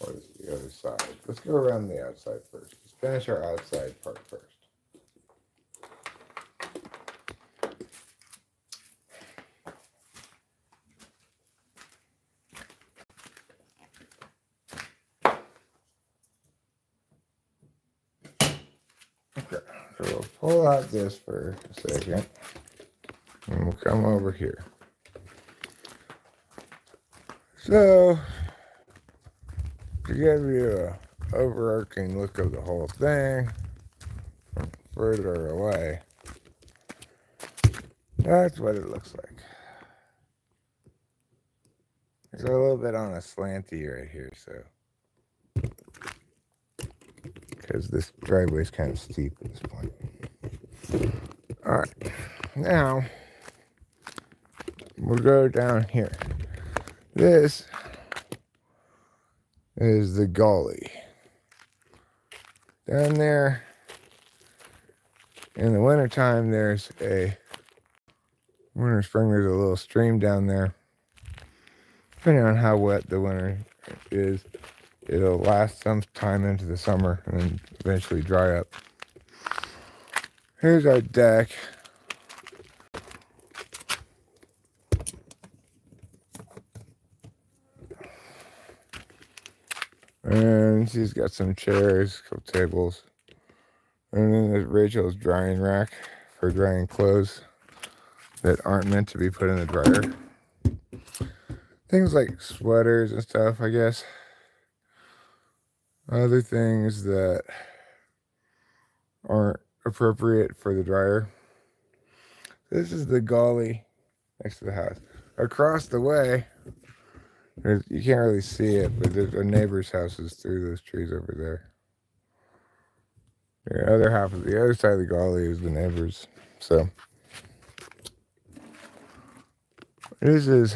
Or is it the other side? Let's go around the outside first. Let's finish our outside part first. Okay, so we'll pull out this for a second. And we'll come over here. So, to give you an overarching look of the whole thing from further away, that's what it looks like. It's a little bit on a slanty right here, so. Because this driveway is kind of steep at this point. Alright, now we'll go down here. This is the gully. Down there, in the wintertime, there's a winter spring, there's a little stream down there. Depending on how wet the winter is, it'll last some time into the summer and then eventually dry up. Here's our deck. And she's got some chairs, a couple tables. And then there's Rachel's drying rack for drying clothes that aren't meant to be put in the dryer. Things like sweaters and stuff, I guess. Other things that aren't appropriate for the dryer. This is the gully next to the house. Across the way You can't really see it, but there's a neighbor's house is through those trees over there. The other half of the other side of the gully is the neighbor's. So this is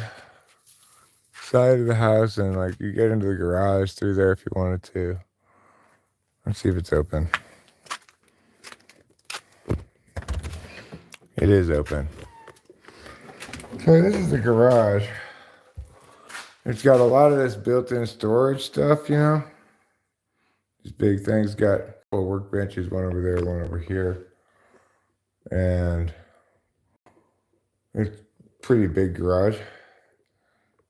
side of the house, and like you get into the garage through there if you wanted to. Let's see if it's open. It is open. So this is the garage. It's got a lot of this built-in storage stuff, you know. These big things got 4 workbenches, one over there, one over here. And it's a pretty big garage.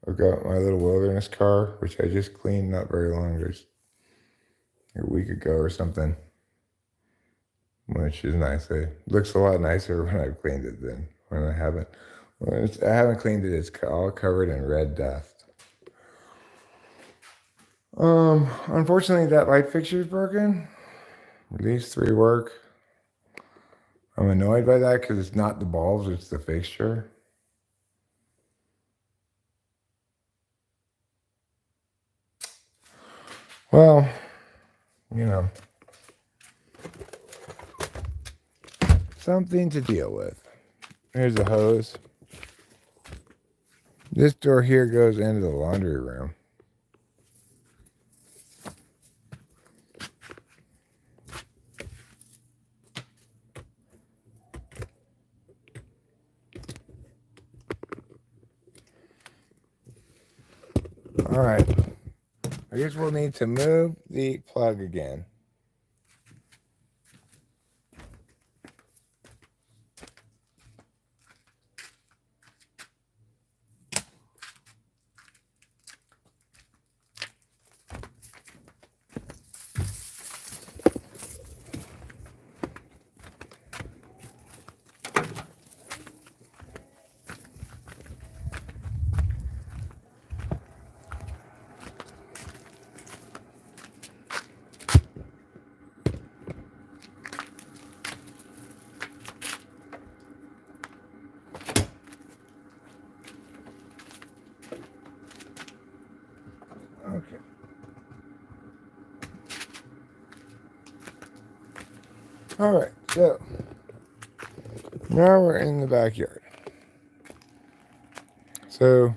I've got my little wilderness car, which I just cleaned not very long, just a week ago or something. Which is nice. It looks a lot nicer when I've cleaned it than when I haven't. When I haven't cleaned it, it's all covered in red dust. Unfortunately, that light fixture is broken. These 3 work. I'm annoyed by that because it's not the bulbs, it's the fixture. Well, you know, something to deal with. Here's a hose. This door here goes into the laundry room. All right. I guess we'll need to move the plug again. Okay. All right, so now we're in the backyard. So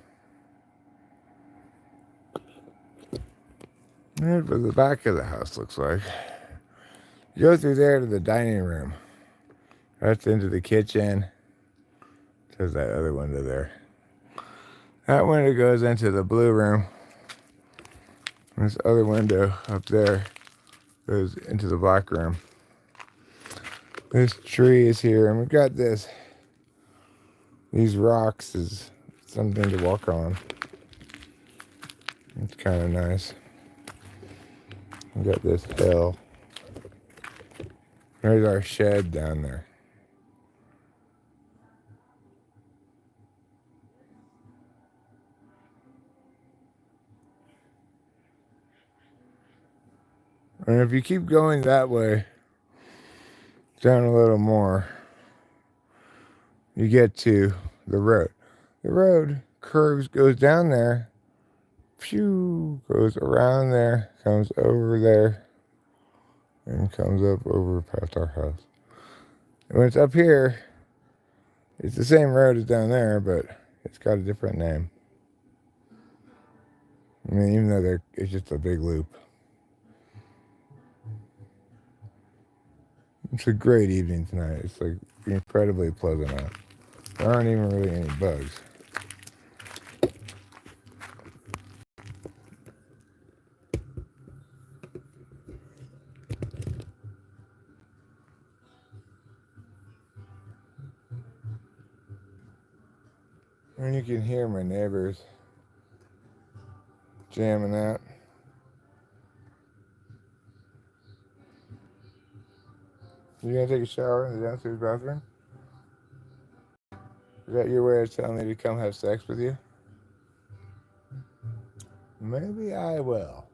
here's what the back of the house looks like. You go through there to the dining room. That's into the kitchen. There's that other window there. That window goes into the blue room. This other window up there goes into the black room. This tree is here, and we've got these rocks is something to walk on. It's kind of nice. We got this hill. There's our shed down there. And if you keep going that way, down a little more, you get to the road. The road curves, goes down there, phew, goes around there, comes over there, and comes up over past our house. And when it's up here, it's the same road as down there, but it's got a different name. I mean, even though it's just a big loop. It's a great evening tonight. It's like incredibly pleasant out. There aren't even really any bugs. And you can hear my neighbors jamming out. You gonna take a shower in the downstairs bathroom? Is that your way of telling me to come have sex with you? Maybe I will.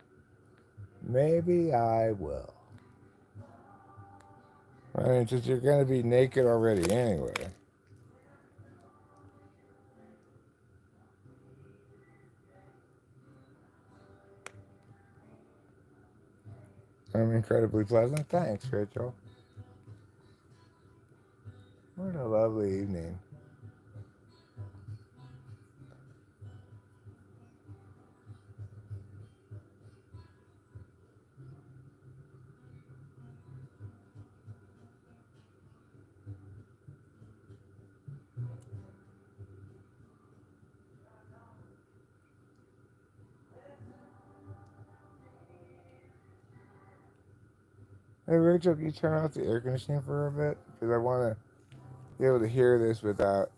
Maybe I will. I mean, since you're gonna be naked already anyway. incredibly pleasant. Thanks, Rachel. What a lovely evening. Hey, Rachel, can you turn off the air conditioning for a bit? Because I want to be able to hear this without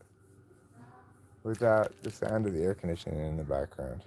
the sound of the air conditioning in the background.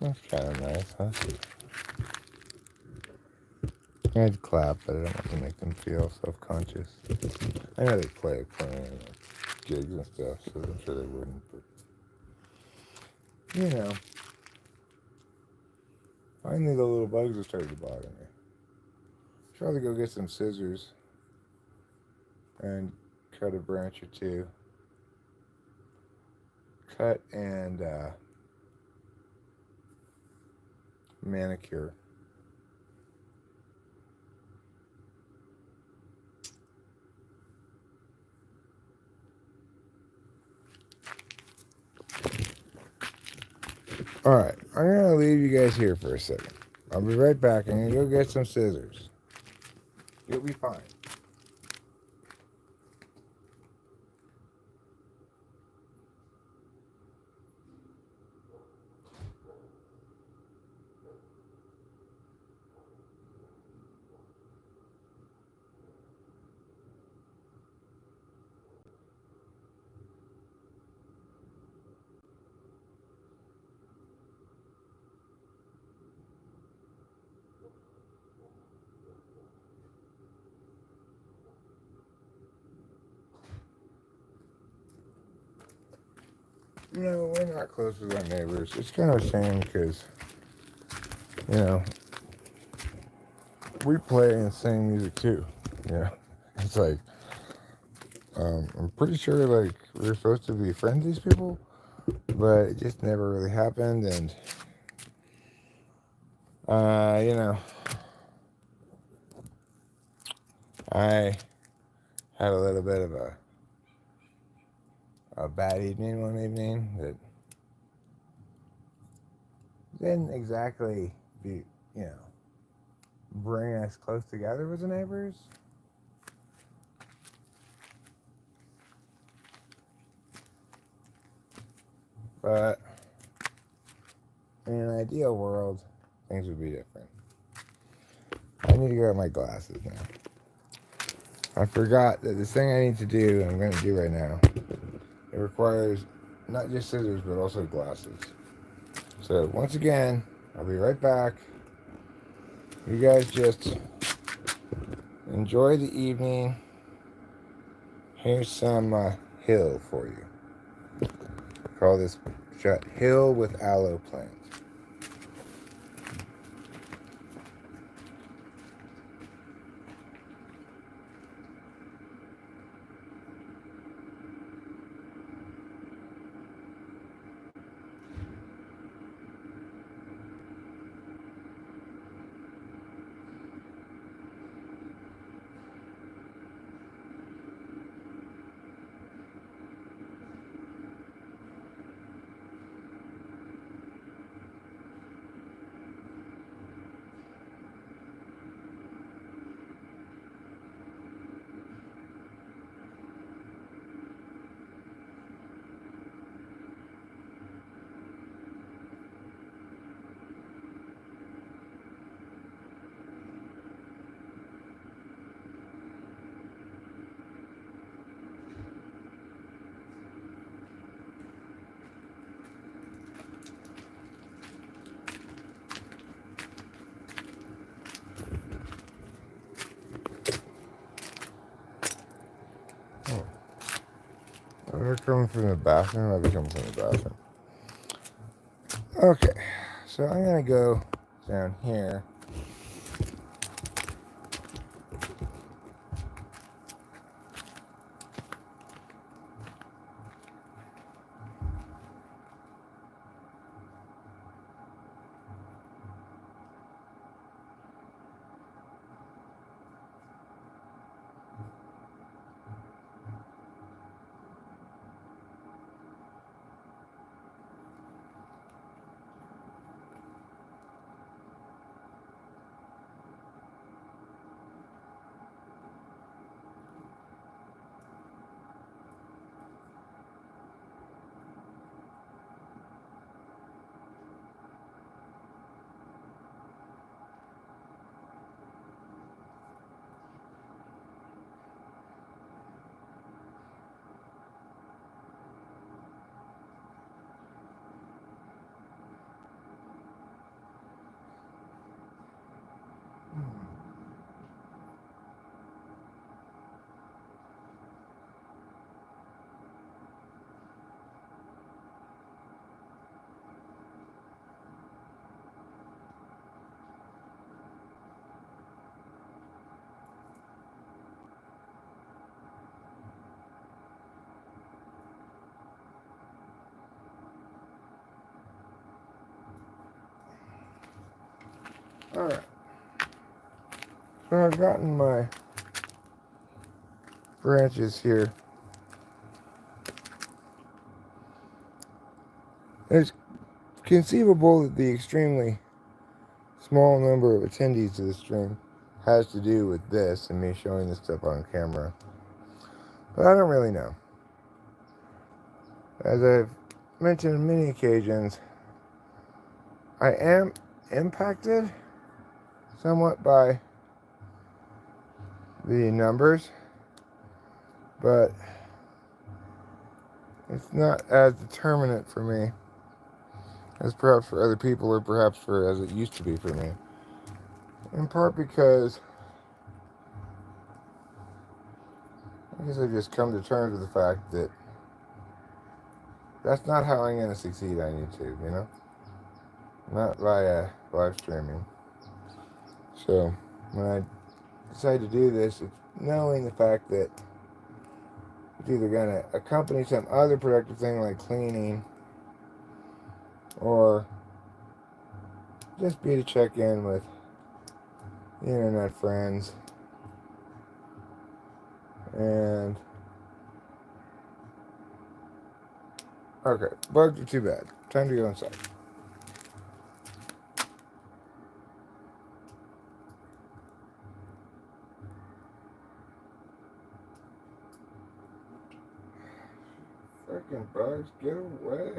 That's kind of nice, huh? I'd clap, but I don't want to make them feel self-conscious. I know they play playing gigs and stuff, so I'm sure they wouldn't. But you know, finally the little bugs are starting to bother me. Should probably go get some scissors and cut a branch or two. Cut and manicure. Alright, I'm going to leave you guys here for a second. I'll be right back. I'm going to go get some scissors. You'll be fine. No, we're not close with our neighbors. It's kind of a shame because, you know, we play and sing music too. Yeah. It's like, I'm pretty sure like we're supposed to be friends with these people, but it just never really happened. And, you know, I had a little bit of a bad evening one evening that didn't exactly be, you know, bring us close together with the neighbors. But in an ideal world, things would be different. I need to go get my glasses now. I forgot that the thing I need to do, I'm going to do right now, it requires not just scissors, but also glasses. So once again, I'll be right back. You guys just enjoy the evening. Here's some hill for you. Call this shot hill with aloe plant. They're coming from the bathroom. I'll be coming from the bathroom. Okay, so I'm gonna go down here. Alright. So I've gotten my branches here. It's conceivable that the extremely small number of attendees to the stream has to do with this and me showing this stuff on camera. But I don't really know. As I've mentioned on many occasions, I am impacted somewhat by the numbers, but it's not as determinate for me as perhaps for other people, or perhaps for as it used to be for me. In part because I guess I've just come to terms with the fact that that's not how I'm going to succeed on YouTube, you know? Not via live streaming. So, when I decide to do this, it's knowing the fact that it's either going to accompany some other productive thing like cleaning, or just be to check in with the internet friends. And okay, bugs are too bad. Time to go inside. Freaking bugs, get away.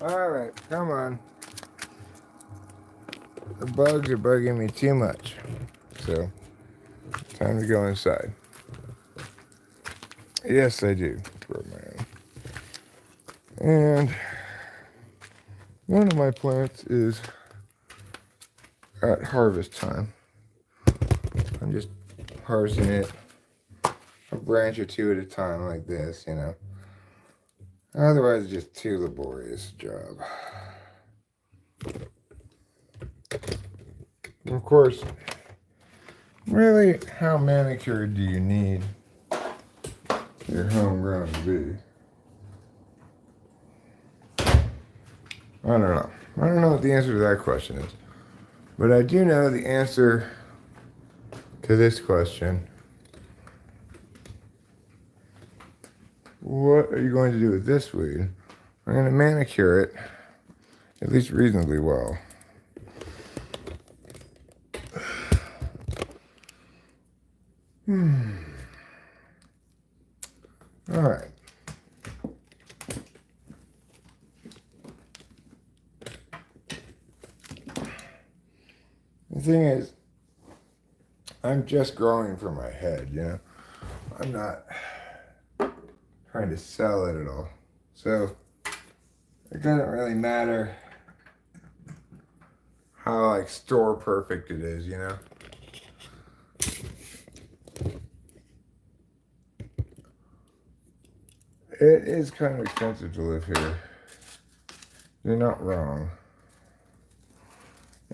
Alright, come on. The bugs are bugging me too much. So, time to go inside. Yes, I do. Grow my own. And one of my plants is at harvest time. I'm just harvesting it a branch or two at a time like this, you know. Otherwise, it's just too laborious job. Of course, really, how manicured do you need your homegrown to be? I don't know. I don't know what the answer to that question is. But I do know the answer to this question. What are you going to do with this weed? I'm going to manicure it, at least reasonably well. All right. The thing is, I'm just growing from my head, you know? I'm not trying to sell it at all. So, it doesn't really matter how like store perfect it is, you know? It is kind of expensive to live here. You're not wrong.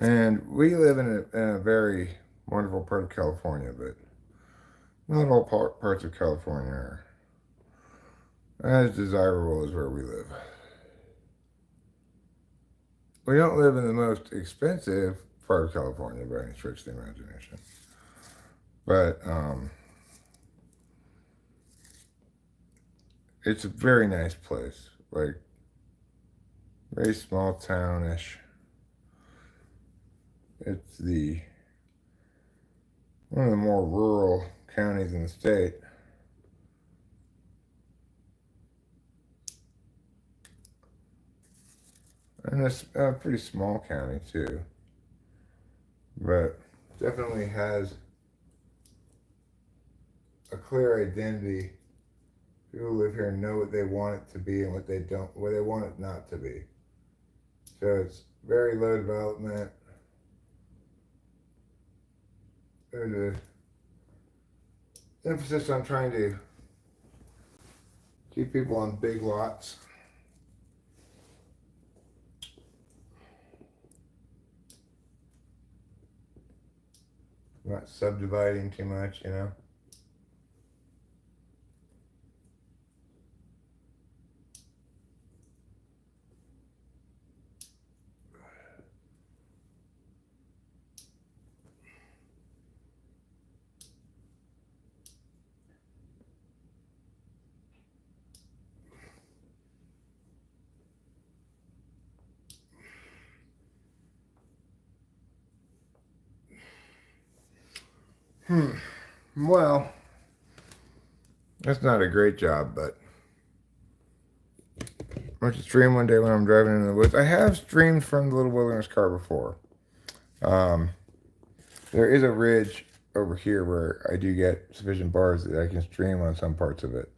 And we live in a very wonderful part of California, but not all parts of California are as desirable as where we live. We don't live in the most expensive part of California by any stretch of the imagination. But it's a very nice place. Like, very small townish. It's one of the more rural counties in the state. And it's a pretty small county too. But definitely has a clear identity. People who live here know what they want it to be and what they don't, what they want it not to be. So it's very low development. There's a emphasis on trying to keep people on big lots. Not subdividing too much, you know. Well, that's not a great job, but I went to stream one day when I'm driving in the woods. I have streamed from the Little Wilderness car before. There is a ridge over here where I do get sufficient bars that I can stream on some parts of it.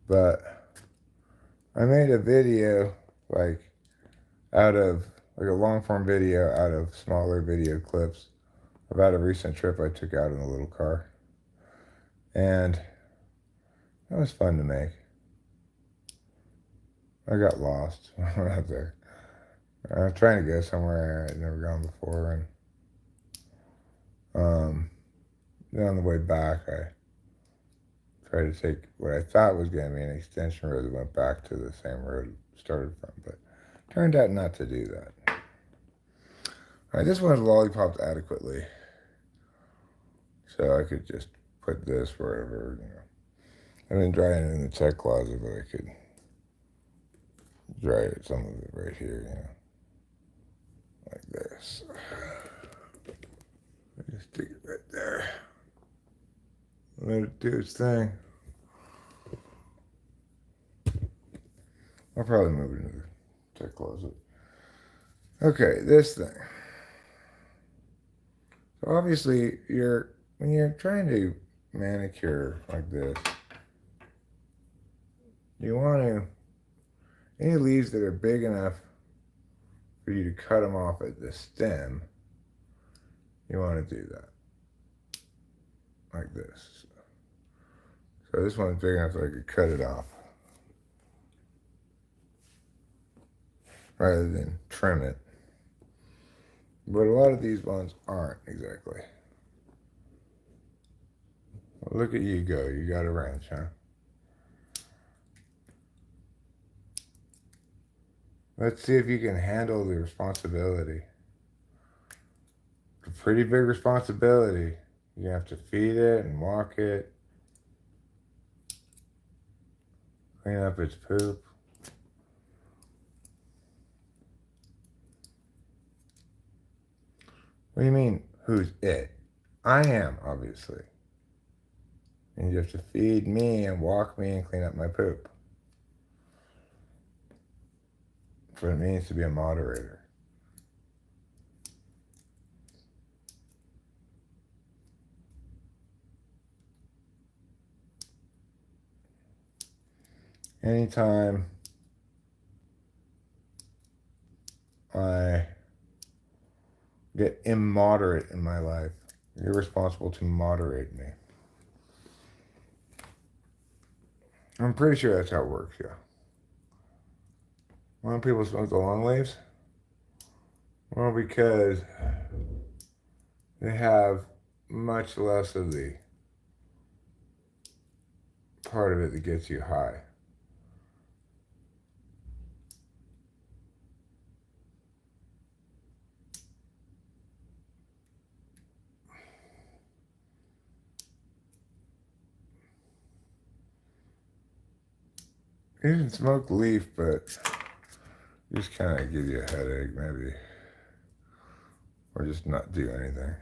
But I made a video out of a long form video out of smaller video clips about a recent trip I took out in a little car. And that was fun to make. I got lost out there. I was trying to go somewhere I'd never gone before, and then on the way back I tried to take what I thought was going to be an extension road that went back to the same road it started from, but turned out not to do that. Alright, this one's lollipopped adequately, so I could just put this wherever, you know. I've been drying it in the check closet, but I could dry it, some of it right here, you know, like this. Just stick it right there. Let it do its thing. I'll probably move it into the check closet. Okay, this thing. So obviously, when you're trying to manicure like this, you want to, any leaves that are big enough for you to cut them off at the stem, you want to do that. Like this. So this one's big enough that I could cut it off, rather than trim it. But a lot of these ones aren't exactly. Well, look at you go. You got a wrench, huh? Let's see if you can handle the responsibility. It's a pretty big responsibility. You have to feed it and walk it. Clean up its poop. What do you mean, who's it? I am, obviously. And you have to feed me and walk me and clean up my poop. That's what it means to be a moderator. Anytime I get immoderate in my life. You're responsible to moderate me. I'm pretty sure that's how it works, yeah. Why don't people smoke the long leaves? Well, because they have much less of the part of it that gets you high. You can smoke leaf, but just kind of give you a headache, maybe. Or just not do anything.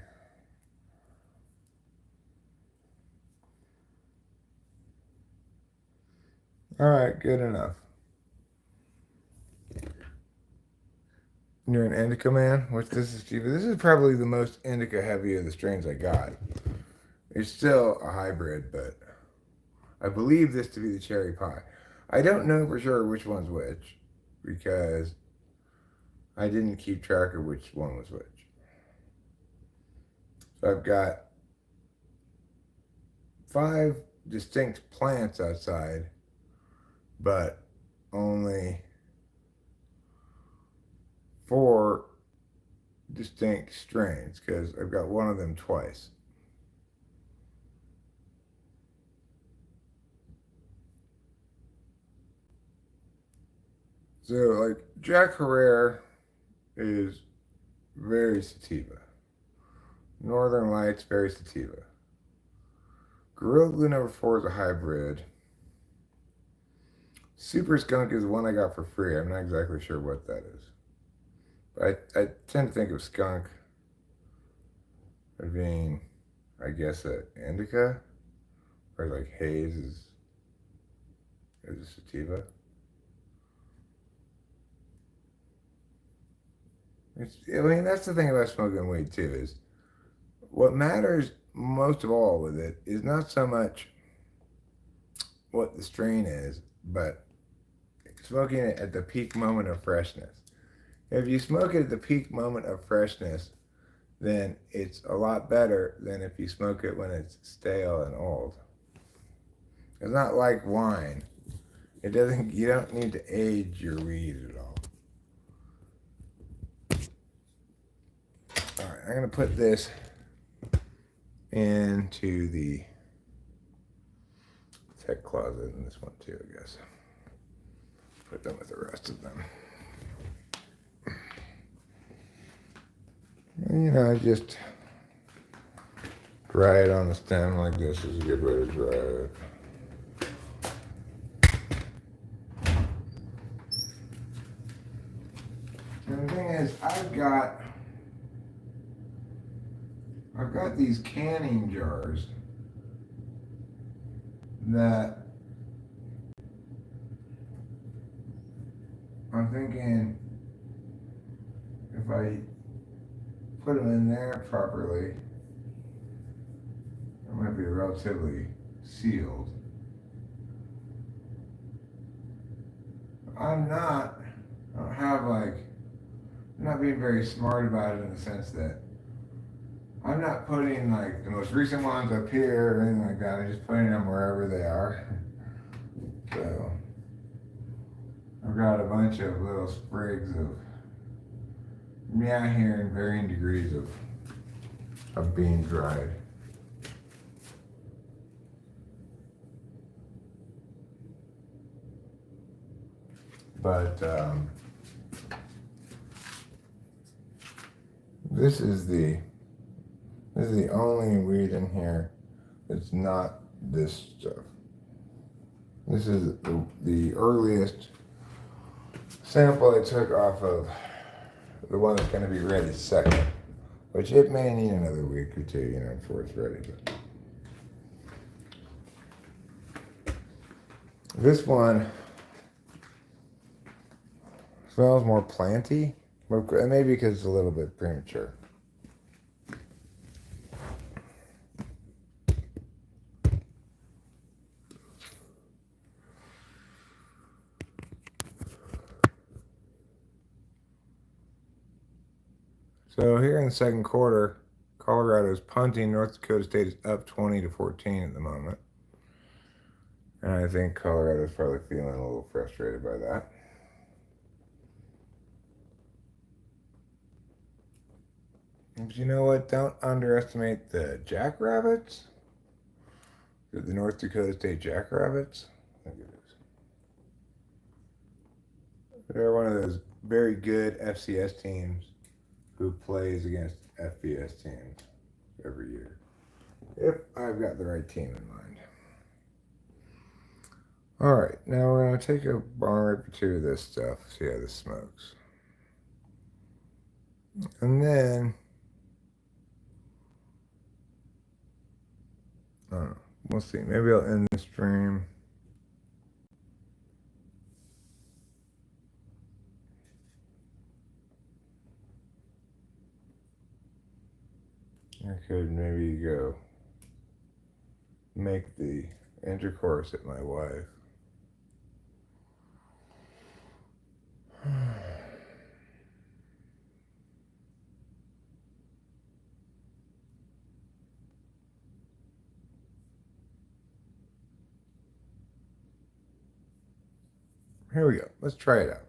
All right, good enough. You're an indica man? Which this is cheaper. This is probably the most indica heavy of the strains I got. It's still a hybrid, but I believe this to be the cherry pie. I don't know for sure which one's which because I didn't keep track of which one was which. So I've got 5 distinct plants outside, but only 4 distinct strains because I've got one of them twice. So, like, Jack Herrera is very sativa. Northern Lights, very sativa. Gorilla Glue number 4 is a hybrid. Super Skunk is one I got for free. I'm not exactly sure what that is. But I tend to think of skunk as being, I guess, an indica. Or like haze is a sativa. I mean, that's the thing about smoking weed too, is what matters most of all with it is not so much what the strain is, but smoking it at the peak moment of freshness. If you smoke it at the peak moment of freshness, then it's a lot better than if you smoke it when it's stale and old. It's not like wine. You don't need to age your weed at all. All right, I'm gonna put this into the tech closet in this one too, I guess. Put them with the rest of them. You know, I just dry it on the stem like this is a good way to dry it. And the thing is, I've got these canning jars that I'm thinking if I put them in there properly, it might be relatively sealed. I'm not being very smart about it in the sense that I'm not putting like the most recent ones up here or anything like that. I'm just putting them wherever they are. So I've got a bunch of little sprigs of here in varying degrees of being dried. But this is the only weed in here that's not this stuff. This is the earliest sample I took off of the one that's going to be ready second, which it may need another week or two, before it's ready. But this one smells more planty, maybe because it's a little bit premature. So here in the second quarter, Colorado's punting. North Dakota State is up 20-14 at the moment. And I think Colorado's probably feeling a little frustrated by that. But you know what? Don't underestimate the Jackrabbits. The North Dakota State Jackrabbits. I think it is. They're one of those very good FCS teams who plays against FBS teams every year. If I've got the right team in mind. Alright, now we're going to take a bong rip or two of this stuff, see how this smokes. And then, I don't know, we'll see. Maybe I'll end the stream. I could maybe go make the intercourse at my wife. Here we go. Let's try it out.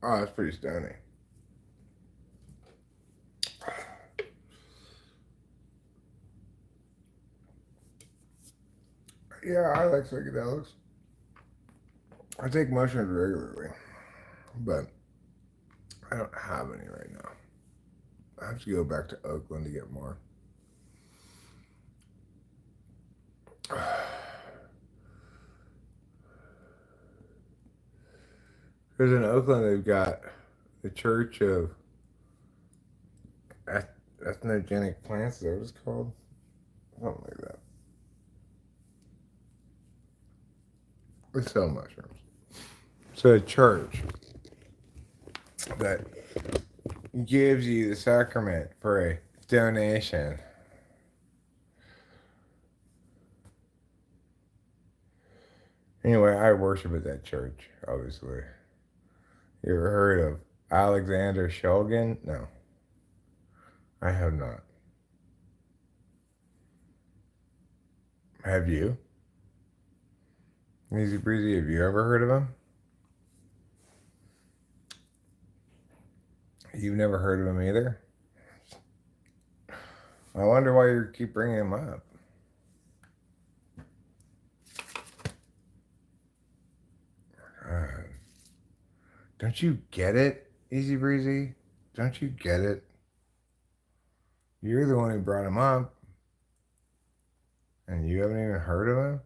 Oh, that's pretty stunning. Yeah, I like psychedelics. I take mushrooms regularly, but I don't have any right now. I have to go back to Oakland to get more. Because in Oakland, they've got the Church of Ethnogenic Plants. Is that what it's called? Something like that. They sell mushrooms. It's a church that gives you the sacrament for a donation. Anyway, I worship at that church, obviously. You ever heard of Alexander Shulgin? No. I have not. Have you? Easy Breezy, have you ever heard of him? You've never heard of him either? I wonder why you keep bringing him up. God. Don't you get it, Easy Breezy? Don't you get it? You're the one who brought him up. And you haven't even heard of him?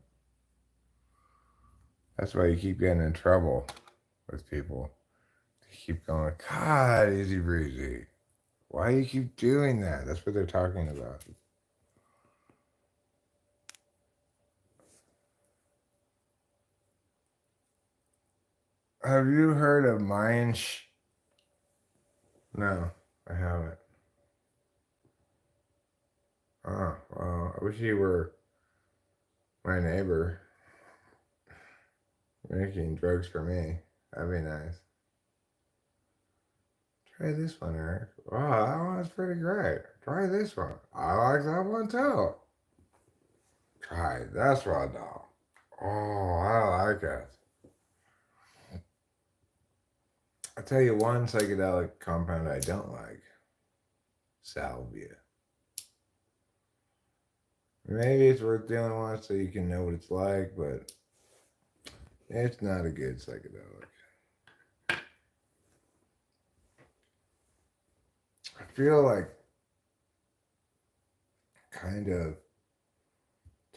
That's why you keep getting in trouble with people. They keep going, God, Easy Breezy. Why do you keep doing that? That's what they're talking about. Have you heard of Mayan No, I haven't. Oh, well, I wish you were my neighbor making drugs for me. That'd be nice. Try this one, Eric. Wow, that one's pretty great. Try this one. I like that one too. Try this one though. Oh, I like it. I'll tell you one psychedelic compound I don't like. Salvia. Maybe it's worth doing once so you can know what it's like, but it's not a good psychedelic. I feel like kind of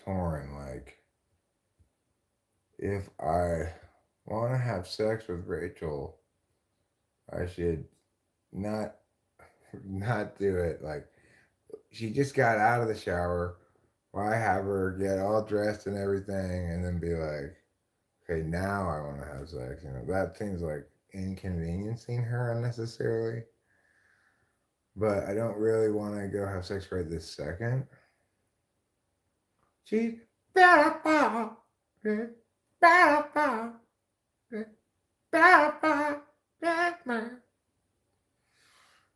torn, like if I want to have sex with Rachel, I should not not do it. Like, she just got out of the shower. Why have her get all dressed and everything and then be like, okay, now I want to have sex? You know, that seems like inconveniencing her unnecessarily. But I don't really want to go have sex right this second. She's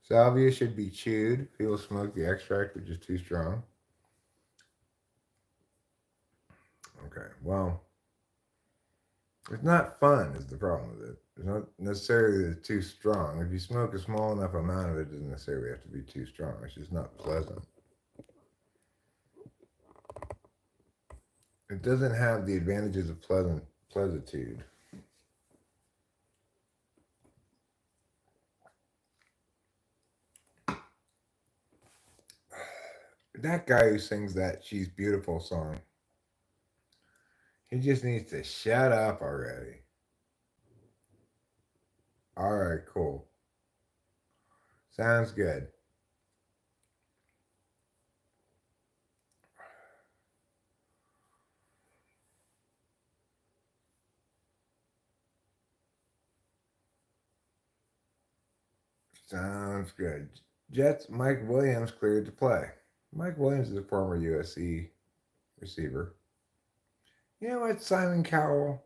salvia should be chewed. People smoke the extract, which is too strong. Okay, well, it's not fun is the problem with it. It's not necessarily that it's too strong. If you smoke a small enough amount of it, it doesn't necessarily have to be too strong. It's just not pleasant. It doesn't have the advantages of pleasantitude. That guy who sings that "She's Beautiful" song, he just needs to shut up already. All right, cool. Sounds good. Sounds good. Jets, Mike Williams cleared to play. Mike Williams is a former USC receiver. You know what, Simon Cowell?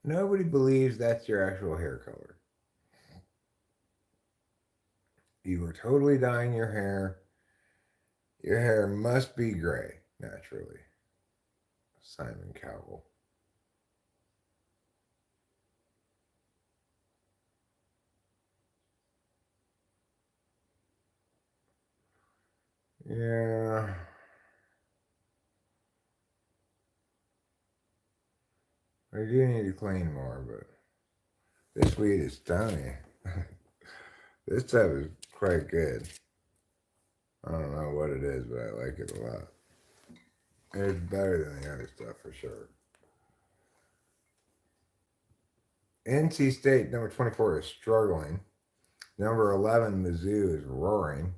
Nobody believes that's your actual hair color. You were totally dyeing your hair. Your hair must be gray, naturally. Simon Cowell. Yeah. I do need to clean more, but this weed is stony. This stuff is quite good. I don't know what it is, but I like it a lot. It's better than the other stuff for sure. NC State, number 24, is struggling. Number 11, Mizzou, is roaring.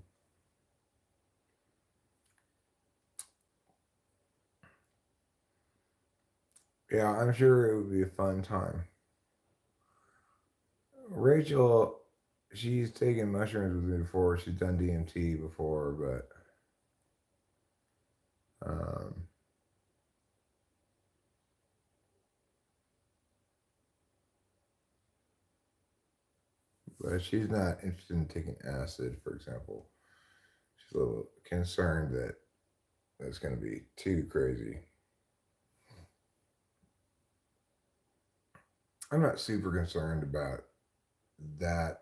Yeah, I'm sure it would be a fun time. Rachel, she's taken mushrooms with me before. She's done DMT before, but she's not interested in taking acid, for example. She's a little concerned that that's going to be too crazy. I'm not super concerned about that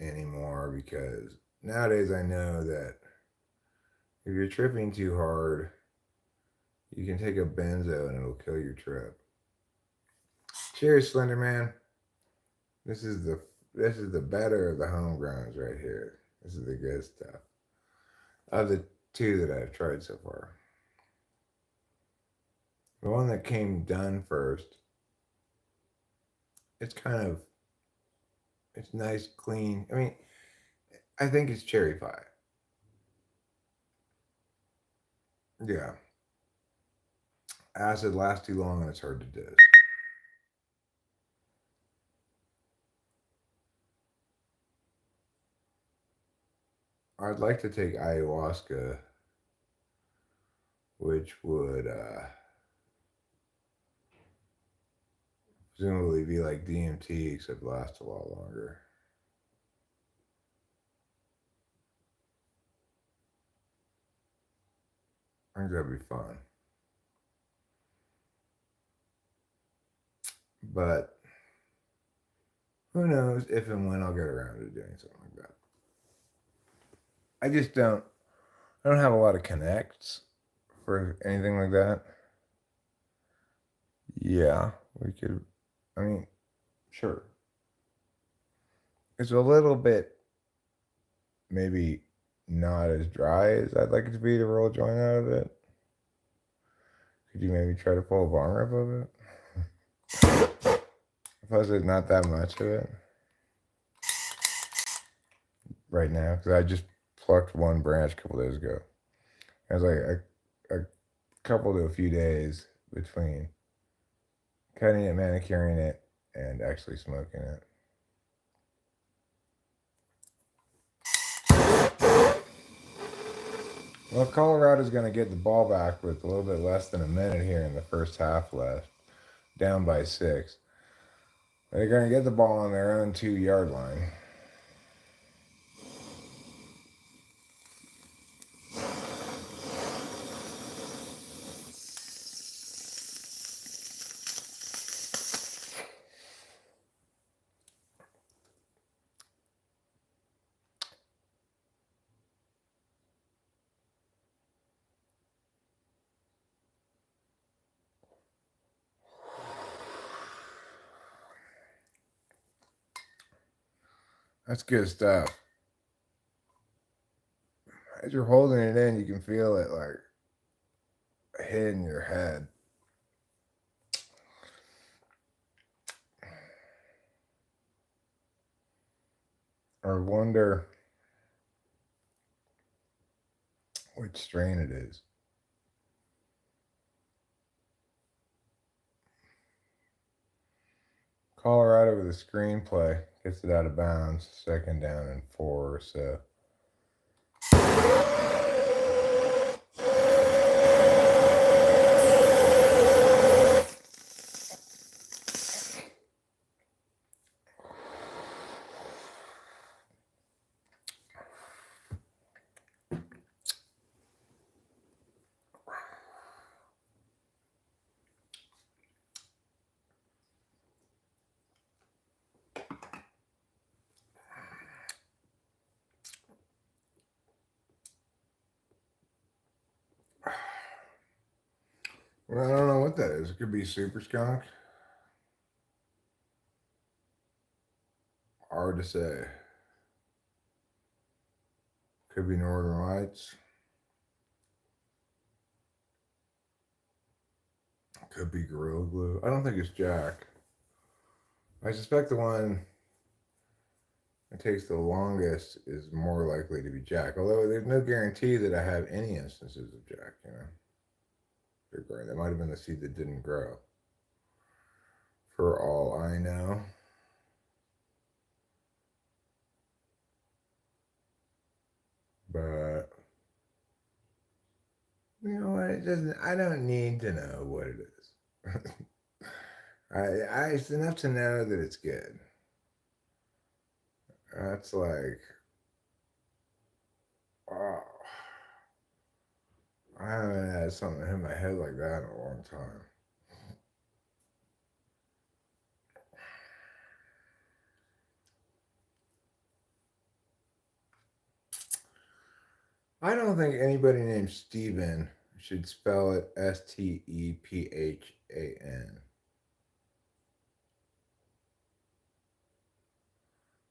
anymore because nowadays I know that if you're tripping too hard, you can take a benzo and it'll kill your trip. Cheers, Slender Man. This is the better of the homegrowns right here. This is the good stuff. Of the two that I've tried so far. The one that came done first, it's nice, clean. I mean, I think it's cherry pie. Yeah. Acid lasts too long and it's hard to dish. I'd like to take ayahuasca, which would presumably be like DMT, except last a lot longer. I think that'd be fun. But who knows if and when I'll get around to doing something like that. I don't have a lot of connects for anything like that. Yeah, we could, I mean, sure. It's a little bit maybe not as dry as I'd like it to be to roll a joint out of it. Could you maybe try to pull a bong rip of it? Plus, there's not that much of it right now because I just plucked one branch a couple days ago. There's like a couple to a few days between cutting it, manicuring it, and actually smoking it. Well, Colorado's going to get the ball back with a little bit less than a minute here in the first half left, down by 6. They're going to get the ball on their own 2-yard line. That's good stuff. As you're holding it in, you can feel it like hitting your head. Or wonder which strain it is. Colorado with a screenplay gets it out of bounds, 2nd down and 4 or so. Well, I don't know what that is. It could be super skunk. Hard to say. Could be Northern Lights. Could be Gorilla Glue. I don't think it's Jack. I suspect the one that takes the longest is more likely to be Jack. Although there's no guarantee that I have any instances of Jack, you know. That might have been the seed that didn't grow. For all I know. But you know what? It doesn't. I don't need to know what it is. It's enough to know that it's good. That's like, wow. I haven't had something hit my head like that in a long time. I don't think anybody named Steven should spell it Stephan.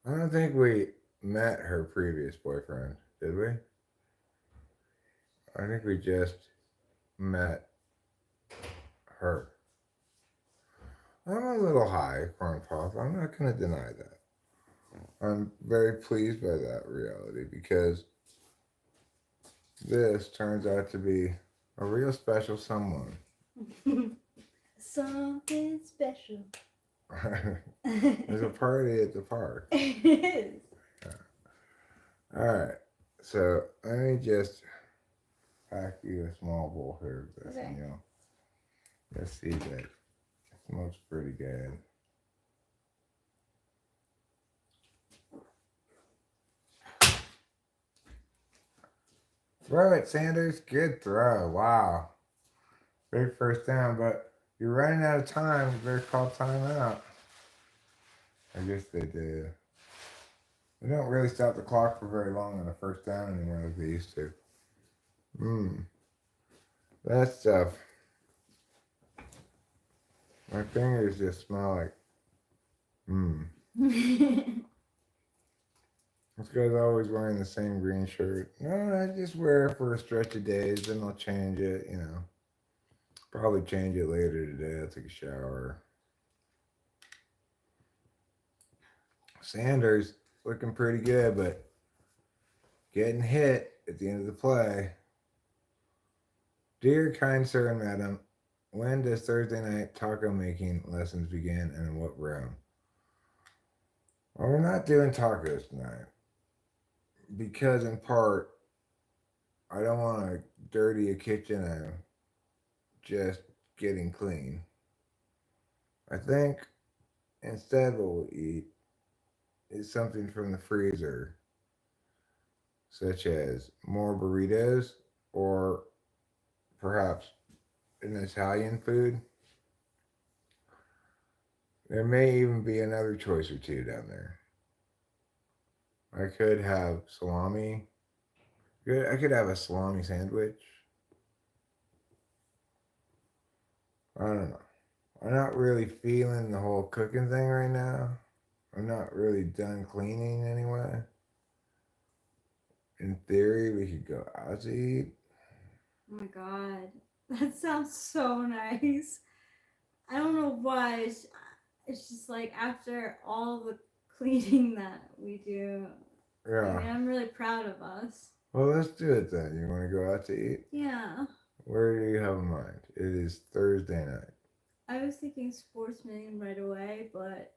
I don't think we met her previous boyfriend, did we? I think we just met her. I'm a little high, Corn Pop. I'm not going to deny that. I'm very pleased by that reality because this turns out to be a real special someone. Something special. There's a party at the park. It is. Yeah. All right. So let me just pack you a small bowl here of this, and you'll see that it smells pretty good. Throw it, Sanders. Good throw. Wow. Big first down, but you're running out of time. You better call timeout. I guess they do. They don't really stop the clock for very long on the first down anymore like they used to. That stuff. My fingers just smell like This guy's always wearing the same green shirt. No, I just wear it for a stretch of days, then I'll change it, you know. Probably change it later today. I'll take a shower. Sanders looking pretty good, but getting hit at the end of the play. Dear kind sir and madam, when does Thursday night taco making lessons begin and in what room? Well, we're not doing tacos tonight because, in part, I don't want to dirty a kitchen and just getting clean. I think instead what we'll eat is something from the freezer, such as more burritos or perhaps an Italian food. There may even be another choice or two down there. I could have salami. I could have a salami sandwich. I don't know. I'm not really feeling the whole cooking thing right now. I'm not really done cleaning anyway. In theory, we could go out to eat. Oh my god, that sounds so nice. I don't know why. It's just like after all the cleaning that we do. I Yeah. mean, I'm really proud of us. Well, let's do it then. You want to go out to eat? Yeah. Where do you have in mind? It is Thursday night. I was thinking Sportsman right away, but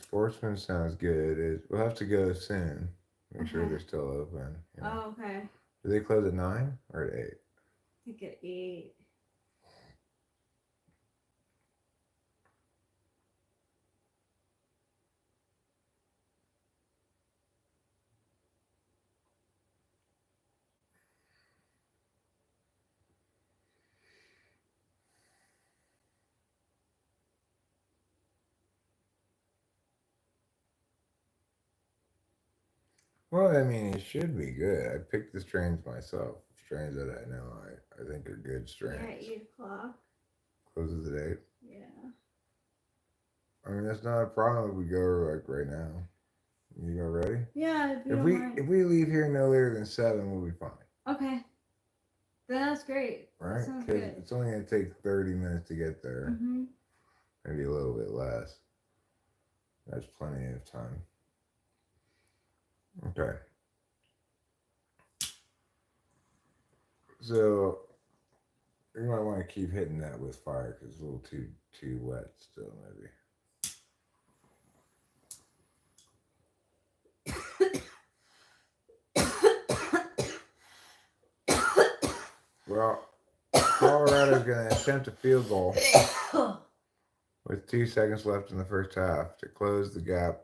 Sportsman sounds good. We'll have to go soon. Make sure Okay. they're still open. You know. Oh, okay. Do they close at 9 or at 8? I think at 8. Well, I mean, it should be good. I picked the strains myself. Strains that I know I think are good Yeah, strains. 8 o'clock. Closes at 8. Yeah. I mean, that's not a problem if we go like right now. You go ready? Yeah, if you If don't we mind. if we leave here no later than 7, we'll be fine. Okay. Then that's great. Right? That sounds Because good. it's only going to take 30 minutes to get there. Mm-hmm. Maybe a little bit less. That's plenty of time. Okay. So you might want to keep hitting that with fire because it's a little too wet still, maybe. Well, Colorado's going to attempt a field goal with 2 seconds left in the first half to close the gap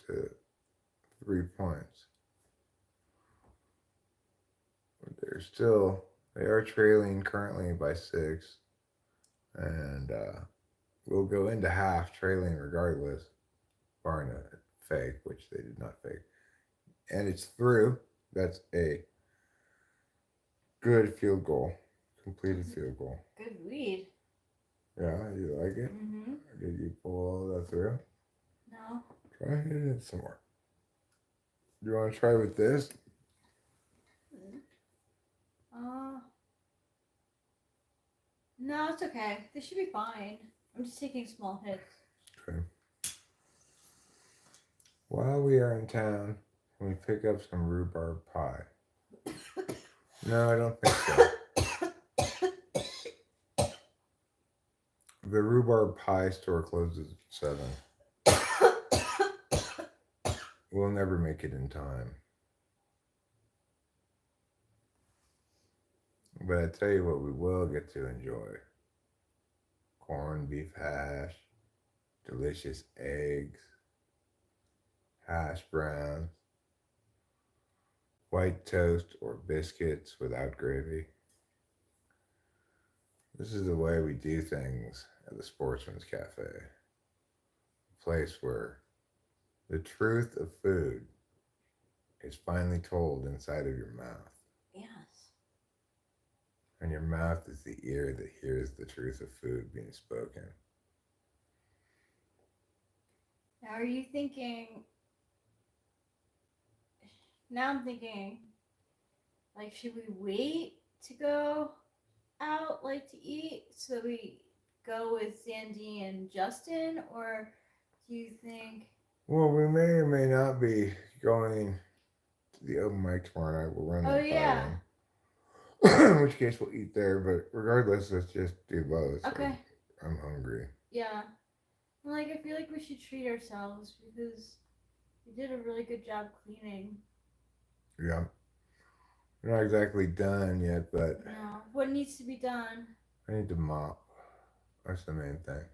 to 3 points. They are trailing currently by 6, and we'll go into half trailing regardless, barring a fake, which they did not fake. And it's through. That's a good field goal, completed field goal. Good read. Yeah, you like it? Mm-hmm. Did you pull all that through? No. Try hitting it some more. Do you want to try with this? No, it's okay. They should be fine. I'm just taking small hits. Okay. While we are in town, can we pick up some rhubarb pie? No, I don't think so. The rhubarb pie store closes at 7. We'll never make it in time. But I tell you what, we will get to enjoy corned beef hash, delicious eggs, hash browns, white toast or biscuits without gravy. This is the way we do things at the Sportsman's Cafe, a place where the truth of food is finally told inside of your mouth. Yes. And your mouth is the ear that hears the truth of food being spoken. Now, are you thinking? Now I'm thinking, like, should we wait to go out, like, to eat, so we go with Zandy and Justin, or do you think Well, we may or may not be going to the open mic tomorrow night. We'll run Oh, that yeah. by them. In which case, we'll eat there. But regardless, let's just do both. Okay. I'm hungry. Yeah. Like, I feel like we should treat ourselves because we did a really good job cleaning. Yeah. We're not exactly done yet, but No. What needs to be done? I need to mop. That's the main thing.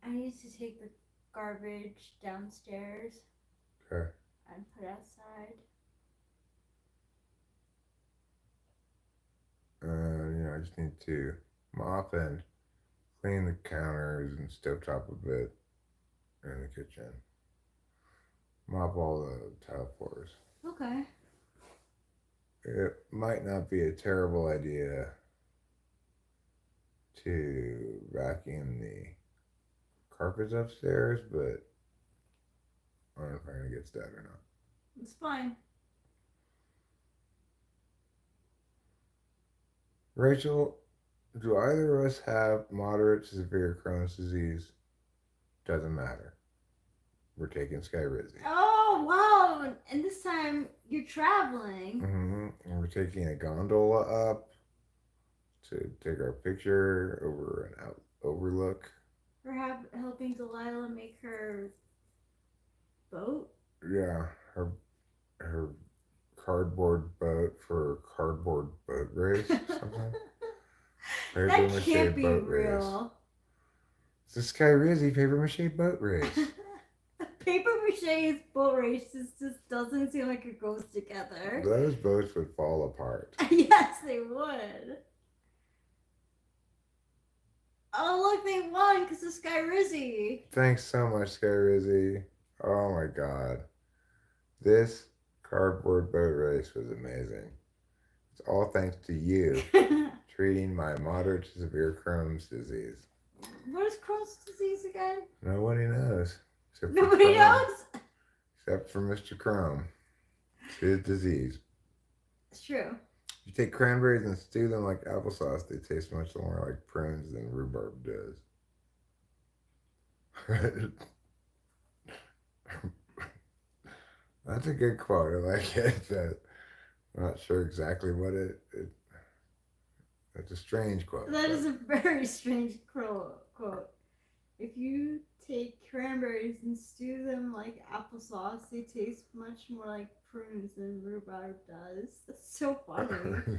I need to take the garbage downstairs Okay. and put outside. I just need to mop and clean the counters and stovetop a bit in the kitchen. Mop all the tile floors. Okay. It might not be a terrible idea to vacuum the carpets upstairs, but I don't know if I'm gonna get to that or not. It's fine. Rachel, do either of us have moderate to severe Crohn's disease? Doesn't matter. We're taking Skyrizzi. Oh, wow. And this time you're traveling. And we're taking a gondola up to take our picture over an overlook. We're helping Delilah make her boat. Yeah, her cardboard boat for cardboard boat race or something. That can't be real. It's a Skyrizzi paper mache boat race. Paper mache's boat races just doesn't seem like it goes together. Those boats would fall apart. Yes, they would. Oh, look, they won because of Skyrizzi. Thanks so much, Skyrizzi. Oh my god. This cardboard boat race was amazing. It's all thanks to you treating my moderate to severe Crohn's disease. What is Crohn's disease again? Nobody knows. Nobody knows? Except for Mr. Chrome. It's his disease. It's true. You take cranberries and stew them like applesauce, they taste much more like prunes than rhubarb does. That's a good quote. I like it. I'm not sure exactly what it's a strange quote. That is a very strange quote. If you take cranberries and stew them like applesauce, they taste much more like prunes than rhubarb does. That's so funny.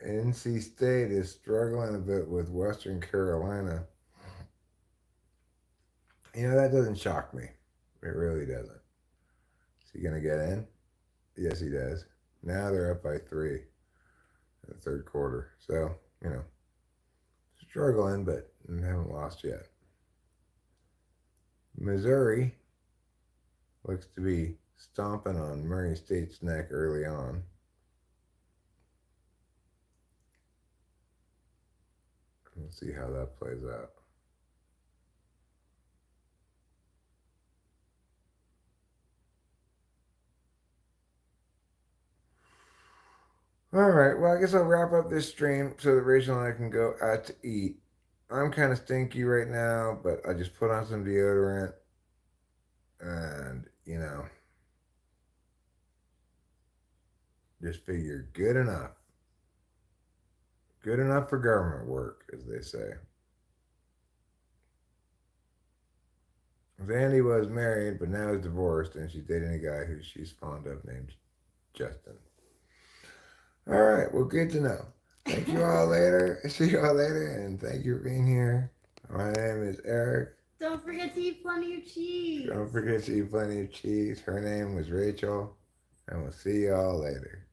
NC State is struggling a bit with Western Carolina. That doesn't shock me. It really doesn't. Is he going to get in? Yes, he does. Now they're up by 3 in the third quarter. So, struggling, but haven't lost yet. Missouri looks to be stomping on Murray State's neck early on. We'll see how that plays out. All right, well, I guess I'll wrap up this stream so that Rachel and I can go out to eat. I'm kind of stinky right now, but I just put on some deodorant and, just figure good enough. Good enough for government work, as they say. Zandy was married, but now is divorced, and she's dating a guy who she's fond of named Justin. All right, well, good to know. Thank you all later. See you all later, and thank you for being here. My name is Eric. Don't forget to eat plenty of cheese. Don't forget to eat plenty of cheese. Her name was Rachel, and we'll see you all later.